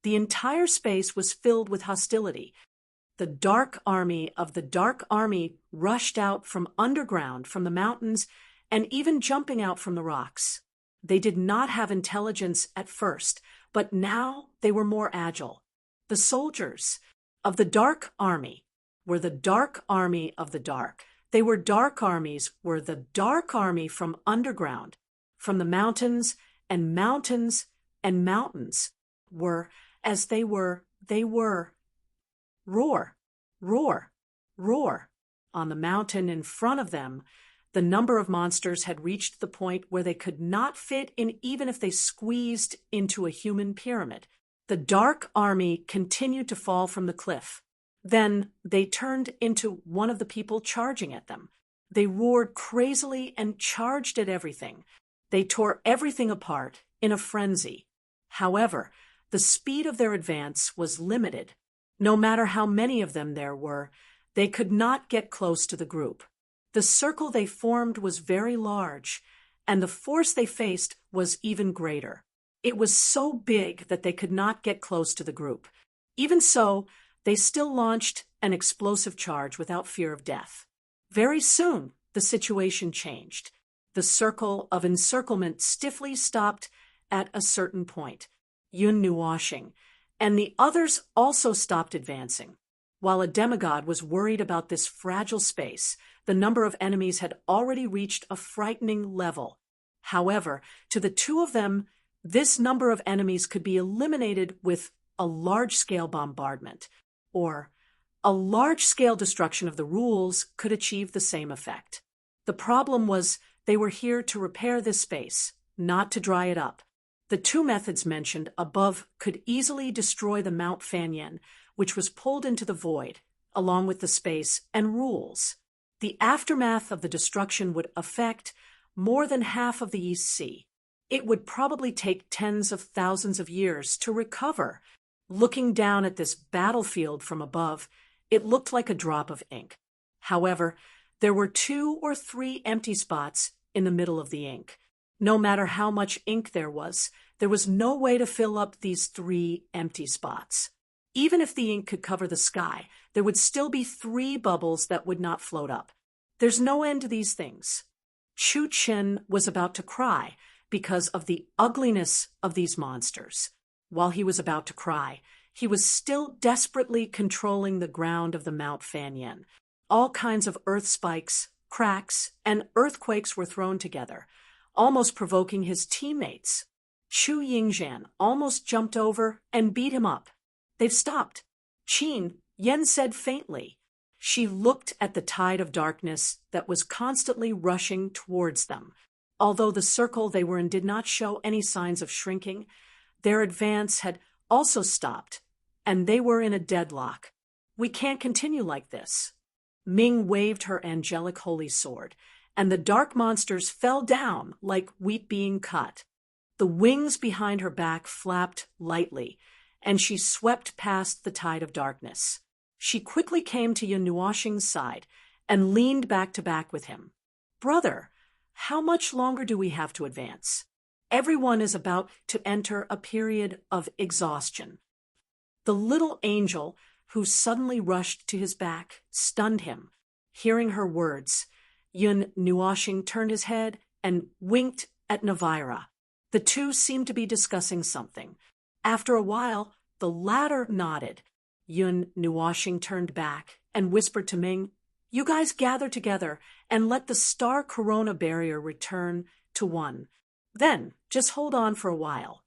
The entire space was filled with hostility. The dark army of the dark army rushed out from underground, from the mountains, and even jumping out from the rocks. They did not have intelligence at first, but now they were more agile. The soldiers of the dark army were the dark army of the dark. They were dark armies, were the dark army from underground, from the mountains and mountains and mountains were, as they were, roar, roar, roar. On the mountain in front of them, the number of monsters had reached the point where they could not fit in even if they squeezed into a human pyramid. The dark army continued to fall from the cliff. Then they turned into one of the people charging at them. They roared crazily and charged at everything. They tore everything apart in a frenzy. However, the speed of their advance was limited. No matter how many of them there were, they could not get close to the group. The circle they formed was very large, and the force they faced was even greater. It was so big that they could not get close to the group. Even so, they still launched an explosive charge without fear of death. Very soon, the situation changed. The circle of encirclement stiffly stopped at a certain point. Yun Nuoshing, and the others also stopped advancing. While a demigod was worried about this fragile space, the number of enemies had already reached a frightening level. However, to the two of them, this number of enemies could be eliminated with a large-scale bombardment, or a large-scale destruction of the rules could achieve the same effect. The problem was they were here to repair this space, not to dry it up. The two methods mentioned above could easily destroy the Mount Fanyen, which was pulled into the void, along with the space and rules. The aftermath of the destruction would affect more than half of the East Sea. It would probably take tens of thousands of years to recover. Looking down at this battlefield from above, it looked like a drop of ink. However, there were 2 or 3 empty spots in the middle of the ink. No matter how much ink there was no way to fill up these 3 empty spots. Even if the ink could cover the sky, there would still be 3 bubbles that would not float up. There's no end to these things. Chu Chen was about to cry because of the ugliness of these monsters. While he was about to cry, he was still desperately controlling the ground of the Mount Fanyen. All kinds of earth spikes, cracks, and earthquakes were thrown together, almost provoking his teammates. Chu Yingzhan almost jumped over and beat him up. They've stopped. Qin, Yen said faintly. She looked at the tide of darkness that was constantly rushing towards them. Although the circle they were in did not show any signs of shrinking, their advance had also stopped, and they were in a deadlock. We can't continue like this. Ming waved her angelic holy sword, and the dark monsters fell down like wheat being cut. The wings behind her back flapped lightly, and she swept past the tide of darkness. She quickly came to Yun Nuoshing's side and leaned back to back with him. "Brother, how much longer do we have to advance? Everyone is about to enter a period of exhaustion." The little angel, who suddenly rushed to his back, stunned him. Hearing her words, Yun Nuoshing turned his head and winked at Navira. The two seemed to be discussing something. After a while, the latter nodded. Yun Nuoshing turned back and whispered to Ming, "You guys gather together and let the star corona barrier return to 1. Then, just hold on for a while."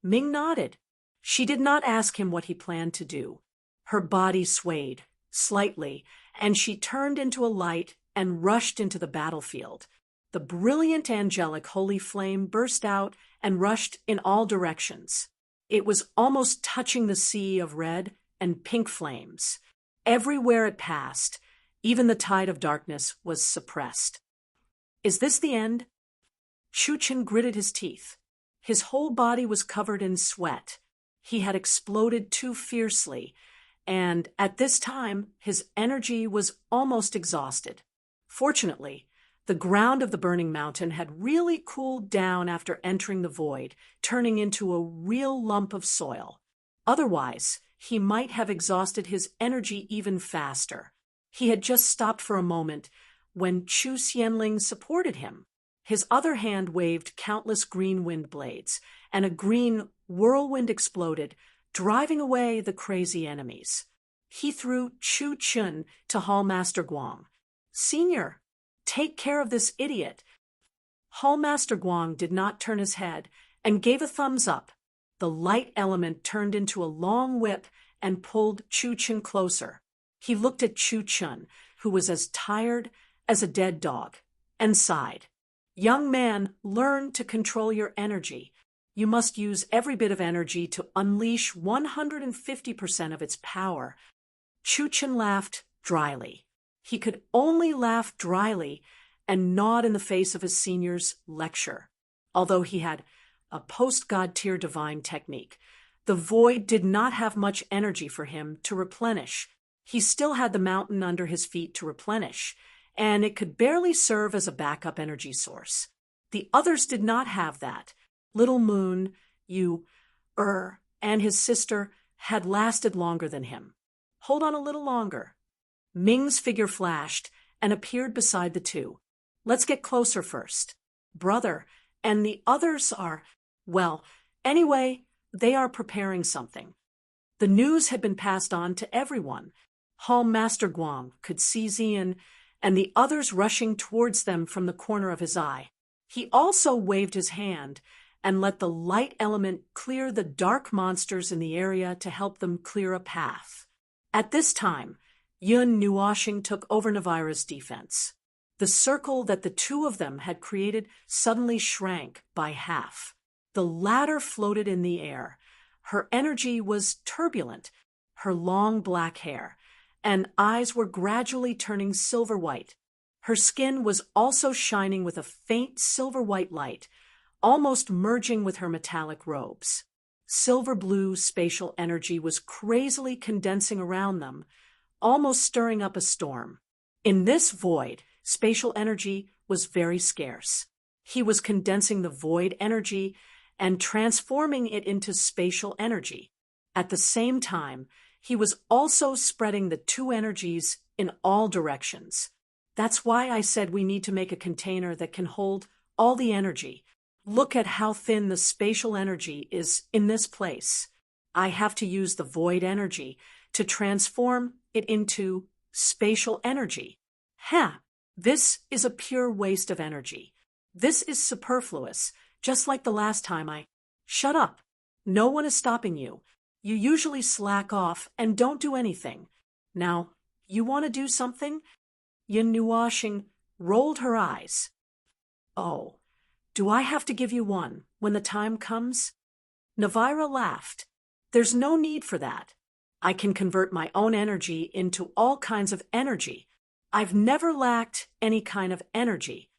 Ming nodded. She did not ask him what he planned to do. Her body swayed slightly, and she turned into a light and rushed into the battlefield. The brilliant angelic holy flame burst out and rushed in all directions. It was almost touching the sea of red and pink flames. Everywhere it passed, even the tide of darkness was suppressed. "Is this the end?" Chu Chen gritted his teeth. His whole body was covered in sweat. He had exploded too fiercely, and at this time his energy was almost exhausted. Fortunately, the ground of the burning mountain had really cooled down after entering the void, turning into a real lump of soil. Otherwise, he might have exhausted his energy even faster. He had just stopped for a moment when Chu Xianling supported him. His other hand waved countless green wind blades, and a green whirlwind exploded, driving away the crazy enemies. He threw Chu Chun to Hallmaster Guang. "Senior, take care of this idiot." Hallmaster Guang did not turn his head and gave a thumbs up. The light element turned into a long whip and pulled Chu Chun closer. He looked at Chu Chun, who was as tired as a dead dog, and sighed. "Young man, learn to control your energy. You must use every bit of energy to unleash 150% of its power." Chu Chun laughed dryly. He could only laugh dryly and nod in the face of his senior's lecture. Although he had a post-God tier divine technique, the void did not have much energy for him to replenish. He still had the mountain under his feet to replenish, and it could barely serve as a backup energy source. The others did not have that. Little Moon, and his sister had lasted longer than him. "Hold on a little longer." Ming's figure flashed and appeared beside the two. "Let's get closer first. Brother, and the others are, well, anyway, they are preparing something." The news had been passed on to everyone. Hallmaster Guang could see Xian and the others rushing towards them from the corner of his eye. He also waved his hand and let the light element clear the dark monsters in the area to help them clear a path. At this time, Yun Nuoxing took over Navira's defense. The circle that the two of them had created suddenly shrank by half. The latter floated in the air. Her energy was turbulent, her long black hair, and eyes were gradually turning silver-white. Her skin was also shining with a faint silver-white light, almost merging with her metallic robes. Silver-blue spatial energy was crazily condensing around them, almost stirring up a storm. In this void, spatial energy was very scarce. He was condensing the void energy and transforming it into spatial energy. At the same time, he was also spreading the two energies in all directions. That's why I said we need to make a container that can hold all the energy. Look at how thin the spatial energy is in this place. I have to use the void energy to transform it into spatial energy. This is a pure waste of energy. This is superfluous, just like the last time I— Shut up. No one is stopping you. You usually slack off and don't do anything. Now, you want to do something? Yun Nuoxing rolled her eyes. "Oh, do I have to give you one when the time comes?" Navira laughed. "There's no need for that. I can convert my own energy into all kinds of energy. I've never lacked any kind of energy."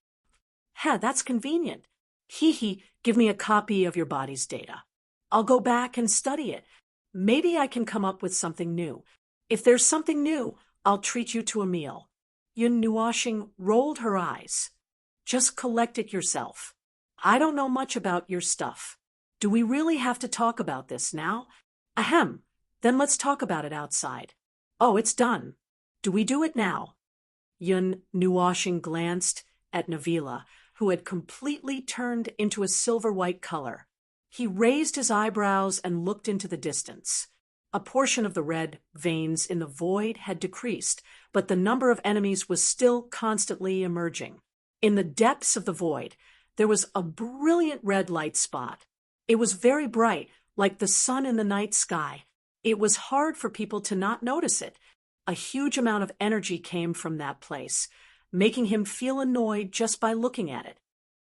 That's convenient. Give me a copy of your body's data. I'll go back and study it. Maybe I can come up with something new. If there's something new, I'll treat you to a meal. Yun Nuoxing rolled her eyes. "Just collect it yourself. I don't know much about your stuff. Do we really have to talk about this now? Then let's talk about it outside." "Oh, it's done. Do we do it now?" Yun Nuoxing glanced at Navila, who had completely turned into a silver-white color. He raised his eyebrows and looked into the distance. A portion of the red veins in the void had decreased, but the number of enemies was still constantly emerging. In the depths of the void, there was a brilliant red light spot. It was very bright, like the sun in the night sky. It was hard for people to not notice it. A huge amount of energy came from that place, making him feel annoyed just by looking at it.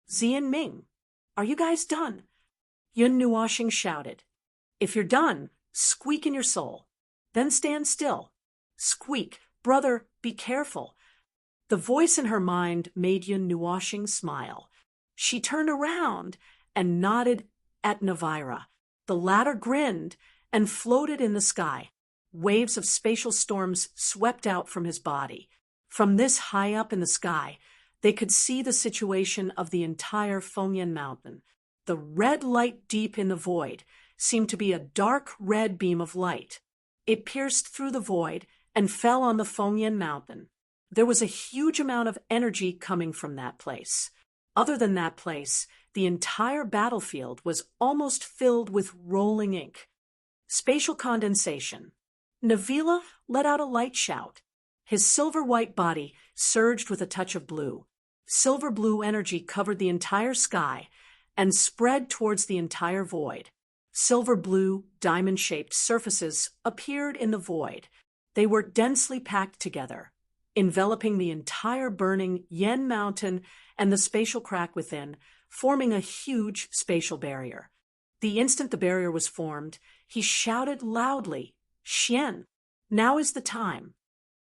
"Xian Ming, are you guys done?" Yun Nuoxing shouted. "If you're done, squeak in your soul. Then stand still. Squeak, brother, be careful." The voice in her mind made Yun Nuoxing smile. She turned around and nodded at Navira. The latter grinned and floated in the sky. Waves of spatial storms swept out from his body. From this high up in the sky, they could see the situation of the entire Fengyan Mountain. The red light deep in the void seemed to be a dark red beam of light. It pierced through the void and fell on the Fengyan Mountain. There was a huge amount of energy coming from that place. Other than that place, the entire battlefield was almost filled with rolling ink. Spatial condensation. Navila let out a light shout. His silver-white body surged with a touch of blue. Silver-blue energy covered the entire sky and spread towards the entire void. Silver-blue, diamond-shaped surfaces appeared in the void. They were densely packed together, enveloping the entire burning Yen Mountain and the spatial crack within, forming a huge spatial barrier. The instant the barrier was formed, he shouted loudly, "Xian, now is the time."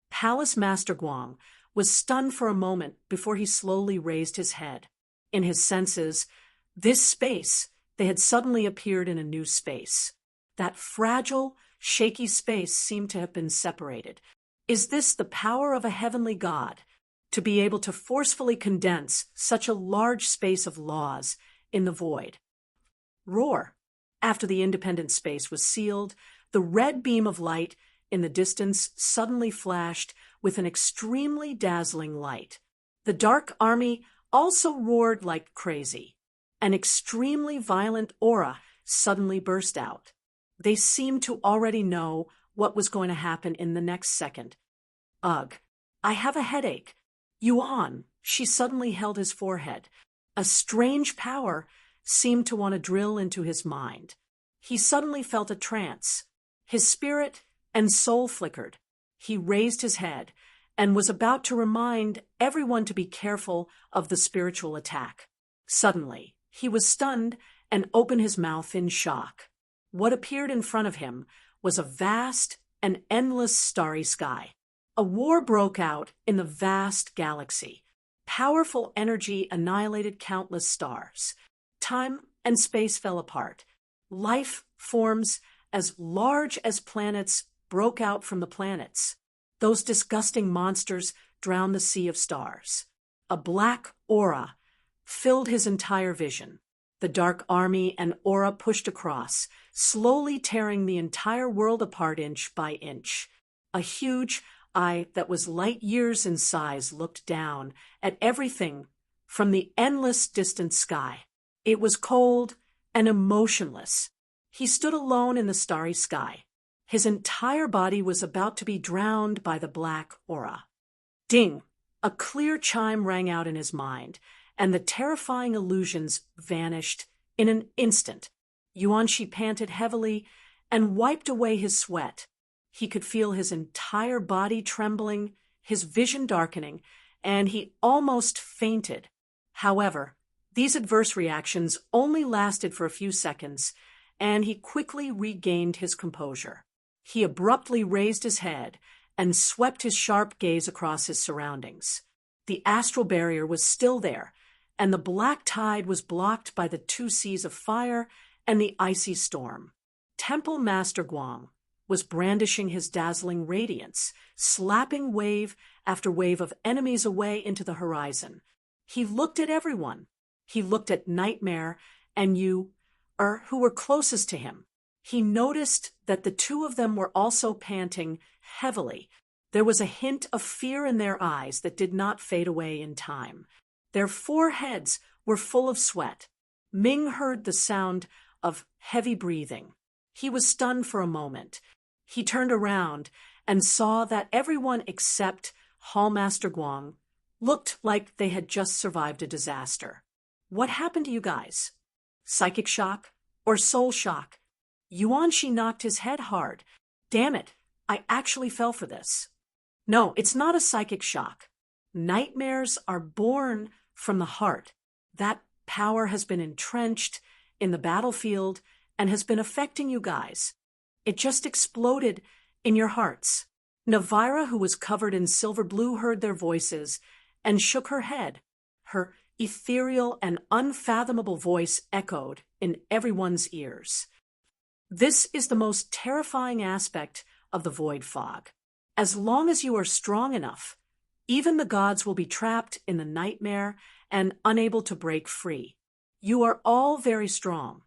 Palace Master Guang was stunned for a moment before he slowly raised his head. In his senses, this space, they had suddenly appeared in a new space. That fragile, shaky space seemed to have been separated. Is this the power of a heavenly god, to be able to forcefully condense such a large space of laws in the void? Roar! After the independent space was sealed, the red beam of light in the distance suddenly flashed with an extremely dazzling light. The dark army also roared like crazy. An extremely violent aura suddenly burst out. They seemed to already know what was going to happen in the next second. Ugh, I have a headache. Yuan, she suddenly held his forehead. A strange power seemed to want to drill into his mind. He suddenly felt a trance. His spirit and soul flickered. He raised his head and was about to remind everyone to be careful of the spiritual attack. Suddenly, he was stunned and opened his mouth in shock. What appeared in front of him was a vast and endless starry sky. A war broke out in the vast galaxy. Powerful energy annihilated countless stars. Time and space fell apart. Life forms as large as planets broke out from the planets. Those disgusting monsters drowned the sea of stars. A black aura filled his entire vision. The dark army and aura pushed across, slowly tearing the entire world apart inch by inch. A huge eye that was light years in size looked down at everything from the endless distant sky. It was cold and emotionless. He stood alone in the starry sky. His entire body was about to be drowned by the black aura. Ding! A clear chime rang out in his mind, and the terrifying illusions vanished in an instant. Yuanshi panted heavily and wiped away his sweat. He could feel his entire body trembling, his vision darkening, and he almost fainted. However, these adverse reactions only lasted for a few seconds, and he quickly regained his composure. He abruptly raised his head and swept his sharp gaze across his surroundings. The astral barrier was still there, and the black tide was blocked by the two seas of fire and the icy storm. Temple Master Guang was brandishing his dazzling radiance, slapping wave after wave of enemies away into the horizon. He looked at everyone. He looked at Nightmare and Yu, who were closest to him. He noticed that the two of them were also panting heavily. There was a hint of fear in their eyes that did not fade away in time. Their foreheads were full of sweat. Ming heard the sound of heavy breathing. He was stunned for a moment. He turned around and saw that everyone except Hallmaster Guang looked like they had just survived a disaster. What happened to you guys? Psychic shock or soul shock? Yuanshi knocked his head hard. Damn it, I actually fell for this. No, it's not a psychic shock. Nightmares are born from the heart. That power has been entrenched in the battlefield and has been affecting you guys. It just exploded in your hearts. Navira, who was covered in silver blue, heard their voices and shook her head. Her ethereal and unfathomable voice echoed in everyone's ears. This is the most terrifying aspect of the void fog. As long as you are strong enough, even the gods will be trapped in the nightmare and unable to break free. You are all very strong.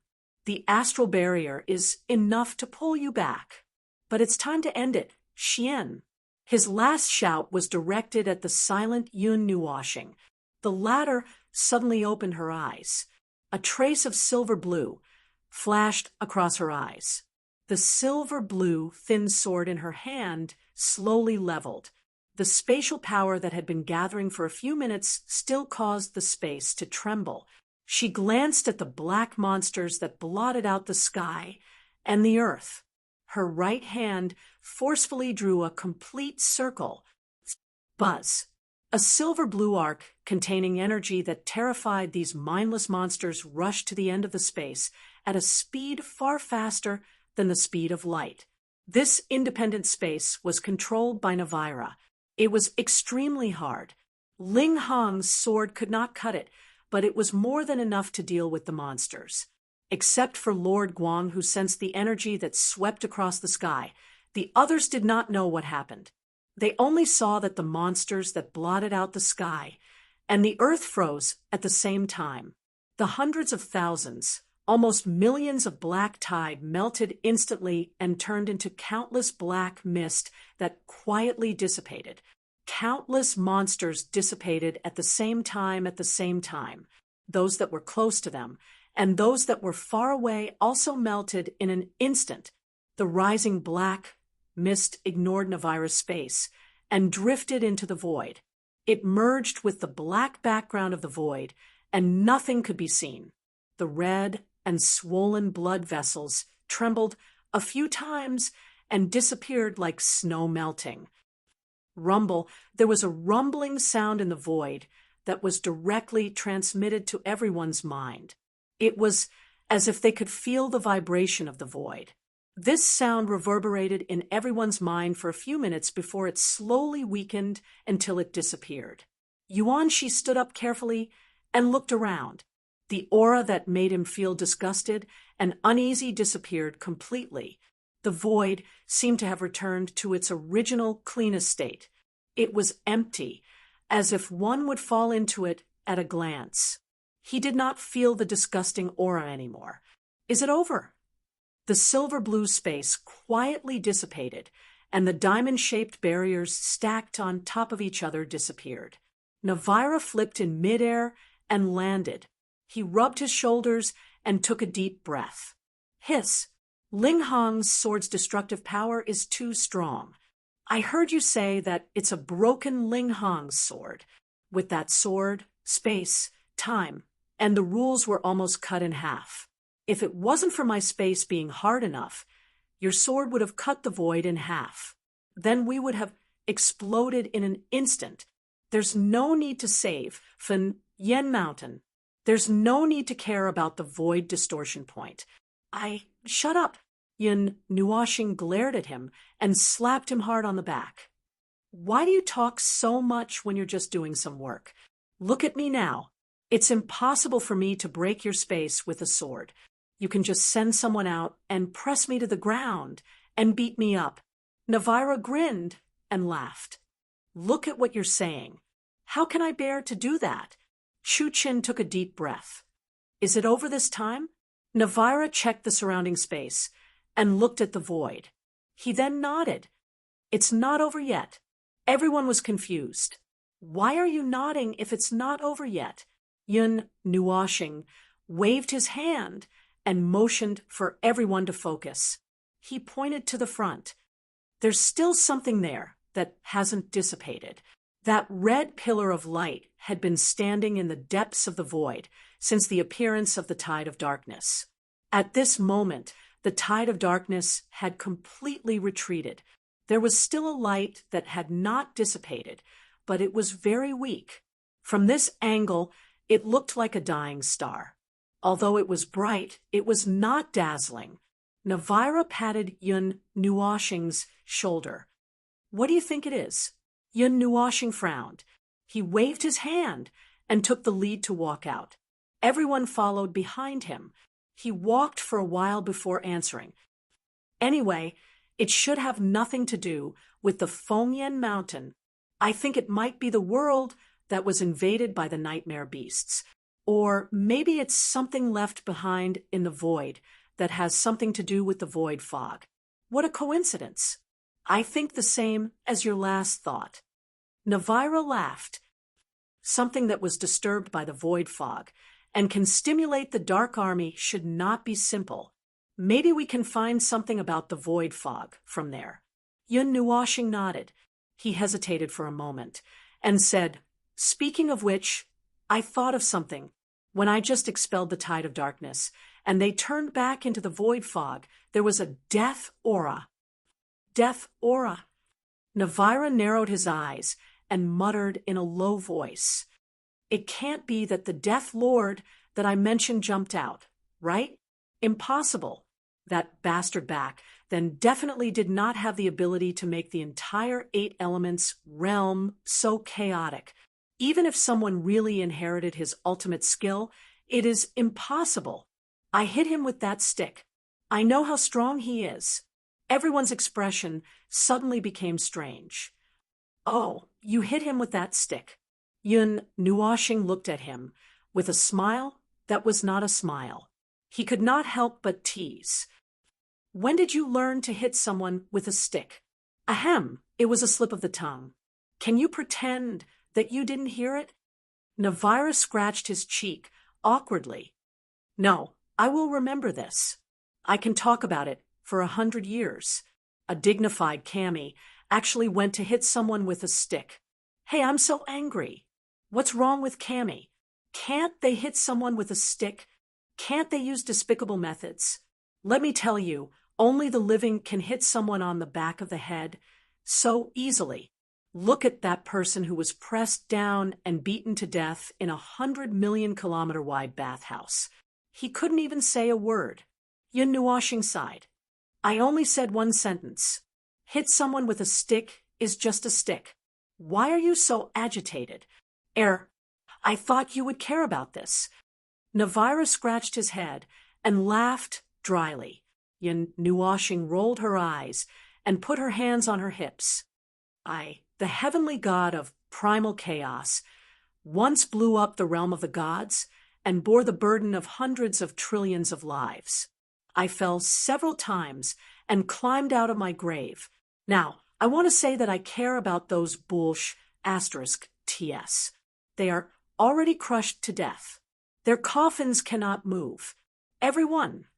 The astral barrier is enough to pull you back. But it's time to end it, Xian. His last shout was directed at the silent Yun Nuoshing. The latter suddenly opened her eyes. A trace of silver blue flashed across her eyes. The silver blue, thin sword in her hand slowly leveled. The spatial power that had been gathering for a few minutes still caused the space to tremble. She glanced at the black monsters that blotted out the sky and the earth. Her right hand forcefully drew a complete circle. Buzz. A silver blue arc containing energy that terrified these mindless monsters rushed to the end of the space at a speed far faster than the speed of light. This independent space was controlled by Navira. It was extremely hard. Ling Hong's sword could not cut it, but it was more than enough to deal with the monsters. Except for Lord Guang, who sensed the energy that swept across the sky, the others did not know what happened. They only saw that the monsters that blotted out the sky and the earth froze at the same time. The hundreds of thousands, almost millions of black tide melted instantly and turned into countless black mist that quietly dissipated. Countless monsters dissipated at the same time, those that were close to them, and those that were far away also melted in an instant. The rising black mist ignored Navira's space and drifted into the void. It merged with the black background of the void, and nothing could be seen. The red and swollen blood vessels trembled a few times and disappeared like snow melting. Rumble, there was a rumbling sound in the void that was directly transmitted to everyone's mind. It was as if they could feel the vibration of the void. This sound reverberated in everyone's mind for a few minutes before it slowly weakened until it disappeared. Yuanshi stood up carefully and looked around. The aura that made him feel disgusted and uneasy disappeared completely. The void seemed to have returned to its original cleanest state. It was empty, as if one would fall into it at a glance. He did not feel the disgusting aura anymore. Is it over? The silver-blue space quietly dissipated, and the diamond-shaped barriers stacked on top of each other disappeared. Navira flipped in midair and landed. He rubbed his shoulders and took a deep breath. Hiss. Ling Hong's sword's destructive power is too strong. I heard you say that it's a broken Ling Hong's sword. With that sword, space, time, and the rules were almost cut in half. If it wasn't for my space being hard enough, your sword would have cut the void in half. Then we would have exploded in an instant. There's no need to save Fen Yen Mountain. There's no need to care about the void distortion point. Shut up. Yun Nuoshing glared at him and slapped him hard on the back. Why do you talk so much when you're just doing some work? Look at me now. It's impossible for me to break your space with a sword. You can just send someone out and press me to the ground and beat me up. Navira grinned and laughed. Look at what you're saying. How can I bear to do that? Chu Qin took a deep breath. Is it over this time? Navira checked the surrounding space and looked at the void. He then nodded. It's not over yet. Everyone was confused. Why are you nodding if it's not over yet? Yun Nuoshing waved his hand and motioned for everyone to focus. He pointed to the front. There's still something there that hasn't dissipated. That red pillar of light had been standing in the depths of the void since the appearance of the tide of darkness. At this moment, the tide of darkness had completely retreated. There was still a light that had not dissipated, but it was very weak. From this angle, it looked like a dying star. Although it was bright, it was not dazzling. Navira patted Yun Nuoshing's shoulder. What do you think it is? Yun Nuoshing frowned. He waved his hand and took the lead to walk out. Everyone followed behind him. He walked for a while before answering. Anyway, it should have nothing to do with the Fengyan Mountain. I think it might be the world that was invaded by the nightmare beasts, Or maybe it's something left behind in the void that has something to do with the void fog. What a coincidence. I think the same as your last thought. Navira laughed, something that was disturbed by the void fog and can stimulate the Dark Army should not be simple. Maybe we can find something about the void fog from there. Yun Nuashing nodded. He hesitated for a moment and said, "Speaking of which, I thought of something. When I just expelled the tide of darkness, and they turned back into the void fog, there was a death aura." Death aura. Navira narrowed his eyes and muttered in a low voice, "It can't be that the Death Lord that I mentioned jumped out, right? Impossible. That bastard back then definitely did not have the ability to make the entire 8 elements realm so chaotic. Even if someone really inherited his ultimate skill, it is impossible. I hit him with that stick. I know how strong he is." Everyone's expression suddenly became strange. "Oh, you hit him with that stick." Yun Nuashing looked at him with a smile that was not a smile. He could not help but tease. "When did you learn to hit someone with a stick?" "Ahem, it was a slip of the tongue. Can you pretend that you didn't hear it?" Navira scratched his cheek awkwardly. "No, I will remember this. I can talk about it for 100 years. A dignified Kami actually went to hit someone with a stick. Hey, I'm so angry. What's wrong with Kami? Can't they hit someone with a stick? Can't they use despicable methods? Let me tell you, only the living can hit someone on the back of the head so easily. Look at that person who was pressed down and beaten to death in a 100 million-kilometer-wide bathhouse. He couldn't even say a word." Yun Nuashing sighed. "I only said one sentence. Hit someone with a stick is just a stick. Why are you so agitated? I thought you would care about this." Navira scratched his head and laughed dryly. Yun Nuashing rolled her eyes and put her hands on her hips. The heavenly god of primal chaos, once blew up the realm of the gods and bore the burden of hundreds of trillions of lives. I fell several times and climbed out of my grave. Now, I want to say that I care about those **TS. They are already crushed to death. Their coffins cannot move. Everyone.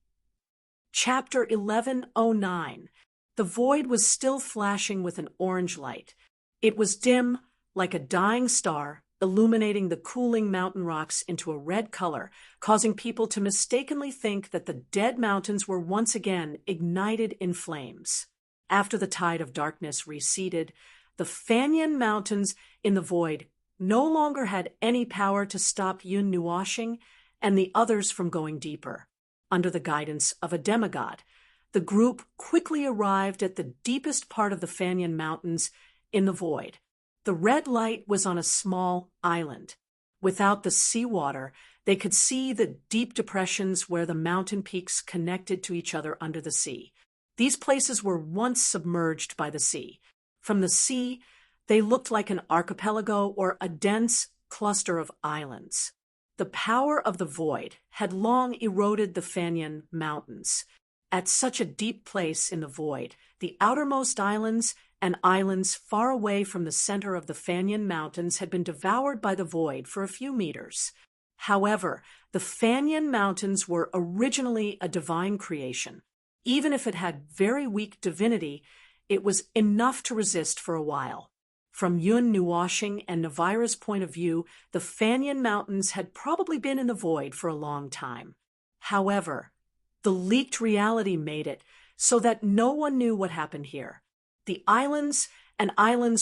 Chapter 1109. The void was still flashing with an orange light. It was dim, like a dying star, illuminating the cooling mountain rocks into a red color, causing people to mistakenly think that the dead mountains were once again ignited in flames. After the tide of darkness receded, the Fanyan Mountains in the void no longer had any power to stop Yun Nuashing and the others from going deeper. Under the guidance of a demigod, the group quickly arrived at the deepest part of the Fanyan Mountains in the void. The red light was on a small island. Without the seawater, they could see the deep depressions where the mountain peaks connected to each other under the sea. These places were once submerged by the sea. From the sea, they looked like an archipelago or a dense cluster of islands. The power of the void had long eroded the Fanyan Mountains. At such a deep place in the void, the outermost islands and islands far away from the center of the Fanyan Mountains had been devoured by the void for a few meters. However, the Fanyan Mountains were originally a divine creation. Even if it had very weak divinity, it was enough to resist for a while. From Yun Nuashing and Navira's point of view, the Fanyan Mountains had probably been in the void for a long time. However, the leaked reality made it so that no one knew what happened here. The islands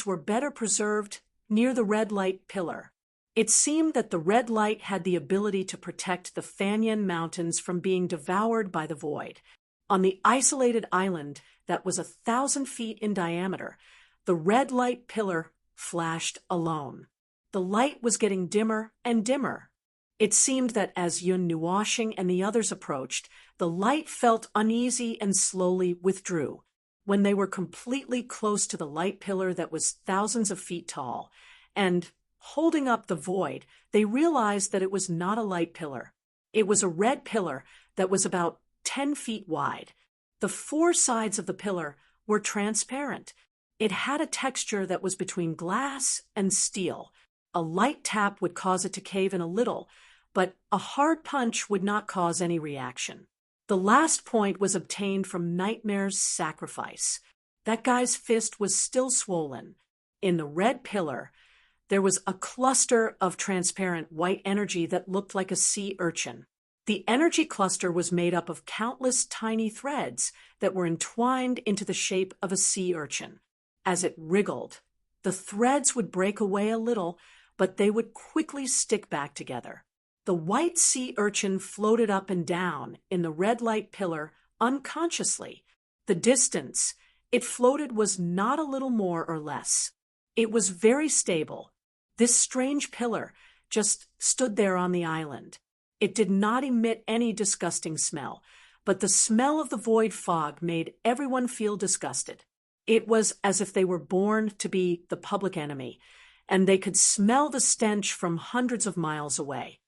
were better preserved near the red light pillar. It seemed that the red light had the ability to protect the Fanyan Mountains from being devoured by the void. On the isolated island that was 1,000 feet in diameter, the red light pillar flashed alone. The light was getting dimmer and dimmer. It seemed that as Yun Nuashing and the others approached, the light felt uneasy and slowly withdrew. When they were completely close to the light pillar that was thousands of feet tall, and Holding up the void, they realized that it was not a light pillar. It was a red pillar that was about 10 feet wide. The four sides of the pillar were transparent. It had a texture that was between glass and steel. A light tap would cause it to cave in a little, but a hard punch would not cause any reaction. The last point was obtained from Nightmare's sacrifice. That guy's fist was still swollen. In the red pillar, there was a cluster of transparent white energy that looked like a sea urchin. The energy cluster was made up of countless tiny threads that were entwined into the shape of a sea urchin. As it wriggled, the threads would break away a little, but they would quickly stick back together. The white sea urchin floated up and down in the red light pillar unconsciously. The distance it floated was not a little more or less. It was very stable. This strange pillar just stood there on the island. It did not emit any disgusting smell, but the smell of the void fog made everyone feel disgusted. It was as if they were born to be the public enemy, and they could smell the stench from hundreds of miles away.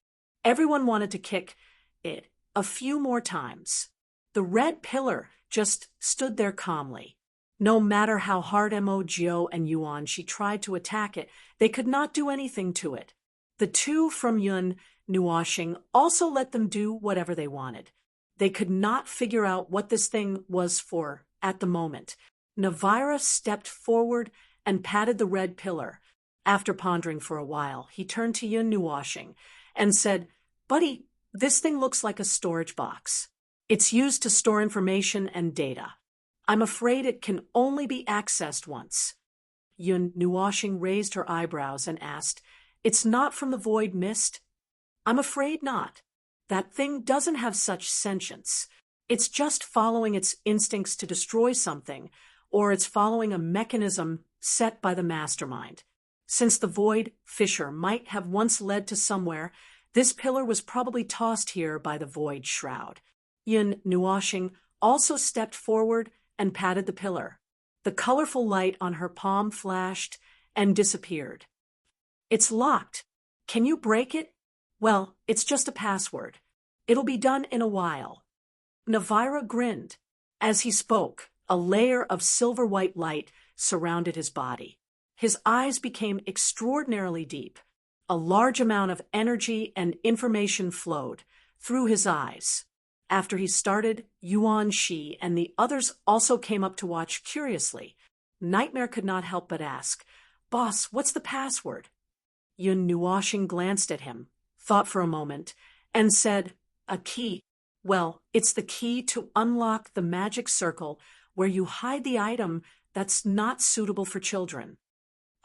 Everyone wanted to kick it a few more times. The red pillar just stood there calmly. No matter how hard Mo, Gio, and Yuan she tried to attack it, they could not do anything to it. The two from Yun Nuoshing also let them do whatever they wanted. They could not figure out what this thing was for at the moment. Navira stepped forward and patted the red pillar. After pondering for a while, he turned to Yun Nuoshing and said, "Buddy, this thing looks like a storage box. It's used to store information and data. I'm afraid it can only be accessed once." Yun Nuoshing raised her eyebrows and asked, "It's not from the void mist?" "I'm afraid not. That thing doesn't have such sentience. It's just following its instincts to destroy something, or it's following a mechanism set by the mastermind. Since the void fissure might have once led to somewhere, this pillar was probably tossed here by the void shroud." Yun Nuoshing also stepped forward and patted the pillar. The colorful light on her palm flashed and disappeared. "It's locked. Can you break it?" "Well, it's just a password. It'll be done in a while." Navira grinned. As he spoke, a layer of silver-white light surrounded his body. His eyes became extraordinarily deep. A large amount of energy and information flowed through his eyes. After he started, Yuan Shi and the others also came up to watch curiously. Nightmare could not help but ask, "Boss, what's the password?" Yun Nuoshing glanced at him, thought for a moment, and said, "A key. Well, it's the key to unlock the magic circle where you hide the item that's not suitable for children."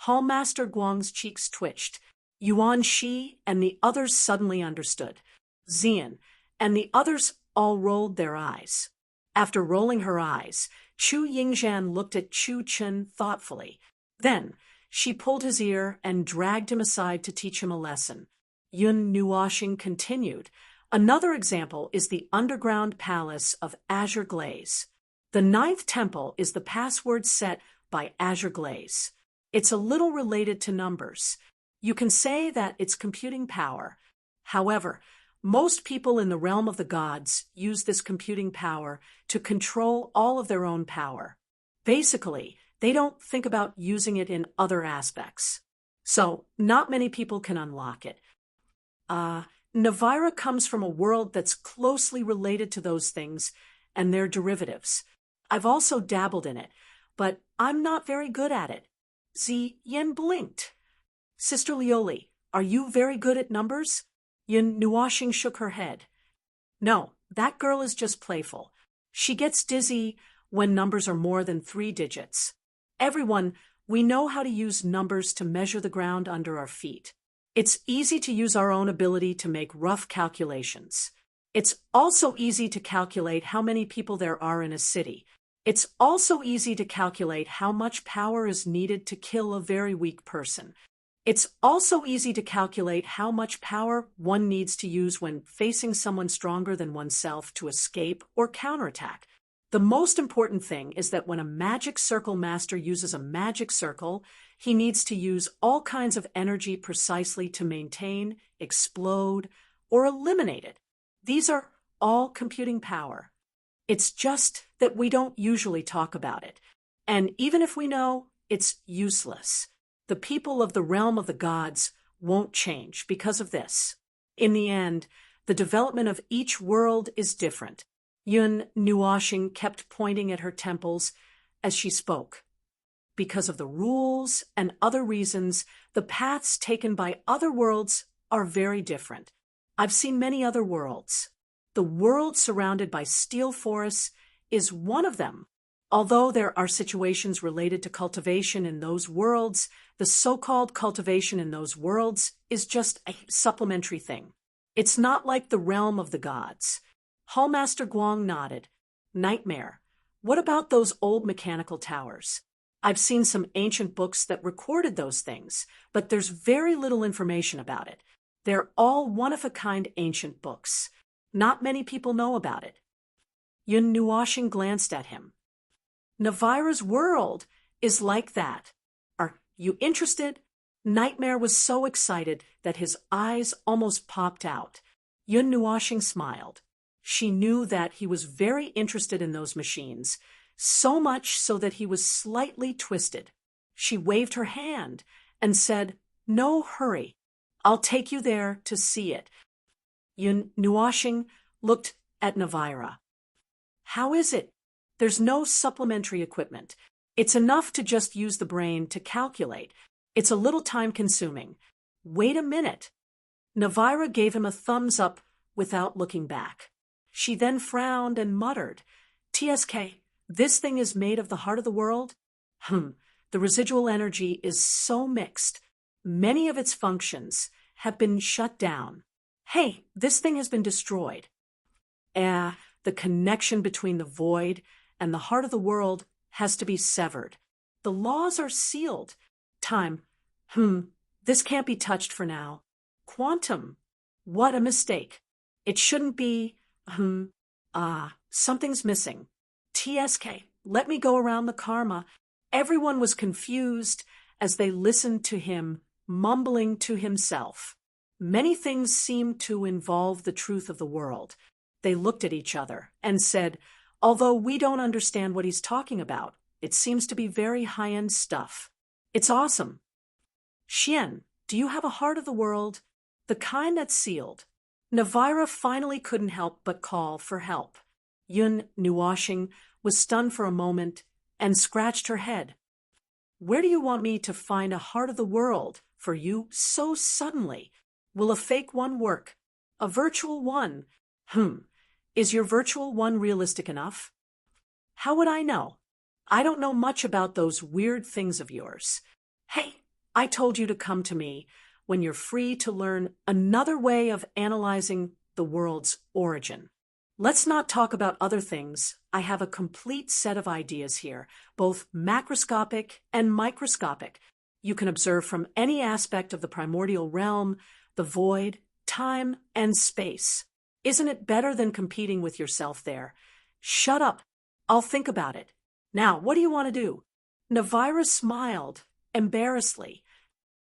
Hallmaster Guang's cheeks twitched. Yuan Shi and the others suddenly understood. Xian and the others all rolled their eyes. After rolling her eyes, Chu Yingzhan looked at Chu Chen thoughtfully. Then she pulled his ear and dragged him aside to teach him a lesson. Yun Nuoshing continued. "Another example is the underground palace of Azure Glaze. The 9th temple is the password set by Azure Glaze. It's a little related to numbers. You can say that it's computing power. However, most people in the realm of the gods use this computing power to control all of their own power. Basically, they don't think about using it in other aspects. So, not many people can unlock it. Navira comes from a world that's closely related to those things and their derivatives. I've also dabbled in it, but I'm not very good at it." Yen blinked. "Sister Lioli, are you very good at numbers?" Yun Nuoshing shook her head. "No, that girl is just playful. She gets dizzy when numbers are more than 3 digits. Everyone, we know how to use numbers to measure the ground under our feet. It's easy to use our own ability to make rough calculations. It's also easy to calculate how many people there are in a city. It's also easy to calculate how much power is needed to kill a very weak person. It's also easy to calculate how much power one needs to use when facing someone stronger than oneself to escape or counterattack. The most important thing is that when a magic circle master uses a magic circle, he needs to use all kinds of energy precisely to maintain, explode, or eliminate it. These are all computing power. It's just that we don't usually talk about it. And even if we know, it's useless. The people of the realm of the gods won't change because of this. In the end, the development of each world is different. Yun Nuoshing kept pointing at her temples as she spoke. Because of the rules and other reasons, the paths taken by other worlds are very different. I've seen many other worlds. The world surrounded by steel forests is one of them. Although there are situations related to cultivation in those worlds, the so-called cultivation in those worlds is just a supplementary thing. It's not like the realm of the gods. Hallmaster Guang nodded. Nightmare. What about those old mechanical towers? I've seen some ancient books that recorded those things, but there's very little information about it. They're all one-of-a-kind ancient books. Not many people know about it. Yun Nuoshing glanced at him. Navira's world is like that. Are you interested? Nightmare was so excited that his eyes almost popped out. Yun Nuoshing smiled. She knew that he was very interested in those machines, so much so that he was slightly twisted. She waved her hand and said, "No hurry. I'll take you there to see it." Yun Nuoshing looked at Navira. "How is it? There's no supplementary equipment. It's enough to just use the brain to calculate. It's a little time-consuming. Wait a minute." Navira gave him a thumbs up without looking back. She then frowned and muttered, "TSK, this thing is made of the heart of the world? The residual energy is so mixed. Many of its functions have been shut down. Hey, this thing has been destroyed." The connection between the void and the heart of the world has to be severed. The laws are sealed. Time. This can't be touched for now. Quantum. What a mistake. It shouldn't be. Something's missing. TSK, let me go around the karma. Everyone was confused as they listened to him, mumbling to himself. Many things seemed to involve the truth of the world. They looked at each other and said, "Although we don't understand what he's talking about, it seems to be very high-end stuff. It's awesome." "Xian, do you have a heart of the world? The kind that's sealed?" Navira finally couldn't help but call for help. Yun Nuoshing was stunned for a moment and scratched her head. "Where do you want me to find a heart of the world for you so suddenly? Will a fake one work? A virtual one? Is your virtual one realistic enough?" "How would I know? I don't know much about those weird things of yours. Hey, I told you to come to me when you're free to learn another way of analyzing the world's origin. Let's not talk about other things. I have a complete set of ideas here, both macroscopic and microscopic. You can observe from any aspect of the primordial realm, the void, time, and space. Isn't it better than competing with yourself there? Shut up. I'll think about it. Now, what do you want to do?" Navira smiled, embarrassedly.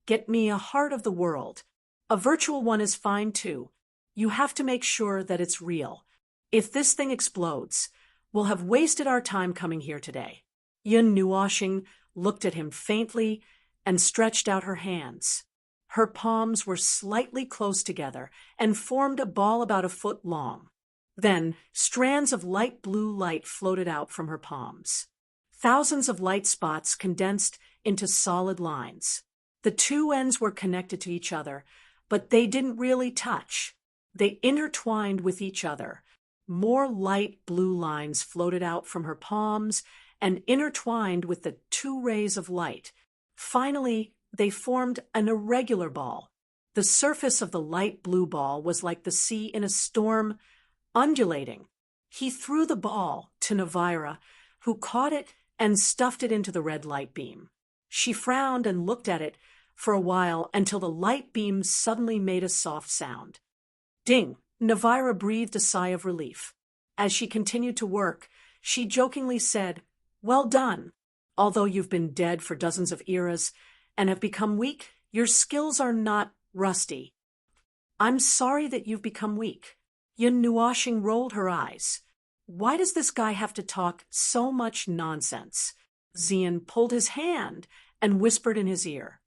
"Get me a heart of the world. A virtual one is fine too. You have to make sure that it's real. If this thing explodes, we'll have wasted our time coming here today." Yun Nuoshing looked at him faintly and stretched out her hands. Her palms were slightly close together and formed a ball about a foot long. Then, strands of light blue light floated out from her palms. Thousands of light spots condensed into solid lines. The two ends were connected to each other, but they didn't really touch. They intertwined with each other. More light blue lines floated out from her palms and intertwined with the two rays of light. Finally, they formed an irregular ball. The surface of the light blue ball was like the sea in a storm, undulating. He threw the ball to Navira, who caught it and stuffed it into the red light beam. She frowned and looked at it for a while until the light beam suddenly made a soft sound. Ding! Navira breathed a sigh of relief. As she continued to work, she jokingly said, "Well done. Although you've been dead for dozens of eras and have become weak, your skills are not rusty." "I'm sorry that you've become weak." Yun Nuoxing rolled her eyes. "Why does this guy have to talk so much nonsense?" Xian pulled his hand and whispered in his ear,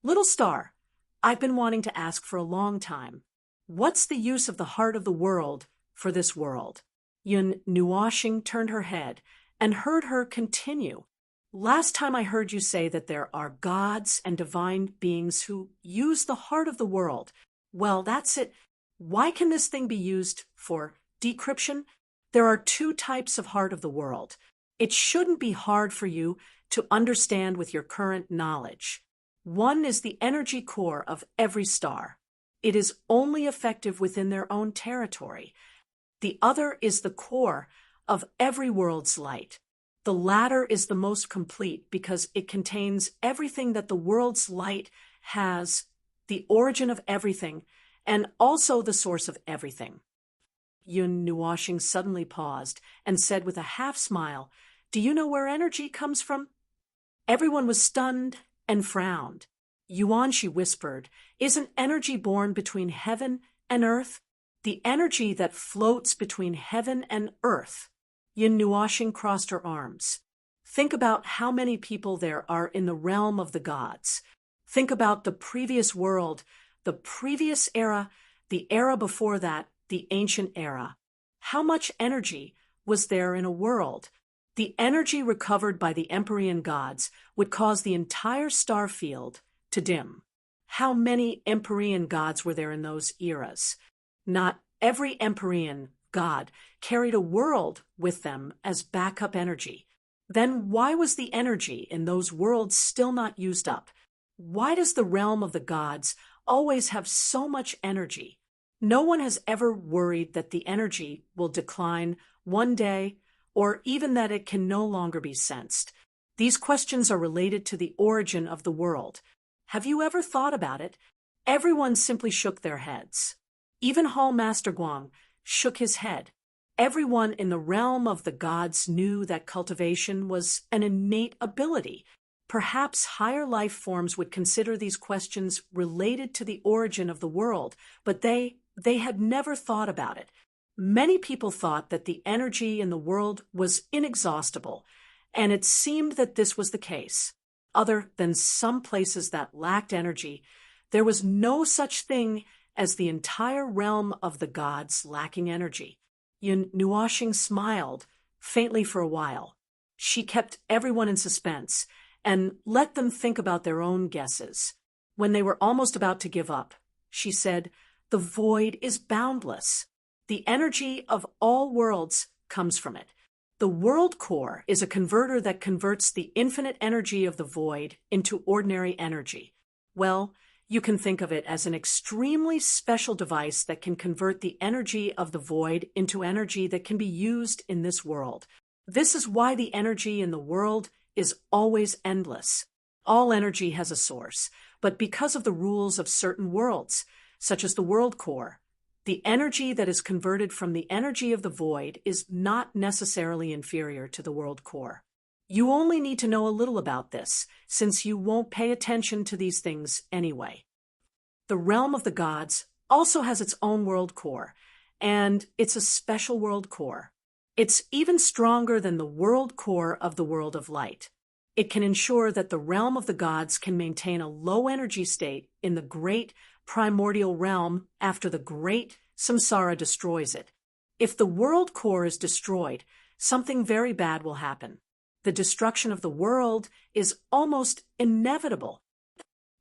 "Little star, I've been wanting to ask for a long time. What's the use of the heart of the world for this world?" Yun Nuoxing turned her head and heard her continue. "Last time I heard you say that there are gods and divine beings who use the heart of the world. Well, that's it. Why can this thing be used for decryption? There are two types of heart of the world. It shouldn't be hard for you to understand with your current knowledge. One is the energy core of every star. It is only effective within their own territory. The other is the core of every world's light. The latter is the most complete because it contains everything that the world's light has, the origin of everything, and also the source of everything." Yun Nuoxing suddenly paused and said with a half-smile, "Do you know where energy comes from?" Everyone was stunned and frowned. "Yuan," she whispered, "isn't energy born between heaven and earth? The energy that floats between heaven and earth." Yun Nuoxing crossed her arms. "Think about how many people there are in the realm of the gods. Think about the previous world, the previous era, the era before that, the ancient era. How much energy was there in a world? The energy recovered by the Empyrean gods would cause the entire star field to dim. How many Empyrean gods were there in those eras? Not every Empyrean god carried a world with them as backup energy. Then why was the energy in those worlds still not used up? Why does the realm of the gods always have so much energy? No one has ever worried that the energy will decline one day, or even that it can no longer be sensed. These questions are related to the origin of the world. Have you ever thought about it? Everyone simply shook their heads. Even Hall Master Guang shook his head. Everyone in the realm of the gods knew that cultivation was an innate ability. Perhaps higher life forms would consider these questions related to the origin of the world, but they had never thought about it. Many people thought that the energy in the world was inexhaustible, and it seemed that this was the case. Other than some places that lacked energy, there was no such thing as the entire realm of the gods lacking energy. Yun Nuoxing smiled, faintly for a while. She kept everyone in suspense and let them think about their own guesses. When they were almost about to give up, she said, "The void is boundless. The energy of all worlds comes from it. The world core is a converter that converts the infinite energy of the void into ordinary energy. Well, you can think of it as an extremely special device that can convert the energy of the void into energy that can be used in this world. This is why the energy in the world is always endless. All energy has a source, but because of the rules of certain worlds, such as the world core, the energy that is converted from the energy of the void is not necessarily inferior to the world core. You only need to know a little about this, since you won't pay attention to these things anyway. The realm of the gods also has its own world core, and it's a special world core. It's even stronger than the world core of the world of light. It can ensure that the realm of the gods can maintain a low energy state in the great primordial realm after the great samsara destroys it. If the world core is destroyed, something very bad will happen. The destruction of the world is almost inevitable."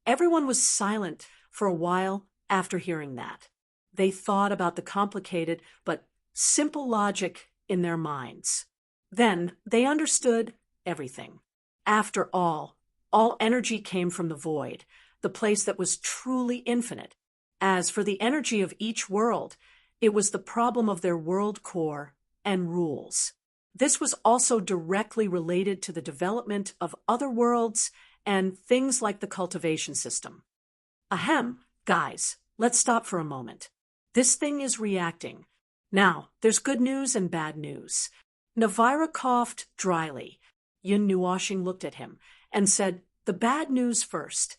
Everyone was silent for a while after hearing that. They thought about the complicated but simple logic in their minds. Then they understood everything. After all energy came from the void, the place that was truly infinite. As for the energy of each world, it was the problem of their world core and rules. This was also directly related to the development of other worlds and things like the cultivation system. Ahem, guys, let's stop for a moment. This thing is reacting. Now, there's good news and bad news. Navira coughed dryly. Yun Nuashing looked at him and said, "The bad news first.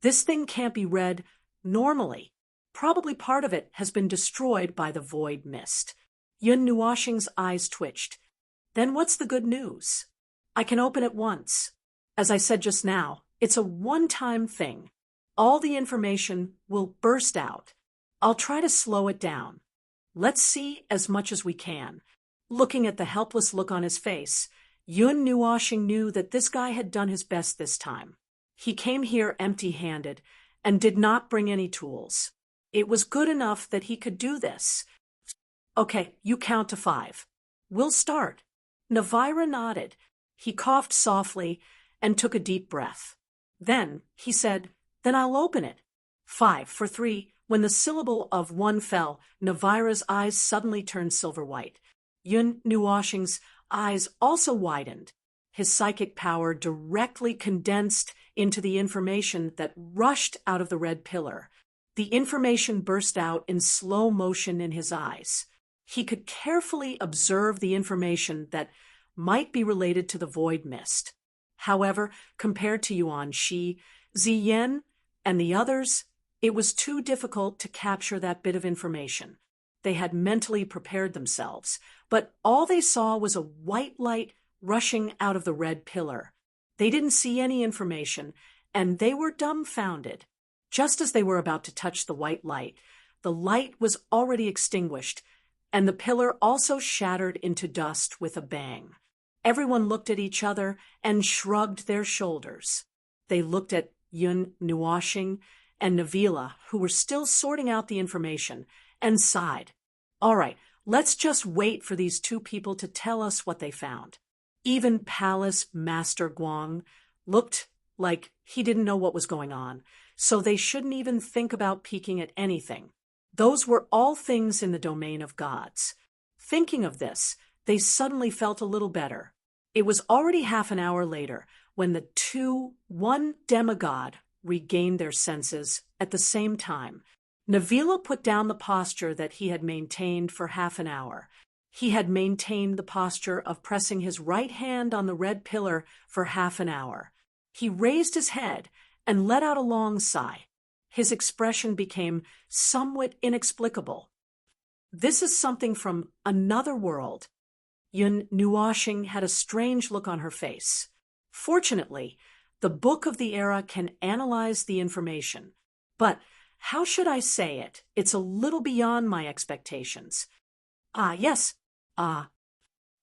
This thing can't be read normally. Probably part of it has been destroyed by the void mist." Yun Nuashing's eyes twitched. "Then what's the good news?" "I can open it once. As I said just now, it's a one-time thing. All the information will burst out. I'll try to slow it down. Let's see as much as we can." Looking at the helpless look on his face, Yun Nuashing knew that this guy had done his best this time. He came here empty-handed and did not bring any tools. It was good enough that he could do this. "Okay, you count to 5. We'll start." Navira nodded. He coughed softly and took a deep breath. Then he said, "Then I'll open it." 5 for 3. When the syllable of 1 fell, Navira's eyes suddenly turned silver white. Yun Nuashing's eyes also widened. His psychic power directly condensed into the information that rushed out of the red pillar. The information burst out in slow motion in his eyes. He could carefully observe the information that might be related to the void mist. However, compared to Yuan Shi, Ziyen, and the others, it was too difficult to capture that bit of information. They had mentally prepared themselves, but all they saw was a white light rushing out of the red pillar. They didn't see any information, and they were dumbfounded. Just as they were about to touch the white light, the light was already extinguished, and the pillar also shattered into dust with a bang. Everyone looked at each other and shrugged their shoulders. They looked at Yun Nuashing and Navila, who were still sorting out the information, and sighed. "All right, let's just wait for these 2 people to tell us what they found." Even Palace Master Guang looked like he didn't know what was going on, so they shouldn't even think about peeking at anything. Those were all things in the domain of gods. Thinking of this, they suddenly felt a little better. It was already half an hour later when the one demigod regained their senses at the same time. Navila put down the posture that he had maintained for half an hour. He had maintained the posture of pressing his right hand on the red pillar for half an hour. He raised his head and let out a long sigh. His expression became somewhat inexplicable. "This is something from another world." Yun Nuashing had a strange look on her face. Fortunately, the Book of the Era can analyze the information, but how should I say it? It's a little beyond my expectations. Yes.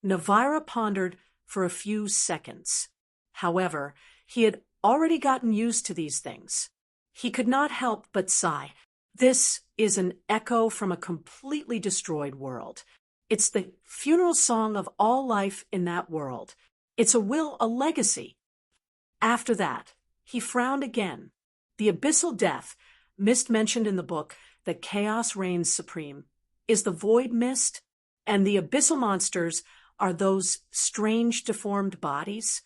Navira pondered for a few seconds. However, he had already gotten used to these things. He could not help but sigh. This is an echo from a completely destroyed world. It's the funeral song of all life in that world. It's a legacy. After that, he frowned again. The abyssal death, mist mentioned in the book that chaos reigns supreme, is the void mist, and the abyssal monsters are those strange deformed bodies.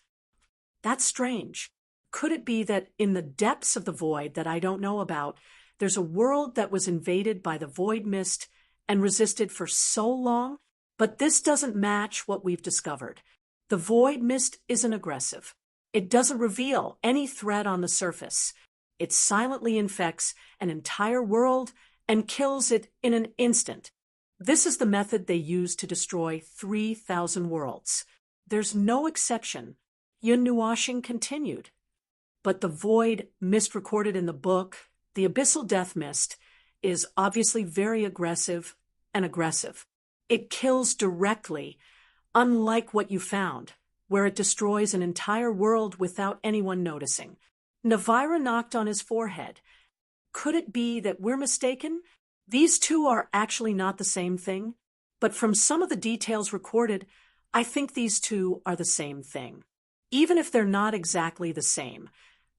That's strange. Could it be that in the depths of the void that I don't know about, there's a world that was invaded by the void mist and resisted for so long? But this doesn't match what we've discovered. The void mist isn't aggressive. It doesn't reveal any threat on the surface. It silently infects an entire world and kills it in an instant. This is the method they use to destroy 3,000 worlds. There's no exception. Yun Nuashing continued. But the void mist recorded in the book, the abyssal death mist, is obviously very aggressive and aggressive. It kills directly, unlike what you found, where it destroys an entire world without anyone noticing. Navira knocked on his forehead. Could it be that we're mistaken? These two are actually not the same thing, but from some of the details recorded, I think these two are the same thing. Even if they're not exactly the same,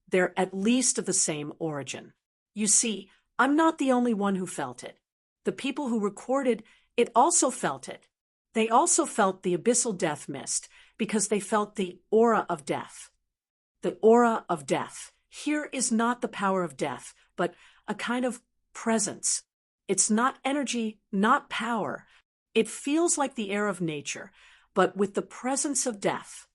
they're at least of the same origin. You see, I'm not the only one who felt it. The people who recorded it also felt it. They also felt the abyssal death mist because they felt the aura of death. The aura of death. Here is not the power of death, but a kind of presence. It's not energy, not power. It feels like the air of nature, but with the presence of death.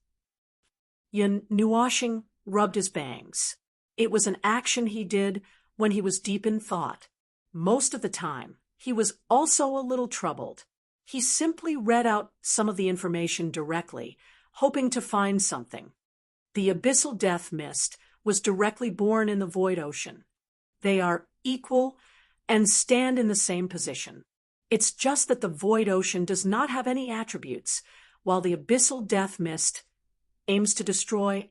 Yun Nuashing rubbed his bangs. It was an action he did when he was deep in thought. Most of the time, he was also a little troubled. He simply read out some of the information directly, hoping to find something. The abyssal death mist was directly born in the void ocean. They are equal and stand in the same position. It's just that the void ocean does not have any attributes, while the abyssal death mist aims to destroy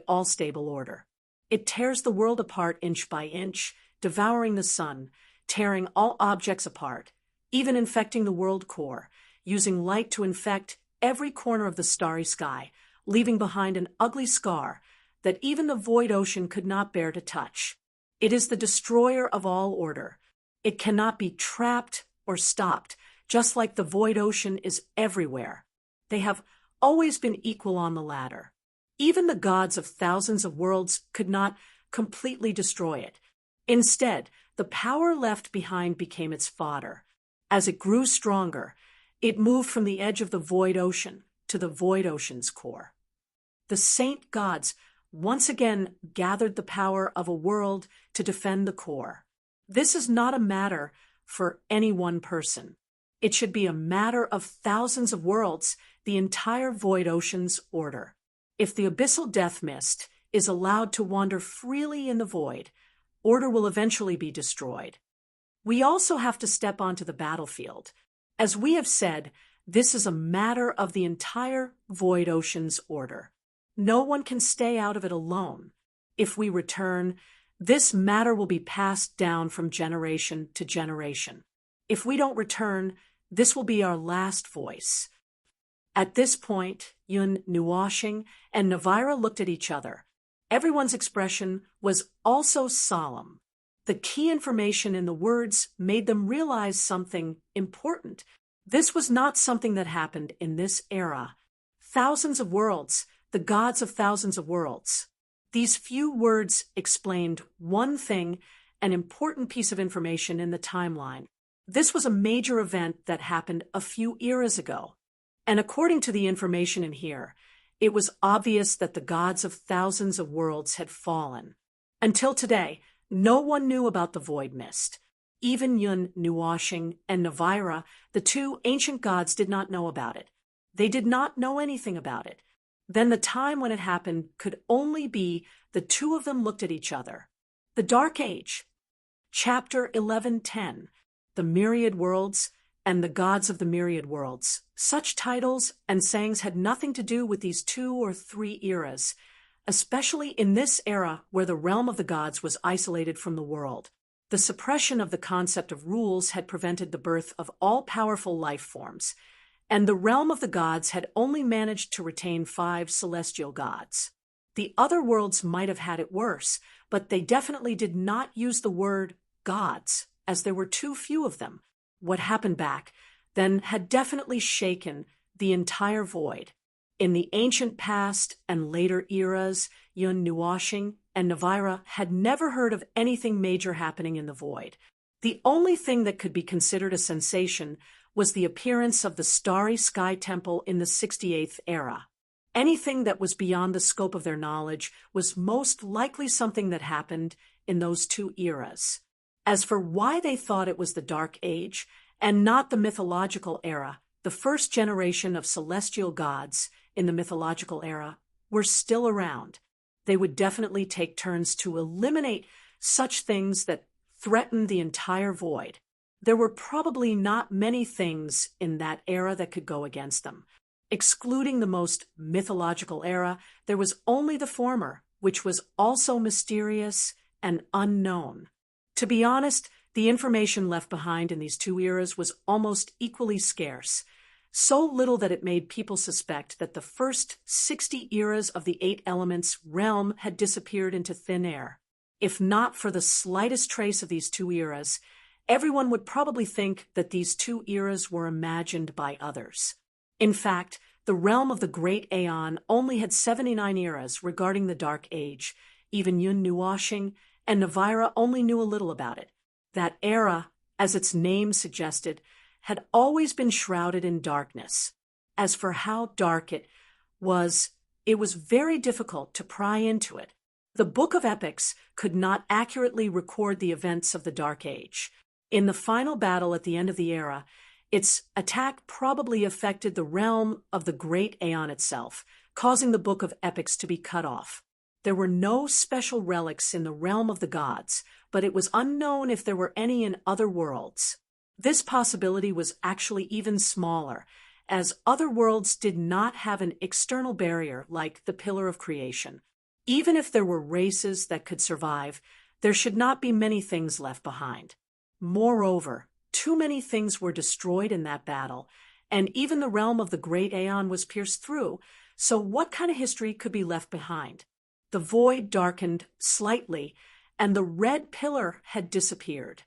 all stable order. It tears the world apart inch by inch, devouring the sun, tearing all objects apart, even infecting the world core, using light to infect every corner of the starry sky, leaving behind an ugly scar that even the void ocean could not bear to touch. It is the destroyer of all order. It cannot be trapped or stopped, just like the void ocean is everywhere. They have always been equal on the ladder. Even the gods of thousands of worlds could not completely destroy it. Instead, the power left behind became its fodder. As it grew stronger, it moved from the edge of the void ocean to the void ocean's core. The saint gods once again gathered the power of a world to defend the core. This is not a matter for any one person. It should be a matter of thousands of worlds, the entire void ocean's order. If the abyssal death mist is allowed to wander freely in the void, order will eventually be destroyed. We also have to step onto the battlefield. As we have said, this is a matter of the entire void ocean's order. No one can stay out of it alone. If we return, this matter will be passed down from generation to generation. If we don't return, this will be our last voice. At this point, Yun Nuashing and Navira looked at each other. Everyone's expression was also solemn. The key information in the words made them realize something important. This was not something that happened in this era. Thousands of worlds, the gods of thousands of worlds. These few words explained one thing, an important piece of information in the timeline. This was a major event that happened a few eras ago. And according to the information in here, it was obvious that the gods of thousands of worlds had fallen. Until today, no one knew about the void mist. Even Yun Nuashing and Navira, the two ancient gods, did not know about it. They did not know anything about it. Then the time when it happened could only be the two of them looked at each other. The Dark Age. Chapter 11:10. The Myriad Worlds and the Gods of the Myriad Worlds. Such titles and sayings had nothing to do with these 2 or 3 eras, especially in this era where the realm of the gods was isolated from the world. The suppression of the concept of rules had prevented the birth of all-powerful life forms, and the realm of the gods had only managed to retain 5 celestial gods. The other worlds might have had it worse, but they definitely did not use the word gods, as there were too few of them. What happened back then had definitely shaken the entire void. In the ancient past and later eras, Yun Nuashing and Navira had never heard of anything major happening in the void. The only thing that could be considered a sensation was the appearance of the starry sky temple in the 68th era. Anything that was beyond the scope of their knowledge was most likely something that happened in those 2 eras. As for why they thought it was the Dark Age and not the mythological era, the first generation of celestial gods in the mythological era were still around. They would definitely take turns to eliminate such things that threatened the entire void. There were probably not many things in that era that could go against them. Excluding the most mythological era, there was only the former, which was also mysterious and unknown. To be honest, the information left behind in these 2 eras was almost equally scarce, so little that it made people suspect that the first 60 eras of the 8 elements realm had disappeared into thin air. If not for the slightest trace of these 2 eras, everyone would probably think that these 2 eras were imagined by others. In fact, the realm of the Great Aeon only had 79 eras regarding the Dark Age. Even Yun Nuashing and Navira only knew a little about it. That era, as its name suggested, had always been shrouded in darkness. As for how dark it was very difficult to pry into it. The Book of Epics could not accurately record the events of the Dark Age. In the final battle at the end of the era, its attack probably affected the realm of the Great Aeon itself, causing the Book of Epics to be cut off. There were no special relics in the realm of the gods, but it was unknown if there were any in other worlds. This possibility was actually even smaller, as other worlds did not have an external barrier like the Pillar of Creation. Even if there were races that could survive, there should not be many things left behind. Moreover, too many things were destroyed in that battle, and even the realm of the Great Aeon was pierced through, so what kind of history could be left behind? The void darkened slightly, and the red pillar had disappeared.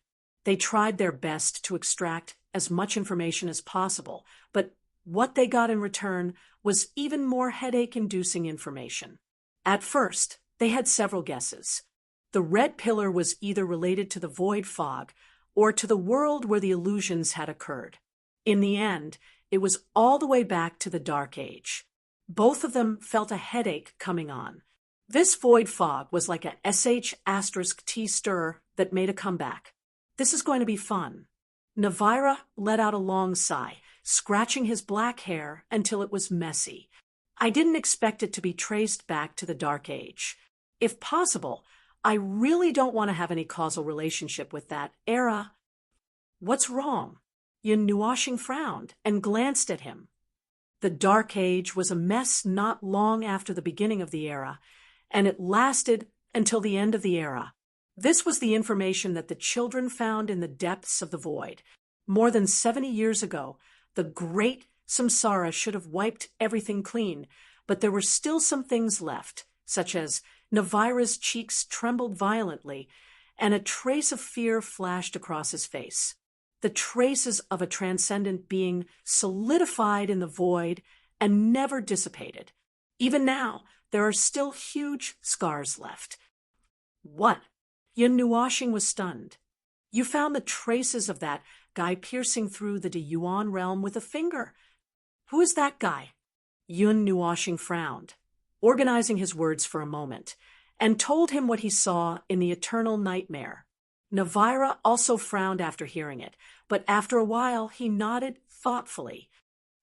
They tried their best to extract as much information as possible, but what they got in return was even more headache-inducing information. At first, they had several guesses. The red pillar was either related to the void fog or to the world where the illusions had occurred. In the end, it was all the way back to the Dark Age. Both of them felt a headache coming on. This void fog was like a sh*T stir that made a comeback. This is going to be fun. Navira let out a long sigh, scratching his black hair until it was messy. I didn't expect it to be traced back to the Dark Age. If possible, I really don't want to have any causal relationship with that era. What's wrong? Yun Nuashing frowned and glanced at him. The Dark Age was a mess not long after the beginning of the era, and it lasted until the end of the era. This was the information that the children found in the depths of the void. More than 70 years ago, the great samsara should have wiped everything clean, but there were still some things left, such as Navira's cheeks trembled violently, and a trace of fear flashed across his face. The traces of a transcendent being solidified in the void and never dissipated. Even now, there are still huge scars left. What? Yun Nuashing was stunned. You found the traces of that guy piercing through the Yuan realm with a finger. Who is that guy? Yun Nuashing frowned, organizing his words for a moment, and told him what he saw in the eternal nightmare. Navira also frowned after hearing it, but after a while he nodded thoughtfully.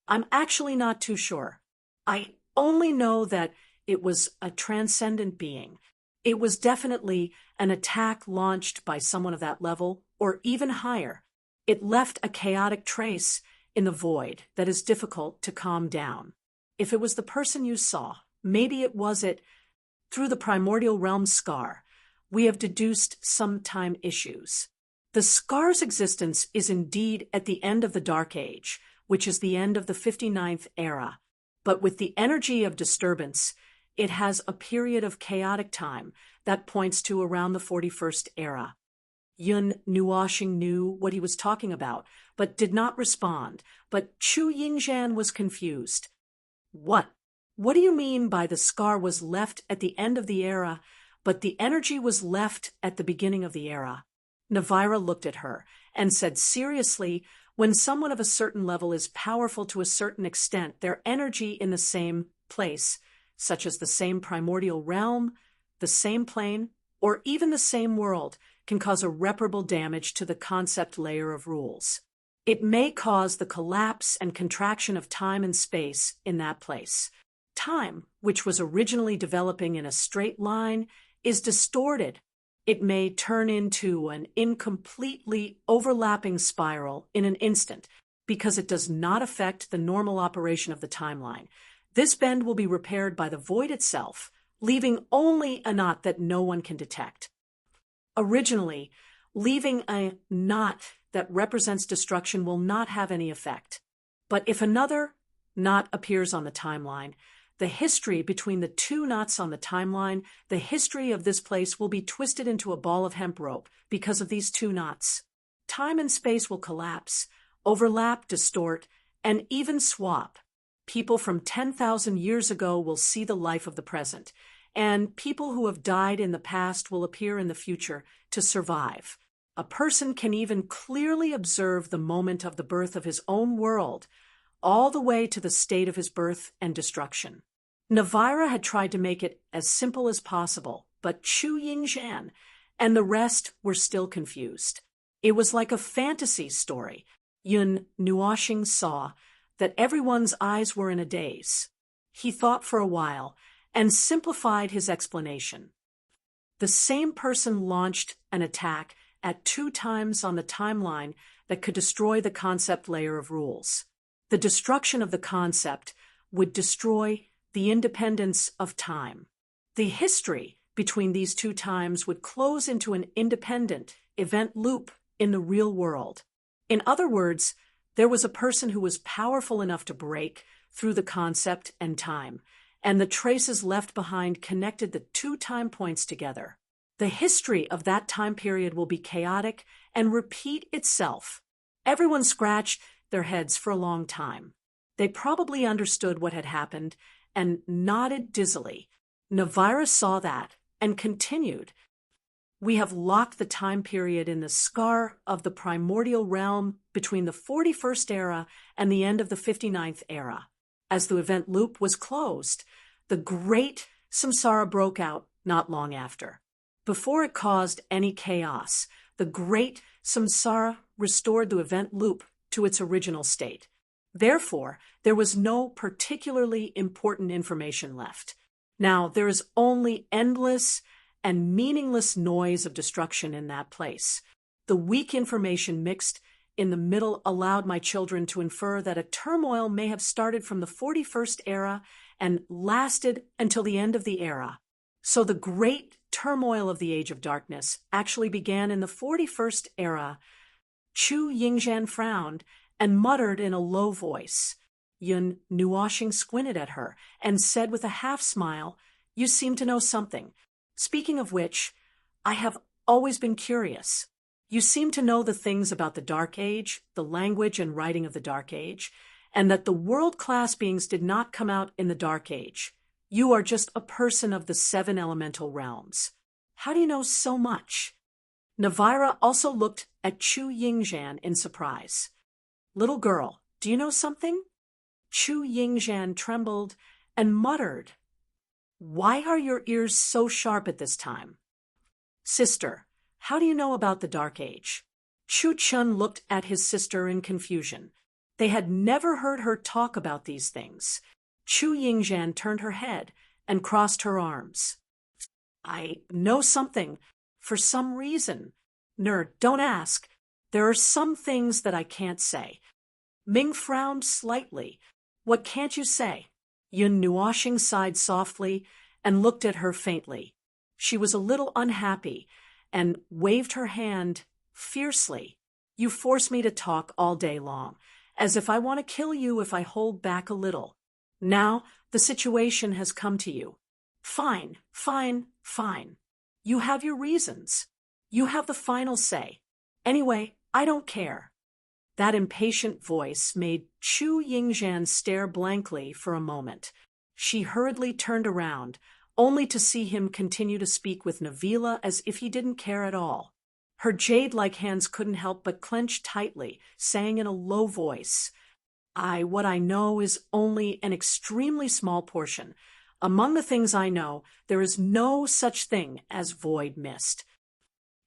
I'm actually not too sure. I only know that it was a transcendent being. It was definitely an attack launched by someone of that level, or even higher. It left a chaotic trace in the void that is difficult to calm down. If it was the person you saw, maybe it was it. Through the primordial realm scar, we have deduced some time issues. The scar's existence is indeed at the end of the Dark Age, which is the end of the 59th era. But with the energy of disturbance, it has a period of chaotic time that points to around the 41st era. Yun Nuashing knew what he was talking about, but did not respond. But Chu Yingzhan was confused. What? What do you mean by the scar was left at the end of the era, but the energy was left at the beginning of the era? Navira looked at her and said seriously, when someone of a certain level is powerful to a certain extent, their energy in the same place, such as the same primordial realm, the same plane, or even the same world, can cause irreparable damage to the concept layer of rules. It may cause the collapse and contraction of time and space in that place. Time, which was originally developing in a straight line, is distorted. It may turn into an incompletely overlapping spiral in an instant because it does not affect the normal operation of the timeline. This bend will be repaired by the void itself, leaving only a knot that no one can detect. Originally, leaving a knot that represents destruction will not have any effect. But if another knot appears on the timeline, the history between the two knots on the timeline, the history of this place will be twisted into a ball of hemp rope because of these two knots. Time and space will collapse, overlap, distort, and even swap. People from 10,000 years ago will see the life of the present, and people who have died in the past will appear in the future to survive. A person can even clearly observe the moment of the birth of his own world, all the way to the state of his birth and destruction. Navira had tried to make it as simple as possible, but Chu Yingzhan and the rest were still confused. It was like a fantasy story. Yun Nuoxing saw that everyone's eyes were in a daze. He thought for a while and simplified his explanation. The same person launched an attack at 2 times on the timeline that could destroy the concept layer of rules. The destruction of the concept would destroy the independence of time. The history between these 2 times would close into an independent event loop in the real world. In other words, there was a person who was powerful enough to break through the concept and time, and the traces left behind connected the 2 time points together. The history of that time period will be chaotic and repeat itself. Everyone scratched their heads for a long time. They probably understood what had happened and nodded dizzily. Navira saw that and continued. We have locked the time period in the scar of the primordial realm between the 41st era and the end of the 59th era. As the event loop was closed, the great samsara broke out not long after. Before it caused any chaos, the great samsara restored the event loop to its original state. Therefore, there was no particularly important information left. Now, there is only endless and meaningless noise of destruction in that place. The weak information mixed in the middle allowed my children to infer that a turmoil may have started from the 41st era and lasted until the end of the era. So the great turmoil of the Age of Darkness actually began in the 41st era. Chu Yingzhan frowned and muttered in a low voice. Yun Nuoxing squinted at her and said with a half-smile, "You seem to know something. Speaking of which, I have always been curious. You seem to know the things about the Dark Age, the language and writing of the Dark Age, and that the world-class beings did not come out in the Dark Age. You are just a person of the 7 elemental realms. How do you know so much?" Navira also looked at Chu Yingzhan in surprise. "Little girl, do you know something?" Chu Yingzhan trembled and muttered, "Why are your ears so sharp at this time?" "Sister, how do you know about the Dark Age?" Chu Chun looked at his sister in confusion. They had never heard her talk about these things. Chu Yingzhan turned her head and crossed her arms. "I know something, for some reason. Don't ask. There are some things that I can't say." Ming frowned slightly. "What can't you say?" Yun Nuoxing sighed softly and looked at her faintly. She was a little unhappy and waved her hand fiercely. "You force me to talk all day long, as if I want to kill you if I hold back a little. Now the situation has come to you. Fine, fine, fine. You have your reasons. You have the final say. Anyway, I don't care." That impatient voice made Chu Yingzhan stare blankly for a moment. She hurriedly turned around, only to see him continue to speak with Navila as if he didn't care at all. Her jade-like hands couldn't help but clench tightly, saying in a low voice, What I know is only an extremely small portion. Among the things I know, there is no such thing as void mist."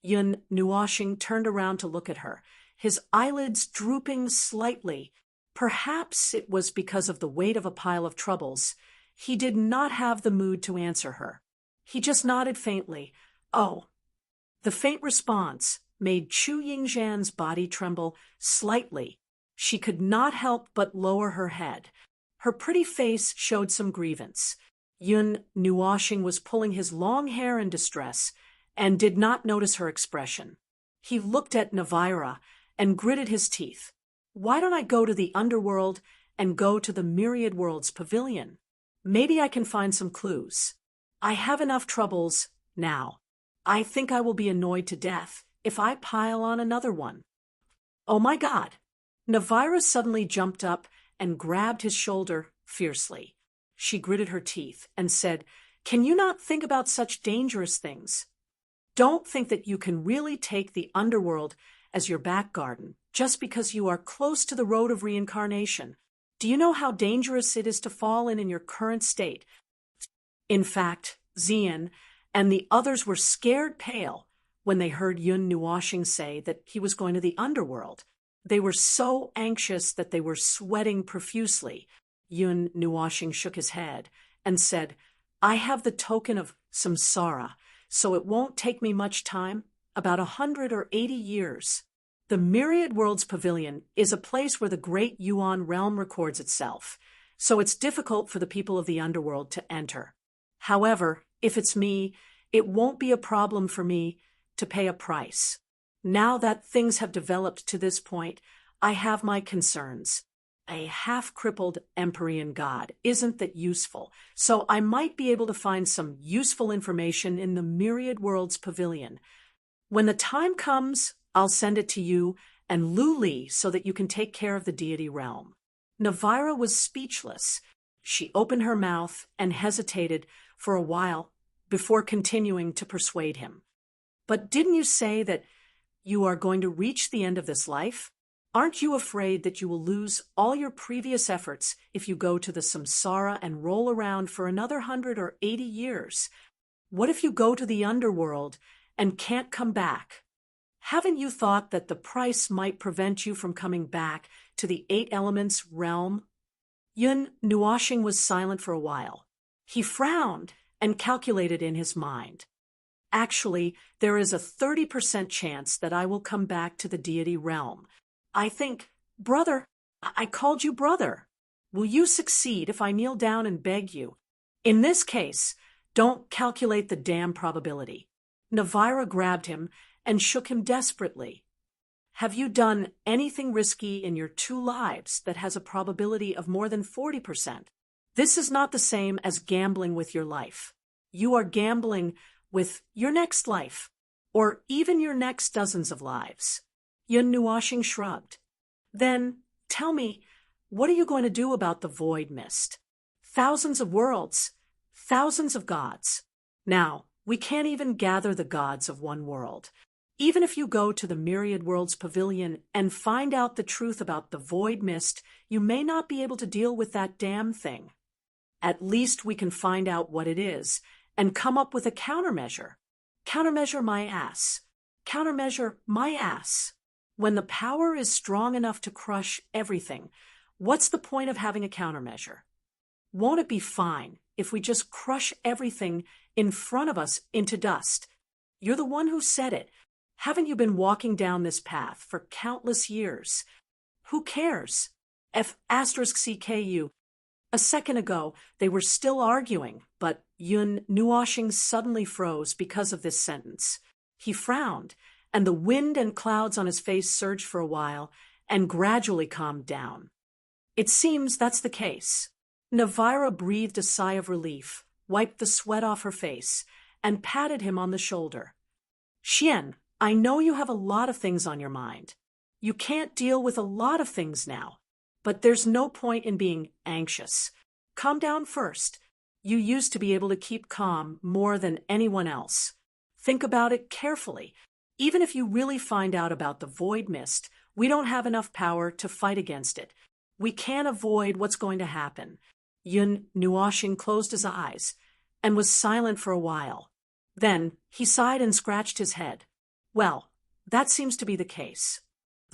Yun Nuoxing turned around to look at her, his eyelids drooping slightly. Perhaps it was because of the weight of a pile of troubles. He did not have the mood to answer her. He just nodded faintly. "Oh." The faint response made Chu Yingzhan's body tremble slightly. She could not help but lower her head. Her pretty face showed some grievance. Yun Nuoxing was pulling his long hair in distress and did not notice her expression. He looked at Navira and gritted his teeth. "Why don't I go to the underworld and go to the Myriad Worlds Pavilion? Maybe I can find some clues. I have enough troubles now. I think I will be annoyed to death if I pile on another one." "Oh my God!" Navira suddenly jumped up and grabbed his shoulder fiercely. She gritted her teeth and said, "Can you not think about such dangerous things? Don't think that you can really take the underworld as your back garden just because you are close to the road of reincarnation. Do you know how dangerous it is to fall in your current state? In fact, Xian and the others were scared pale when they heard Yun Nuoxing say that he was going to the underworld. They were so anxious that they were sweating profusely. Yun Nuoxing shook his head and said, I have the token of samsara, so it won't take me much time, about 180 years. The Myriad Worlds Pavilion is a place where the great Yuan realm records itself, so it's difficult for the people of the underworld to enter. However, if it's me, it won't be a problem for me to pay a price. Now that things have developed to this point, I have my concerns. A half-crippled Empyrean god isn't that useful, so I might be able to find some useful information in the Myriad Worlds Pavilion. When the time comes, I'll send it to you and Lu Li so that you can take care of the deity realm. Navira was speechless. She opened her mouth and hesitated for a while before continuing to persuade him. But didn't you say that you are going to reach the end of this life? Aren't you afraid that you will lose all your previous efforts if you go to the samsara and roll around for another 180 years? What if you go to the underworld and can't come back? Haven't you thought that the price might prevent you from coming back to the Eight Elements realm? Yun Nuoxing was silent for a while. He frowned and calculated in his mind. Actually, there is a 30% chance that I will come back to the deity realm. I think, brother, I called you brother. Will you succeed if I kneel down and beg you? In this case, don't calculate the damn probability. Navira grabbed him and shook him desperately. Have you done anything risky in your 2 lives that has a probability of more than 40%? This is not the same as gambling with your life. You are gambling with your next life, or even your next dozens of lives. Yun Nuoxing shrugged. Then, tell me, what are you going to do about the void mist? Thousands of worlds, thousands of gods. Now, we can't even gather the gods of one world. Even if you go to the Myriad Worlds Pavilion and find out the truth about the void mist, you may not be able to deal with that damn thing. At least we can find out what it is and come up with a countermeasure. Countermeasure my ass. Countermeasure my ass. When the power is strong enough to crush everything, what's the point of having a countermeasure? Won't it be fine if we just crush everything in front of us into dust? You're the one who said it. Haven't you been walking down this path for countless years? Who cares? F*CKU. A second ago, they were still arguing, but Yun Nuoxing suddenly froze because of this sentence. He frowned, and the wind and clouds on his face surged for a while and gradually calmed down. It seems that's the case. Navira breathed a sigh of relief, wiped the sweat off her face, and patted him on the shoulder. Xian, I know you have a lot of things on your mind. You can't deal with a lot of things now, but there's no point in being anxious. Calm down first. You used to be able to keep calm more than anyone else. Think about it carefully. Even if you really find out about the void mist, we don't have enough power to fight against it. We can't avoid what's going to happen. Yun Nuoxing closed his eyes and was silent for a while. Then he sighed and scratched his head. Well, that seems to be the case.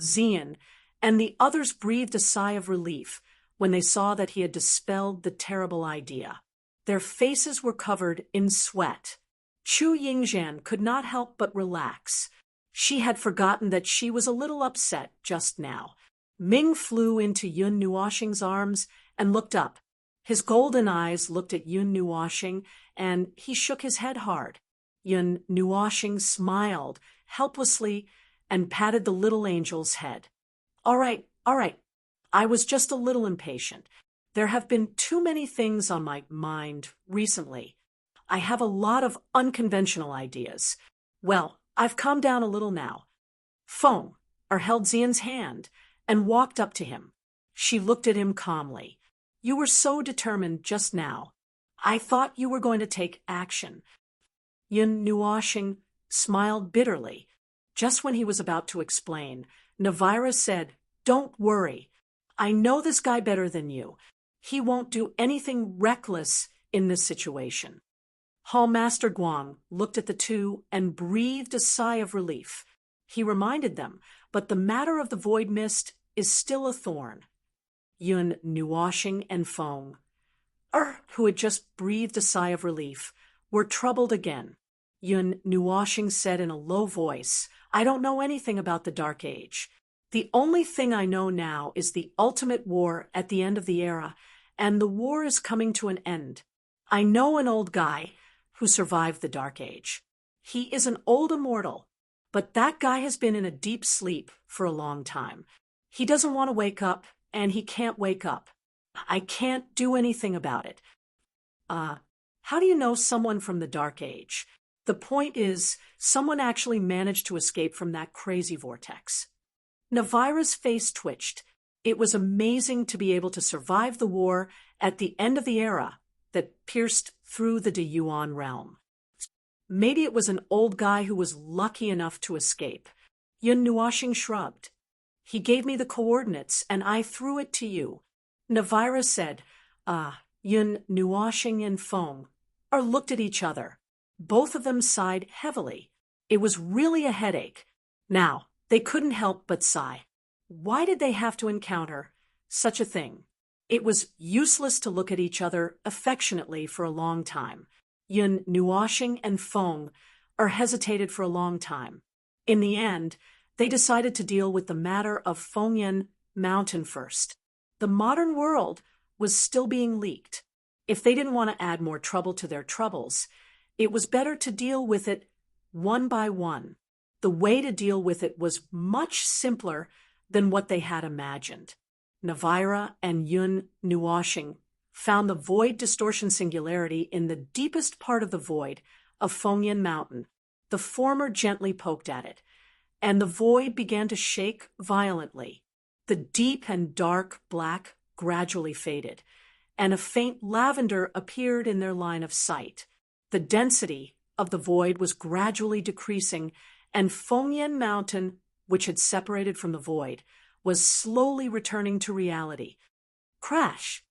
Xian and the others breathed a sigh of relief when they saw that he had dispelled the terrible idea. Their faces were covered in sweat. Chu Yingzhan could not help but relax. She had forgotten that she was a little upset just now. Ming flew into Yun Nuoxing's arms and looked up. His golden eyes looked at Yun Nuoxing, and he shook his head hard. Yun Nuoxing smiled helplessly and patted the little angel's head. All right. I was just a little impatient. There have been too many things on my mind recently. I have a lot of unconventional ideas. Well, I've calmed down a little now. Feng held Xian's hand and walked up to him. She looked at him calmly. You were so determined just now. I thought you were going to take action. Yun Nuoxing smiled bitterly. Just when he was about to explain, Navira said, Don't worry. I know this guy better than you. He won't do anything reckless in this situation. Hallmaster Guang looked at the two and breathed a sigh of relief. He reminded them, but the matter of the void mist is still a thorn. Yun Nuoshing and Feng, who had just breathed a sigh of relief, were troubled again. Yun Nuoshing said in a low voice, I don't know anything about the Dark Age. The only thing I know now is the ultimate war at the end of the era, and the war is coming to an end. I know an old guy who survived the Dark Age. He is an old immortal, but that guy has been in a deep sleep for a long time. He doesn't want to wake up, and he can't wake up. I can't do anything about it. How do you know someone from the Dark Age? The point is, someone actually managed to escape from that crazy vortex. Navira's face twitched. It was amazing to be able to survive the war at the end of the era that pierced through the Deyuan realm. Maybe it was an old guy who was lucky enough to escape. Yun Nuoshing shrugged. He gave me the coordinates, and I threw it to you. Navira said, Yun Nuoshing and Feng, looked at each other. Both of them sighed heavily. It was really a headache. Now, they couldn't help but sigh. Why did they have to encounter such a thing? It was useless to look at each other affectionately for a long time. Yun Nuoshing and Feng hesitated for a long time. In the end, they decided to deal with the matter of Fengyan Mountain first. The modern world was still being leaked. If they didn't want to add more trouble to their troubles, it was better to deal with it one by one. The way to deal with it was much simpler than what they had imagined. Navira and Yun Nuoshing found the void distortion singularity in the deepest part of the void of Fengyan Mountain. The former gently poked at it, and the void began to shake violently. The deep and dark black gradually faded, and a faint lavender appeared in their line of sight. The density of the void was gradually decreasing, and Fengyan Mountain, which had separated from the void, was slowly returning to reality. Crash!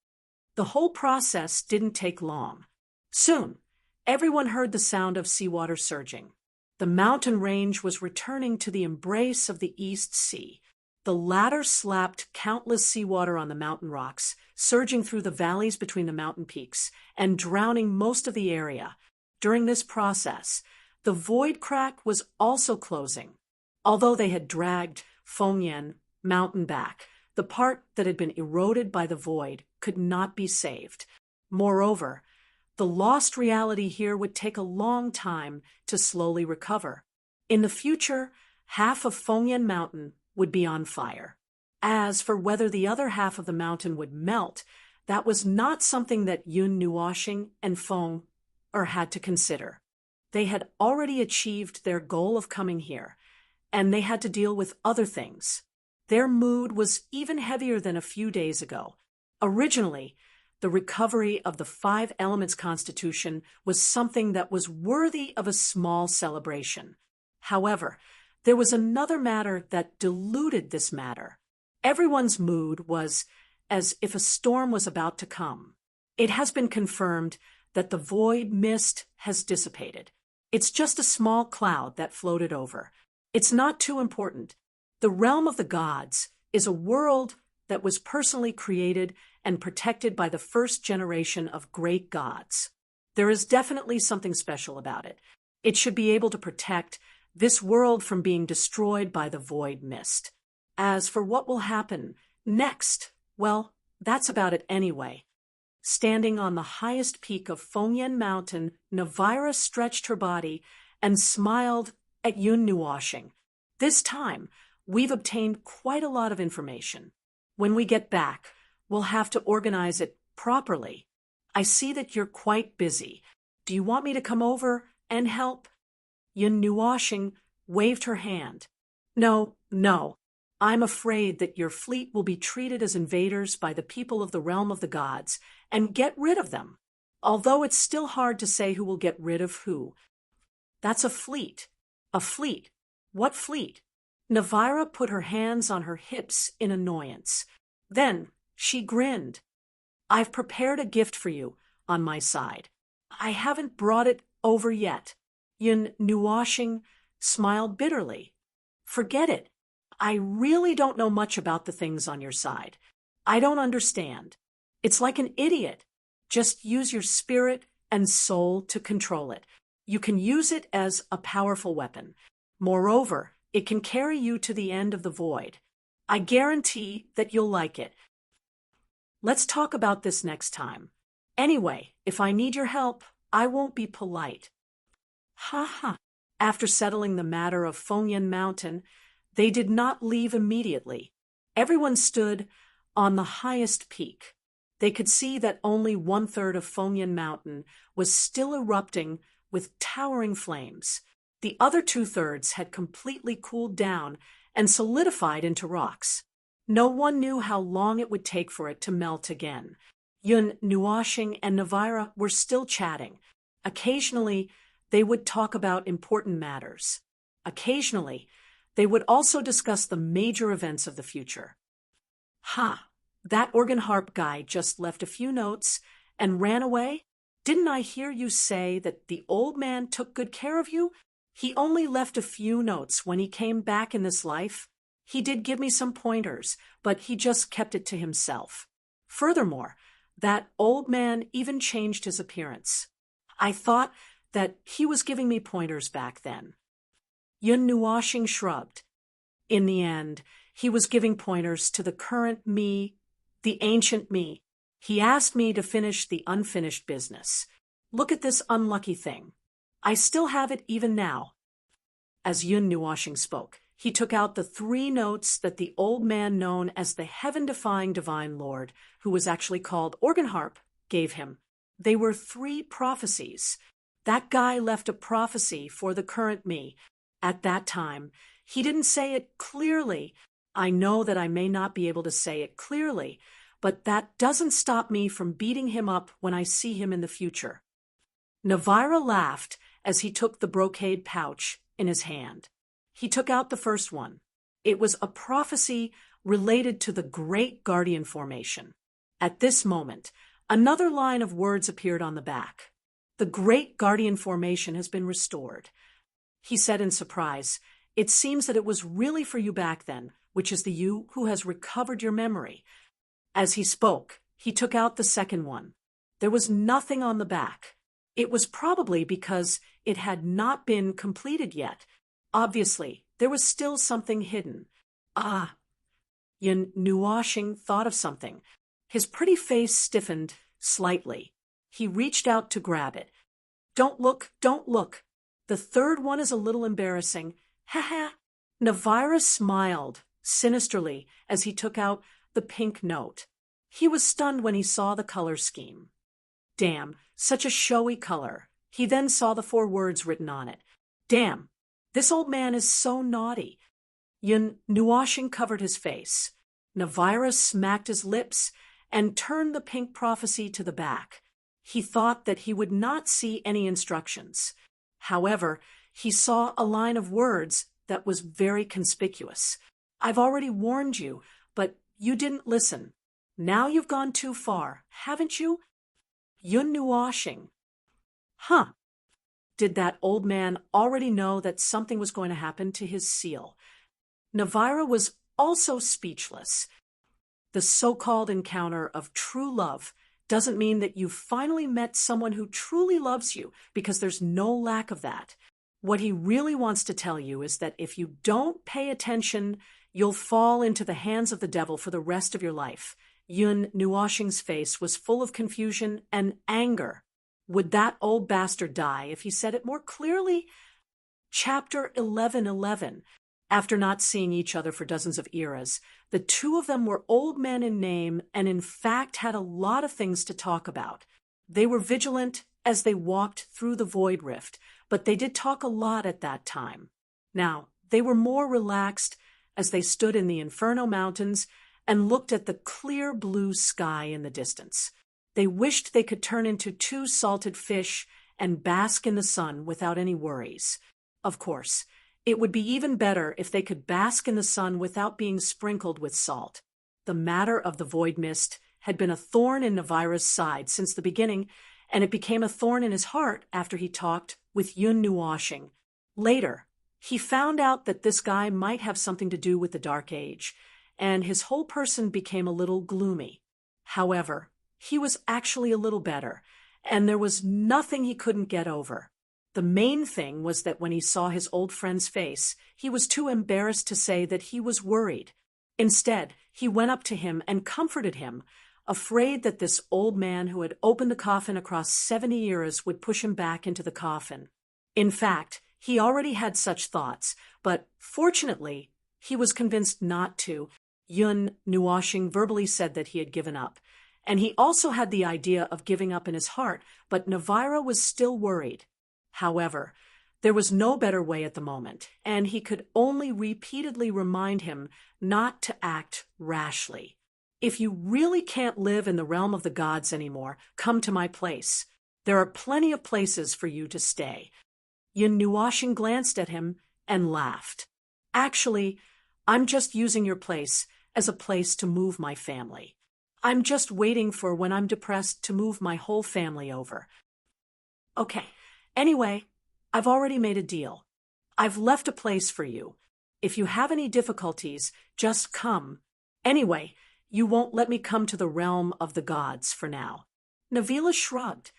The whole process didn't take long. Soon, everyone heard the sound of seawater surging. The mountain range was returning to the embrace of the East Sea. The latter slapped countless seawater on the mountain rocks, surging through the valleys between the mountain peaks and drowning most of the area. During this process, the void crack was also closing. Although they had dragged Fengyan Mountain back, the part that had been eroded by the void could not be saved. Moreover, the lost reality here would take a long time to slowly recover. In the future, half of Fengyan Mountain would be on fire. As for whether the other half of the mountain would melt, that was not something that Yun Nuoshing and Feng had to consider. They had already achieved their goal of coming here, and they had to deal with other things. Their mood was even heavier than a few days ago. Originally, the recovery of the 5 Elements Constitution was something that was worthy of a small celebration. However, there was another matter that diluted this matter. Everyone's mood was as if a storm was about to come. It has been confirmed that the void mist has dissipated. It's just a small cloud that floated over. It's not too important. The realm of the gods is a world that was personally created and protected by the first generation of great gods. There is definitely something special about it. It should be able to protect this world from being destroyed by the void mist. As for what will happen next, well, that's about it anyway. Standing on the highest peak of Fengyan Mountain, Navira stretched her body and smiled at Yun Nuoshing. This time, we've obtained quite a lot of information. When we get back, we'll have to organize it properly. I see that you're quite busy. Do you want me to come over and help? Yun Nuoshing waved her hand. No. I'm afraid that your fleet will be treated as invaders by the people of the realm of the gods and get rid of them. Although it's still hard to say who will get rid of who. That's a fleet. A fleet. What fleet? Navira put her hands on her hips in annoyance. Then she grinned. I've prepared a gift for you on my side. I haven't brought it over yet. Yun Nuashing smiled bitterly. Forget it. I really don't know much about the things on your side. I don't understand. It's like an idiot. Just use your spirit and soul to control it. You can use it as a powerful weapon. Moreover, it can carry you to the end of the void. I guarantee that you'll like it. Let's talk about this next time. Anyway, if I need your help, I won't be polite. Ha ha. After settling the matter of Fengyan Mountain, they did not leave immediately. Everyone stood on the highest peak. They could see that only 1/3 of Fengyan Mountain was still erupting with towering flames. The other 2/3 had completely cooled down and solidified into rocks. No one knew how long it would take for it to melt again. Yun Nuashing and Navira were still chatting. Occasionally, they would talk about important matters. Occasionally, they would also discuss the major events of the future. Ha! That organ harp guy just left a few notes and ran away? Didn't I hear you say that the old man took good care of you? He only left a few notes when he came back in this life. He did give me some pointers, but he just kept it to himself. Furthermore, that old man even changed his appearance. I thought that he was giving me pointers back then. Yun Nuashing shrugged. In the end, he was giving pointers to the current me, the ancient me. He asked me to finish the unfinished business. Look at this unlucky thing. I still have it even now. As Yun Nuashing spoke, he took out the 3 notes that the old man known as the heaven-defying divine lord, who was actually called organ harp, gave him. They were 3 prophecies. That guy left a prophecy for the current me. At that time, he didn't say it clearly. I know that I may not be able to say it clearly, but that doesn't stop me from beating him up when I see him in the future. Navira laughed as he took the brocade pouch in his hand. He took out the first one. It was a prophecy related to the Great Guardian Formation. At this moment, another line of words appeared on the back. The Great Guardian Formation has been restored. He said in surprise, it seems that it was really for you back then, which is the you who has recovered your memory. As he spoke, he took out the second one. There was nothing on the back. It was probably because it had not been completed yet. Obviously, there was still something hidden. Ah! Yun Nuashing thought of something. His pretty face stiffened slightly. He reached out to grab it. Don't look, don't look. The third one is a little embarrassing. Ha ha! Navira smiled sinisterly as he took out the pink note. He was stunned when he saw the color scheme. Damn, such a showy color. He then saw the 4 words written on it. Damn, this old man is so naughty. Yun Nuashing covered his face. Navira smacked his lips and turned the pink prophecy to the back. He thought that he would not see any instructions. However, he saw a line of words that was very conspicuous. I've already warned you, but you didn't listen. Now you've gone too far, haven't you? Yun Nuashing. Huh. Did that old man already know that something was going to happen to his seal? Navira was also speechless. The so-called encounter of true love doesn't mean that you've finally met someone who truly loves you, because there's no lack of that. What he really wants to tell you is that if you don't pay attention, you'll fall into the hands of the devil for the rest of your life. Yun Nuashing's face was full of confusion and anger. Would that old bastard die if he said it more clearly? Chapter 11:11. After not seeing each other for dozens of eras, the 2 of them were old men in name and in fact had a lot of things to talk about. They were vigilant as they walked through the void rift, but they did talk a lot at that time. Now, they were more relaxed as they stood in the Inferno Mountains and looked at the clear blue sky in the distance. They wished they could turn into 2 salted fish and bask in the sun without any worries. Of course, it would be even better if they could bask in the sun without being sprinkled with salt. the matter of the void mist had been a thorn in Navira's side since the beginning, and it became a thorn in his heart after he talked with Yun Nuoshing. Later, he found out that this guy might have something to do with the Dark Age, and his whole person became a little gloomy. However, he was actually a little better, and there was nothing he couldn't get over. The main thing was that when he saw his old friend's face, he was too embarrassed to say that he was worried. Instead, he went up to him and comforted him, afraid that this old man who had opened the coffin across 70 years would push him back into the coffin. In fact, he already had such thoughts, but fortunately, he was convinced not to. Yun Nuoshing verbally said that he had given up, and he also had the idea of giving up in his heart, but Navira was still worried. However, there was no better way at the moment, and he could only repeatedly remind him not to act rashly. If you really can't live in the realm of the gods anymore, come to my place. There are plenty of places for you to stay. Yun Nuoshing glanced at him and laughed. Actually, I'm just using your place as a place to move my family. I'm just waiting for when I'm depressed to move my whole family over. Okay. Anyway, I've already made a deal. I've left a place for you. If you have any difficulties, just come. Anyway, you won't let me come to the realm of the gods for now. Navila shrugged.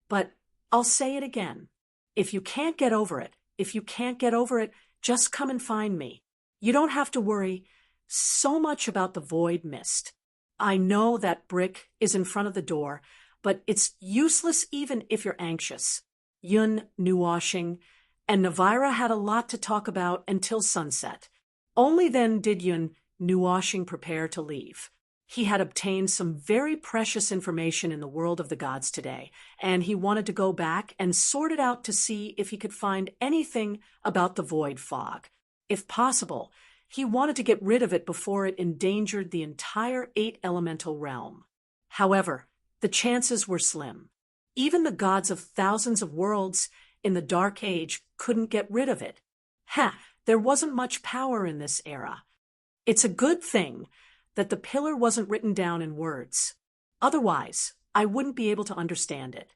But I'll say it again. If you can't get over it, just come and find me. You don't have to worry so much about the void mist. I know that brick is in front of the door, but it's useless even if you're anxious. Yun Nuoshing and Navira had a lot to talk about until sunset. Only then did Yun Nuoshing prepare to leave. He had obtained some very precious information in the world of the gods today, and he wanted to go back and sort it out to see if he could find anything about the void fog. If possible, he wanted to get rid of it before it endangered the entire 8 elemental realm. However, the chances were slim. Even the gods of thousands of worlds in the Dark Age couldn't get rid of it. There wasn't much power in this era. It's a good thing that the pillar wasn't written down in words. Otherwise, I wouldn't be able to understand it.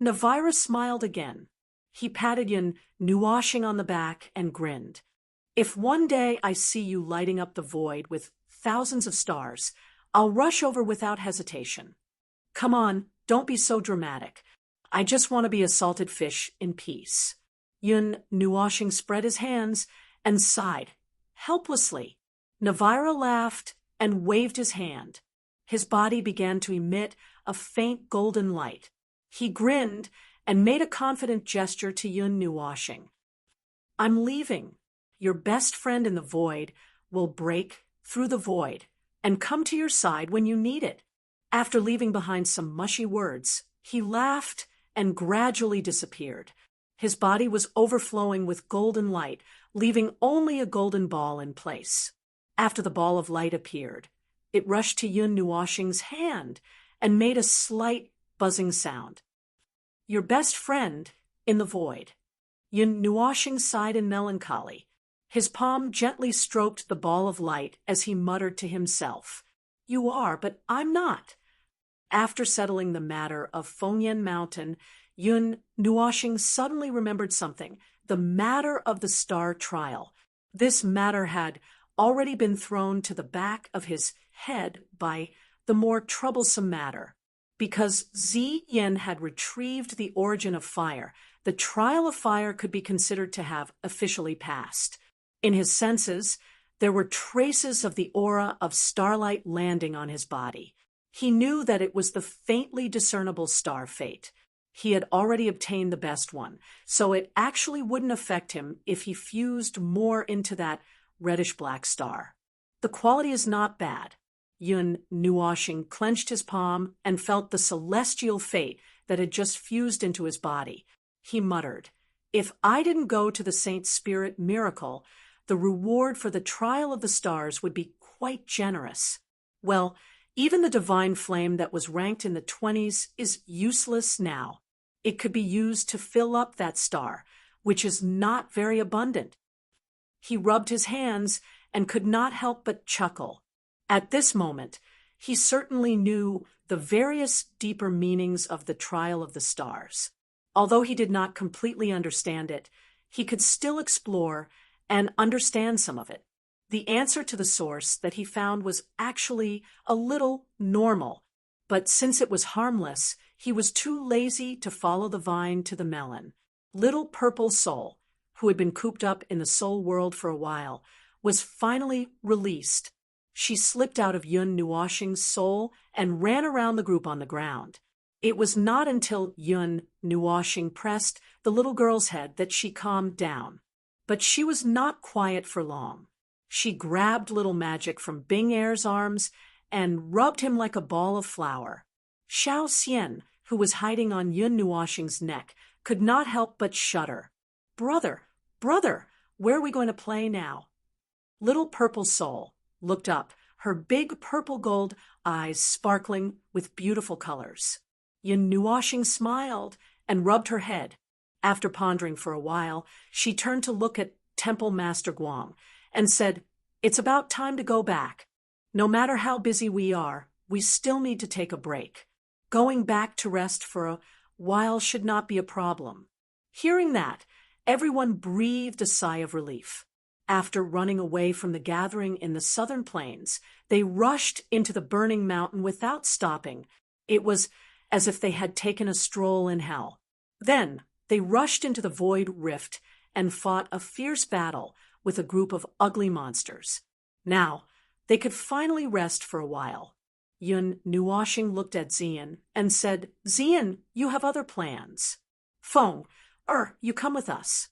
Navira smiled again. He patted Yun Nuoshing on the back and grinned. If one day I see you lighting up the void with thousands of stars, I'll rush over without hesitation. Come on, don't be so dramatic. I just want to be a salted fish in peace. Yun Nuoshing spread his hands and sighed, helplessly. Navira laughed and waved his hand. His body began to emit a faint golden light. He grinned and made a confident gesture to Yun Nuoshing. I'm leaving. Your best friend in the void will break through the void and come to your side when you need it. After leaving behind some mushy words, he laughed and gradually disappeared. His body was overflowing with golden light, leaving only a golden ball in place. After the ball of light appeared, it rushed to Yun Nuoshing's hand and made a slight buzzing sound. Your best friend in the void. Yun Nuoshing sighed in melancholy. His palm gently stroked the ball of light as he muttered to himself, You are, but I'm not. After settling the matter of Fengyan Mountain, Yun Nuoshing suddenly remembered something, the matter of the star trial. This matter had already been thrown to the back of his head by the more troublesome matter. Because Zi Yin had retrieved the origin of fire, the trial of fire could be considered to have officially passed. In his senses, there were traces of the aura of starlight landing on his body. He knew that it was the faintly discernible star fate. He had already obtained the best one, so it actually wouldn't affect him if he fused more into that reddish-black star. The quality is not bad. Yun Nuoshing clenched his palm and felt the celestial fate that had just fused into his body. He muttered, If I didn't go to the Saint Spirit miracle, the reward for the trial of the stars would be quite generous. Well, even the divine flame that was ranked in the 20s is useless now. It could be used to fill up that star, which is not very abundant. He rubbed his hands and could not help but chuckle. At this moment, he certainly knew the various deeper meanings of the trial of the stars. Although he did not completely understand it, he could still explore and understand some of it. The answer to the source that he found was actually a little normal, but since it was harmless, he was too lazy to follow the vine to the melon. Little Purple Soul, who had been cooped up in the soul world for a while, was finally released. She slipped out of Yun Nuoshing's soul and ran around the group on the ground. It was not until Yun Nuoshing pressed the little girl's head that she calmed down. But she was not quiet for long. She grabbed Little Magic from Bing Air's arms and rubbed him like a ball of flour. Xiao Xian, who was hiding on Yun Nuoshing's neck, could not help but shudder. "Brother, brother, where are we going to play now?" Little Purple Soul looked up, her big purple gold eyes sparkling with beautiful colors. Yun Nuoshing smiled and rubbed her head. After pondering for a while, she turned to look at Temple Master Guang and said, "It's about time to go back. No matter how busy we are, we still need to take a break. Going back to rest for a while should not be a problem." Hearing that, everyone breathed a sigh of relief. After running away from the gathering in the southern plains, they rushed into the burning mountain without stopping. It was as if they had taken a stroll in hell. Then they rushed into the void rift and fought a fierce battle with a group of ugly monsters. Now, they could finally rest for a while. Yun Nuoshing looked at Xian and said, "Xian, you have other plans." "Feng, you come with us."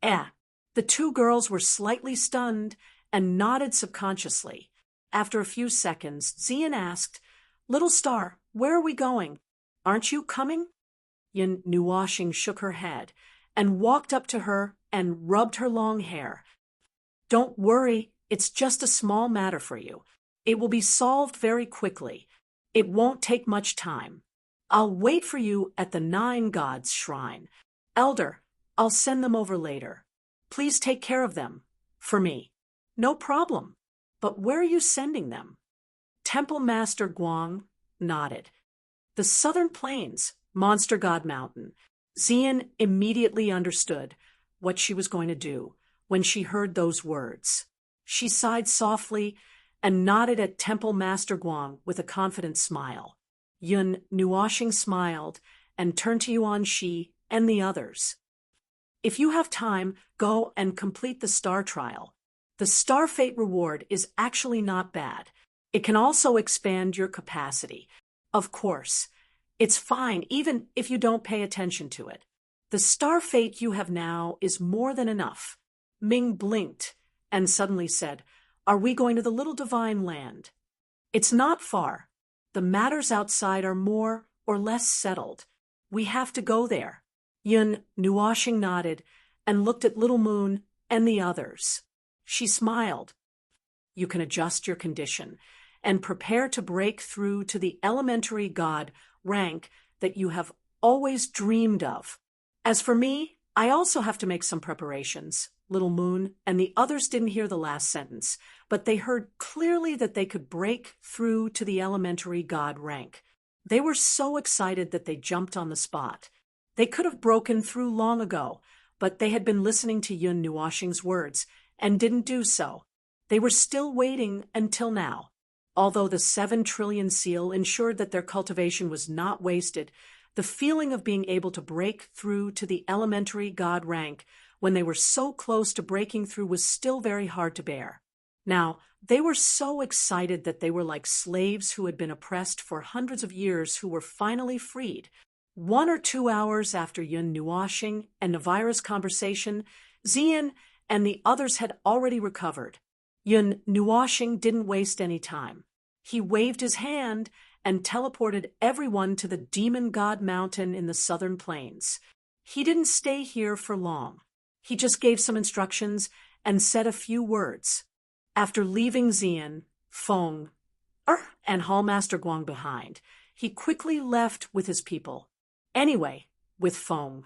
The two girls were slightly stunned and nodded subconsciously. After a few seconds, Xian asked, "Little Star, where are we going? Aren't you coming?" Yun Nuoshing shook her head and walked up to her and rubbed her long hair. "Don't worry, it's just a small matter for you. It will be solved very quickly. It won't take much time. I'll wait for you at the 9 Gods' shrine. Elder, I'll send them over later. Please take care of them. For me." "No problem. But where are you sending them?" Temple Master Guang nodded. "The southern plains, Monster God Mountain." Xian immediately understood what she was going to do when she heard those words. She sighed softly and nodded at Temple Master Guang with a confident smile. Yun Nuoshing smiled and turned to Yuan Shi and the others. "If you have time, go and complete the star trial. The Star Fate reward is actually not bad. It can also expand your capacity. Of course, it's fine even if you don't pay attention to it. The Star Fate you have now is more than enough." Ming blinked and suddenly said, "Are we going to the Little Divine Land?" "It's not far. The matters outside are more or less settled. We have to go there." Yun Nuoshing nodded and looked at Little Moon and the others. She smiled. "You can adjust your condition and prepare to break through to the elementary god rank that you have always dreamed of. As for me, I also have to make some preparations." Little Moon and the others didn't hear the last sentence, but they heard clearly that they could break through to the elementary god rank. They were so excited that they jumped on the spot. They could have broken through long ago, but they had been listening to Yun Nuoshing's words and didn't do so. They were still waiting until now. Although the 7 trillion seal ensured that their cultivation was not wasted, the feeling of being able to break through to the elementary god rank when they were so close to breaking through was still very hard to bear. Now, they were so excited that they were like slaves who had been oppressed for hundreds of years who were finally freed. 1 or 2 hours after Yun Nuoshing and Navira's conversation, Xian and the others had already recovered. Yun Nuoshing didn't waste any time. He waved his hand and teleported everyone to the Demon God Mountain in the southern plains. He didn't stay here for long. He just gave some instructions and said a few words. After leaving Xian, Feng, and Hallmaster Guang behind, he quickly left with his people. Anyway, with Feng,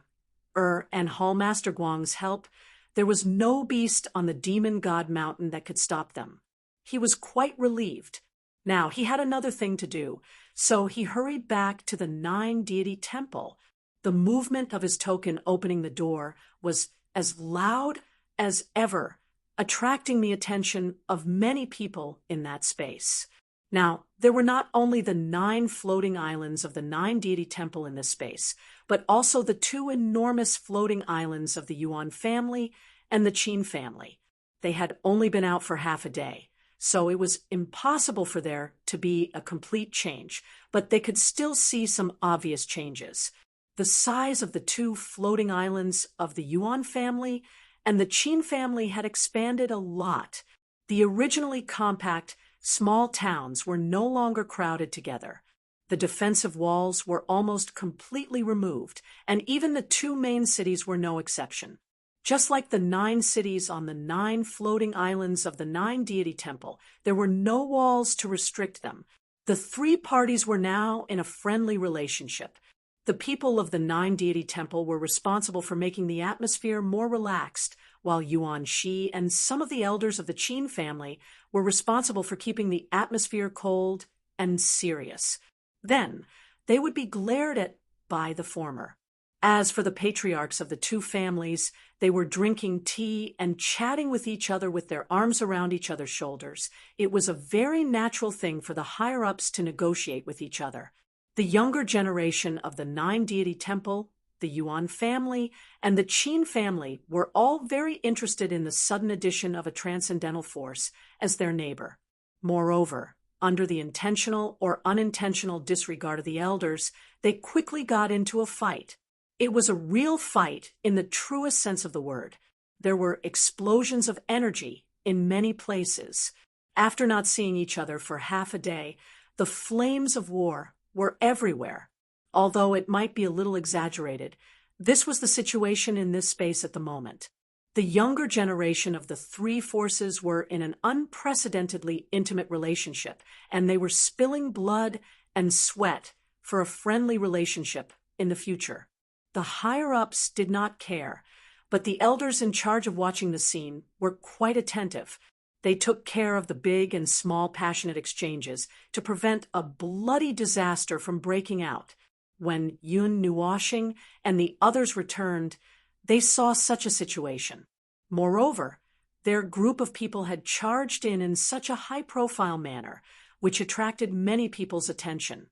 and Hallmaster Guang's help, there was no beast on the Demon God Mountain that could stop them. He was quite relieved. Now, he had another thing to do, so he hurried back to the nine-deity temple. The movement of his token opening the door was as loud as ever, attracting the attention of many people in that space. Now, there were not only the 9 floating islands of the nine-deity temple in this space, but also the 2 enormous floating islands of the Yuan family and the Qin family. They had only been out for half a day, so it was impossible for there to be a complete change, but they could still see some obvious changes. The size of the 2 floating islands of the Yuan family and the Qin family had expanded a lot. The originally compact, small towns were no longer crowded together. The defensive walls were almost completely removed, and even the 2 main cities were no exception. Just like the 9 cities on the 9 floating islands of the nine-deity temple, there were no walls to restrict them. The 3 parties were now in a friendly relationship. The people of the nine-deity temple were responsible for making the atmosphere more relaxed, while Yuan Shi and some of the elders of the Qin family were responsible for keeping the atmosphere cold and serious. Then, they would be glared at by the former. As for the patriarchs of the 2 families, they were drinking tea and chatting with each other with their arms around each other's shoulders. It was a very natural thing for the higher-ups to negotiate with each other. The younger generation of the nine-deity temple, the Yuan family, and the Qin family were all very interested in the sudden addition of a transcendental force as their neighbor. Moreover, under the intentional or unintentional disregard of the elders, they quickly got into a fight. It was a real fight in the truest sense of the word. There were explosions of energy in many places. After not seeing each other for half a day, the flames of war were everywhere. Although it might be a little exaggerated, this was the situation in this space at the moment. The younger generation of the 3 forces were in an unprecedentedly intimate relationship, and they were spilling blood and sweat for a friendly relationship in the future. The higher-ups did not care, but the elders in charge of watching the scene were quite attentive. They took care of the big and small passionate exchanges to prevent a bloody disaster from breaking out. When Yun Nuoshing and the others returned, they saw such a situation. Moreover, their group of people had charged in such a high-profile manner, which attracted many people's attention.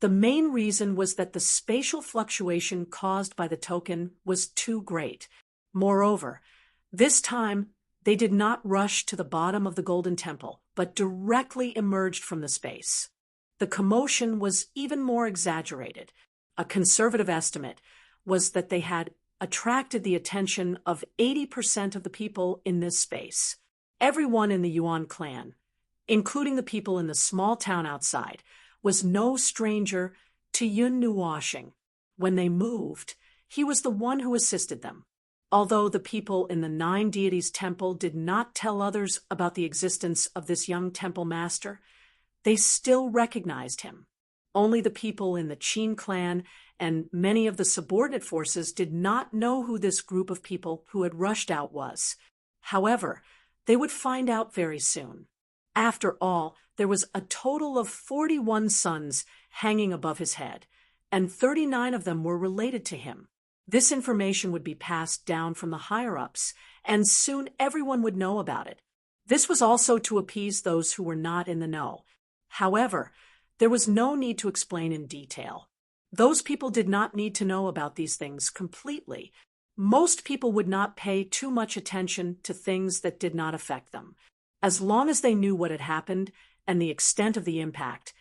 The main reason was that the spatial fluctuation caused by the token was too great. Moreover, this time, they did not rush to the bottom of the Golden Temple, but directly emerged from the space. The commotion was even more exaggerated. A conservative estimate was that they had attracted the attention of 80% of the people in this space. Everyone in the Yuan clan, including the people in the small town outside, was no stranger to Yun Nuoshing. When they moved, he was the one who assisted them. Although the people in the 9 deities temple did not tell others about the existence of this young temple master, they still recognized him. Only the people in the Qin clan and many of the subordinate forces did not know who this group of people who had rushed out was. However, they would find out very soon. After all, there was a total of 41 sons hanging above his head, and 39 of them were related to him. This information would be passed down from the higher-ups, and soon everyone would know about it. This was also to appease those who were not in the know. However, there was no need to explain in detail. Those people did not need to know about these things completely. Most people would not pay too much attention to things that did not affect them. As long as they knew what had happened and the extent of the impact,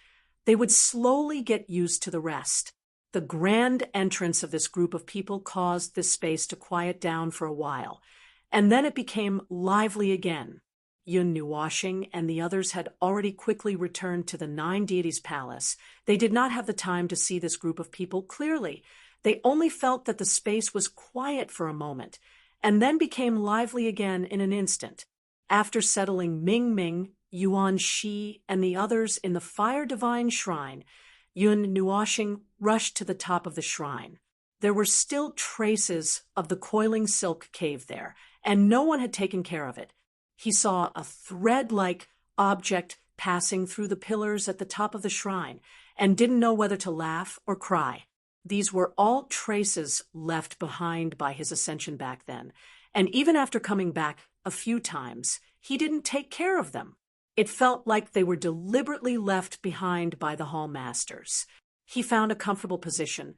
they would slowly get used to the rest. The grand entrance of this group of people caused this space to quiet down for a while, and then it became lively again. Yun Nuoshing and the others had already quickly returned to the 9 deities' palace. They did not have the time to see this group of people clearly. They only felt that the space was quiet for a moment, and then became lively again in an instant. After settling Ming Ming, Yuan Shi, and the others in the Fire Divine Shrine, Yun Nuoshing rushed to the top of the shrine. There were still traces of the coiling silk cave there, and no one had taken care of it. He saw a thread-like object passing through the pillars at the top of the shrine and didn't know whether to laugh or cry. These were all traces left behind by his ascension back then, and even after coming back a few times, he didn't take care of them. It felt like they were deliberately left behind by the hall masters. He found a comfortable position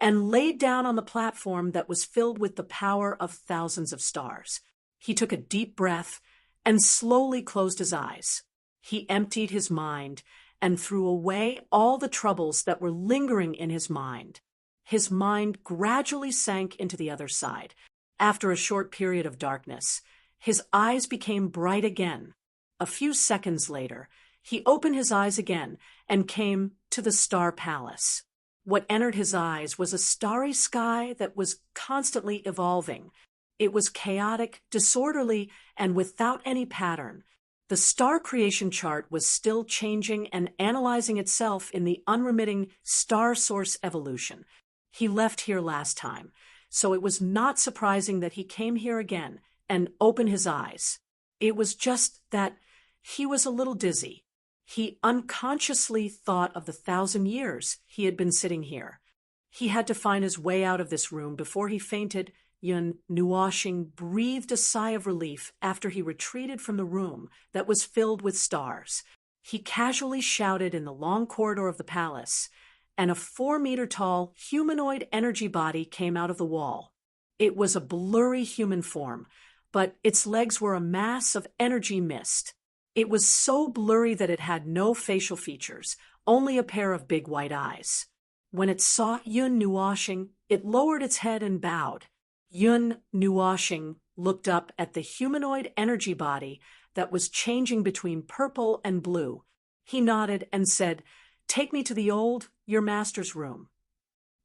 and laid down on the platform that was filled with the power of thousands of stars. He took a deep breath and slowly closed his eyes. He emptied his mind and threw away all the troubles that were lingering in his mind. His mind gradually sank into the other side. After a short period of darkness, his eyes became bright again. A few seconds later, he opened his eyes again and came to the Star Palace. What entered his eyes was a starry sky that was constantly evolving. It was chaotic, disorderly, and without any pattern. The star creation chart was still changing and analyzing itself in the unremitting star source evolution. He left here last time, so it was not surprising that he came here again and opened his eyes. It was just that he was a little dizzy. He unconsciously thought of the 1,000 years he had been sitting here. He had to find his way out of this room before he fainted. Yun Nuoxing breathed a sigh of relief after he retreated from the room that was filled with stars. He casually shouted in the long corridor of the palace, and a 4-meter-tall humanoid energy body came out of the wall. It was a blurry human form, but its legs were a mass of energy mist. It was so blurry that it had no facial features, only a pair of big white eyes. When it saw Yun Nuoxing, it lowered its head and bowed. Yun Nuoxing looked up at the humanoid energy body that was changing between purple and blue. He nodded and said, "Take me to your master's room."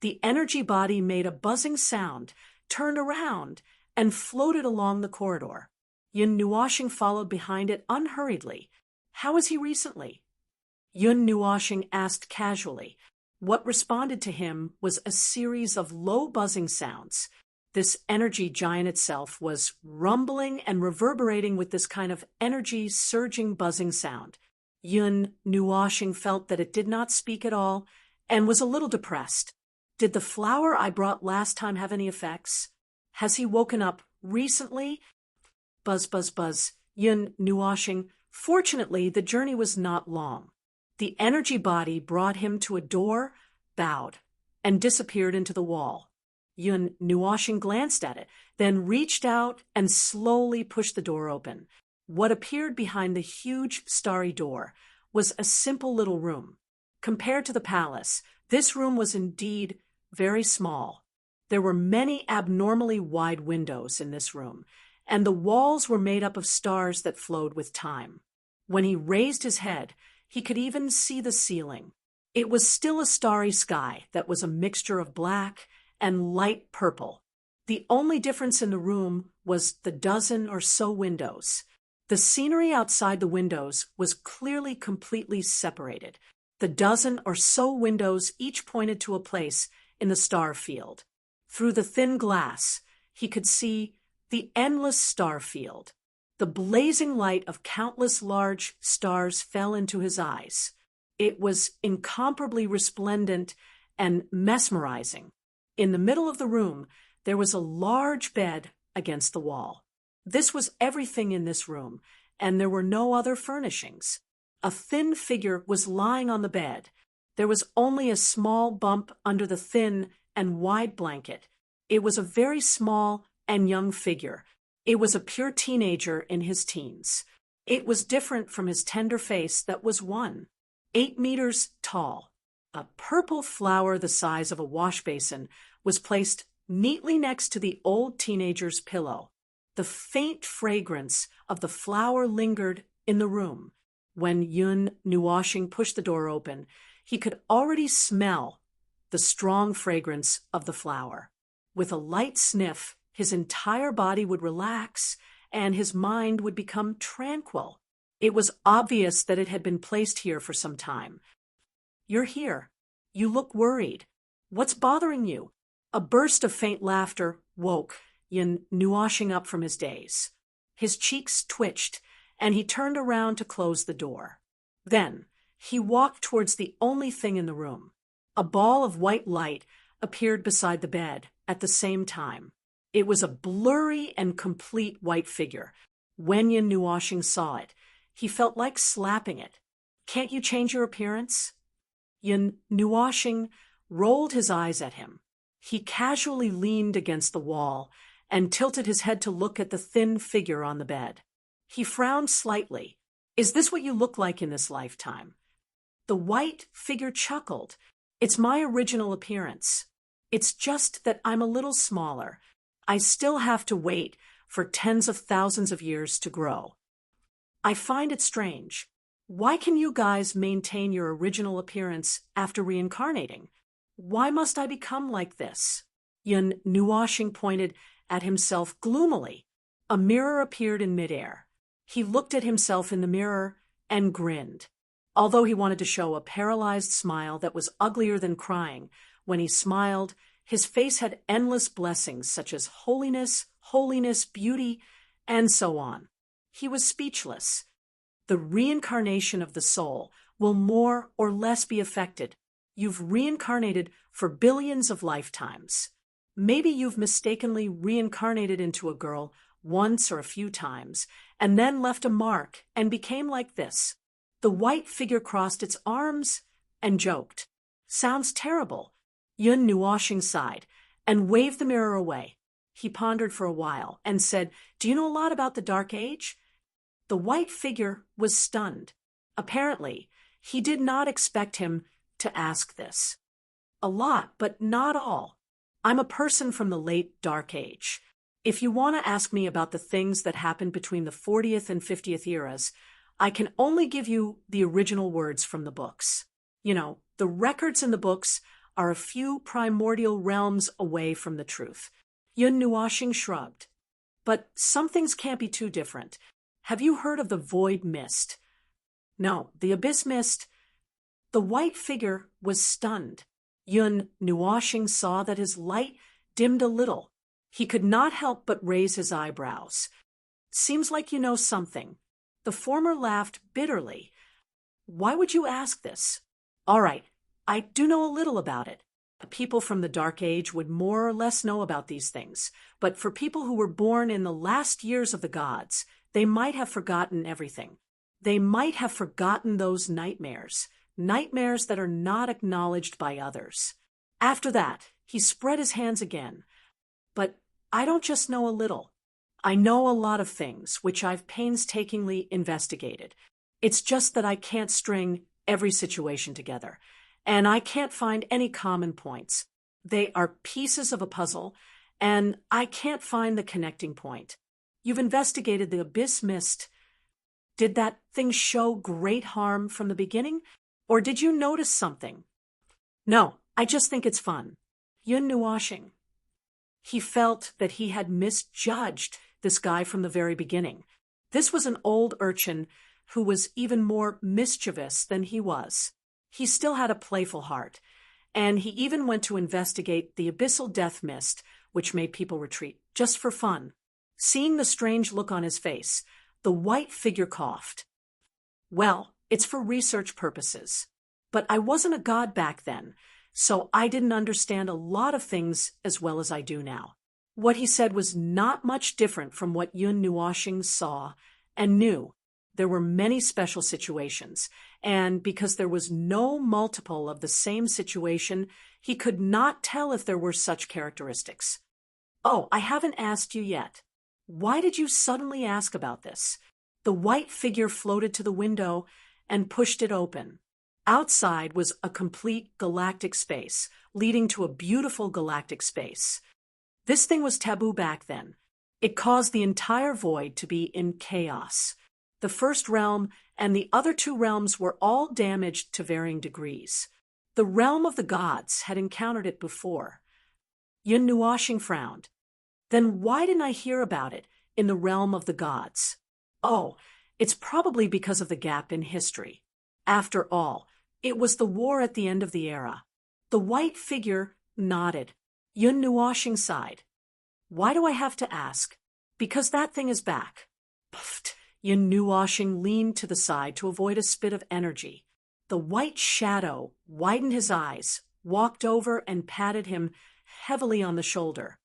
The energy body made a buzzing sound, turned around, and floated along the corridor. Yun Nuoxing followed behind it unhurriedly. "How is he recently?" Yun Nuoxing asked casually. What responded to him was a series of low buzzing sounds. This energy giant itself was rumbling and reverberating with this kind of energy surging buzzing sound. Yun Nuoxing felt that it did not speak at all and was a little depressed. Did the flower I brought last time have any effects? Has he woken up recently? Buzz, buzz, buzz. Yun Nuoxing. Fortunately, the journey was not long. The energy body brought him to a door, bowed, and disappeared into the wall. Yun Nuoxing glanced at it, then reached out and slowly pushed the door open. What appeared behind the huge starry door was a simple little room. Compared to the palace, this room was indeed very small. There were many abnormally wide windows in this room, and the walls were made up of stars that flowed with time. When he raised his head, he could even see the ceiling. It was still a starry sky that was a mixture of black and light purple. The only difference in the room was the dozen or so windows. The scenery outside the windows was clearly completely separated. The dozen or so windows each pointed to a place in the star field. Through the thin glass, he could see the endless star field. The blazing light of countless large stars fell into his eyes. It was incomparably resplendent and mesmerizing. In the middle of the room, there was a large bed against the wall. This was everything in this room, and there were no other furnishings. A thin figure was lying on the bed. There was only a small bump under the thin and wide blanket. It was a very small and young figure. It was a pure teenager in his teens. It was different from his tender face that was 8 meters tall. A purple flower the size of a wash basin was placed neatly next to the old teenager's pillow. The faint fragrance of the flower lingered in the room. When Yun Nuoxing pushed the door open, he could already smell the strong fragrance of the flower. With a light sniff, his entire body would relax and his mind would become tranquil. It was obvious that it had been placed here for some time. "You're here. You look worried. What's bothering you?" A burst of faint laughter woke Yun Nuoxing up from his daze. His cheeks twitched and he turned around to close the door. Then, he walked towards the only thing in the room. A ball of white light appeared beside the bed at the same time. It was a blurry and complete white figure. When Yin Nuoshing saw it, he felt like slapping it. "Can't you change your appearance?" Yin Nuoshing rolled his eyes at him. He casually leaned against the wall and tilted his head to look at the thin figure on the bed. He frowned slightly. "Is this what you look like in this lifetime?" The white figure chuckled. "It's my original appearance. It's just that I'm a little smaller. I still have to wait for tens of thousands of years to grow. I find it strange. Why can you guys maintain your original appearance after reincarnating? Why must I become like this?" Yin Nuoshing pointed at himself gloomily. A mirror appeared in midair. He looked at himself in the mirror and grinned. Although he wanted to show a paralyzed smile that was uglier than crying, when he smiled, his face had endless blessings such as holiness, beauty, and so on. He was speechless. The reincarnation of the soul will more or less be affected. You've reincarnated for billions of lifetimes. Maybe you've mistakenly reincarnated into a girl once or a few times, and then left a mark and became like this. The white figure crossed its arms and joked. "Sounds terrible." Yin Nuoshing sighed and waved the mirror away. He pondered for a while and said, "Do you know a lot about the Dark Age?" The white figure was stunned. Apparently, he did not expect him to ask this. "A lot, but not all. I'm a person from the late Dark Age. If you want to ask me about the things that happened between the 40th and 50th eras, I can only give you the original words from the books. The records in the books are a few primordial realms away from the truth." Yin Nuoshing shrugged. "But some things can't be too different. Have you heard of the void mist?" "No, the abyss mist." The white figure was stunned. Yin Nuoshing saw that his light dimmed a little. He could not help but raise his eyebrows. "Seems like you know something." The former laughed bitterly. "Why would you ask this?" "All right, I do know a little about it. People from the Dark Age would more or less know about these things, but for people who were born in the last years of the gods, they might have forgotten everything. They might have forgotten those nightmares that are not acknowledged by others." After that, he spread his hands again. "But I don't just know a little. I know a lot of things, which I've painstakingly investigated. It's just that I can't string every situation together, and I can't find any common points. They are pieces of a puzzle, and I can't find the connecting point. You've investigated the abyss mist. Did that thing show great harm from the beginning, or did you notice something?" "No, I just think it's fun." Yin Nuoshing. He felt that he had misjudged this guy from the very beginning. This was an old urchin who was even more mischievous than he was. He still had a playful heart, and he even went to investigate the abyssal death mist, which made people retreat, just for fun. Seeing the strange look on his face, the white figure coughed. "Well, it's for research purposes. But I wasn't a god back then, so I didn't understand a lot of things as well as I do now." What he said was not much different from what Yin Nuoshing saw and knew. There were many special situations, and because there was no multiple of the same situation, he could not tell if there were such characteristics. "Oh, I haven't asked you yet. Why did you suddenly ask about this?" The white figure floated to the window and pushed it open. Outside was a complete galactic space, leading to a beautiful galactic space. This thing was taboo back then. It caused the entire void to be in chaos. The first realm and the other two realms were all damaged to varying degrees. The realm of the gods had encountered it before. Yin Nuoshing frowned. "Then why didn't I hear about it in the realm of the gods?" "Oh, it's probably because of the gap in history. After all, it was the war at the end of the era." The white figure nodded. Yin Nuoshing sighed. "Why do I have to ask?" "Because that thing is back." Puffed. Yin Nuoshing leaned to the side to avoid a spit of energy. The white shadow widened his eyes, walked over and patted him heavily on the shoulder.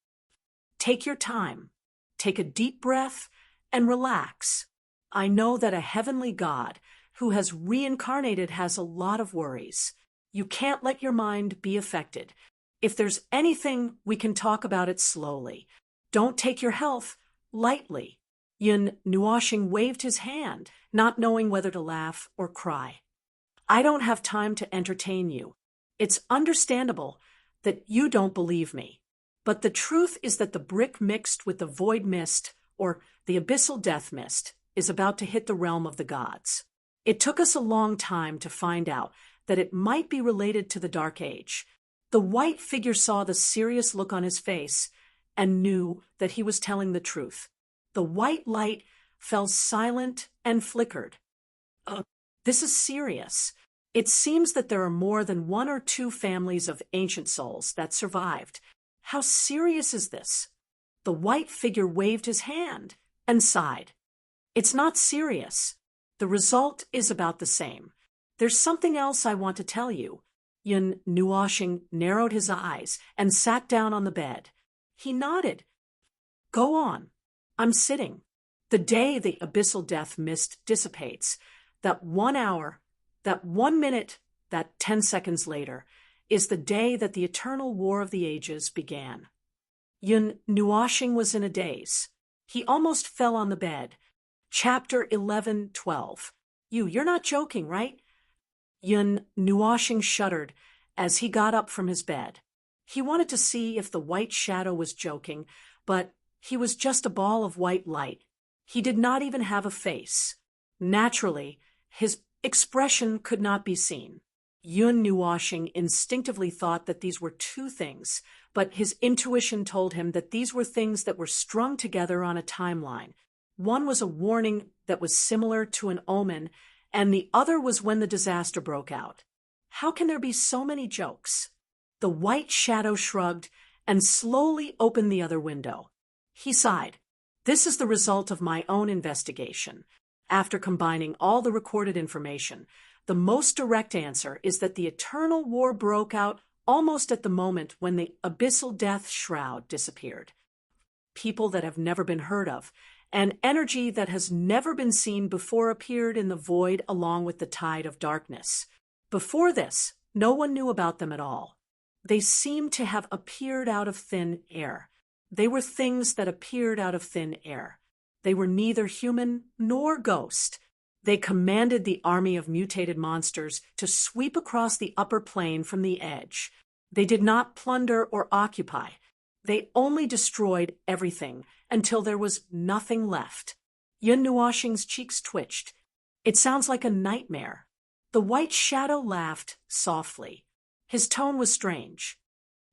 Take your time. Take a deep breath and relax. I know that a heavenly God who has reincarnated has a lot of worries. You can't let your mind be affected. If there's anything, we can talk about it slowly. Don't take your health lightly. Yin Nuoshing waved his hand, not knowing whether to laugh or cry. I don't have time to entertain you. It's understandable that you don't believe me. But the truth is that the brick mixed with the void mist, or the abyssal death mist, is about to hit the realm of the gods. It took us a long time to find out that it might be related to the Dark Age. The white figure saw the serious look on his face and knew that he was telling the truth. The white light fell silent and flickered. This is serious. It seems that there are more than 1 or 2 families of ancient souls that survived. How serious is this? The white figure waved his hand and sighed. It's not serious. The result is about the same. There's something else I want to tell you. Yin Nuoshing narrowed his eyes and sat down on the bed. He nodded. Go on. I'm sitting. The day the abyssal death mist dissipates, that 1 hour, that 1 minute, that 10 seconds later, is the day that the eternal war of the ages began. Yin Nuoshing was in a daze. He almost fell on the bed. Chapter 11:12. You're not joking, right? Yin Nuoshing shuddered as he got up from his bed. He wanted to see if the white shadow was joking, but he was just a ball of white light. He did not even have a face. Naturally, his expression could not be seen. Yin Nuoshing instinctively thought that these were 2 things, but his intuition told him that these were things that were strung together on a timeline. One was a warning that was similar to an omen, and the other was when the disaster broke out. How can there be so many jokes? The white shadow shrugged and slowly opened the other window. He sighed. This is the result of my own investigation. After combining all the recorded information, the most direct answer is that the eternal war broke out almost at the moment when the abyssal death shroud disappeared. People that have never been heard of, an energy that has never been seen before appeared in the void along with the tide of darkness. Before this, no one knew about them at all. They seemed to have appeared out of thin air. They were things that appeared out of thin air. They were neither human nor ghost. They commanded the army of mutated monsters to sweep across the upper plane from the edge. They did not plunder or occupy. They only destroyed everything until there was nothing left. Yin Nuoshing's cheeks twitched. It sounds like a nightmare. The white shadow laughed softly. His tone was strange.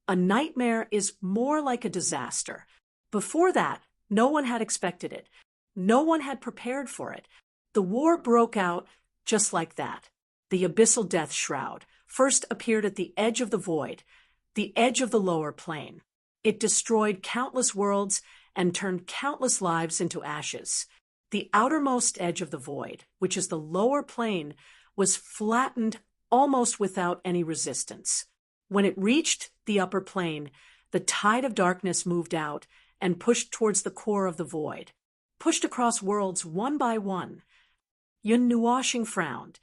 A nightmare is more like a disaster. Before that, no one had expected it. No one had prepared for it. The war broke out just like that. The abyssal death shroud first appeared at the edge of the void, the edge of the lower plane. It destroyed countless worlds and turned countless lives into ashes. The outermost edge of the void, which is the lower plane, was flattened almost without any resistance. When it reached the upper plane, the tide of darkness moved out and pushed towards the core of the void, pushed across worlds one by one. Yin Nuoshing frowned.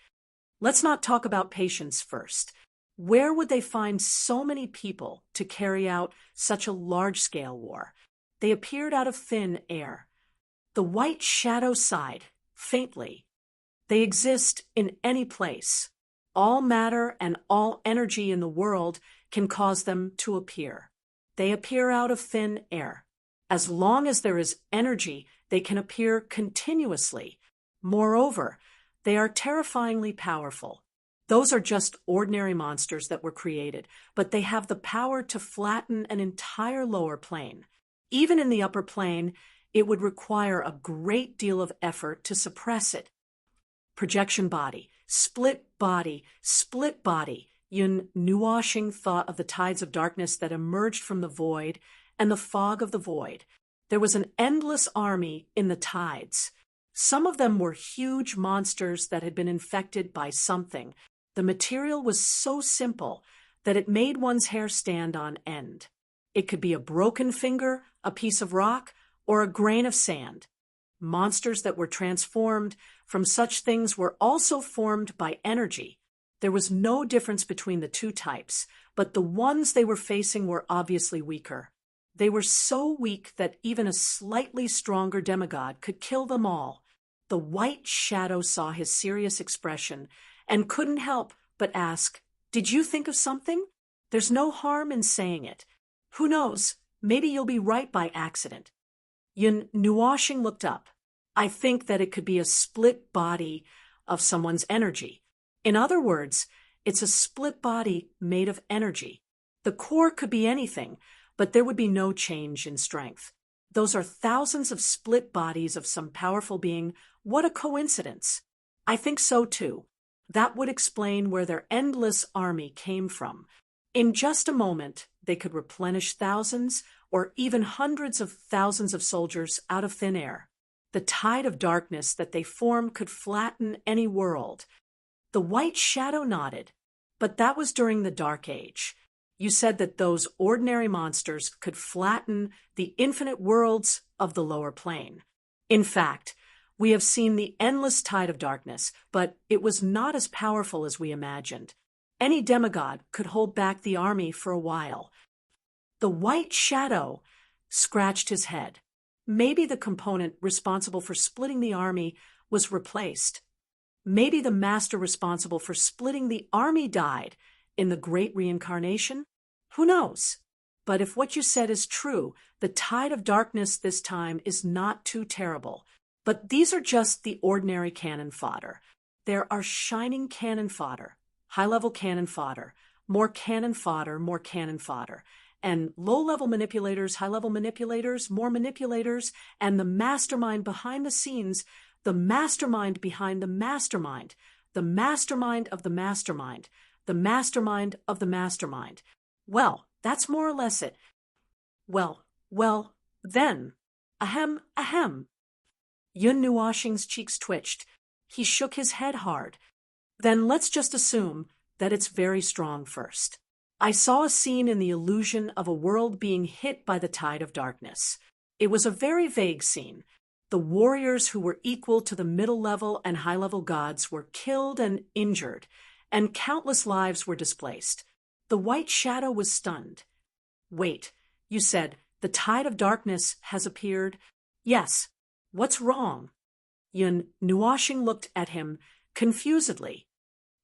Let's not talk about patience first. Where would they find so many people to carry out such a large-scale war? They appeared out of thin air. The white shadow sighed, faintly. They exist in any place. All matter and all energy in the world can cause them to appear. They appear out of thin air. As long as there is energy, they can appear continuously. Moreover, they are terrifyingly powerful. Those are just ordinary monsters that were created, but they have the power to flatten an entire lower plane. Even in the upper plane, it would require a great deal of effort to suppress it. Projection body, split body, split body. Yin Nuoshing thought of the tides of darkness that emerged from the void and the fog of the void. There was an endless army in the tides. Some of them were huge monsters that had been infected by something. The material was so simple that it made one's hair stand on end. It could be a broken finger, a piece of rock, or a grain of sand. Monsters that were transformed from such things were also formed by energy. There was no difference between the two types, but the ones they were facing were obviously weaker. They were so weak that even a slightly stronger demigod could kill them all. The White Shadow saw his serious expression and couldn't help but ask, "Did you think of something? There's no harm in saying it. Who knows, maybe you'll be right by accident." Yun Nuoshing looked up. "I think that it could be a split body of someone's energy. In other words, it's a split body made of energy. The core could be anything, but there would be no change in strength. Those are thousands of split bodies of some powerful being. What a coincidence." "I think so too. That would explain where their endless army came from. In just a moment, they could replenish thousands or even hundreds of thousands of soldiers out of thin air. The tide of darkness that they form could flatten any world." The White Shadow nodded. "But that was during the Dark Age. You said that those ordinary monsters could flatten the infinite worlds of the lower plane. In fact, we have seen the endless tide of darkness, but it was not as powerful as we imagined. Any demigod could hold back the army for a while." The White Shadow scratched his head. Maybe the component responsible for splitting the army was replaced. Maybe the master responsible for splitting the army died in the Great Reincarnation? Who knows? But if what you said is true, the tide of darkness this time is not too terrible. But these are just the ordinary cannon fodder. There are shining cannon fodder, high-level cannon fodder, more cannon fodder, more cannon fodder, and low-level manipulators, high-level manipulators, more manipulators, and the mastermind behind the scenes, the mastermind behind the mastermind, the mastermind of the mastermind, the mastermind of the mastermind. Well, that's more or less it. Well, then. Ahem, ahem. Yun Nuoshing's cheeks twitched. He shook his head hard. "Then let's just assume that it's very strong first. I saw a scene in the illusion of a world being hit by the tide of darkness. It was a very vague scene. The warriors who were equal to the middle-level and high-level gods were killed and injured, and countless lives were displaced. The White Shadow was stunned. "Wait, you said the tide of darkness has appeared?" "Yes. What's wrong?" Yun Nuoshing looked at him confusedly.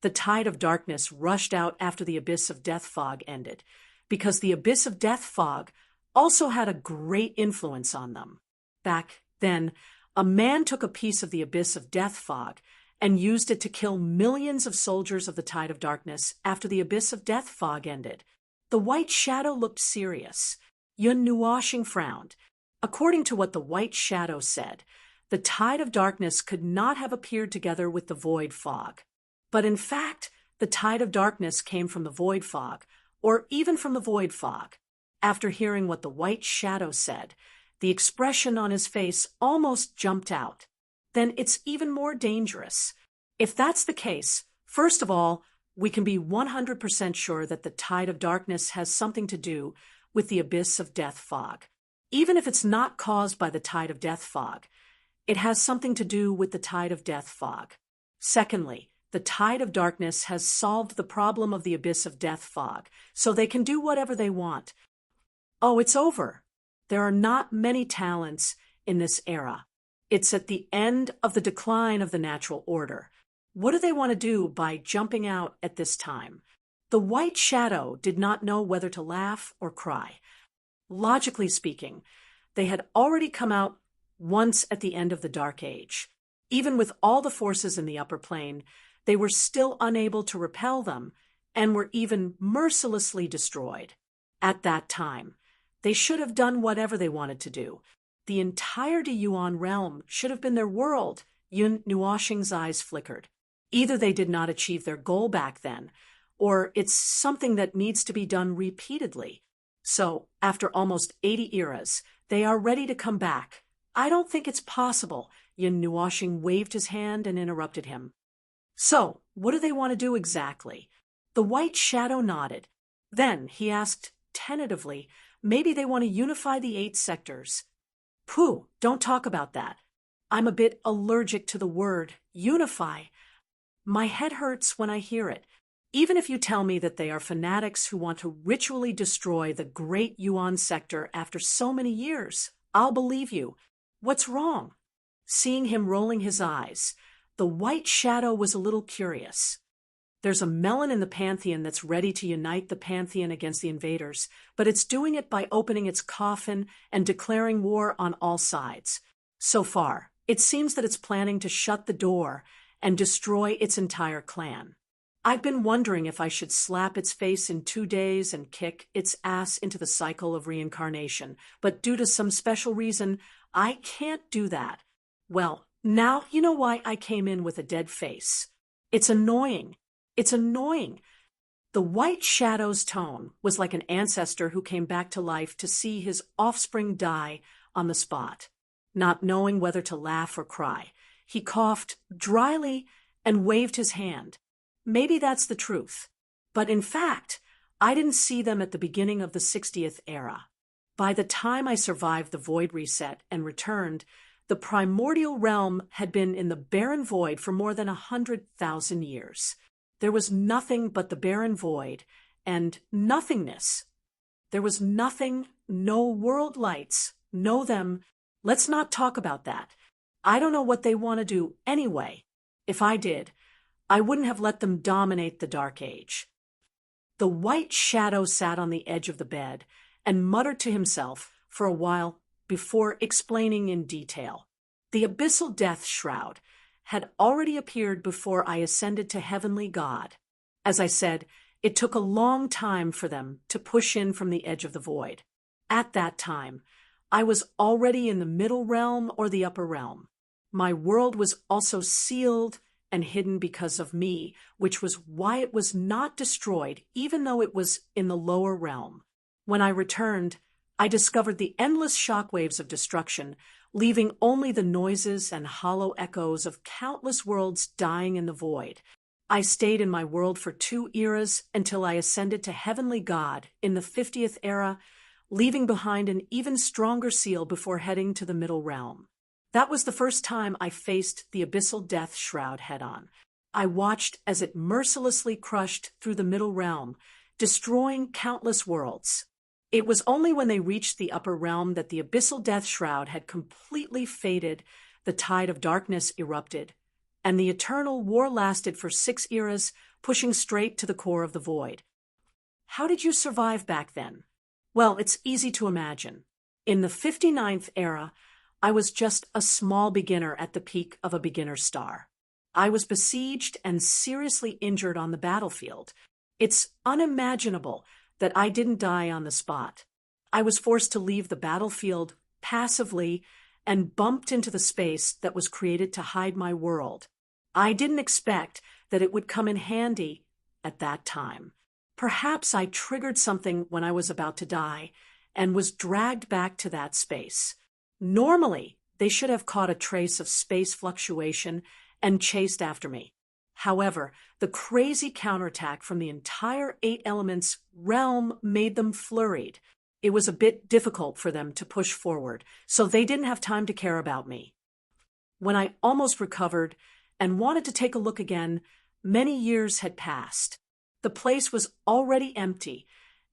"The tide of darkness rushed out after the abyss of death fog ended, because the abyss of death fog also had a great influence on them. Back then, a man took a piece of the abyss of death fog and used it to kill millions of soldiers of the tide of darkness after the abyss of death fog ended." The White Shadow looked serious. Yun Nuoshing frowned. According to what the White Shadow said, the tide of darkness could not have appeared together with the void fog. But in fact, the tide of darkness came from the void fog, or even from the void fog. After hearing what the White Shadow said, the expression on his face almost jumped out. Then it's even more dangerous. If that's the case, first of all, we can be 100% sure that the tide of darkness has something to do with the abyss of death fog. Even if it's not caused by the tide of death fog, it has something to do with the tide of death fog. Secondly, the tide of darkness has solved the problem of the abyss of death fog, so they can do whatever they want. Oh, it's over. There are not many talents in this era. It's at the end of the decline of the natural order. What do they want to do by jumping out at this time? The White Shadow did not know whether to laugh or cry. Logically speaking, they had already come out once at the end of the Dark Age. Even with all the forces in the upper plane, they were still unable to repel them and were even mercilessly destroyed. At that time, they should have done whatever they wanted to do. The entire Yuan realm should have been their world. Yun Nuoshing's eyes flickered. Either they did not achieve their goal back then, or it's something that needs to be done repeatedly. So, after almost 80 eras, they are ready to come back. I don't think it's possible. Yin Nuoshing waved his hand and interrupted him. So, what do they want to do exactly? The white shadow nodded. Then he asked tentatively, maybe they want to unify the 8 sectors. Pooh, don't talk about that. I'm a bit allergic to the word unify. My head hurts when I hear it. Even if you tell me that they are fanatics who want to ritually destroy the great Yuan sector after so many years, I'll believe you. What's wrong? Seeing him rolling his eyes, the white shadow was a little curious. There's a melon in the Pantheon that's ready to unite the Pantheon against the invaders, but it's doing it by opening its coffin and declaring war on all sides. So far, it seems that it's planning to shut the door and destroy its entire clan. I've been wondering if I should slap its face in 2 days and kick its ass into the cycle of reincarnation, but due to some special reason, I can't do that. Well, now you know why I came in with a dead face. It's annoying. It's annoying. The white shadow's tone was like an ancestor who came back to life to see his offspring die on the spot. Not knowing whether to laugh or cry, he coughed dryly and waved his hand. Maybe that's the truth. But in fact, I didn't see them at the beginning of the 60th era. By the time I survived the void reset and returned, the primordial realm had been in the barren void for more than 100,000 years. There was nothing but the barren void and nothingness. There was nothing, no world lights, no them. Let's not talk about that. I don't know what they want to do anyway. If I did, I wouldn't have let them dominate the Dark Age. The white shadow sat on the edge of the bed and muttered to himself for a while before explaining in detail. The abyssal death shroud had already appeared before I ascended to heavenly God. As I said, it took a long time for them to push in from the edge of the void. At that time, I was already in the middle realm or the upper realm. My world was also sealed and hidden because of me, which was why it was not destroyed, even though it was in the lower realm. When I returned, I discovered the endless shockwaves of destruction, leaving only the noises and hollow echoes of countless worlds dying in the void. I stayed in my world for 2 eras until I ascended to heavenly God in the 50th era, leaving behind an even stronger seal before heading to the middle realm. That was the first time I faced the abyssal death shroud head-on. I watched as it mercilessly crushed through the middle realm, destroying countless worlds. It was only when they reached the upper realm that the abyssal death shroud had completely faded, the tide of darkness erupted, and the eternal war lasted for 6 eras, pushing straight to the core of the void. How did you survive back then? Well, it's easy to imagine. In the 59th era, I was just a small beginner at the peak of a beginner star. I was besieged and seriously injured on the battlefield. It's unimaginable that I didn't die on the spot. I was forced to leave the battlefield passively and bumped into the space that was created to hide my world. I didn't expect that it would come in handy at that time. Perhaps I triggered something when I was about to die and was dragged back to that space. Normally, they should have caught a trace of space fluctuation and chased after me. However, the crazy counterattack from the entire 8 elements realm made them flurried. It was a bit difficult for them to push forward, so they didn't have time to care about me. When I almost recovered and wanted to take a look again, many years had passed. The place was already empty,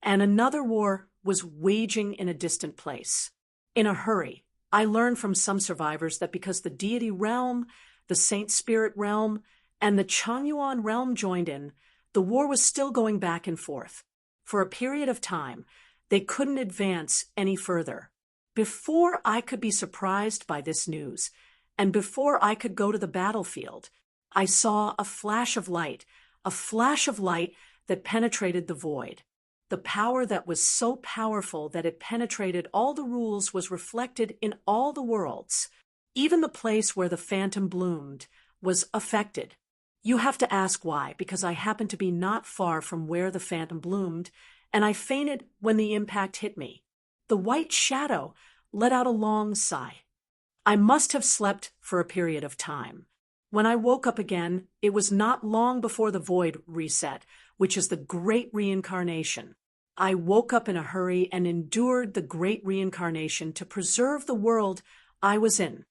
and another war was waging in a distant place. In a hurry, I learned from some survivors that because the deity realm, the saint spirit realm, and the Changyuan realm joined in, the war was still going back and forth. For a period of time, they couldn't advance any further. Before I could be surprised by this news, and before I could go to the battlefield, I saw a flash of light that penetrated the void. The power that was so powerful that it penetrated all the rules was reflected in all the worlds. Even the place where the phantom bloomed was affected. You have to ask why, because I happened to be not far from where the phantom bloomed, and I fainted when the impact hit me. The white shadow let out a long sigh. I must have slept for a period of time. When I woke up again, it was not long before the void reset, which is the great reincarnation. I woke up in a hurry and endured the great reincarnation to preserve the world I was in.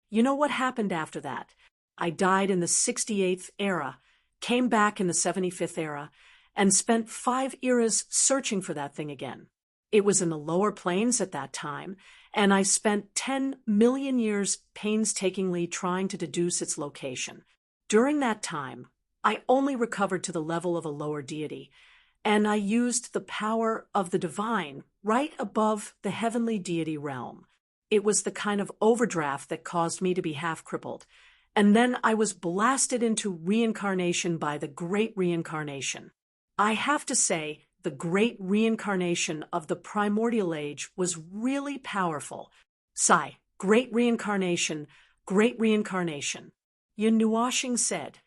You know what happened after that? I died in the 68th era, came back in the 75th era, and spent 5 eras searching for that thing again. It was in the lower planes at that time, and I spent 10 million years painstakingly trying to deduce its location. During that time, I only recovered to the level of a lower deity, and I used the power of the divine right above the heavenly deity realm. It was the kind of overdraft that caused me to be half crippled. And then I was blasted into reincarnation by the great reincarnation. I have to say, the great reincarnation of the primordial age was really powerful. Sigh, great reincarnation, great reincarnation. Yun Nuashing said.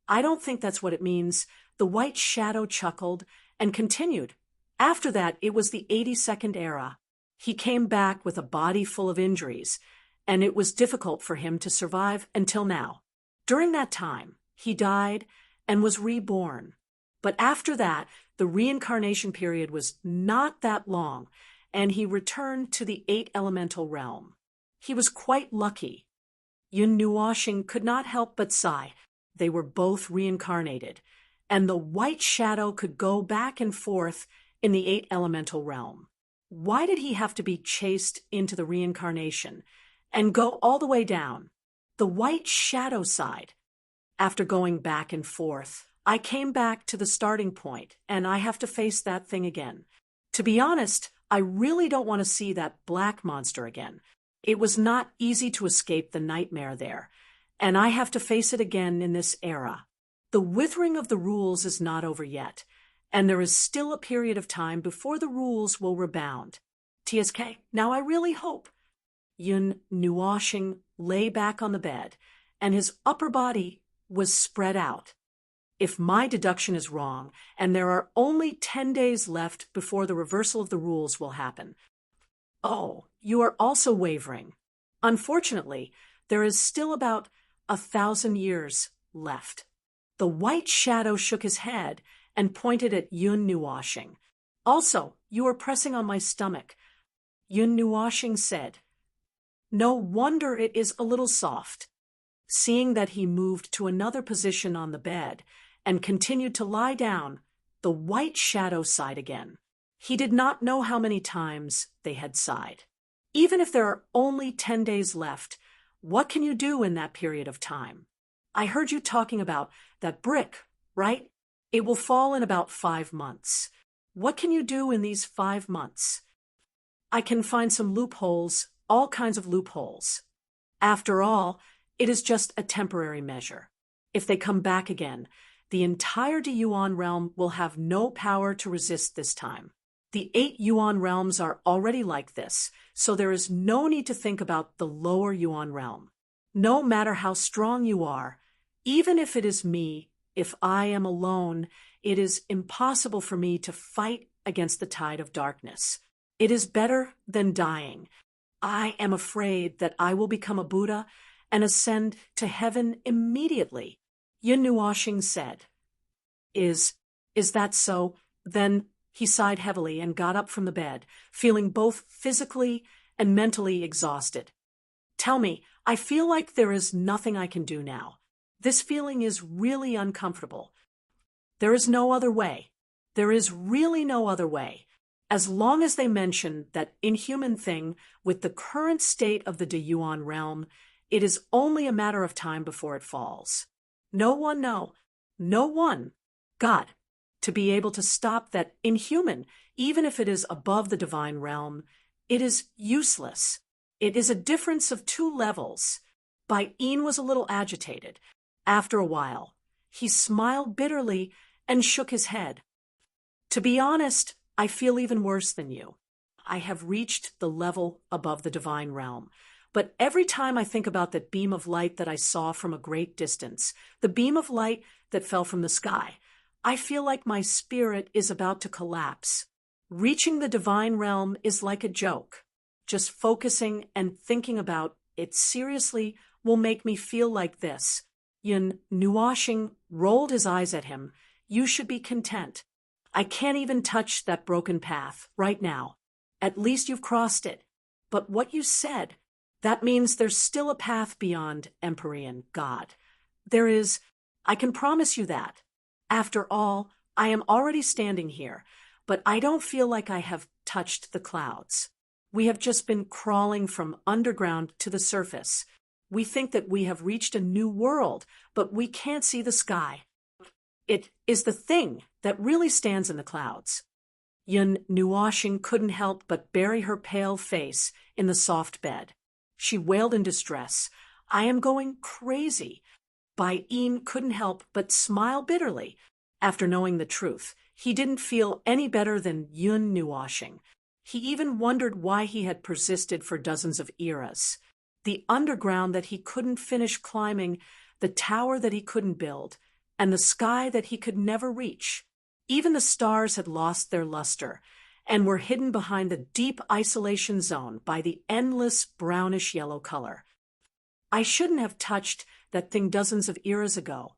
I don't think that's what it means. The white shadow chuckled and continued. After that, it was the 82nd era. He came back with a body full of injuries, and it was difficult for him to survive until now. During that time, he died and was reborn. But after that, the reincarnation period was not that long, and he returned to the 8 elemental realm. He was quite lucky. Yun Nuashing could not help but sigh. They were both reincarnated, and the white shadow could go back and forth in the 8 elemental realm. Why did he have to be chased into the reincarnation and go all the way down? The white shadow side. After going back and forth, I came back to the starting point, and I have to face that thing again. To be honest, I really don't want to see that black monster again. It was not easy to escape the nightmare there, and I have to face it again in this era. The withering of the rules is not over yet, and there is still a period of time before the rules will rebound. TSK, now I really hope. Yun Nuashing lay back on the bed, and his upper body was spread out. If my deduction is wrong, and there are only 10 days left before the reversal of the rules will happen. Oh, you are also wavering. Unfortunately, there is still about 1,000 years left. The white shadow shook his head and pointed at Yun Nuashing. Also, you are pressing on my stomach. Yun Nuashing said. No wonder it is a little soft. Seeing that he moved to another position on the bed and continued to lie down, the white shadow sighed again. He did not know how many times they had sighed. Even if there are only 10 days left, what can you do in that period of time? I heard you talking about that brick, right? It will fall in about 5 months. What can you do in these 5 months? I can find some loopholes, all kinds of loopholes. After all, it is just a temporary measure. If they come back again, the entire Yuan realm will have no power to resist this time. The 8 Yuan realms are already like this, so there is no need to think about the lower Yuan realm. No matter how strong you are, even if it is me, if I am alone, it is impossible for me to fight against the tide of darkness. It is better than dying. I am afraid that I will become a Buddha and ascend to heaven immediately. Yun Nuashing said. Is that so? Then he sighed heavily and got up from the bed, feeling both physically and mentally exhausted. Tell me, I feel like there is nothing I can do now. This feeling is really uncomfortable. There is no other way. There is really no other way. As long as they mention that inhuman thing with the current state of the Yuan realm, it is only a matter of time before it falls. No one, God, to be able to stop that inhuman, even if it is above the divine realm, it is useless. It is a difference of 2 levels. Bai-in was a little agitated. After a while, he smiled bitterly and shook his head. To be honest, I feel even worse than you. I have reached the level above the divine realm. But every time I think about that beam of light that I saw from a great distance, the beam of light that fell from the sky, I feel like my spirit is about to collapse. Reaching the divine realm is like a joke. Just focusing and thinking about it seriously will make me feel like this. Yun Nuashing rolled his eyes at him. You should be content. I can't even touch that broken path right now. At least you've crossed it. But what you said, that means there's still a path beyond Empyrean God. There is, I can promise you that. After all, I am already standing here, but I don't feel like I have touched the clouds. We have just been crawling from underground to the surface. We think that we have reached a new world, but we can't see the sky. It is the thing that really stands in the clouds. Yun Nuashing couldn't help but bury her pale face in the soft bed. She wailed in distress. I am going crazy. Bai Yin couldn't help but smile bitterly. After knowing the truth, he didn't feel any better than Yun Nuashing. He even wondered why he had persisted for dozens of eras. The underground that he couldn't finish climbing, the tower that he couldn't build, and the sky that he could never reach. Even the stars had lost their luster and were hidden behind the deep isolation zone by the endless brownish-yellow color. I shouldn't have touched that thing dozens of eras ago.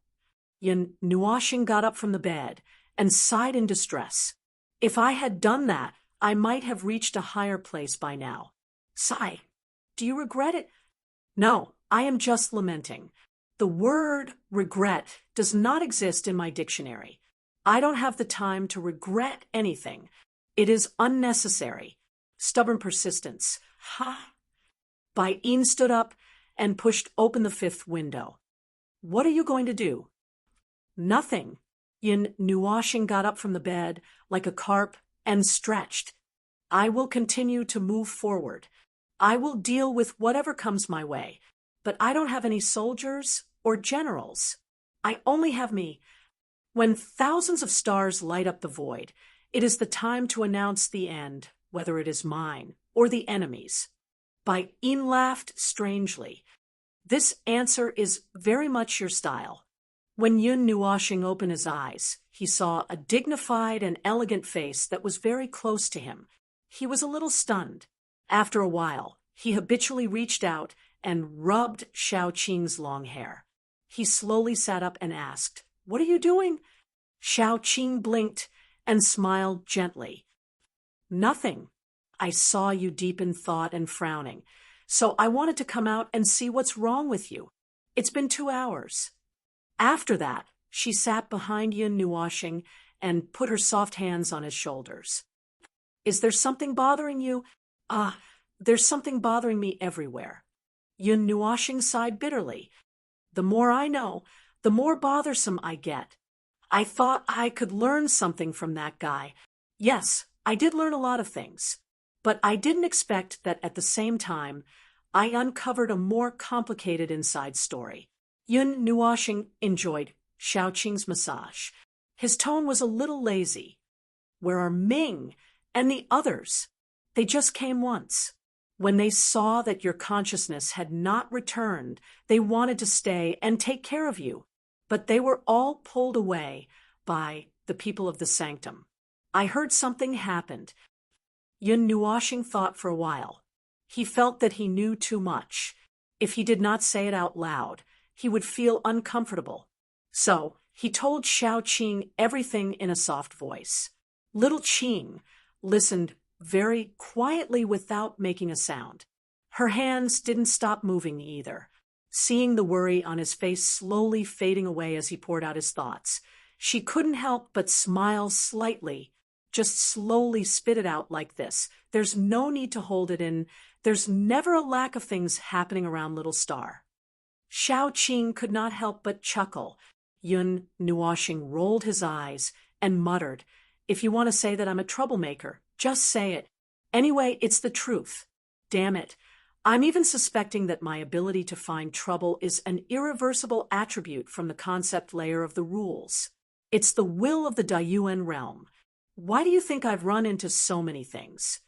Yun Nuashing got up from the bed and sighed in distress. If I had done that, I might have reached a higher place by now. Sigh. Do you regret it? No, I am just lamenting. The word regret does not exist in my dictionary. I don't have the time to regret anything. It is unnecessary. Stubborn persistence. Ha! Bai Yin stood up and pushed open the fifth window. What are you going to do? Nothing. Yun Nuashing got up from the bed like a carp and stretched. I will continue to move forward. I will deal with whatever comes my way, but I don't have any soldiers or generals. I only have me. When thousands of stars light up the void, it is the time to announce the end, whether it is mine or the enemy's. Bai Yin laughed strangely. This answer is very much your style. When Yun Nuashing opened his eyes, he saw a dignified and elegant face that was very close to him. He was a little stunned. After a while, he habitually reached out and rubbed Xiao Qing's long hair. He slowly sat up and asked, What are you doing? Xiao Qing blinked and smiled gently. Nothing. I saw you deep in thought and frowning, so I wanted to come out and see what's wrong with you. It's been 2 hours. After that, she sat behind Yun Nuashing and put her soft hands on his shoulders. Is there something bothering you? There's something bothering me everywhere. Yun Nuashing sighed bitterly. The more I know, the more bothersome I get. I thought I could learn something from that guy. Yes, I did learn a lot of things. But I didn't expect that at the same time, I uncovered a more complicated inside story. Yun Nuashing enjoyed Xiao Qing's massage. His tone was a little lazy. Where are Ming and the others? They just came once. When they saw that your consciousness had not returned, they wanted to stay and take care of you. But they were all pulled away by the people of the sanctum. I heard something happened. Yun Nuashing thought for a while. He felt that he knew too much. If he did not say it out loud, he would feel uncomfortable. So he told Xiao Qing everything in a soft voice. Little Qing listened very quietly without making a sound. Her hands didn't stop moving either. Seeing the worry on his face slowly fading away as he poured out his thoughts, she couldn't help but smile slightly. Just slowly spit it out like this. There's no need to hold it in. There's never a lack of things happening around Little Star. Xiao Qing could not help but chuckle. Yun Nuashing rolled his eyes and muttered, If you want to say that I'm a troublemaker, just say it. Anyway, it's the truth. Damn it. I'm even suspecting that my ability to find trouble is an irreversible attribute from the concept layer of the rules. It's the will of the Dayuan realm. Why do you think I've run into so many things?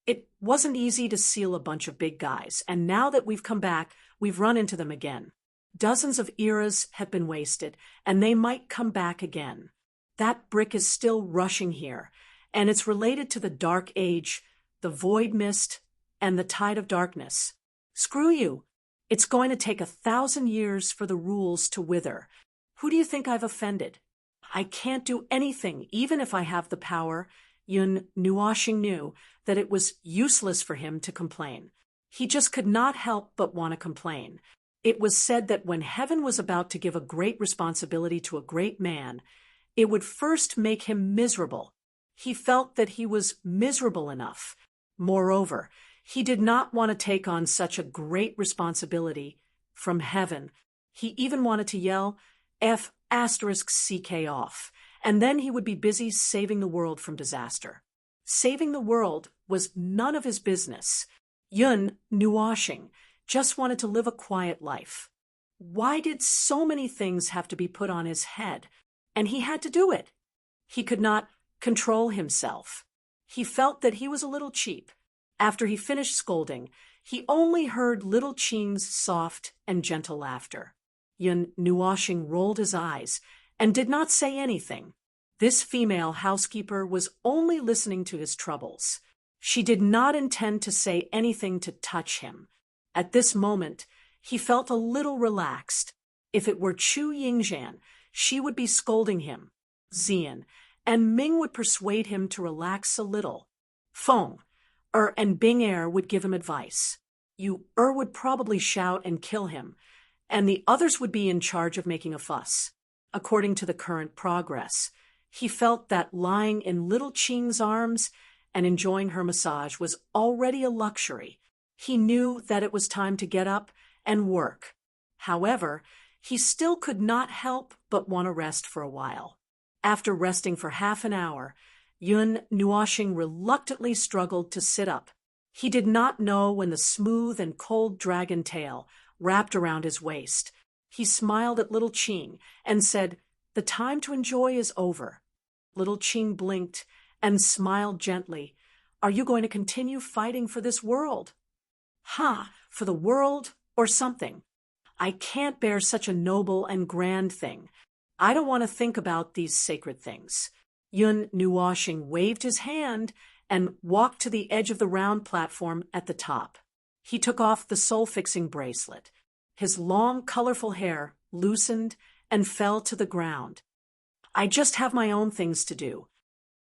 It wasn't easy to seal a bunch of big guys, and now that we've come back, we've run into them again. Dozens of eras have been wasted, and they might come back again. That brick is still rushing here, and it's related to the Dark Age, the Void Mist, and the Tide of Darkness. Screw you. It's going to take 1,000 years for the rules to wither. Who do you think I've offended? I can't do anything, even if I have the power. Yun Nuoshing knew that it was useless for him to complain. He just could not help but want to complain. It was said that when heaven was about to give a great responsibility to a great man, it would first make him miserable. He felt that he was miserable enough. Moreover, he did not want to take on such a great responsibility from heaven. He even wanted to yell, F***CK off, and then he would be busy saving the world from disaster. Saving the world was none of his business. Yun Nuoshing just wanted to live a quiet life. Why did so many things have to be put on his head? And he had to do it. He could not control himself. He felt that he was a little cheap. After he finished scolding, he only heard little Qing's soft and gentle laughter. Yun Nuoshing rolled his eyes and did not say anything. This female housekeeper was only listening to his troubles. She did not intend to say anything to touch him. At this moment, he felt a little relaxed. If it were Chu Yingzhan, she would be scolding him, Xian, and Ming would persuade him to relax a little. Feng, and Bing would give him advice. Would probably shout and kill him, and the others would be in charge of making a fuss. According to the current progress, he felt that lying in little Qing's arms and enjoying her massage was already a luxury. He knew that it was time to get up and work. However, he still could not help but want to rest for a while. After resting for half an hour, Yun Nuoshing reluctantly struggled to sit up. He did not know when the smooth and cold dragon tail wrapped around his waist. He smiled at little Qing and said, "The time to enjoy is over." Little Qing blinked and smiled gently. "Are you going to continue fighting for this world?" For the world or something. I can't bear such a noble and grand thing. I don't want to think about these sacred things. Yun Nuoshing waved his hand and walked to the edge of the round platform at the top. He took off the soul-fixing bracelet. His long, colorful hair loosened and fell to the ground. "I just have my own things to do.